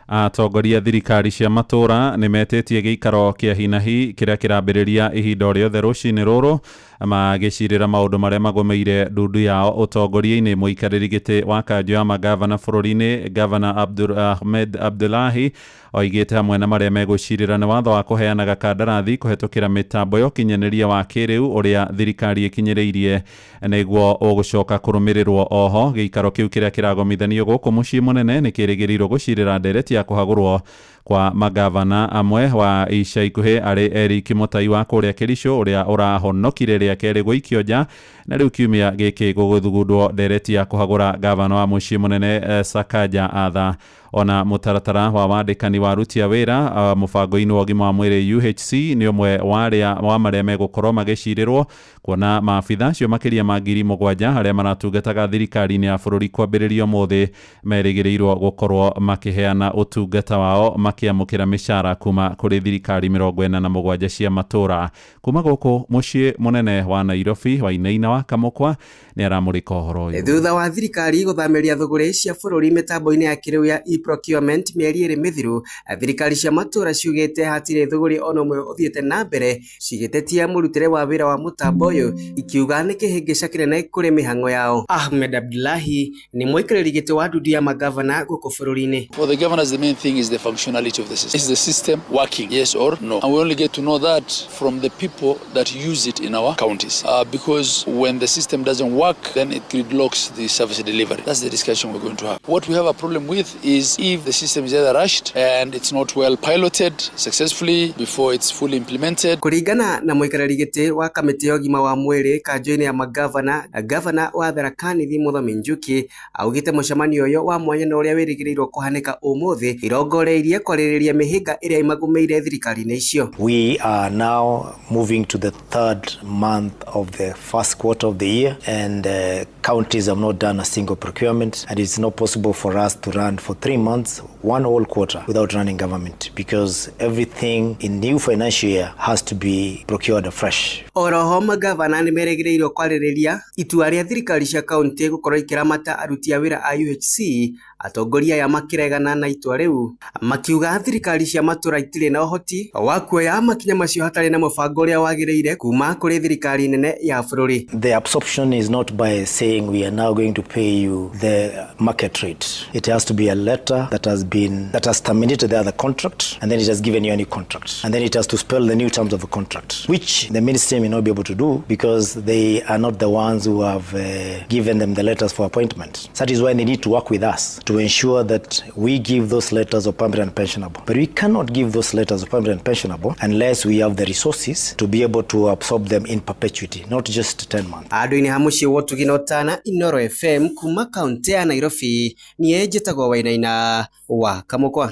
Atongoria thirikari cia matura ni metetie giikaro kia hinahi kiria kirambiriria ihinda riothe rucini ruru magicirira maundu maria magomeire ndundu yao utongoria-ini. Muikariri giti wa kanjo ya magavana bururi-ini Gavana Ahmed Abdullahi oigite hamwe na maria megucirira ni watho wa kuheanaga kandarathi kuhetukira mitambo ya ukinyaniria wa kiriu uria thirikari ikinyiriirie niguo ugucoka kurumirirwo. Oho giikaro kiu kiria kiragomithanio guku mucii munene ni kirigiriirwo gucirira ndereti ya kuhagurwo kwa magavana amwe wa ica ikuhi ari Eric Mutai wa kuria Kericho uria urahonokire ria keri guikio nja na riu kiumia giki guguthugundwo ndereti ya kuhagura gavana wa mucii munene Sakaja Atha. Ona mutaratara wa wandikani wa aruti a wira mubango-ini wa ugima wa mwiri UHC ni umwe wa maria megukorwo magicirirwo kuona maabitha acio makiria ma 7,000 haria maratungataga thirikari-ini ya bururi kwambiririo muthi merigiriirwo gukorwo makiheana utungata wao makiamukira mishara kuma kuri thirikari 47 cia matura. Kuma guku mucii munene wa Nairobi Wainaina wa Kamukwa ni aramurika uhoro uyu. Thutha wa thirikari guthamiria thuguri cia bururi mitambo-ini ya kiriu ya procurement mieri iri mithiru, thirikari cia matura ciugite hatire thuguri ona umwe uthiete na mbere cigitetia murutire wa wira wa mutambo uyu ikiuga ni kihingica kinene kuri mihango yao. Ahmed Abdullahi ni muikariri giti wa ndudu ya magavana guku bururi-ini. For the governors, the main thing is the functionality of the system. Is the system working, yes or no? And we only get to know that from the people that use it in our counties. Because when the system doesn't work, then it gridlocks the service delivery. That's the discussion we're going to have. What we have a problem with is if the system is either rushed and it's not well piloted successfully before it's fully implemented. Kuringana na muikariri giti wa kamiti ya ugima wa mwiri kanjo-ini ya magavana, gavana wa Tharaka Nithi Muthomi Njuki augite mucemanio uyu wa mwanya na uria wirigiriirwo kuhanika umuthi irongoreirie kwaririria mihinga iria imagumeire thirikari-ini icio. We are now moving to the 3rd month of the first quarter of the year and counties have not done a single procurement and it's not possible for us to run for 3 3 months, 1 whole quarter without running government because everything in new financial year has to be procured afresh. Oroho magavana nĩ merĩgĩrĩirwo kwarĩrĩria itua rĩa thirikari cia kaunti gũkorwo ikĩramata aruti a wĩra a UHC, atongoria ya makiregana na itua rĩu, makiuga thirikari cia matũra itirĩ na ũhoti wa kuoya makinya macio hatarĩ na mũbango ũrĩa wagĩrĩire kuma kũrĩ thirikari nene ya bũrũri. The absorption is not by saying we are now going to pay you the market rate. It has to be a letter that has terminated the other contract, and then it has given you a new contract, and then it has to spell the new terms of the contract, which the ministry may not be able to do because they are not the ones who have given them the letters for appointment. That is why they need to work with us to ensure that we give those letters of permanent and pensionable. But we cannot give those letters of permanent and pensionable unless we have the resources to be able to absorb them in perpetuity, not just 10 months. Andũ-inĩ hamuci wotu ginotana Inoro FM kuma kaunti ya Nairobi, niĩ njĩtagwo Wainaina wa Kamũkwa.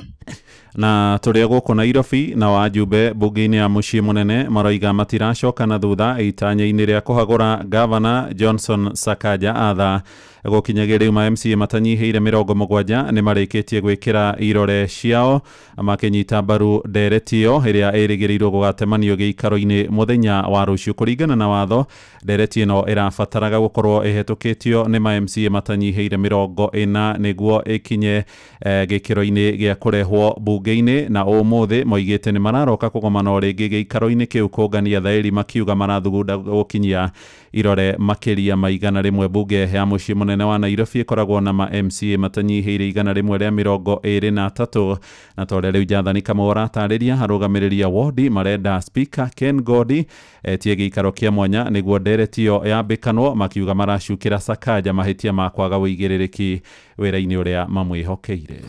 Na tũrĩa gũkũ Nairobi na wajumbe mbunge-inĩ ya mũciĩ mũnene maroiga matiracoka na thutha itanya-inĩ rĩa kũhagũra gavana Johnson Sakaja atha gũkinyagĩria rĩu ma MCA matanyihĩire 70 nĩ marĩkĩtie gwĩkĩra irore ciao makĩnyita mbaru ndereti ĩyo ĩrĩa ĩrĩgĩrĩirwo gũgatemanio gĩikaro-inĩ mũthenya wa rũciũ. Kũringana na watho, ndereti ĩno ĩrabataraga gũkorwo ĩhetũkĩtio nĩ ma MCA matanyihĩire 40 nĩguo ĩkinye gĩkĩro-inĩ gĩa kũrehwo bunge-inĩ, na ũmũthĩ moigĩte nĩ mararoka kũgomana rĩngĩ gĩikaro-inĩ kĩu kũngania thaĩri, makiuga marathugunda gũkinyia irore makĩria ma 100. Bunge ya mũciĩ mũnene wa Nairobi ĩkoragwo na ma MCA matanyihĩire 123, na tondũ rĩu Jathani Kamau aratarĩria arũgamĩrĩria wodi marenda Speaker Ken Godi etie gĩikaro kĩa mwanya nĩguo ndereti ĩyo yambĩkanwo, makiuga maracukĩra Sakaja mahĩtia ma kwaga wĩigĩrĩrĩki wĩra-inĩ ũrĩa mamwĩhokeire.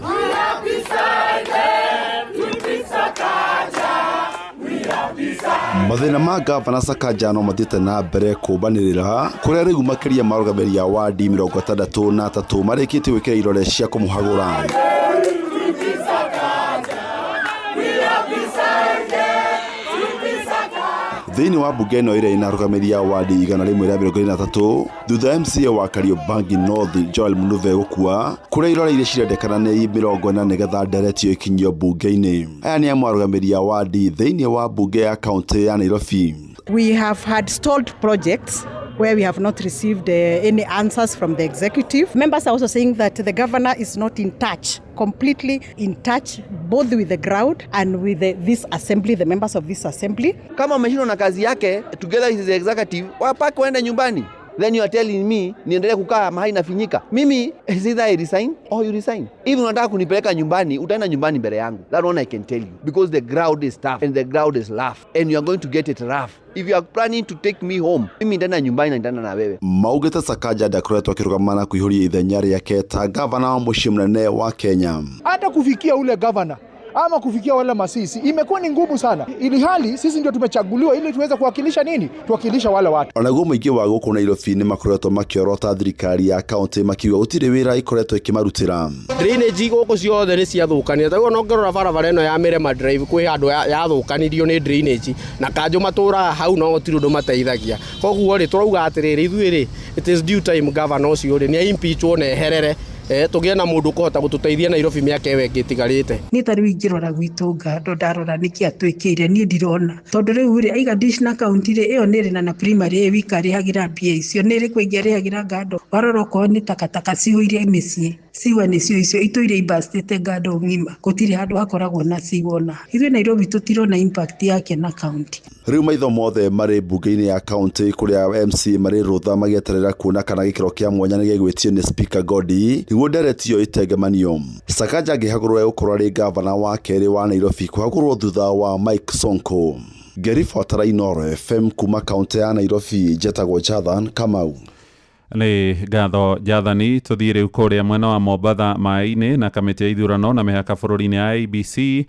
Mathĩna ma gavana Sakaja no mathiĩte na mbere kũmbanĩrĩra kũrĩa rĩu makĩria marũgamĩrĩri wadi 63 marĩkĩtie gwĩkĩra irore cia kũmũhagũra. Thĩinĩ wa mbunge ĩno ĩrĩa inarũgamĩrĩria wadi 123 thutha MCA wa Kariobangi North Joel Munuve gũkua kũrĩa irore iria cirendekana nĩ 40 nĩgetha ndereti ikinyio mbunge-inĩ. Aya nĩ amwe arũgamĩrĩri wadi thĩinĩ wa mbunge ya kaunti ya Nairobi. We have had stalled projects where we have not received any answers from the executive. Members are also saying that the governor is not in touch, completely in touch, both with the ground and with this assembly, the members of this assembly. Kama umeshindwa na kazi yake, together with the executive, wapake waende nyumbani. Then you are telling me niendelee kukaa mahali nafinyika. Mimi is either I resign or you resign. If unataka kunipeleka nyumbani, utaenda nyumbani mbele yangu. That one I can tell you, because the ground is tough and the ground is rough and you are going to get it rough. If you are planning to take me home, mimi ndana nyumbani na ndana na wewe. Maugĩte Sakaja ndakoretwo akĩrũgamana kũihũria ithenya rĩake ta gavana wa mũciĩ mũnene wa Kenya. Hata kufikia ule gavana ama kufikia wale masisi imekuwa ni ngumu sana, ili hali sisi ndio tumechaguliwa ili tuweze kuwakilisha nini, tuwakilisha wale watu. Onaguo mũingĩ wa gũkũ Nairobi nĩ makoretwo makĩorota thirikari ya kaunti makiuga gũtirĩ wĩra ikoretwo ĩkĩmarutĩra. Drainage gũkũ ciothe nĩ ciathũkanire, ta no ngorora barabara ĩno ya Mirema Drive kwĩ handũ yathũkanirio nĩ drainage na kanjũ matũraga hau no gũtirĩ ũndũ mateithagia. Koguo rĩ turauga atĩrĩrĩ ithuĩ rĩ it is due time governor ũcio rĩ nĩ impeachwo na eherere tũgĩe na mũndũ kũhota gũtũteithia Nairobi mĩaka ĩyo ĩngĩ ĩtigarĩte. Niĩ tarĩu ingĩrora gwitũ Ngando ndarora nĩkĩ atwĩkĩire niĩ ndirona, tondũ rĩu rĩ aiga district county rĩ ĩyo nĩ rĩ na primary wika rĩhagĩra mbia icio nĩ rĩ kũingĩ rĩhagĩra Ngando, warora okorwo nĩ takataka cihũire mĩciĩ ciwa nĩcio icio itũ iria ibastĩte Ngando ng'ima gũtirĩ handũ hakoragwo na ciwona. Ithuĩ Nairobi tũtirona impact yake na county. Rĩu maitho mothe marĩ mbunge-inĩ ya kaunti kũrĩa MC marĩ rũtha magĩeterera kuona kana gĩkĩro kĩa mwanya nĩ gĩgwĩtio nĩ Speaker Godi nĩguo ndereti ĩyo ĩtengemanio. Sakaja angĩhagũrwo gũkorwo arĩ gavana wa kerĩ wa Nairobi kũhagũrwo thutha wa Mike Sonko. Ngĩribotera Inoro FM kuma kaunti ya Nairobi, njĩtagwo Jathan Kamau. Nĩ ngatho Jathani. Tũthiĩ rĩu kũrĩa mwena wa Mombatha maĩ-inĩ na kamĩtĩ ya ithurano na mĩhaka bũrũri-inĩ ya IEBC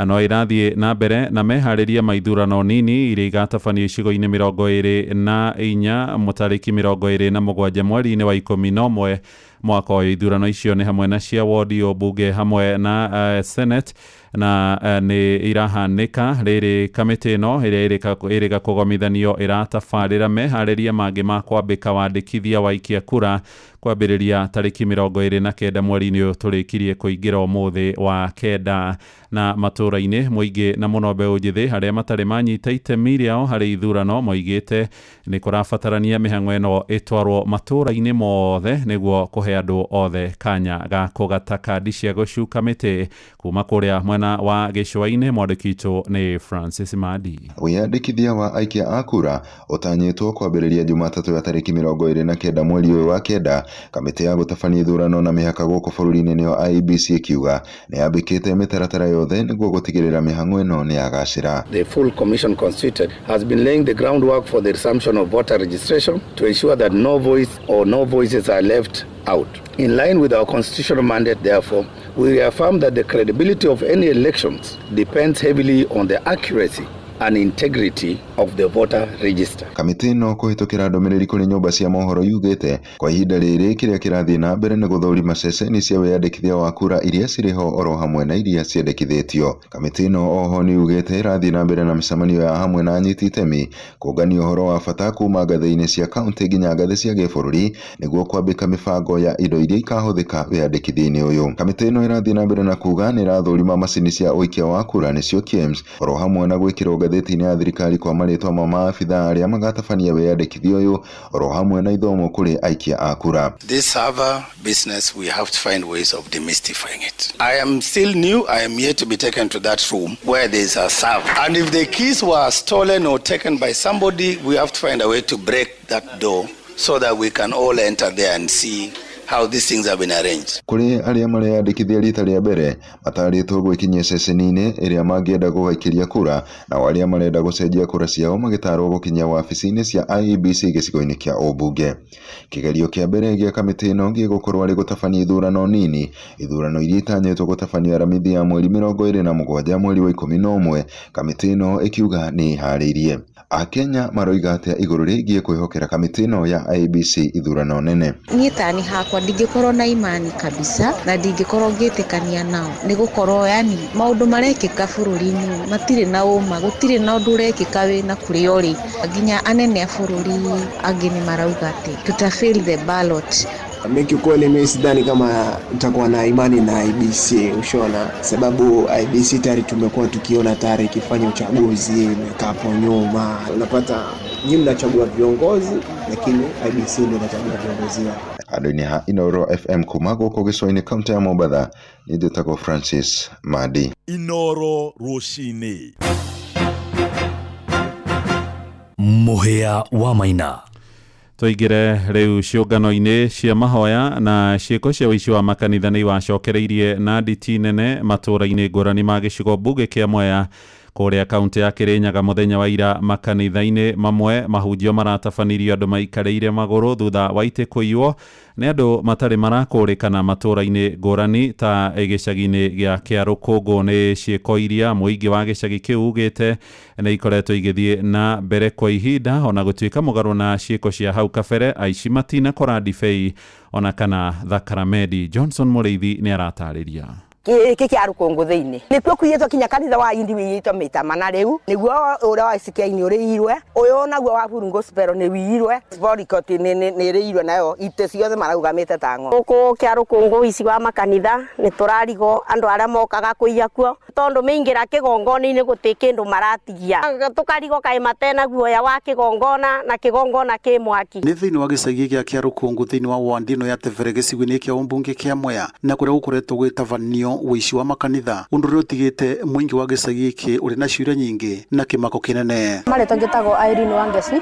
no irathiĩ na mbere na meharĩria ma ithurano nini iria igatabanio icigo-inĩ 24 mũtarĩki 27 mweri-inĩ wa 11 mwaka ũyũ. Ithurano icio nĩ hamwe na cia wodi ũmbunge hamwe na Senate na nĩ irahanĩka rĩrĩ kamĩtĩ ĩno ĩrĩa ĩrĩga kũgomithanio ĩratabarĩra meharĩria mangĩ ma kwambĩka wandĩkithia wa ikia kura kwambĩrĩria tarĩki 29 mweri-inĩ ũyũ tũrĩkirie kũingĩra ũmũthĩ wa kenda, na matũra-inĩ mũingĩ na mũno mbeũ njĩthĩ harĩa matarĩ manyita itemi rĩao harĩ ithurano moigĩte nĩ kũrabatarania mĩhang'o ĩno ĩtwarwo matũra-inĩ mothe nĩguo kũhe andũ othe kanya ga kũgata kandi cia gũcuka mĩtĩ. Kuma kũrĩa mwena wa gĩcũa-inĩ, mwandĩki witũ nĩ Francis Madi. Wĩyandĩkithia wa aikia a kura ũtanyĩtwo kwambĩrĩria Jumatatũ ya tarĩki 29 mweri ũyũ wa kenda. Kamĩtĩ ya gũtabania ithurano na mĩhaka gũkũ bũrũri-inĩ nĩyo IEBC ĩkiuga nĩ yambĩkĩte mĩtaratara yothe nĩguo gũtigĩrĩra mĩhang'o ĩno nĩ yagacĩra. The full commission constituted has been laying the groundwork for the resumption of voter registration to ensure that no voice or no voices are left out. In line with our constitutional mandate, therefore, we reaffirm that the credibility of any elections depends heavily on the accuracy and integrity of the voter register. Kamĩtĩ ĩno kũhĩtũkĩra ndũmĩrĩri kũrĩ nyũmba cia mohoro yugĩte kwa ihinda rĩrĩ kĩrĩa kĩrathiĩ na mbere nĩ gũthũrima ceceni cia wĩyandĩkithia wa kura iria cirĩ ho oro hamwe na iria ciandĩkithĩtio. Kamĩtĩ ĩno oho nĩ yugĩte ĩrathiĩ na mbere na mĩcemanio ya hamwe na anyiti itemi kũngania ũhoro wa bata kuma ngathĩ-inĩ cia kaunti nginya ngathĩ cia gĩbũrũri nĩguo kwambĩka mĩbango ya indo iria ikahũthĩka wĩyandĩkithia-inĩ ũyũ. Kamĩtĩ ĩno ĩrathiĩ na mbere na kuga nĩ ĩrathũrima macini cia ũikia wa kura nĩcio KIEMS oro hamwe na gwĩkĩrwo ngathĩti-inĩ ya thirikari kwa marĩtwa ma maabitha arĩa magatabania wĩyandĩkithia ũyũ oro hamwe na ithomo kũrĩ aikia a kura. This server business, we have to find ways of demystifying it. I am still new. I am yet to be taken to that room where there is a server. And if the keys were stolen or taken by somebody, we have to find a way to break that door so that we can all enter there and see how these things have been arranged. Kuri arĩa mareyandĩkithia rita rĩa mbere matarĩtwo gwĩkinyia ceceni-inĩ ĩrĩa mangĩenda gũgaikiria kura, na arĩa marenda gũcenjia kura ciao magĩtarwo gũkinya wabici-inĩ cia IEBC gĩcigo-inĩ kĩa Obunge. Kĩgerio kĩa mbere gĩa kamĩtĩ ĩno gĩgũkorwo arĩ gũtabania ithurano nini, ithurano iria itanyĩtwo gũtabania aramithi ya mweri 27 mweri wa 11. Kamĩtĩ ĩno ĩkiuga nĩ harĩirie. Akenya maroiga atĩa igũrũ rĩgiĩ kwĩhokera kamĩtĩ ĩno ya IEBC ithurano nene. Niĩ tani hakwa ndingĩkorwo na imani kabisa na ndingĩkorwo ngĩtĩkania nao, nĩ gũkorwo yani maũndũ marekĩka bũrũri-inĩ matirĩ na ũma, gũtirĩ na ũndũ ũrekĩka wĩna kũrĩa ũrĩ. Nginya anene a bũrũri angĩ nĩ marauga atĩ tutafail the ballot. Mimi kiukweli mimi sidhani kama nitakuwa na imani na IEBC, ushona, sababu IEBC tayari tumekuwa tukiona tayari ikifanya uchaguzi miaka hapo nyuma. Unapata nyinyi mnachagua viongozi lakini IEBC ndio inachagua viongozi wao. Andũ-inĩ ha Inoro FM kuma gũkũ gĩcũa-inĩ kaunti ya Mombatha, nĩ ndĩtagwo Francis Madi. Inoro rũcinĩ. Mũhĩa wa Maina. Tũingĩre rĩu ciũngano-inĩ cia mahoya na ciĩko cia ũici wa makanitha nĩ iwacokereirie na nditi nene matũra-inĩ ngũrani ma gĩcigo mbunge kĩa Mwea kũrĩa kaunti ya Kĩrĩnyaga mũthenya wa ira. Makanitha-inĩ mamwe mahunjio maratabanirio andũ maikarĩire magũrũ thutha wa itĩ kũiywo nĩ andũ matarĩ marakũrĩkana matũra-inĩ ngũrani ta gĩcagi-inĩ gĩa Kĩarũkũngũ. Nĩ ciĩko iria mũingĩ wa gĩcagi kĩu ugĩte nĩ ikoretwo igĩthiĩ na mbere kwa ihinda, ona gũtuĩka mũgarũ na ciĩko cia hau kabere, aici matinakora ndibei ona kana thakaramedi. Johnson Mũrĩithi nĩ aratarĩria. Kĩarũkũngũ thĩinĩ nĩkuo kũiyĩtwo kinya kanitha wa indi wĩiyĩtwo maita mana rĩu nĩguo ũrĩa wa CK-inĩ ũrĩirwe, ũyũ naguo wa Full Gospel nĩ wĩirwe, Sporicot nĩ rĩirwe nayo itĩ ciothe maraugamĩte ta ng'o. Gũkũ Kĩarũkũngũ ũici wa makanitha nĩ tũrarigo andũ arĩa mokaga kũiya kuo tondũ mĩingĩra kĩgongona-inĩ gũtĩ kĩndũ maratigia, tũkarigo kaĩ matena guoya wa kĩgongona na kĩgongona kĩ mwaki. Nĩ thĩinĩ wa gĩcagi gĩa Kĩarũkũngũ thĩinĩ wa wandi ĩno ya Tebere gĩcigo-inĩ kĩa Umbunge kĩa Mwea, na kũrĩa gũkoretwo gwĩtabanio ũici wa makanitha, ũndũ ũrĩa ũtigĩte mũingĩ wa gĩcagi gĩkĩ ũrĩ na ciũria nyingĩ na kĩmako kĩnene. Marĩtwa ngĩtagwo Irene Wangeci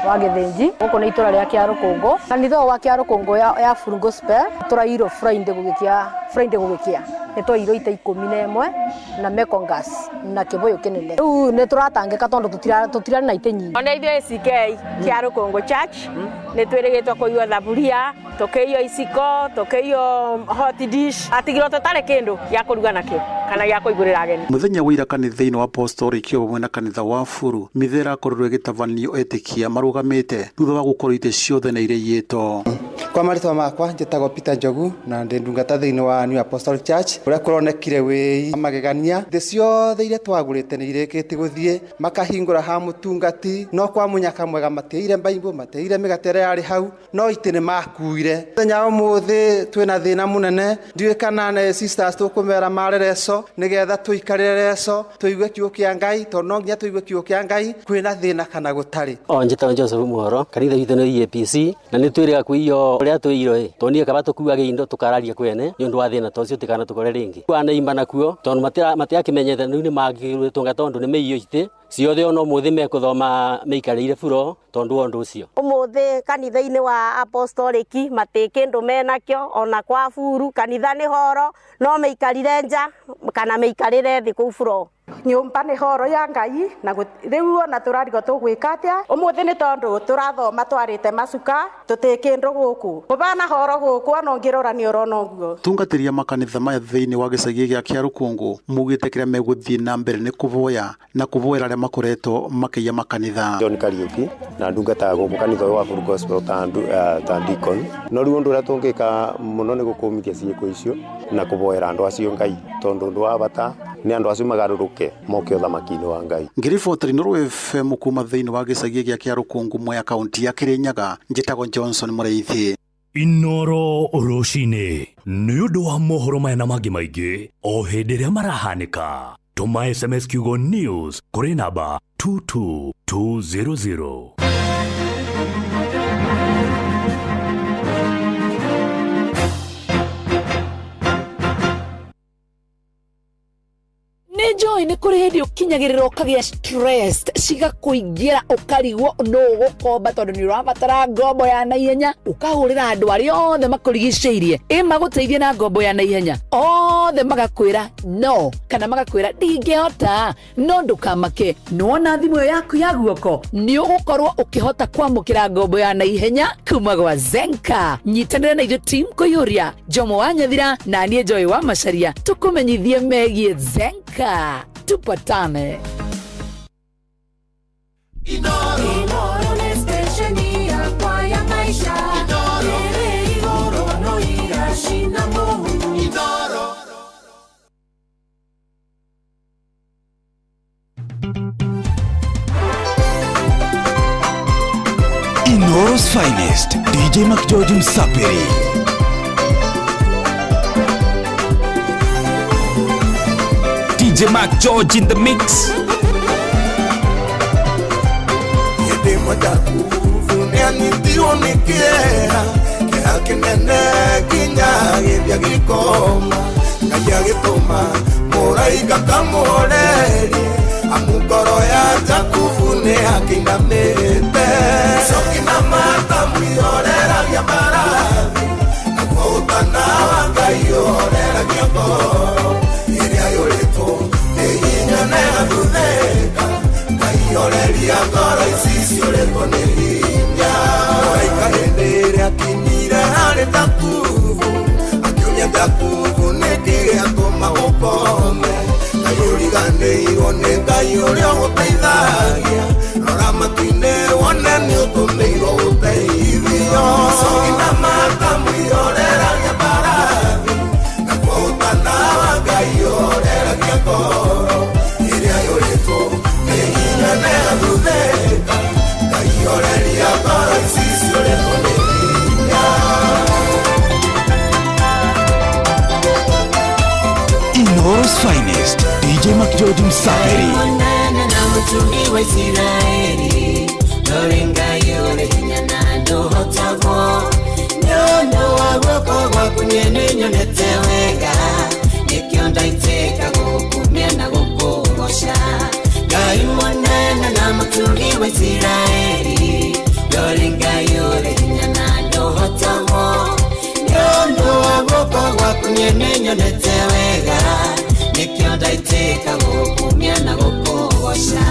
wa Gĩthĩnji, gũkũ nĩ itũra rĩa Kĩarũkũngũ. Kanitha wa Kĩarũkũngũ ya Full Gospel tũrairwo Friday gũgĩkia nĩ twairwo ita 11 na Mekongas na kĩbũyũ kĩnene. Rĩu nĩ tũratangĩka tondũ tũtirarĩ na itĩ nyingĩ. Ona ithuĩ CK Kĩarũkũngũ Church nĩ twĩrĩgĩtwo kũiywo thaburia, tũkĩiywo iciko, tũkĩiywo hot dish, atigirwo tũtarĩ kĩndũ gĩa kũruga nakĩo kana gĩa kũigũrĩra ageni. Mũthenya wa ira kanitha-inĩ wa Apostolic hamwe na kanitha wa Furu, mithera korwo ĩgĩtabanio etĩkia marũgamĩte thutha wa gũkorwo itĩ ciothe nĩ irĩiyĩtwo. Kwa marĩtwa makwa njĩtagwo Peter Njogu na ndĩ ndungata thĩinĩ wa New Apostolic Church ũrĩa kũronekire wĩ magegania thĩ ciothe iria twagũrĩte nĩ irĩkĩtie gũthiĩ makahingũra ha mũtungati no kwa mũnyaka mwega mateire Bible mateire mĩgate ĩrĩa yarĩ hau no itĩ nĩ makuire mũthenya ũmũthĩ twĩna thĩna mũnene ndiũĩ kana sisters tũkũmera marereco nĩgetha tũikarĩre reco tũigue kiugo kĩa Ngai tondũ no nginya tũigue kiugo kĩa Ngai kwĩna thĩna kana gũtarĩ. Njĩtagwo Joseph Muhoro kanitha witũ nĩ EAPC na nĩ twĩrĩga kwĩyo ũrĩa twĩirwo tonire kaba tukuage indo tukararia kwene ni undu wa thina tocio tikana tukore ringi kwana imba nakuo tondu matiakimenyete ni magirwetunga tondu ni meiyo ite ciothe ono muthi mekuthoma meikarire furo tondu ondu ucio umuthi kanitha-ini wa apostolic matikindu menakio ona kwa furu kanitha ni horo no meikarire nja kana meikarire thi ku furo nyumba ni horo ya Ngai na riu ona turarigo tugwika atia umuthi ni tondu turathoma twarite macuka tutikindu guku mubana horo guku ona ngirora ni urona uguo tungatiria makanitha maya thiini wa gicagi gia Kiarukungu mugite kiria meguthii na mbere ni kuvoya na kuvoera aria makoretwo makiya makanitha. John Kariuki na ndungata guku kanitha wa Full Gospel ta Deacon no riu undu uria tungika muno ni gukumithia ciiko icio na kuvoera andu acio Ngai tondu ndu wa bata ni andu acio magaruruke moke uthamaki-ini wa Ngai. Ngiriboteri Nuru FM kuma thiini wa gicagi gia Kiarukungu Mwea kaunti ya Kirinyaga njitagwo Johnson Mureithi. Inoro Oroshine ni undu wa mohoro maya na mangi maingi o hindi ria marahanika tuma SMS kiugo news kuri namba 22200. Joy ni kuri hindi ukinyagirira ukagia stressed cigakuingira ukarigwo no gukomba tondu ni urabatara ngombo ya naihenya ukahurira andu aria othe makurigiceirie maguteithie na ngombo ya naihenya othe magakwira no kana magakwira ndingehota no ndukamake nona thimu yaku ya guoko ni ugukorwo ukihota kwamukira ngombo ya naihenya kuma gwa Zenka. Nyitanira na ithu team Kuyuria Jomo wa Nyathira na nie Joy wa Macharia tukumenyithie megie Zenka. Tupatane. Inoro ni stesheni ya kwa ya maisha. Inoro no irashina Mungu. Inoro's finest, DJ McGeorge Msapiri. DJ McGeorge in the mix. Yedema daku vunyani tionekea kea kinene kinyage vya gikoma kaya gitoma moraika kamoreri amugoro ya daku vunya kinamete sokina mata mwiorera vya barathi na kwa utana wangaiorera vya goro iria yoleto nega dudeka kaioreria ngoro ici cioretwo nĩ hinya waikahendere akinyire harĩ Jakubu akiuria Jakubu nĩkĩgĩatũma ũkome kayũriganĩirwo nĩ Ngai ũrĩa ũgũteithagia rora matu-inĩ wone nĩ ũtũmĩirwo ũteithio cogina mata mwĩoreragia mbarathi na kwa ũtana wa Ngai ũreragia ngoro iria yũrĩtwo nĩ hinya nega thuthĩka Ngai ũreria ngoro ici ciũrĩtwo nĩ hinya. Inoro's finest, DJ McGeorge Msapiri. Monana na mutumi wa Israeli Lori Ngai ũrĩ hinya na ndũhotagwo nyondo wa guoko gwaku nĩ nyonete wega nĩkĩo ndaitĩka gũkumia na gũkũgoca Ngai monana na mutumi wa Israeli Lori Ngai ũrĩ hinya na ndũhotagwo nyondo wa guoko gwaku nĩ nyonete wega nĩkĩo ndaitĩka gũkumia na gũkũgoca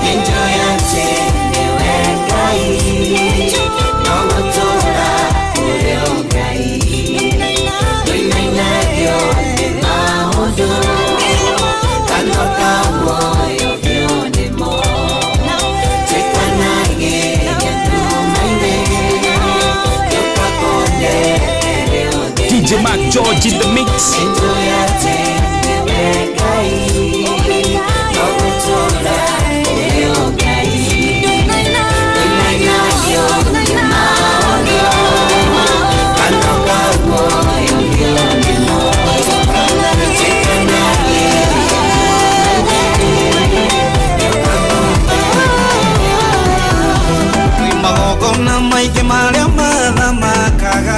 nĩnjoyate nĩwe Ngai no gũtũũra ũrĩ o Ngai nĩinainagio nĩ maũndũ kanoka muoyo vyo nĩmo twĩkanagĩria nduma-inĩ gĩũka Mac George in the mix.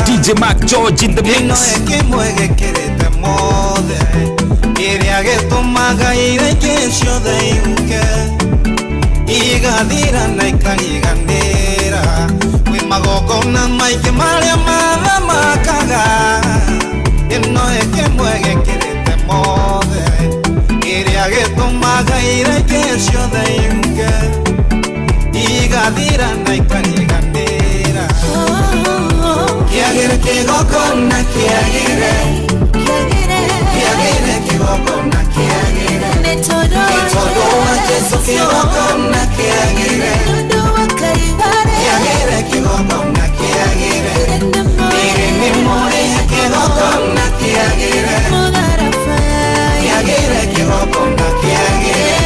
DJ Mac George in the mix. Kiagere kigokona kiagere kigokona kiagere netodo Yesu kigokona kiagere kiagere kigokona kiagere ni more kigokona kiagere kiagere kigokona kiagere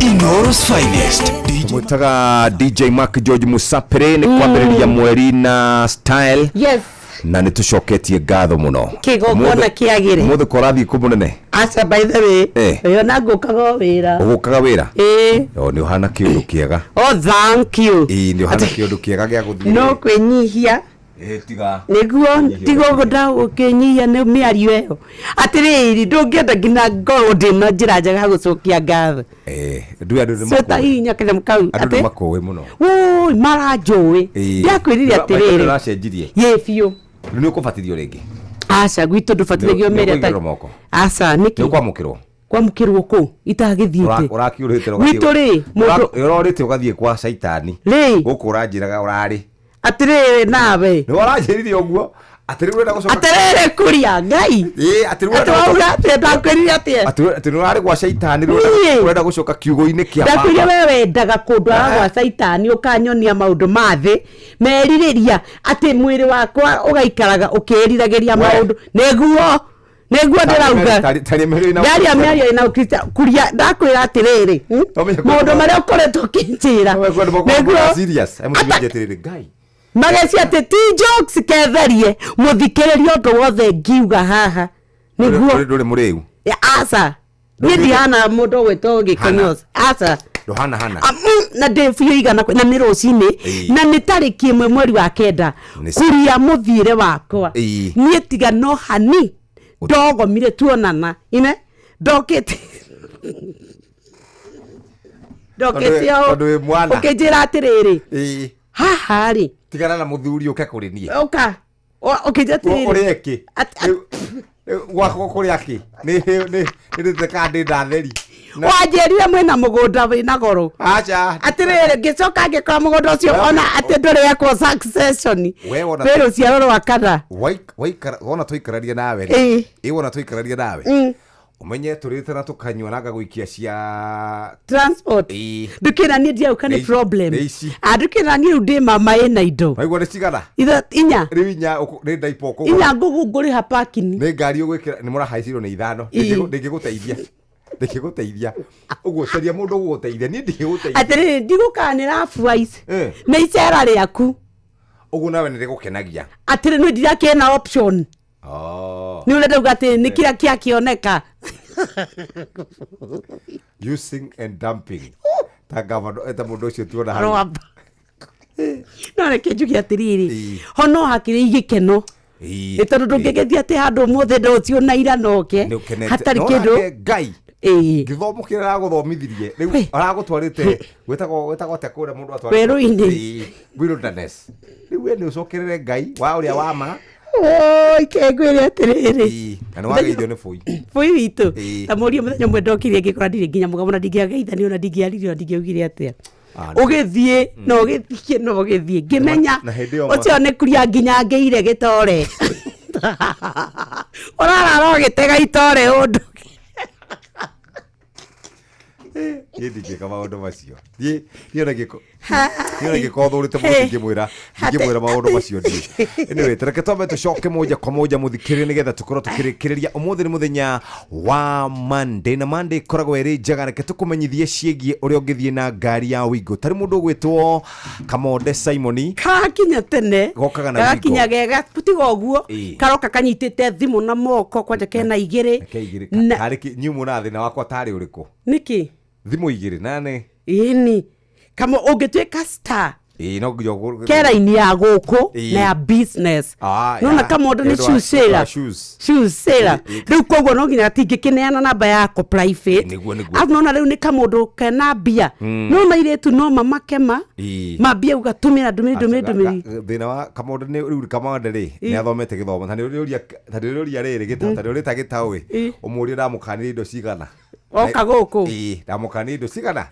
Inoros Finest. Mutaga DJ Mac George Musapere ni kwambiriria mweri na style. Yes. Na nitucoketie ngatho muno. Kigokona kiagire. Muthe korathi kumunene. Asa by the way. Yo nagukaga wira. Ugukaga wira? Yo ni uhana kiundu kiega. Oh thank you. Ni uhana kiundu kiega gya guthie. No kwenyihia. Tiga. Niguo tigo ndago kenyihia ni miario eyo. Atiriri ndungenda ngina ngoro ndina njira njega gucokia ngatho. Ndu andu ni Sota hinya kile mkau. Andu makowe muno. Woi marajowe. Ndiakwirire atiriri. Uracenjirie. Ye fiu. Ni ukubatithio ringi. Asa gwitu ndubatithio mere ata. Asa niki. Ni kwamukirwo. Kwamukirwo ku itagithiite. Urakiurite gwitu ri mundu urorite ugathie kwa shaitani. Guku uranjiraga urari. Atiriri nawe. Ni waranjiririe uguo. Atiriri wenda gucoka. Atiriri kuria ngai. Atiriri wenda. Atiriri ndakwirire atia. Atiriri urari kwa shaitani wenda gucoka kiugo-ini kia baba. Ndakwirire wewe ndaga kundwara kwa shaitani ukanyonia maundu mathi meririria ati mwiri wakwa ugaikaraga ukiriragiria maundu neguo ndirauga ndaria mĩario ina ukristo kuria ndakwira atiriri maundu maria ukoretwo kinjira neguo serious amuthigĩtie ngai mageci ati ti jokes ketherie muthikiririe undu wothe ngiuga haha niguo nduri muriu asa ni ndiana mundu gwitwo gikonyos asa Yohana hana na ndefio igana na ni rucini na ni tariki imwe mweri wa kenda kuria muthire wakwa ni tiga no hani dogo mire tuonana ine dokete yo ukejira atiriri haha ri tigana na muthuri uke kuri nie oka ukejatiriri ureki gwako kuri aki ni ndikandi ndatheri wajerire mwena mugunda wina goro acha atiriri gicoka ngikora mugunda ucio ona ati nduri wekwo succession pero ciaroro wakana waikara wona tuikararia nawe wona tuikararia nawe umenye turite na tukanywa naga guikia cia transport dukira ni dia ukani problem adukira ni ude mama ena indo waigwa ni cigana inya riwinya ni ndaipo ko inya ngugunguri ha parking ni ngari ugwikira ni murahaicirwo ni ithano ndingiguteithia uguo caria mundu guguteithia ni ndingiguteithia atiri ndigukanira fries na icera riaku uguo nawe ni rigukenagia atiri ni ndirakena option ni urenda ugati ni kila kia kioneka using and dumping tagavano eta mundu ucio tuona hapo no reke njugi atiriri hono hakiri igikeno itondo ndungigethia ati handu muthe ndocio na ira noke hatari kindu ngai githomo kira guthomithirie riu aragutwarite gwetagwo tekure mundu atwarite weru-ini wilderness riu we ni ucokerere ngai wa uria wama kengwire atiriri kana wageithio ni foi witu tamuria muthenya mwe ndokire ngikora ndire nginya mugabo na ndingiageithani ona ndingiaririo ndingiugire atia ugithie no ugithie no ugithie ngimenya ucio ni kuria nginya ngeire gitore orara gitega itore undu yedi ke kama ndo macio ye ona giko Niona ngikothurite muno ngimwira maundu macio ndi. Anyway, tareke twambe tucoke moja kwa moja muthikirire nigetha tukorwo tukirikiriria umuthi ni muthenya wa Monday na Monday koragwo iri njega reke tukumenyithie ciegie uria ungithie na ngari ya Wigo. Tari mundu gwitwo Kamode Simoni kakinya tene gokaga na Wigo gakinya gega putiga uguo karoka kanyitite thimu na moko kwanja kena igiri hariki nyumu na thina wakwa tari uriku niki thimu igiri nane ini kama ungitweka star no gyo kera-ini ya guku na ya business nona kama ndo ni shoes sela riu koguo no nginya tingikineana namba yako private afu nona riu ni kama ndo kana bia nona ile tu no mama kema mabia ugatumira dumiri thina wa kama ndo ni riu kama ndo ri ni athomete githomo tani uri riri gitata uri tagitawe umuri ndamukanire indo cigana oka guku ndamukanire indo cigana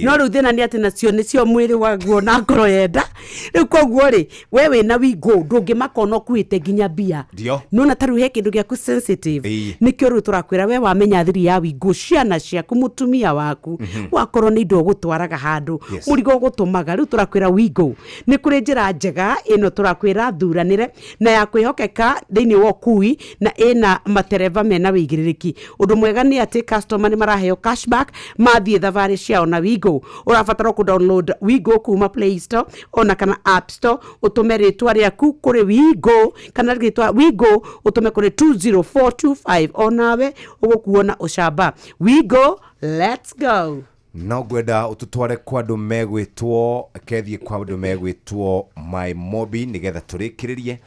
no riu thina ni ati nacio nicio mwiri waguo na ngoro yenda riu koguo ri wewe na Wigo ndungimaka no kuite ginya bia nona taru he kindu giaku sensitive nikio riu turakwira we wamenya thiri ya Wigo ciana ciaku mutumia waku wakorwo ni indo gutwaraga handu murigo gutumaga riu turakwira Wigo ni kuri njira njega ino turakwira thuranire na ya kwihokeka thiini wa kui na ina matereva mena wigiririki undu mwega ni ati customer ni maraheo cashback mathie thavari ciao na Wigo urabatara ku download Wigo kuma Play Store ona kana App Store utume ritwa riaku kuri Wigo kana ritwa Wigo utume kuri 20425 onawe ugukuona ucamba Wigo let's go no gwenda ututware kwa andu megwitwo kethie kwa andu megwitwo My Mobi nigetha turikiririe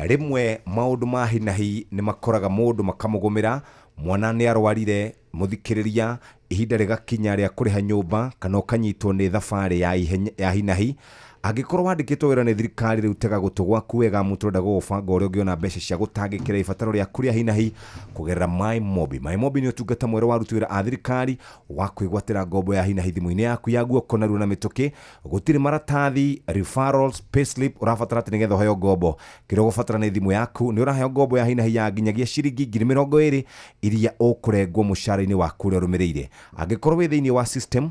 rimwe maundu ma hinahi ni makoraga mundu makamugumira mwana ni arwarire muthikiriria ihinda rigakinya ria kuriha nyumba kana ukanyitwo ni thabari ya hinahi angikorwo wandikitwo wira ni thirikari riu tega gutugwaku wega muturenda gubanga uria ungiona mbeca cia gutangikira ibataro ria kuria hinahi kugerera My Mobi. My Mobi ni utungata mwero wa rutu wira a thirikari wa kwigwatira ngombo ya hinahi thimu-ini yaku ya guoko na runa mituki gutiri maratathi referrals payslip urabatara ati nigetha uheyo ngombo kiro gubatara ni thimu yaku ni uraheyo ngombo ya hinahi ya nginyagia ciringi 20,000 iria ukurengwo mushara-ini waku uria rumirire angikorwo wi thiini wa system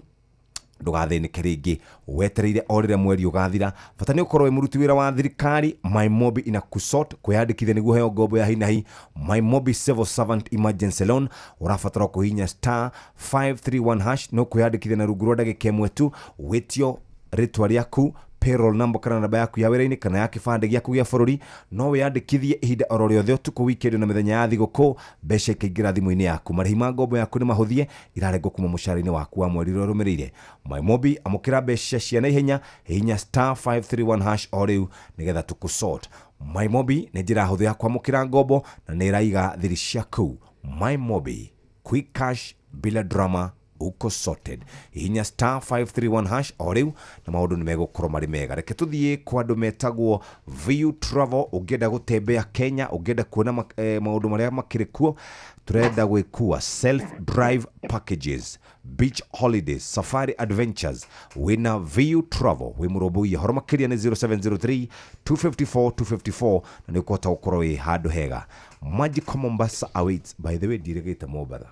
ndugathinike ringi wetereire orire mweri ugathira bata ni ukorwo muruti wira wa thirikari My Mobi ina kusort kwiyandikithia niguo heyo ngombo ya hinahi My Mobi Civil Servant Emergency Loan urabatara kuhinya *531# no kwiyandikithia na rungu rwa ndagika imwe tu witio ritwa riaku payroll number kana namba yaku ya wira-ini kana ya kibande giaku gia bururi no wiyandikithie ihinda oro riothe utuku weekend na mithenya ya thiguku mbeca ikaingira thimu-ini yaku marihi ma ngombo yaku ni mahuthie irarengwo kuma mushara-ini waku wa mweri uria rumirire My Mobi amukira mbeca cia na ihenya hinya *531# o riu nigetha tukusort My Mobi ni njira huthu ya kwamukira ngombo na ni iraiga thiri ciaku My Mobi quick cash bila drama uko sorted hinya *531# o riu na maundu ni megukorwo mari mega reke tuthie kwa andu metagwo View Travel ungenda gutembea Kenya ungenda kuona maundu maria makirikuo turenda gwikua self drive packages beach holidays safari adventures wina View Travel wi murobuia horo makiria ni 0703 254 na ni kuhota gukorwo wi handu hega Magical Mombasa awaits by the way dirigate Mombasa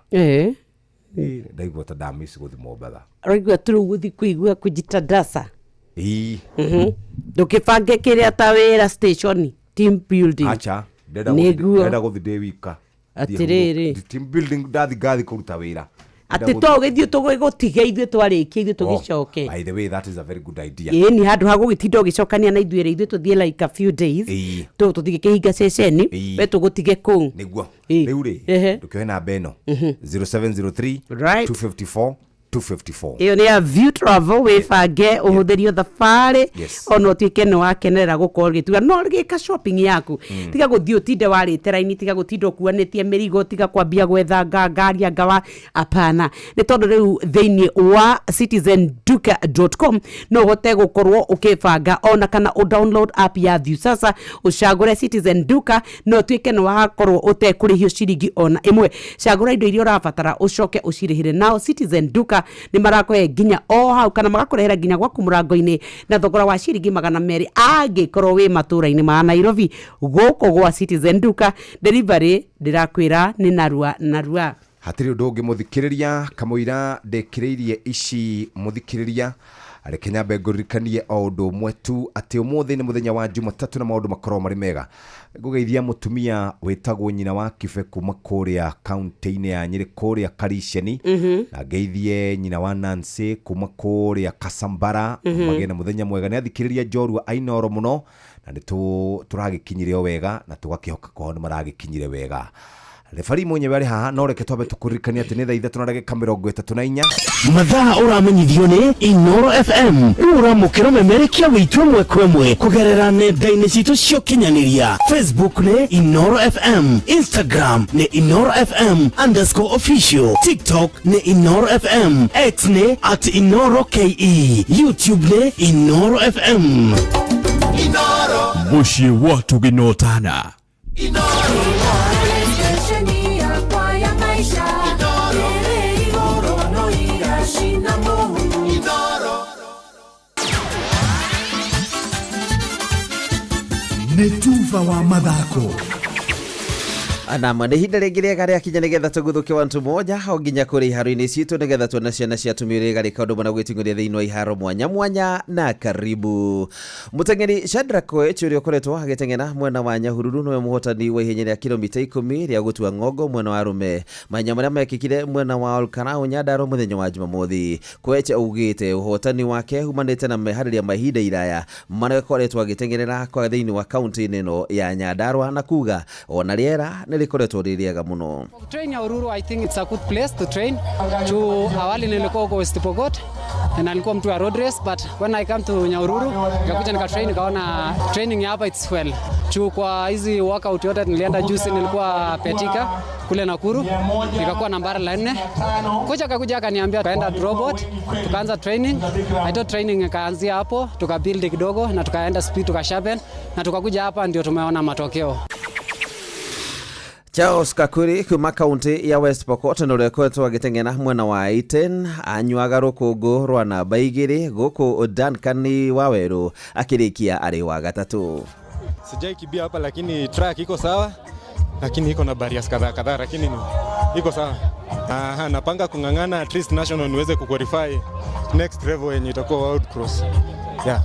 ndaigua ta damisi guthi Mombasa raigua turu guthi kuigua kujitadasa ndukibange kiria ta wira station team building acha ndenda guthi de wika atiriri team building ndathi gathi kuruta wira ati to githio tugutiga ithuĩ twarikia ithuĩ tugicoke by the way that is a very good idea ni handu ha gugitinda ugicokania na ithuĩ tuthie like a few days tuthige kihinga ceceni we tugutige kuu niguo riu ri ndukioe namba ĩno 0703 254 iyo ni ya View Travel wibange uhuthirio thabari ono tuike ni wakenerera gukorwo gituga no gika shopping yaku tiga guthii utinde warite raini tiga gutinda ukuanitie mirigo tiga kwambia gwetha ngari ngawa apana ni tondu riu thiini wa citizenduka.com no hote gukorwo ukibanga ona kana u download app ya View sasa ucagure Citizen Duka no tuike ni wakorwo utekurihio ciringi ona imwe cagura indo iria urabatara ucoke ucirihire nao Citizen Duka ni marakoe ginya o hau kana magakurehera ginya gwaku murango-ini na thogora wa ciringi 200 angikorwo wi matura-ini ma Nairobi guko gwa Citizen Duka delivery ndirakwira ni narua hatiri undu ungi muthikiriria kamuira ndekiriirie ici muthikiriria areke nyambe ngũririkanie o ũndũ ũmwe tu atĩ ũmũthĩ nĩ mũthenya wa Jumatatu na maũndũ makorwo marĩ mega. Ngũgeithia mũtumia wĩtagwo nyina wa Kibe kuma kũrĩa kaunti-inĩ ya Nyĩrĩ kũrĩa Kariciani, na ngeithie nyina wa Nancy kuma kũrĩa Kasambara, magĩe na mũthenya mwega. Nĩ athikĩrĩria Njorua Ainoro mũno na nĩ tũragĩkinyire o wega na tũgakĩhoka kwao nĩ maragĩkinyire wega. Refari mwenyewe ari haha no reke twabe tukuririkania ati ni thaa 3:34 mathaa uramenyithio ni Inoro FM uramukiro memerekia witwe mwekwemwe kugerera nenda-inĩ citũ cio kinyanĩria. Facebook ni Inoro FM, Instagram ni Inoro FM_official, TikTok ni Inoro FM, X ni @InoroKE, YouTube ni Inoro FM. Inoro mushi watu ginotana. Inoro Netuva wa mathako Anama nĩ ihinda rĩngĩ rĩega rĩakinya nĩgetha tũguthũke wantu moja o nginya kũrĩ iharo-inĩ citũ nĩgetha tuona ciana cia tumĩrĩ garĩ kaũndũ mana gwĩtingũria thĩinĩ wa iharo mwanya mwanya na karibu. Mũteng'eri Shadrack Koech ũrĩa ũkoretwo agĩteng'era mwena wa Nyahururu nĩwe mũhotani wa ihenya rĩa kilomita 10 rĩa gũtua ng'ongo mwena wa arũme. Mahenya marĩa mekĩkire mwena wa Olkarau Nyandarua mũthenya wa Jumamothi. Koech augĩte ũhotani wake umanĩte na meharĩria ma ihinda iraya marĩa akoretwo agĩteng'erera kwa thĩinĩ wa kaunti-inĩ ĩno ya Nyandarua na kuga ona rĩera likoretwo rĩrĩega muno. Train ya Ururu, I think it's a good place to train. Awali nilikuwa huko West Pokot na nilikuwa mtu wa road race, but when I come to Nyahururu nikakuja nikatrain nikaona training hapa it's well. Kwa hizi workout yote nilienda juzi nilikuwa Petika kule Nakuru nikakuwa nambari la 4. Kocha akakuja akaniambia tukaenda robot tukaanza training. Haito training ikaanzia hapo tukabuild kidogo na tukaenda speed tukasharpen na tukakuja hapa ndio tumeona matokeo. Charles Kakuri kuma kaunti ya West Pokot na ũrĩa agĩteng'era mwena wa Iten anyuaga rũkũngũ rwa namba 2 gũkũ Duncan Waweru akĩrĩkia arĩ wa gatatu. Sijai kibia hapa lakini track iko sawa, lakini iko na barriers kadhaa lakini iko sawa. Napanga kung'ang'ana at least national niweze kuqualify next level yenye itakuwa world cross. Yeah.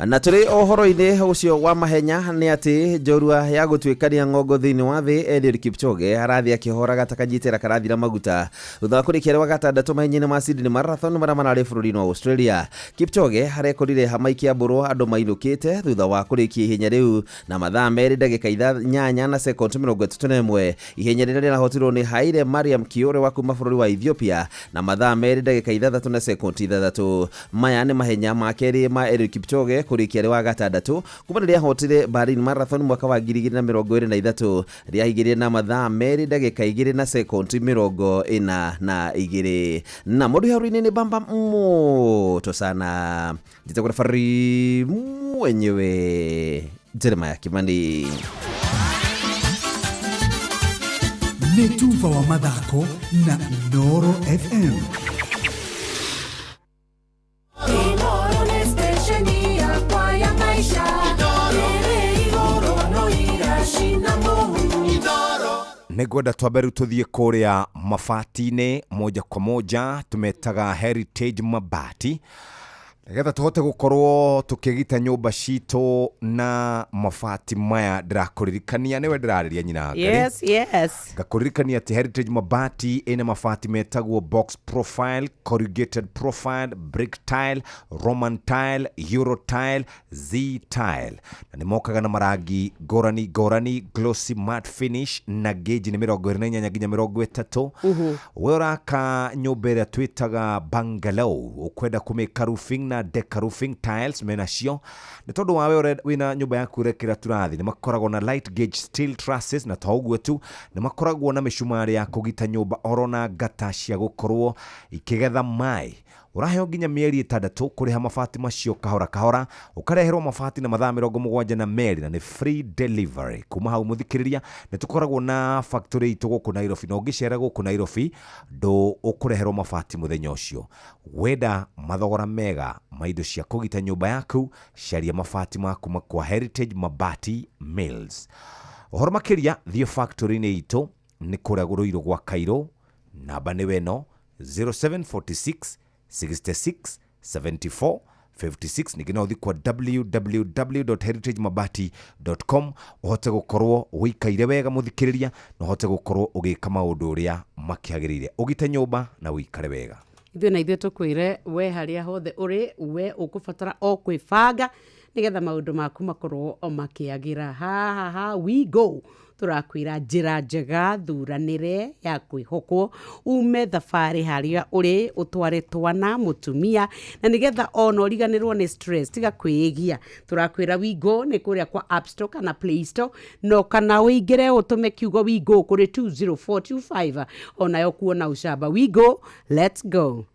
Na tũrĩ ũhoro-inĩ ũcio wa mahenya nĩ atĩ njorua ya gũtuĩkania ng'ongo thĩinĩ wa thĩ Eliud Kipchoge arathiĩ akĩhoraga takanyitĩra karathira maguta thutha wa kũrĩkia wa gatandatũ mahenya-inĩ ma Sydney Marathon marĩa mararĩ bũrũri-inĩ wa Australia. Kipchoge arekorire hamaikia mbũrũ andũ mainũkĩte thutha wa kũrĩkia ihenya rĩu na mathaa 2 ndagĩka 8 na sekondi 31. Ihenya rĩrĩa rĩrahotirwo nĩ Haile Mariam Kiore wa kuma bũrũri wa Ethiopia na mathaa 2 ndagĩka 6 na sekondi 6. Maya nĩ mahenya ma kerĩ ma Eliud Kipchoge kurikia rĩ wa gatandatũ kuma rĩrĩa hotire Berlin Marathon mwaka wa 2023 rĩahingĩrire na mathaa 2 ndagĩka 2 na sekondi 42. Na mũndũ haruinĩ nĩ bamba moto sana jitagũra fari mwenyewe Jeremiah Kimani. Netuva wa mathako na Inoro FM. Nĩngwenda twambe tũthiĩ kũrĩa mabati-inĩ moja kwa moja tumetaga Heritage Mabati nĩgetha tũhote gũkorwo tũkĩgita nyũmba citũ na mabati maya ndĩrakũririkania nĩwe ndĩrarĩria nyina Ngari. Yes. Ngakũririkania atĩ Heritage Mabati ĩna mabati metagwo box profile, corrugated profile, brick tile, Roman tile, Euro tile, Z tile. Na nĩmokaga na marangi ngũrani, glossy matte finish na gauge nĩ 28 nginya 30. We ũraka nyũmba ĩrĩa twĩtaga bungalow ũkwenda kũmĩka roofing na deca roofing tiles menacio nĩ tondũ wawe wĩna nyũmba yaku rekĩra turathi nĩ makoragwo na light gauge steel trusses na toguo tu nĩ makoragwo na mĩcumarĩ ya kũgita nyũmba oro na ngata cia gũkorwo ikĩgetha maĩ. Ũraheo nginya mĩeri 6 kũrĩha mabati macio kahora ũkareherwo mabati na mathaa 72 na nĩ free delivery. Kuma hau mũthikĩrĩria nĩ tũkoragwo na factory itũ gũkũ Nairobi na ũngĩcera gũkũ Nairobi ndũ ũkũreherwo mabati mũthenya ũcio. Wenda mathogora mega ma indo cia kũgita nyũmba yaku caria mabati maku kwa Heritage Mabati Mills. Ũhoro makĩria thiĩ factory-inĩ itũ nĩ kũrĩa Rũirũ gwa Kairũ, namba nĩ weno 0746 66 74 56 ningĩ no ũthi kwa www.heritagemabati.com ũhote gũkorwo ũikaire wega mũthikĩrĩria na ũhote gũkorwo ũgĩka maũndũ ũrĩa makĩagĩrĩire ũgite nyũmba na ũikare wega. Ithuĩ na ithuĩ tũkwĩre we harĩa hothe ũrĩ we ũkũbatara o kwĩbanga nĩgetha maũndũ maku makorwo makĩagĩra. Ha we go. Tũrakwĩra njĩra njega thuranĩre ya kwĩhokwo ume thabarĩ harĩa ũrĩ ũtware twana mũtumia na nĩgetha ona ũriganĩrwo nĩ stress tiga kwĩĩgia. Tũrakwĩra we go nĩ kũrĩa kwa App Store kana Play Store no kana ũingĩre ũtũme kiugo we go kũrĩ 20425 onayo kuona ucamba. We go, let's go.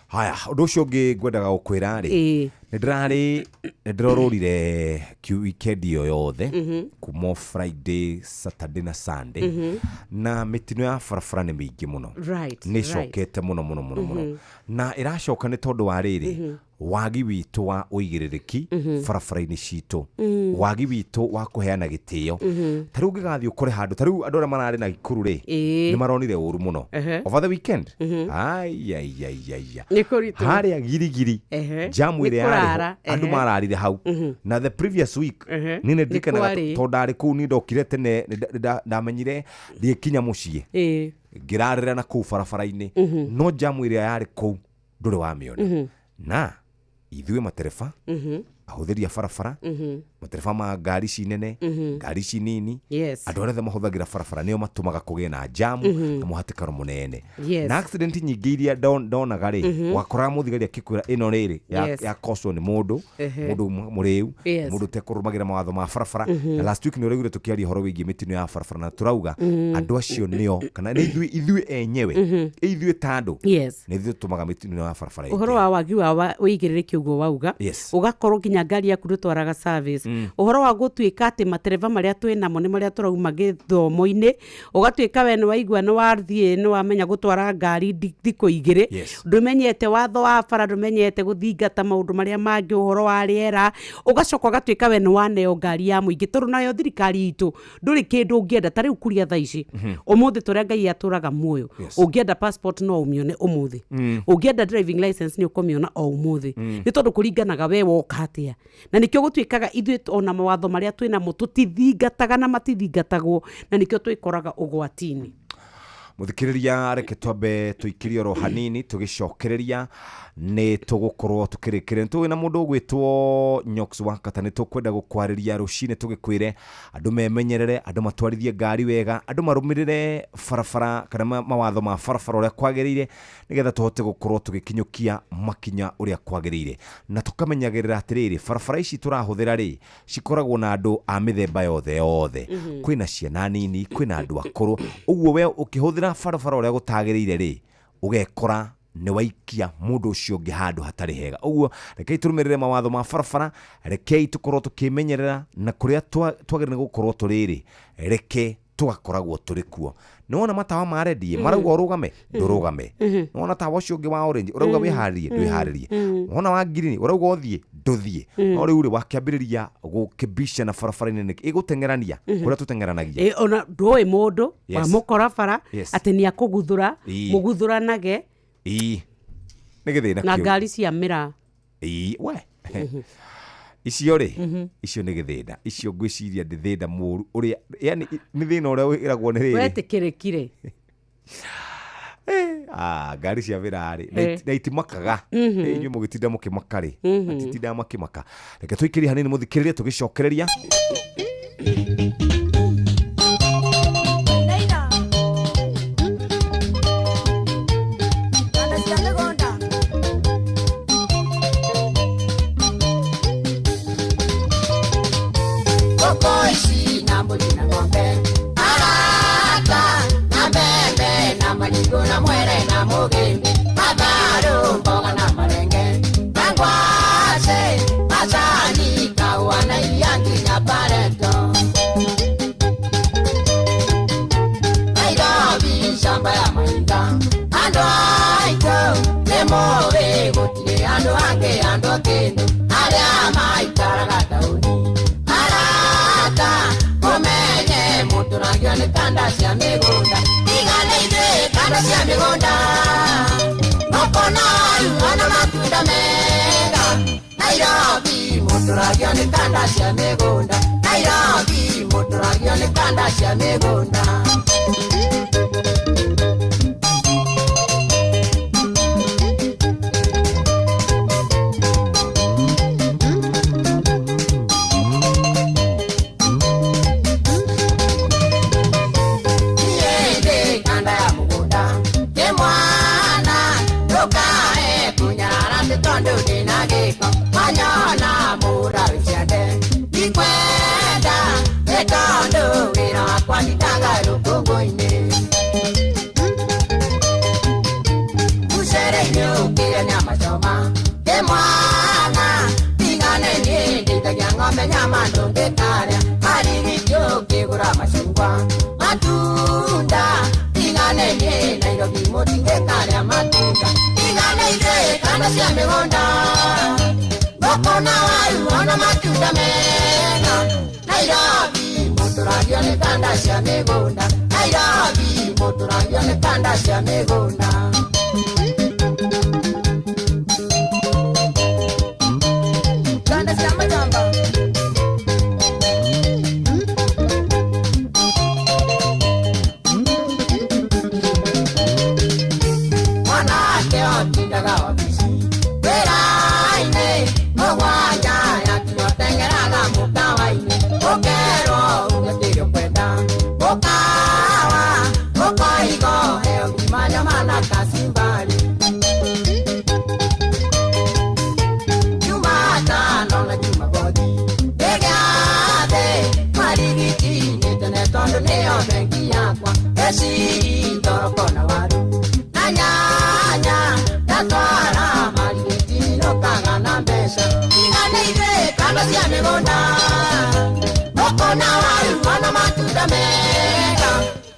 Haya, ũndũ ũcio ũngĩ ngwendaga gũkwĩra rĩ nĩndĩrorũrire weekend iyo yothe kuma Friday, Saturday na Sunday na mĩtino ya barabara nĩ mĩingĩ mũno nĩcokete mũno na ĩracoka nĩ tondũ wa rĩrĩ wagi witũ wa ũigĩrĩrĩki barabara-inĩ citũ wagi witũ wa kũheana gĩtĩo. Tarĩu ũngĩgathiĩ ũkore handũ tarĩu andũ arĩa mararĩ na Gĩkũrũ rĩ nĩ maronire ũru mũno over the weekend. Harĩa girigiri jamu ĩrĩa yarĩ andũ mararire hau na the previous week nĩ ndirikanaga tondũ ndarĩ kũu nĩ ndokire tene ndamenyire ndĩkinya mũciĩ ngĩrarĩra na kũu barabara-inĩ no jamu ĩrĩa yarĩ kũu ndũrĩ wamĩona. Na ithuĩ matereba ahũthĩri a barabara matereba ma ngari cinene ngari cinini andũ arĩa mahũthagĩra barabara nĩo matũmaga kũgĩe na jamu na mũhatĩkano mũnene na accident nyingĩ iria ndonaga rĩ wakoraga mũthigari akĩkwĩra ĩno rĩrĩ ya koso nĩ mũndũ mũrĩu mũndũ ũtekũrũmagĩra mawatho ma barabara na last week nĩ ũraiguire tũkĩaria ũhoro wĩgiĩ mĩtino ya barabara na tũrauga andũ acio nĩo kana ithuĩ enyewe ithuĩ ta andũ nĩ ithuĩ tũtũmaga mĩtino ya barabara. Ũhoro wa wagi wa ũigĩrĩrĩki ũguo wauga ũgakorwo nginya ngari yaku ndũtwaraga service. Ũhoro wa gũtuĩka atĩ matereba marĩa twĩ namo nĩ marĩa tũrauma gĩthomo-inĩ ũgatuĩka we nĩ waigua nĩ wathiĩ nĩ wamenya gũtwara ngari thikũ igĩrĩ ndũmenyete watho wa bara ndũmenyete gũthingata maũndũ marĩa mangĩ ũhoro wa rĩera ũgacoka ũgatuĩka we nĩ waneo ngari ya mũingĩ tondũ nayo thirikari itũ ndũrĩ kĩndũ ũngĩenda ta rĩu kuria thaa ici ũmũthĩ tũrĩa Ngai atũraga muoyo ũngĩenda passport no ũmĩone ũmũthĩ ũngĩenda driving license nĩ ũkũmĩona o ũmũthĩ nĩ tondũ kũringanaga we woka atĩa na nĩkĩo gũtuĩkaga ithuĩ ona mawatho marĩa twĩ namo tũtithingataga na matithingatagwo na nĩkĩo twĩkoraga ũgwati-inĩ. Mũthikĩrĩria reke twambe tũikĩrie oro hanini tũgĩcokereria nĩ tũgũkorwo tũkĩrĩkĩrĩria tũwĩ na mũndũ ũgwĩtwo Nyox Wakata nĩ tũkwenda gũkwarĩria rũcinĩ tũgĩkwĩre andũ memenyerere andũ matwarithie ngari wega andũ marũmĩrĩre barabara kana mawatho ma barabara ũrĩa kwagĩrĩire nĩgetha tũhote gũkorwo tũgĩkinyũkia makinya ũrĩa kwagĩrĩire na tũkamenyagĩrĩra atĩrĩrĩ barabara ici tũrahũthĩra rĩ cikoragwo na andũ a mĩthemba yothe kwĩna ciana nini kwĩna andũ akũrũ ũguo we ũkĩhũthĩra barabara ũrĩa gũtagĩrĩire rĩ ũgekora nĩ waikia mũndũ ũcio ũngĩ handũ hatarĩ hega. Ũguo rekei tũrũmĩrĩre mawatho ma barabara rekei tũkorwo tũkĩmenyerera na kũrĩa twagĩrĩire gũkorwo tũrĩ reke tũgakoragwo tũrĩ kuo. Nĩwona matawa ma red marauga ũrũgame ndũrũgame nĩwona tawa ũcio ũngĩ wa orange ũrauga wĩharĩrie ndwĩharĩrie wona wa green ũrauga ũthiĩ ndũthiĩ no rĩu rĩ wakĩambĩrĩria gũkĩbica na barabara-inĩ ĩgũteng'erania kũrĩa tũteng'eranagia ona ndũĩ mũndũ wa mũkora bara atĩ nĩ akũguthũra mũguthũranage nĩ gĩthĩna na ngari cia mĩra we icio rĩ icio nĩ gĩthĩna icio ngwĩciria ndĩ thĩna mũru ũrĩa yani nĩ thĩna ũrĩa wĩragwo nĩ rĩrĩ wetĩkĩrĩkire ngari cia mĩra rĩ na itimakaga inyuĩ mũgĩtinda mũkĩmaka rĩ matitindaga makĩmaka reke tũikĩrie hanini mũthikĩrĩrie tũgĩcokereria. Na muere na mugimbi mabaru mboga na marenge mangwase machani kawana yangi na pareto Nairobi shamba ya mainga ando aito nemove gutire ando ange ando kendo aria maitara gatauni arata kumenye muturagio ni kanda cia migunda igane ide kanda cia migunda noko Gokona wana matunda mega Nairobi muturagio ni kanda cia migunda Nairobi muturagio ni kanda cia migunda Nyama ndonge kare marigi joke gura mashungwa matunda ingane nye Nairobi motinge kare matunda ingane ide kanda cia migunda Gokona wana matunda mega Nairobi muturagio ni kanda cia migunda Nairobi muturagio ni kanda cia migunda Kanda cia majamba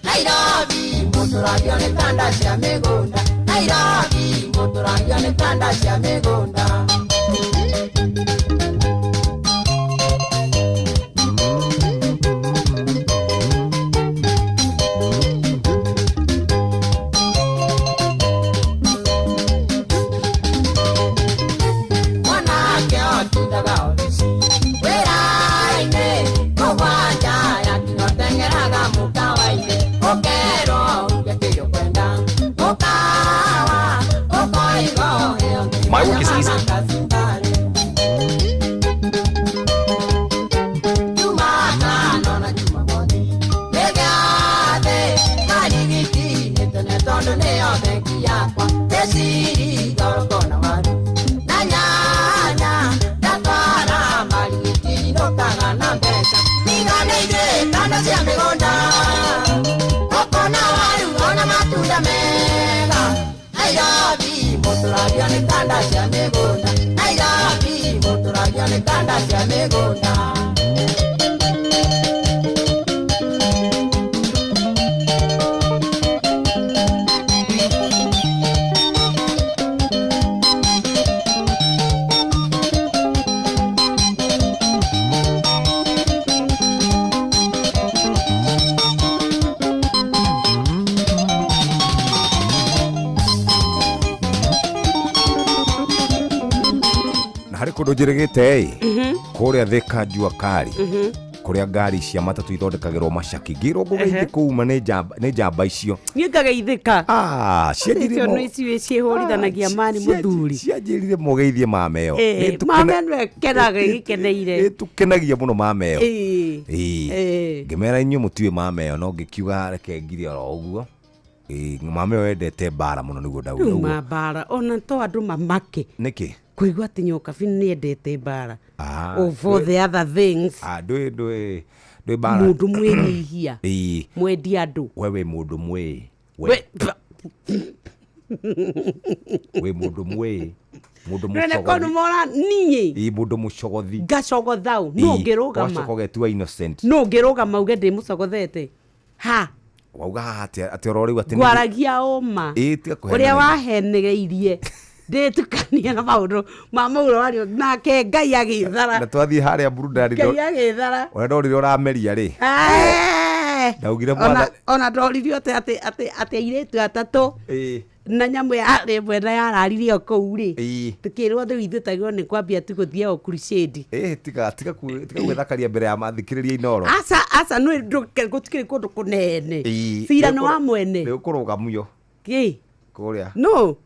Nairobi muturagio ni kanda cia migunda Nairobi muturagio ni kanda cia migunda My work is easy. Muturagio ni kanda cia migunda Nairobi muturagio ni kanda cia migunda kundu njirigite kuria thika jua kari kuria ngari cia matatu ithondekagirwo macaki ngirwo ngugeithie kuuma ni njamba icio nie ngageithika cianjirire no ici ciehorithanagia mani muthuri cianjirire mugeithie mameo mameo kenaga gikeneire tukenagia muno mameo ngimera inyu mutiwe mameo no ngikiuga reke ngire oro uguo mameo endete bara muno niguo ndauga bara ona to andu mamake niki kuigua ati nyoka ni endete bara for the other things dwe bara mundu mwenyihia mwendi andu wewe mundu mwe we mundu mwe mundu mucogothi kono mora niye mundu mucogothi ngacogothau no ngirugama wacogogetua innocent no ngirugama uge ndi mucogothete ha wauga ati orori ati gwaragia oma uria wahenegeirie ndetukania na maundu mama uro wario nake ngai agithara na twathie haria burudani ngai agithara ona ndorire urameria ri ndaugire ona ndorire ate airetu atatu na nyamu ya mwena yararirie o kou ri tukirwo thu ithu tagwo ni kwambia tu guthie o crusade tika gwethakaria mbere ya mathikiriria Inoro asa no gutikiri kundu kunene cira no wa mwene ni ukuruga muyo ki kuria no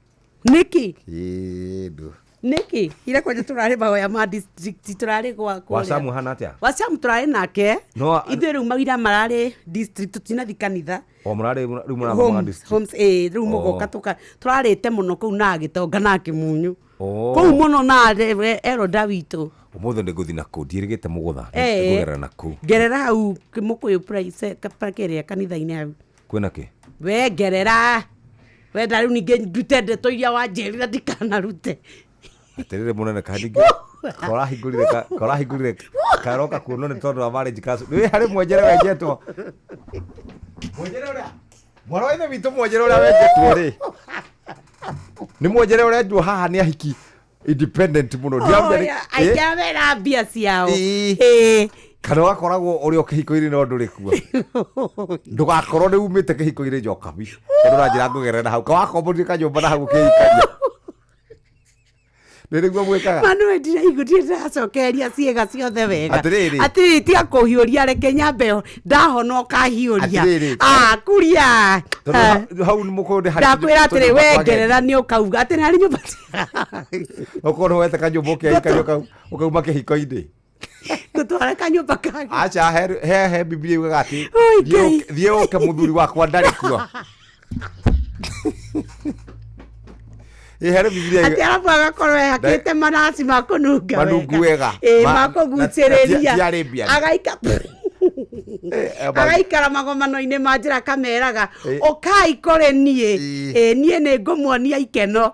niki kindu niki ira kwa turare baoya ma district turare kwa wasamu hana atia wasamu turare nake no ithiru magira marare district tinathi kanitha o murare rumuna ma district homes rumo goka tuka turarete muno kuu na gitonga na kimunyu kuu muno na ero Dawitu umuthe ndiguthi na kuu ndirigite mugutha ngugera na kuu gerera hau kimukuyu price kapakeria kanitha-ini hau kwina ki we gerera we ndari ninge ndute ndeto iria wanjirira ndikanarute atirire munene kahingi korahingurire karoka kuno ni tondu wa marriage council ni hari mwonjere wenjetwo mwonjere uria mwaraithe witu mwonjere uria wenjetwo ri ni mwonjere uria ndu haha ni ahiki independent muno ndiamenya aijamera mbia ciao kana wakoragwo uri okihiko-iri no nduri kuo ndugakorwo ni umite kihiko-iri njokabi tondu ranjira ngugerera hau kawakombori kanyumba na hau ukihikania ndiriguo mwikaga manu ndira igutire acokeria ciega ciothe wega atiriri tia kuhiuria reke nyambe ndahona ukahiuria kuria hau ni mukunde hari ndakwira atiri wengerera ni ukauga atiri hari nyumba ukono wete kanyumba ukihikania ukauma kihiko-ini gutwara kanyumba kage acha he Biblia yugaga ati thie uke muthuri wakwa ndari kuo Here Biblia ati arabu agakorwo hakite manasi makununga manungu wega makuguciriria agaikara magomano-ini ma njira kameraga ukai kore nie nie ni ngumuonia ikeno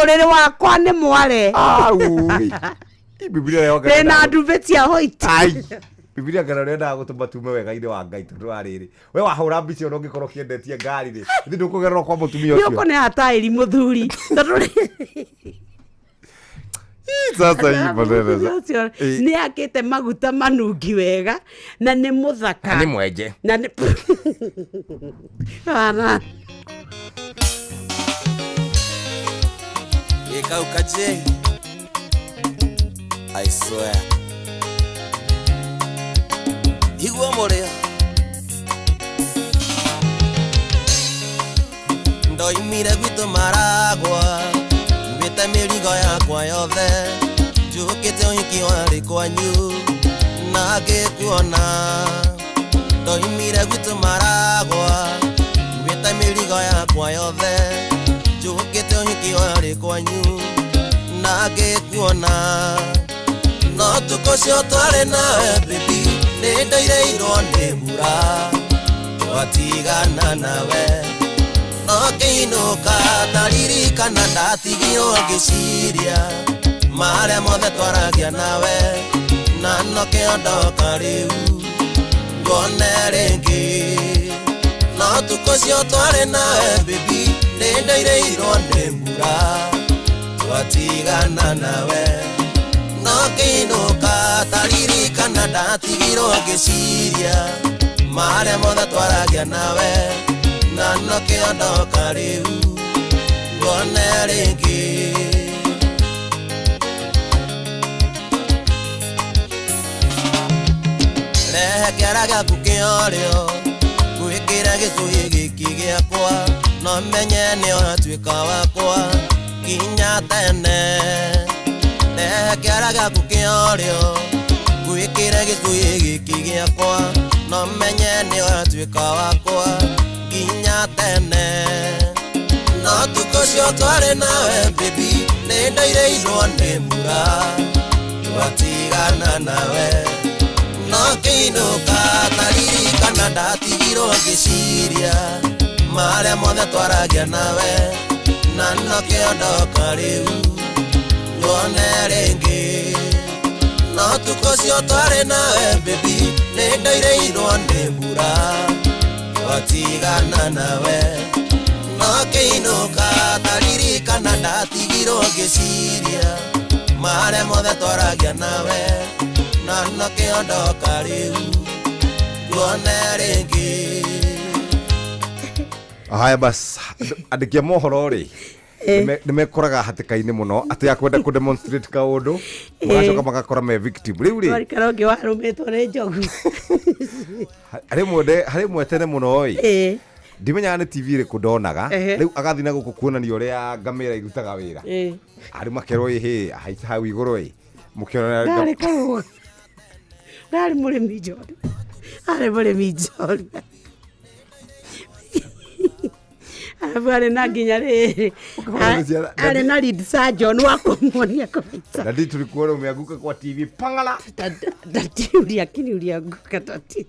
uriri wakwa ni mware Biblia yoga na nduve cia hoiti Biblia ngana renda gutuma tume wega ine wa Ngai tondu ariri we wahura mbici ono ngikorwo kiendetie ngari ri ndi ndukugerera kwa mutumia ucio yoko ne atairi muthuri sasa hii maneno ni akite maguta manungi wega na ni muthaka ni mwenje na ni ana ikaukaje I swear Igua morea Ndoimire gwitu maragwa Mbite mirigo yakwa yothe Njukite uhiki wari kwanyu Na ngikuona Ndoimire gwitu maragwa Mbite mirigo yakwa yothe Njukite uhiki wari kwanyu Na ngikuona No tukocio twari nawe baby Nindoireirwo nĩ mbura twatigana nawe no kĩinũka ndaririkana ndatigirwo ngĩciria marĩa mothe twaragia nawe na no kĩondoka rĩu ngone rĩngĩ no tukocio twarĩ nawe baby nindoireirwo nĩ mbura twatigana nawe no kĩinũka ndaririkana ndatigirwo ngĩciria marĩa mothe twaragia nawe na no kĩondoka rĩu ngone rĩngĩ rehe kĩara gĩaku kĩorĩo gwĩkĩra gĩcũhĩ gĩkĩ gĩakwa no menye nĩwatuĩka wakwa kinya tene rehe kĩara gĩaku kĩorĩo gwĩkĩra gĩcũhĩ gĩkĩ gĩakwa no menye nĩwatuĩka wakwa kinya tene no tukocio twarĩ nawe baby nĩndoireirwo nĩ mbura twatigana nawe no kĩinũka ndaririkana ndatigirwo ngĩciria marĩa mothe twaragia nawe na no kĩondoka rĩu ngone rĩngĩ no tukocio twarĩ nawe baby nĩndoireirwo nĩ mbura twatigana nawe no kĩinũka ndaririkana ndatigirwo ngĩciria marĩa mothe twaragia nawe na no kĩondoka rĩu ngone rĩngĩ haya bas Andikia mohoro ri. Nimekoraga hatikaini muno ati akwenda ku demonstrate kaundu magacoka magakora me victim riu ri wari karonge warumetwo ni njogu hari mwetene muno oi ndimenyaga ni TV ri kundonaga riu agathi na guku kuonania uria ngamira irutaga wira ari makero hi hau iguru i mukiona ndari karuga ndari murimi njori ari murimi njori Abare na ginya riri. Ale na lead surgeon wako mwonia kabisa. Dadi tulikuona umeanguka kwa TV pangala. Dadi ulianguka tati.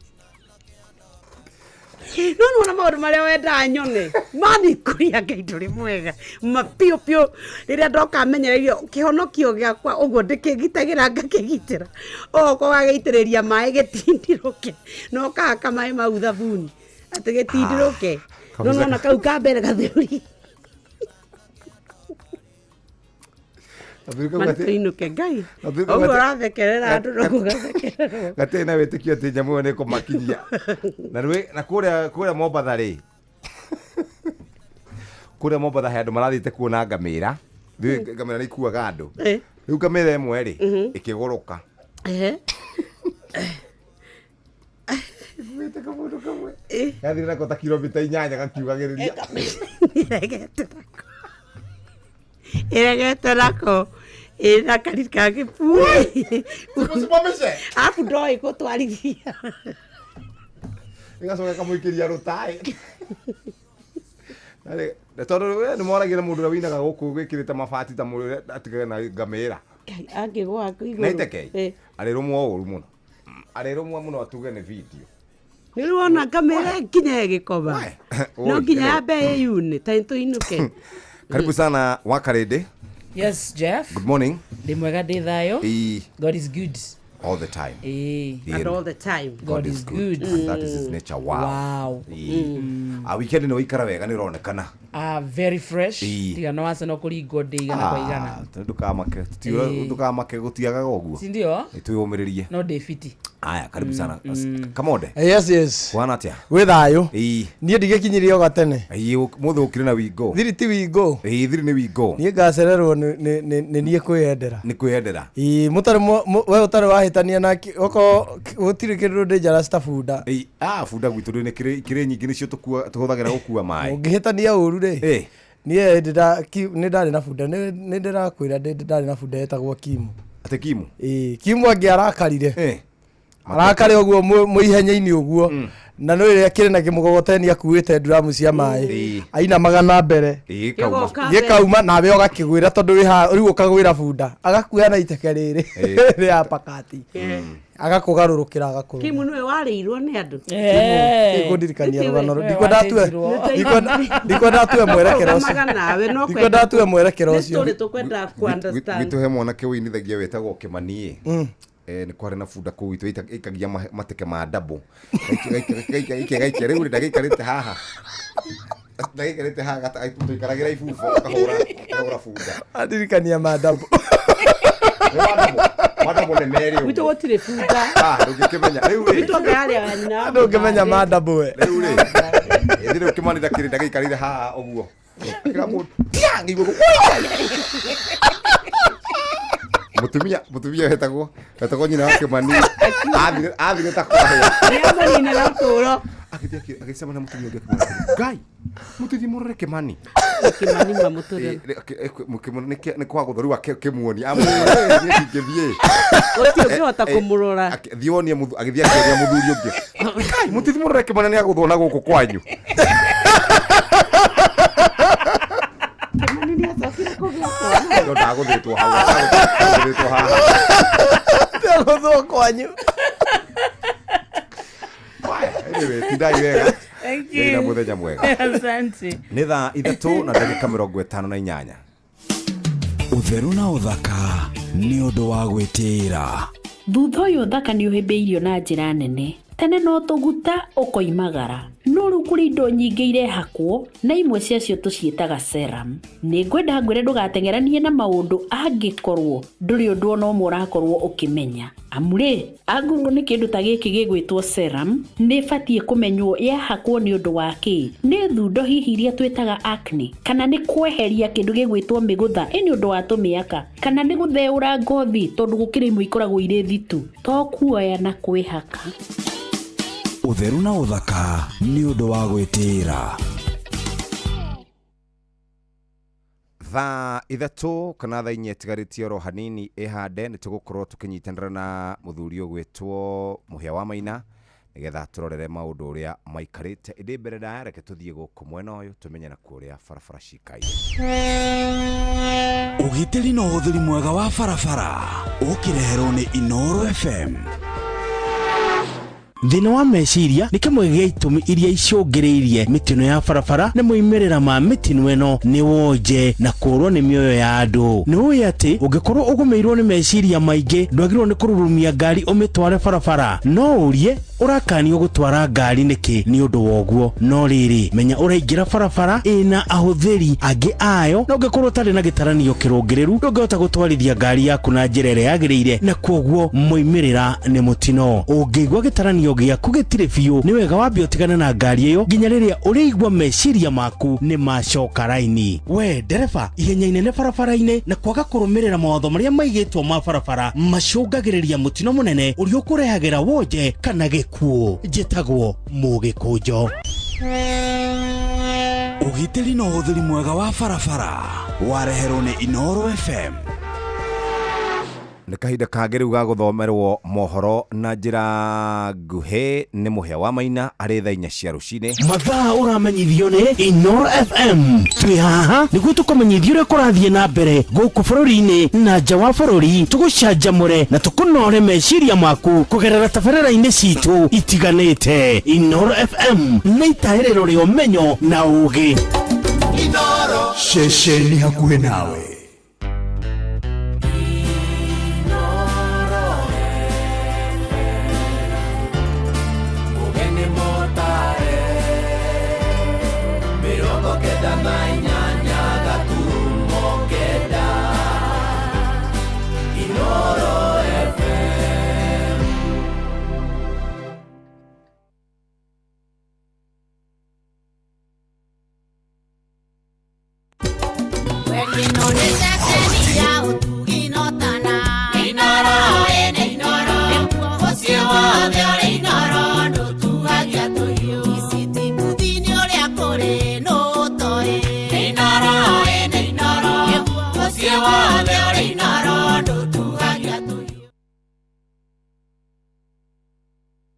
Nona maundu maria wenda nyone. Mani kuria gaituri mwega. Mapio pio riria ndoka menyererio kihonokio giakwa uguo ndikigitagira ngakigitira. Oko gaitiriria mai gitindiruke. No kaka mai mau thabuni. Ati gitindiruke. No kau kabere gathuri. Matainuke ngai. Ogo rathekerera andu no gugathekerera. Gatena wetikio ati nyamu ne kumakinyia. Na kuria Mombatha ri. Kuria Mombatha he andu marathite kuona ngamira. Ngamira ni kuaga andu. Riu ngamira imwe ri ikiguruka. Wete kamundu kamwe. Gathira kota kilomita 8 gakiugagiriria. Iregete rako. Ira karika gipu. Usimamishe. Apu ndoi gutwarithia. Igacoka kamuikiria rutai. Tondu we ni moragira mundu ra winaga guku gwikirite mabati ta muri atigaga na ngamira. Angigwa kuiguru. Naiteke. Arirumwo uru muno. Arirumwo muno atuge ni video. Niliona kamera kinya gikoba. No kinya abe yune taito inuke. Karibu sana Wakarede. Yes, Jeff. Good morning. Dimwega de thayo. God is good. All the time. And all the time. God is good. And that is his nature. Wow. Weekend no ikara wega ni ronekana. Very fresh. Tiga no asa no kuringo de igana kwa igana. Ndukamake gutiaga goguo. Si ndio? Ituyumiririe. No de fiti. Aya, karibu sana. Kamode. Yes. Kwana atia? We thayo. Nie ndigekinyirie o gatene. Muthukire na wingo. Thiri ti wingo. Thiri ni wingo. Nie ngacererwo ni nie kwiyendera. Ni kwiyendera. Mutari we utari wahitania na oko gutiri kindu dangerous ta bunda. Bunda gwitu ni kire nyingi nicio tuhuthagira gukua mai. Ungihitania uru ri. Nie ndari na bunda ni ndirakwira ndari na bunda etagwo Kimu. Ate Kimu? Kimu angiarakarire. Arakare oguo muihenya-ini oguo na no iria kire na kimugogoteni akuite drum cia mai aina magana mbere gikauma nawe ogakigwira tondu wi ha riu ukagwira bunda agakuya na iteke riri ya pakati agakugarurukira agakuru Kimu niwe warirwo ni andu ikundirikania rugano ndiko ndatue mwerekero ucio ndiko ndatue mwerekero ucio tuli tukwenda ku understand gituhe mwanake winithagia wetagwo Kimani ni kware na bunda ku itu ikagia mateke ma double gaikare uri ndagaikarite haha ndagaikarite haha gata tuikaragira ifufu kahura bunda adirikania ma double double ne meri wito gotire bunda ndukimenya riu wito ngari anyina ndukimenya ma double riu ndire Kimani ndakiri ndagaikarire haha oguo kiramu tiangi gugu mutumia hetagwo nyina wa Kimani athire ta kwahia ni amani na turo akisema na mutumia ngai mututhi murore Kimani mamuture Kimani ni kwa guthoru Kimuoni amugithie utihota kumurora thioni agithia kiria muthuri ungi ngai mututhi murore Kimani ni aguthona guku kwanyu Yo ndaguthitwo haha ndaguthwo kwanyu tidai wega Thank you. Na muthenya mwega Asante. Ni thaa 3:58 Utheru na uthaka ni undu wa gwitira. Thutha uyu thaka ni uhimbiirio na njira nene. Tene no tuguta ukoimagara. no rĩu kũrĩ indo nyingĩ irehakwo na imwe ciacio tũciĩtaga serum. Nĩngwenda ngwĩre ndũgateng'eranie na maũndũ angĩkorwo ndũrĩ ũndũ ona ũmwe ũrakorwo ũkĩmenya. Amu rĩ, angĩkorwo nĩ kĩndũ ta gĩkĩ gĩgwĩtwo serum nĩ ĩbatiĩ kũmenywo yahakwo nĩ ũndũ wa kĩ. Nĩ thundo hihi iria twĩtaga acne, kana nĩ kweheria kĩndũ gĩgwĩtwo mĩgũtha nĩ ũndũ wa tũmĩaka, kana nĩ gũtheũra ngothi tondũ gũkĩrĩ imwe ikoragwo irĩ thitu. To kuoya na kwĩhaka. Ũtheru na ũthaka nĩ ũndũ wa gwĩtĩĩra. Thaa ithatũ kana thaa inya itigarĩtie oro hanini ihande nĩ tũgũkorwo tũkĩnyitanĩra na mũthuri ũgwĩtwo Mũhĩa wa Maina nĩgetha tũrorere maũndũ ũrĩa maikarĩte. Ĩndĩ mbere ndaya reke tũthiĩ gũkũ mwena ũyũ tũmenye na kũrĩa barabara cikaire. Ũgitĩri na ũhũthĩri mwega wa barabara ũkĩreherwo nĩ Inooro FM. Thĩna wa meciria nĩ kĩmwe gĩa itũmi iria icũngĩrĩirie mĩtino ya barabara na moimĩrĩra ma mĩtino ĩno nĩ wonje na kũrwo nĩ mĩoyo ya andũ. Nĩ ũĩ atĩ ũngĩkorwo ũgũmĩirwo nĩ meciria maingĩ ndwagĩrĩirwo nĩ kũrurumia ngari ũmĩtware barabara. No ũrie ũrakanio gũtwara ngari nĩkĩ nĩ ũndũ woguo. No rĩrĩ, menya ũraingĩra barabara ĩna ahũthĩri angĩ ayo na ũngĩkorwo ũtarĩ na gĩtaranio kĩrũngĩrĩru ndũngĩhota gũtwarithia ngari yaku na njĩra ĩrĩa yagĩrĩire na kwoguo moimĩrĩra nĩ mũtino. Ũngĩigua gĩtaranio gĩaku gĩtirĩ biũ nĩ wega wambe ũtigane na ngari ĩyo nginya rĩrĩa ũrĩigua meciria maku nĩ macoka raini. We ndereba, ihenya inene barabara-inĩ na kwaga kũrũmĩrĩra mawatho marĩa maigĩtwo ma barabara macũngagĩrĩria mũtino mũnene ũrĩa ũkũrehagĩra wonje kana gĩkuũ. Njĩtagwo Mũgĩkũnjo. Ũgitĩri na ũhũthĩri mwega wa barabara wareherwo nĩ Inooro FM. Nĩ kahinda kangĩ rĩu ga gũthomerwo mohoro na njĩra nguhĩ nĩ Mũhĩa wa Maina arĩ thaa inya cia rũcinĩ. Mathaa ũramenyithio nĩ Inooro FM. Twĩ haha nĩguo tũkũmenyithia ũrĩa kũrathiĩ na mbere gũkũ bũrũri-inĩ na nja wa bũrũri, tũgũcanjamũre na tũkũnore meciria maku kũgerera tabarĩra-inĩ citũ itiganĩte. Inooro FM nĩ itaĩrĩro rĩa ũmenyo na ũũgĩ. Inooro, ceceni hakuhĩ nawe.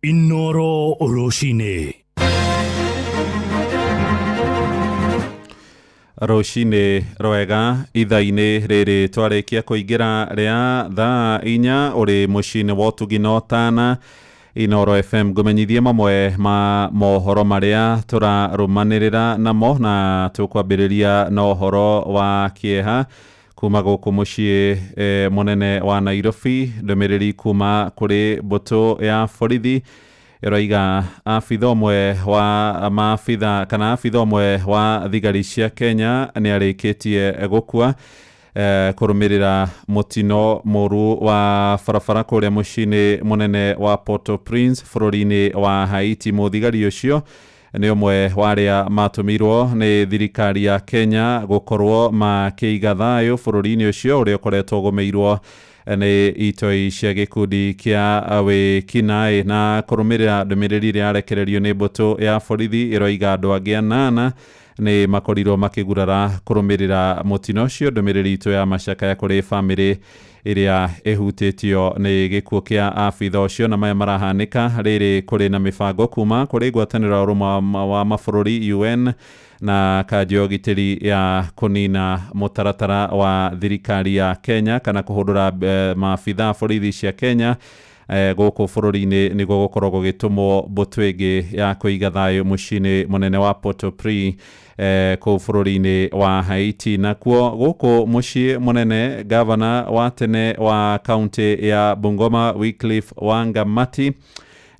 Inooro Rũcinĩ. Rũcinĩ rwega, ithaa-inĩ rĩrĩ twarĩkia kũingĩra rĩa thaa inya ũrĩ mũciĩ-inĩ wa ũtugi na ũtana. Inooro FM ngũmenyithie mamwe ma mohoro marĩa tũrarũmanĩrĩra namo na tũkwambĩrĩria na ũhoro wa kĩeha kuma gũkũ mũciĩ mũnene wa Nairobi. Ndũmĩrĩri kuma kũrĩ mbũtũ ya borithi ĩroiga abitha ũmwe wa maabitha kana abitha ũmwe wa thigari cia Kenya nĩ arĩkĩtie gũkua kũrũmĩrĩra mũtino mũru wa barabara kũrĩa mũciĩ-inĩ mũnene wa Port-au-Prince bũrũri-inĩ wa Haiti. Mũthigari ũcio nĩ ũmwe wa arĩa matũmirwo nĩ thirikari ya Kenya gũkorwo makĩiga thayũ bũrũri-inĩ ũcio ũrĩa ũkoretwo ũgũmĩirwo nĩ itoi cia gĩkundi kĩa wĩkinaĩ. Na kũrũmĩrĩra ndũmĩrĩri ĩrĩa yarekererio nĩ mbũtũ ya borithi ĩroiga andũ angĩ anana nĩ makorirwo makĩgurara kũrũmĩrĩra mũtino ũcio. Ndũmĩrĩri itũ ya macakaya kũrĩ bamĩrĩ ĩrĩa ĩhutĩtio nĩ gĩkuũ kĩa abitha ũcio na maya marahanĩka rĩrĩ kũrĩ na mĩbango kuma kũrĩ ngwatanĩro ũrũmwe wa mabũrũri UN na kanjũ gitĩri ya kũnina mũtaratara wa thirikari ya Kenya kana kũhũndũra maabitha borithi cia Kenya gũkũ bũrũri-inĩ nĩguo gũkorwo gũgĩtũmwo mbũtũ ĩngĩ ya kũiga thayũ mũciĩ-inĩ mũnene wa Port-au-Prince kũu bũrũri-inĩ wa Haiti. Nakuo gũkũ mũciĩ mũnene, gavana wa tene wa kaunti ya Bungoma Wycliffe Wangamati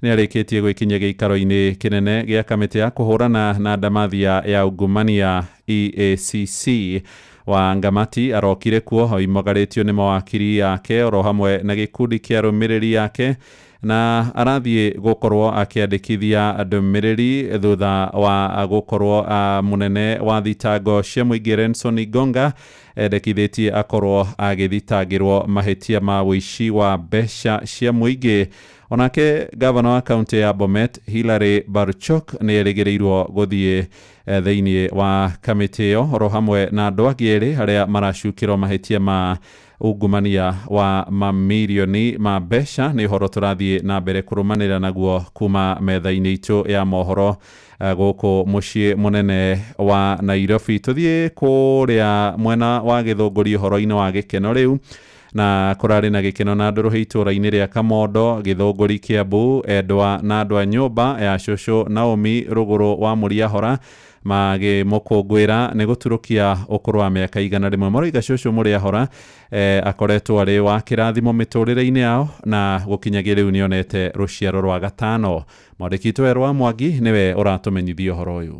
nĩ arĩkĩtie gwĩkinyia gĩikaro-inĩ kĩnene gĩa kamĩtĩ ya kũhũrana na ndamathia ya ungumania EACC. Wangamati arokire kuo oimagarĩtio nĩ mawakiri yake oro hamwe na gĩkundi kĩa arũmĩrĩri yake, na arathiĩ gũkorwo akĩandĩkithia ndũmĩrĩri thutha wa gũkorwo mũnene wa thitango cia mũingĩ Renson Igonga endekithĩtie akorwo agĩthitangĩrwo mahĩtia ma wĩici wa mbeca cia mũingĩ. Onake gavana wa kaunti ya Bomet Hilary Barchok nĩ erĩgĩrĩirwo gũthiĩ thĩinĩ wa kamĩtĩ ĩyo oro hamwe na andũ angĩ erĩ arĩa maracukĩrwo mahĩtia ma ungumania wa mamirioni ma mbeca. Nĩ ũhoro tũrathiĩ na mbere kũrũmanĩra naguo kuma metha-inĩ itũ ya mohoro gũkũ mũciĩ mũnene wa Nairobi. Tũthiĩ kũrĩa mwena wa Gĩthũngũri ũhoro-inĩ wa gĩkeno rĩu, na kũrarĩ na gĩkeno na ndũrũhĩ itũra-inĩ rĩa Kamondo, Gĩthũngũri, Kiambu, endwa na andũ a nyũmba ya cũcũ Naomi Rũgũrũ wa Mũriahora magĩmũkũngũĩra nĩ gũturũkia ũkũrũ wa mĩaka 100. Maroiga cũcũ Mũriahora akoretwo arĩ wa kĩrathimo mĩtũrĩre-inĩ yao na gũkinyagia rĩu nĩonete rũciaro rwa gatano. Mwandĩki witũ Erwa Mwangi nĩwe ũratũmenyithia ũhoro ũyũ.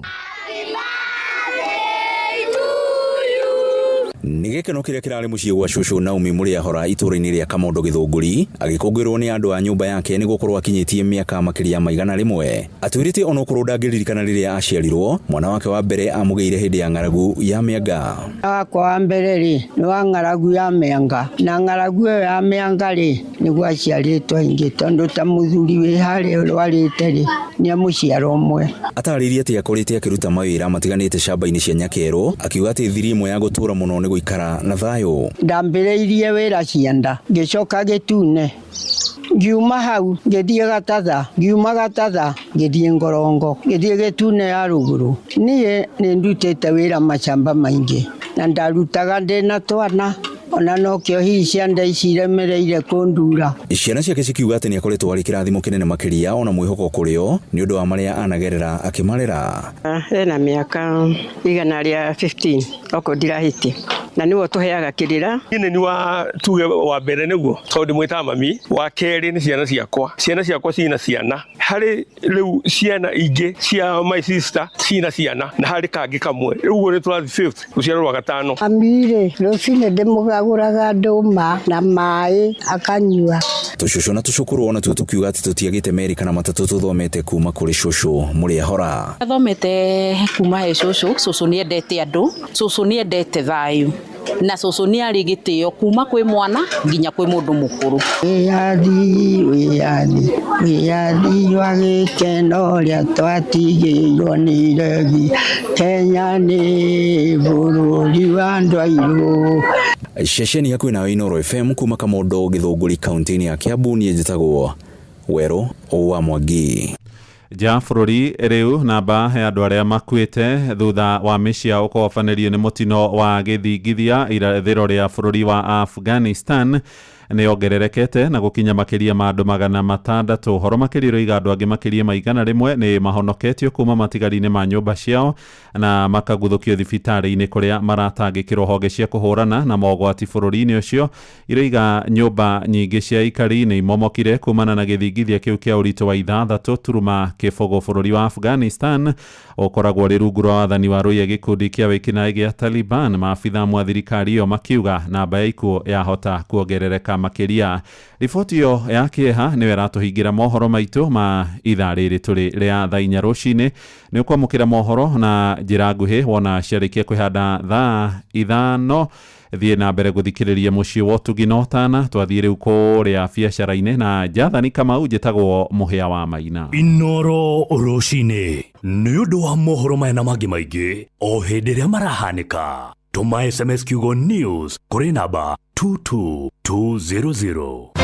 Nĩ gĩkeno kĩrĩa kĩrarĩ mũciĩ gwa cũcũ Naomi Mũriahora itũra-inĩ rĩa Kamondo Gĩthũngũri, agĩkũngũĩrwo nĩ andũ a nyũmba yake nĩ gũkorwo akinyĩtie mĩaka makĩria ma 100. Atwĩrĩte ona ũkorwo ndangĩririkana rĩrĩa aciarirwo, mwana wake wa mbere amũgĩire hĩndĩ ya ng'aragu ya mĩanga. Wakwa wa mbere rĩ nĩ wa ng'aragu ya mĩanga, na ng'aragu ĩyo ya mĩanga rĩ nĩguo aciarĩtwo aingĩ, tondũ ta mũthuri wĩ harĩa ũrwarĩte rĩ nĩ mũciaro ũmwe. Atarĩirie atĩ akorĩte akĩruta mawĩra matiganĩte shamba-inĩ cia Nyakerũ, akiuga atĩ thiri ĩmwe ya gũtũra mũno nĩ gũikara na thayũ. Ndambĩrĩirie wĩra Cianda, ngĩcoka Gĩtune, ngiuma hau ngĩthiĩ Gatatha, ngiuma Gatatha ngĩthiĩ Ngorongo, ngĩthiĩ Gĩtune ya rũgũrũ. Niĩ nĩ ndutĩte wĩra mashamba maingĩ na ndarutaga ndĩna twana, ona nokĩo hihi cianda ici iremereire kũndura. Ciana ciake cikiuga atĩ nĩ akoretwo arĩ kĩrathimo kĩnene makĩria ona mwĩhoko kũrĩo nĩ ũndũ wa marĩa anagerera akĩmarera. Ena mĩaka 115 oko ndirahĩtie na nĩwe tũheaga kĩrĩra. Nĩ wa tuge wa mbere nĩguo tondũ mwĩtaga mami, wa kerĩ nĩ ciana ciakwa. Ciana ciakwa cina ciana, harĩ rĩu ciana ingĩ cia my sister cina ciana na harĩ kangĩ kamwe, rĩu nĩ tũrathi 5th rũciaro rwa gatano. Amire rũcinĩ ndĩmũgagũraga ndũma na maĩ akanyua. Tũcũcũ na tũcũkũrũ ona tuo tũkiuga atĩ tũtiagĩte merĩ kana matatũ tũthomete kuma kũrĩ cũcũ Mũriahora. Athomete kuma he cũcũ, cũcũ nĩ endete andũ, cũcũ nĩ endete thayũ, na cũcũ nĩ arĩ gĩtĩo kuma kwĩ mwana nginya kwĩ mũndũ mũkũrũ. Wĩyathi wĩyathi wĩyathi wa gĩkeno rĩa twatigĩirwo nĩ iregi, Kenya nĩ bũrũri wa andũ airũ. Ceceni yaku nayo Inooro FM kuma Kamondo Gĩthũngũri kaunti-inĩ ya Kiambu, niĩ njĩtagwo Werũ wa Mwangi. Ja bũrũri rĩu namba ya andũ arĩa makuĩte thutha wa mĩciĩ ũkobanĩrio nĩ mũtino wa gĩthingithia irathĩro rĩa bũrũri wa Afghanistan nĩ ongererekete na gũkinya makĩria ma andũ 600. Ũhoro makĩria ũroiga andũ angĩ makĩria ma 100 nĩ mahonoketio kuma matigari-inĩ ma nyũmba ciao na makaguthũkio thibitarĩ-inĩ kũrĩa maratangĩkĩrwo honge cia kũhũrana na mogwati bũrũri-inĩ ũcio. Iroiga nyũmba nyingĩ cia ikari nĩ imomokire kumana na gĩthingithia kĩu kĩa ũritũ wa 6 turuma kĩbũgũ. Bũrũri wa Afghanistan ũkoragwo rĩ rungu rwa wathani wa rũiya gĩkundi kĩa wĩkinaĩ gĩa Taliban. Maabitha mwa thirikari ĩyo makiuga namba ya ikuũ yahota kuongerereka makĩria. Riboti ĩyo ya kĩeha nĩwe ratũhingĩra mohoro maitũ ma ithaa rĩrĩ tũrĩ rĩa thaa 4 rũcinĩ. Nĩ ũkwamũkĩra mohoro na njĩra nguhĩ wona ciarĩkia kwĩhanda thaa 5. Thiĩ na mbere gũthikĩrĩria mũciĩ wa Ũtugi na Ũtana. Twathiĩ rĩu kũrĩa biacara-inĩ na Jathani Kamau, njĩtagwo mũhĩa wa Maina. Inooro rũcinĩ nĩ ũndũ wa mohoro maya na mangĩ maingĩ o hĩndĩ ĩrĩa marahanĩka. Tũma SMS kiugo news kũrĩ namba 22200.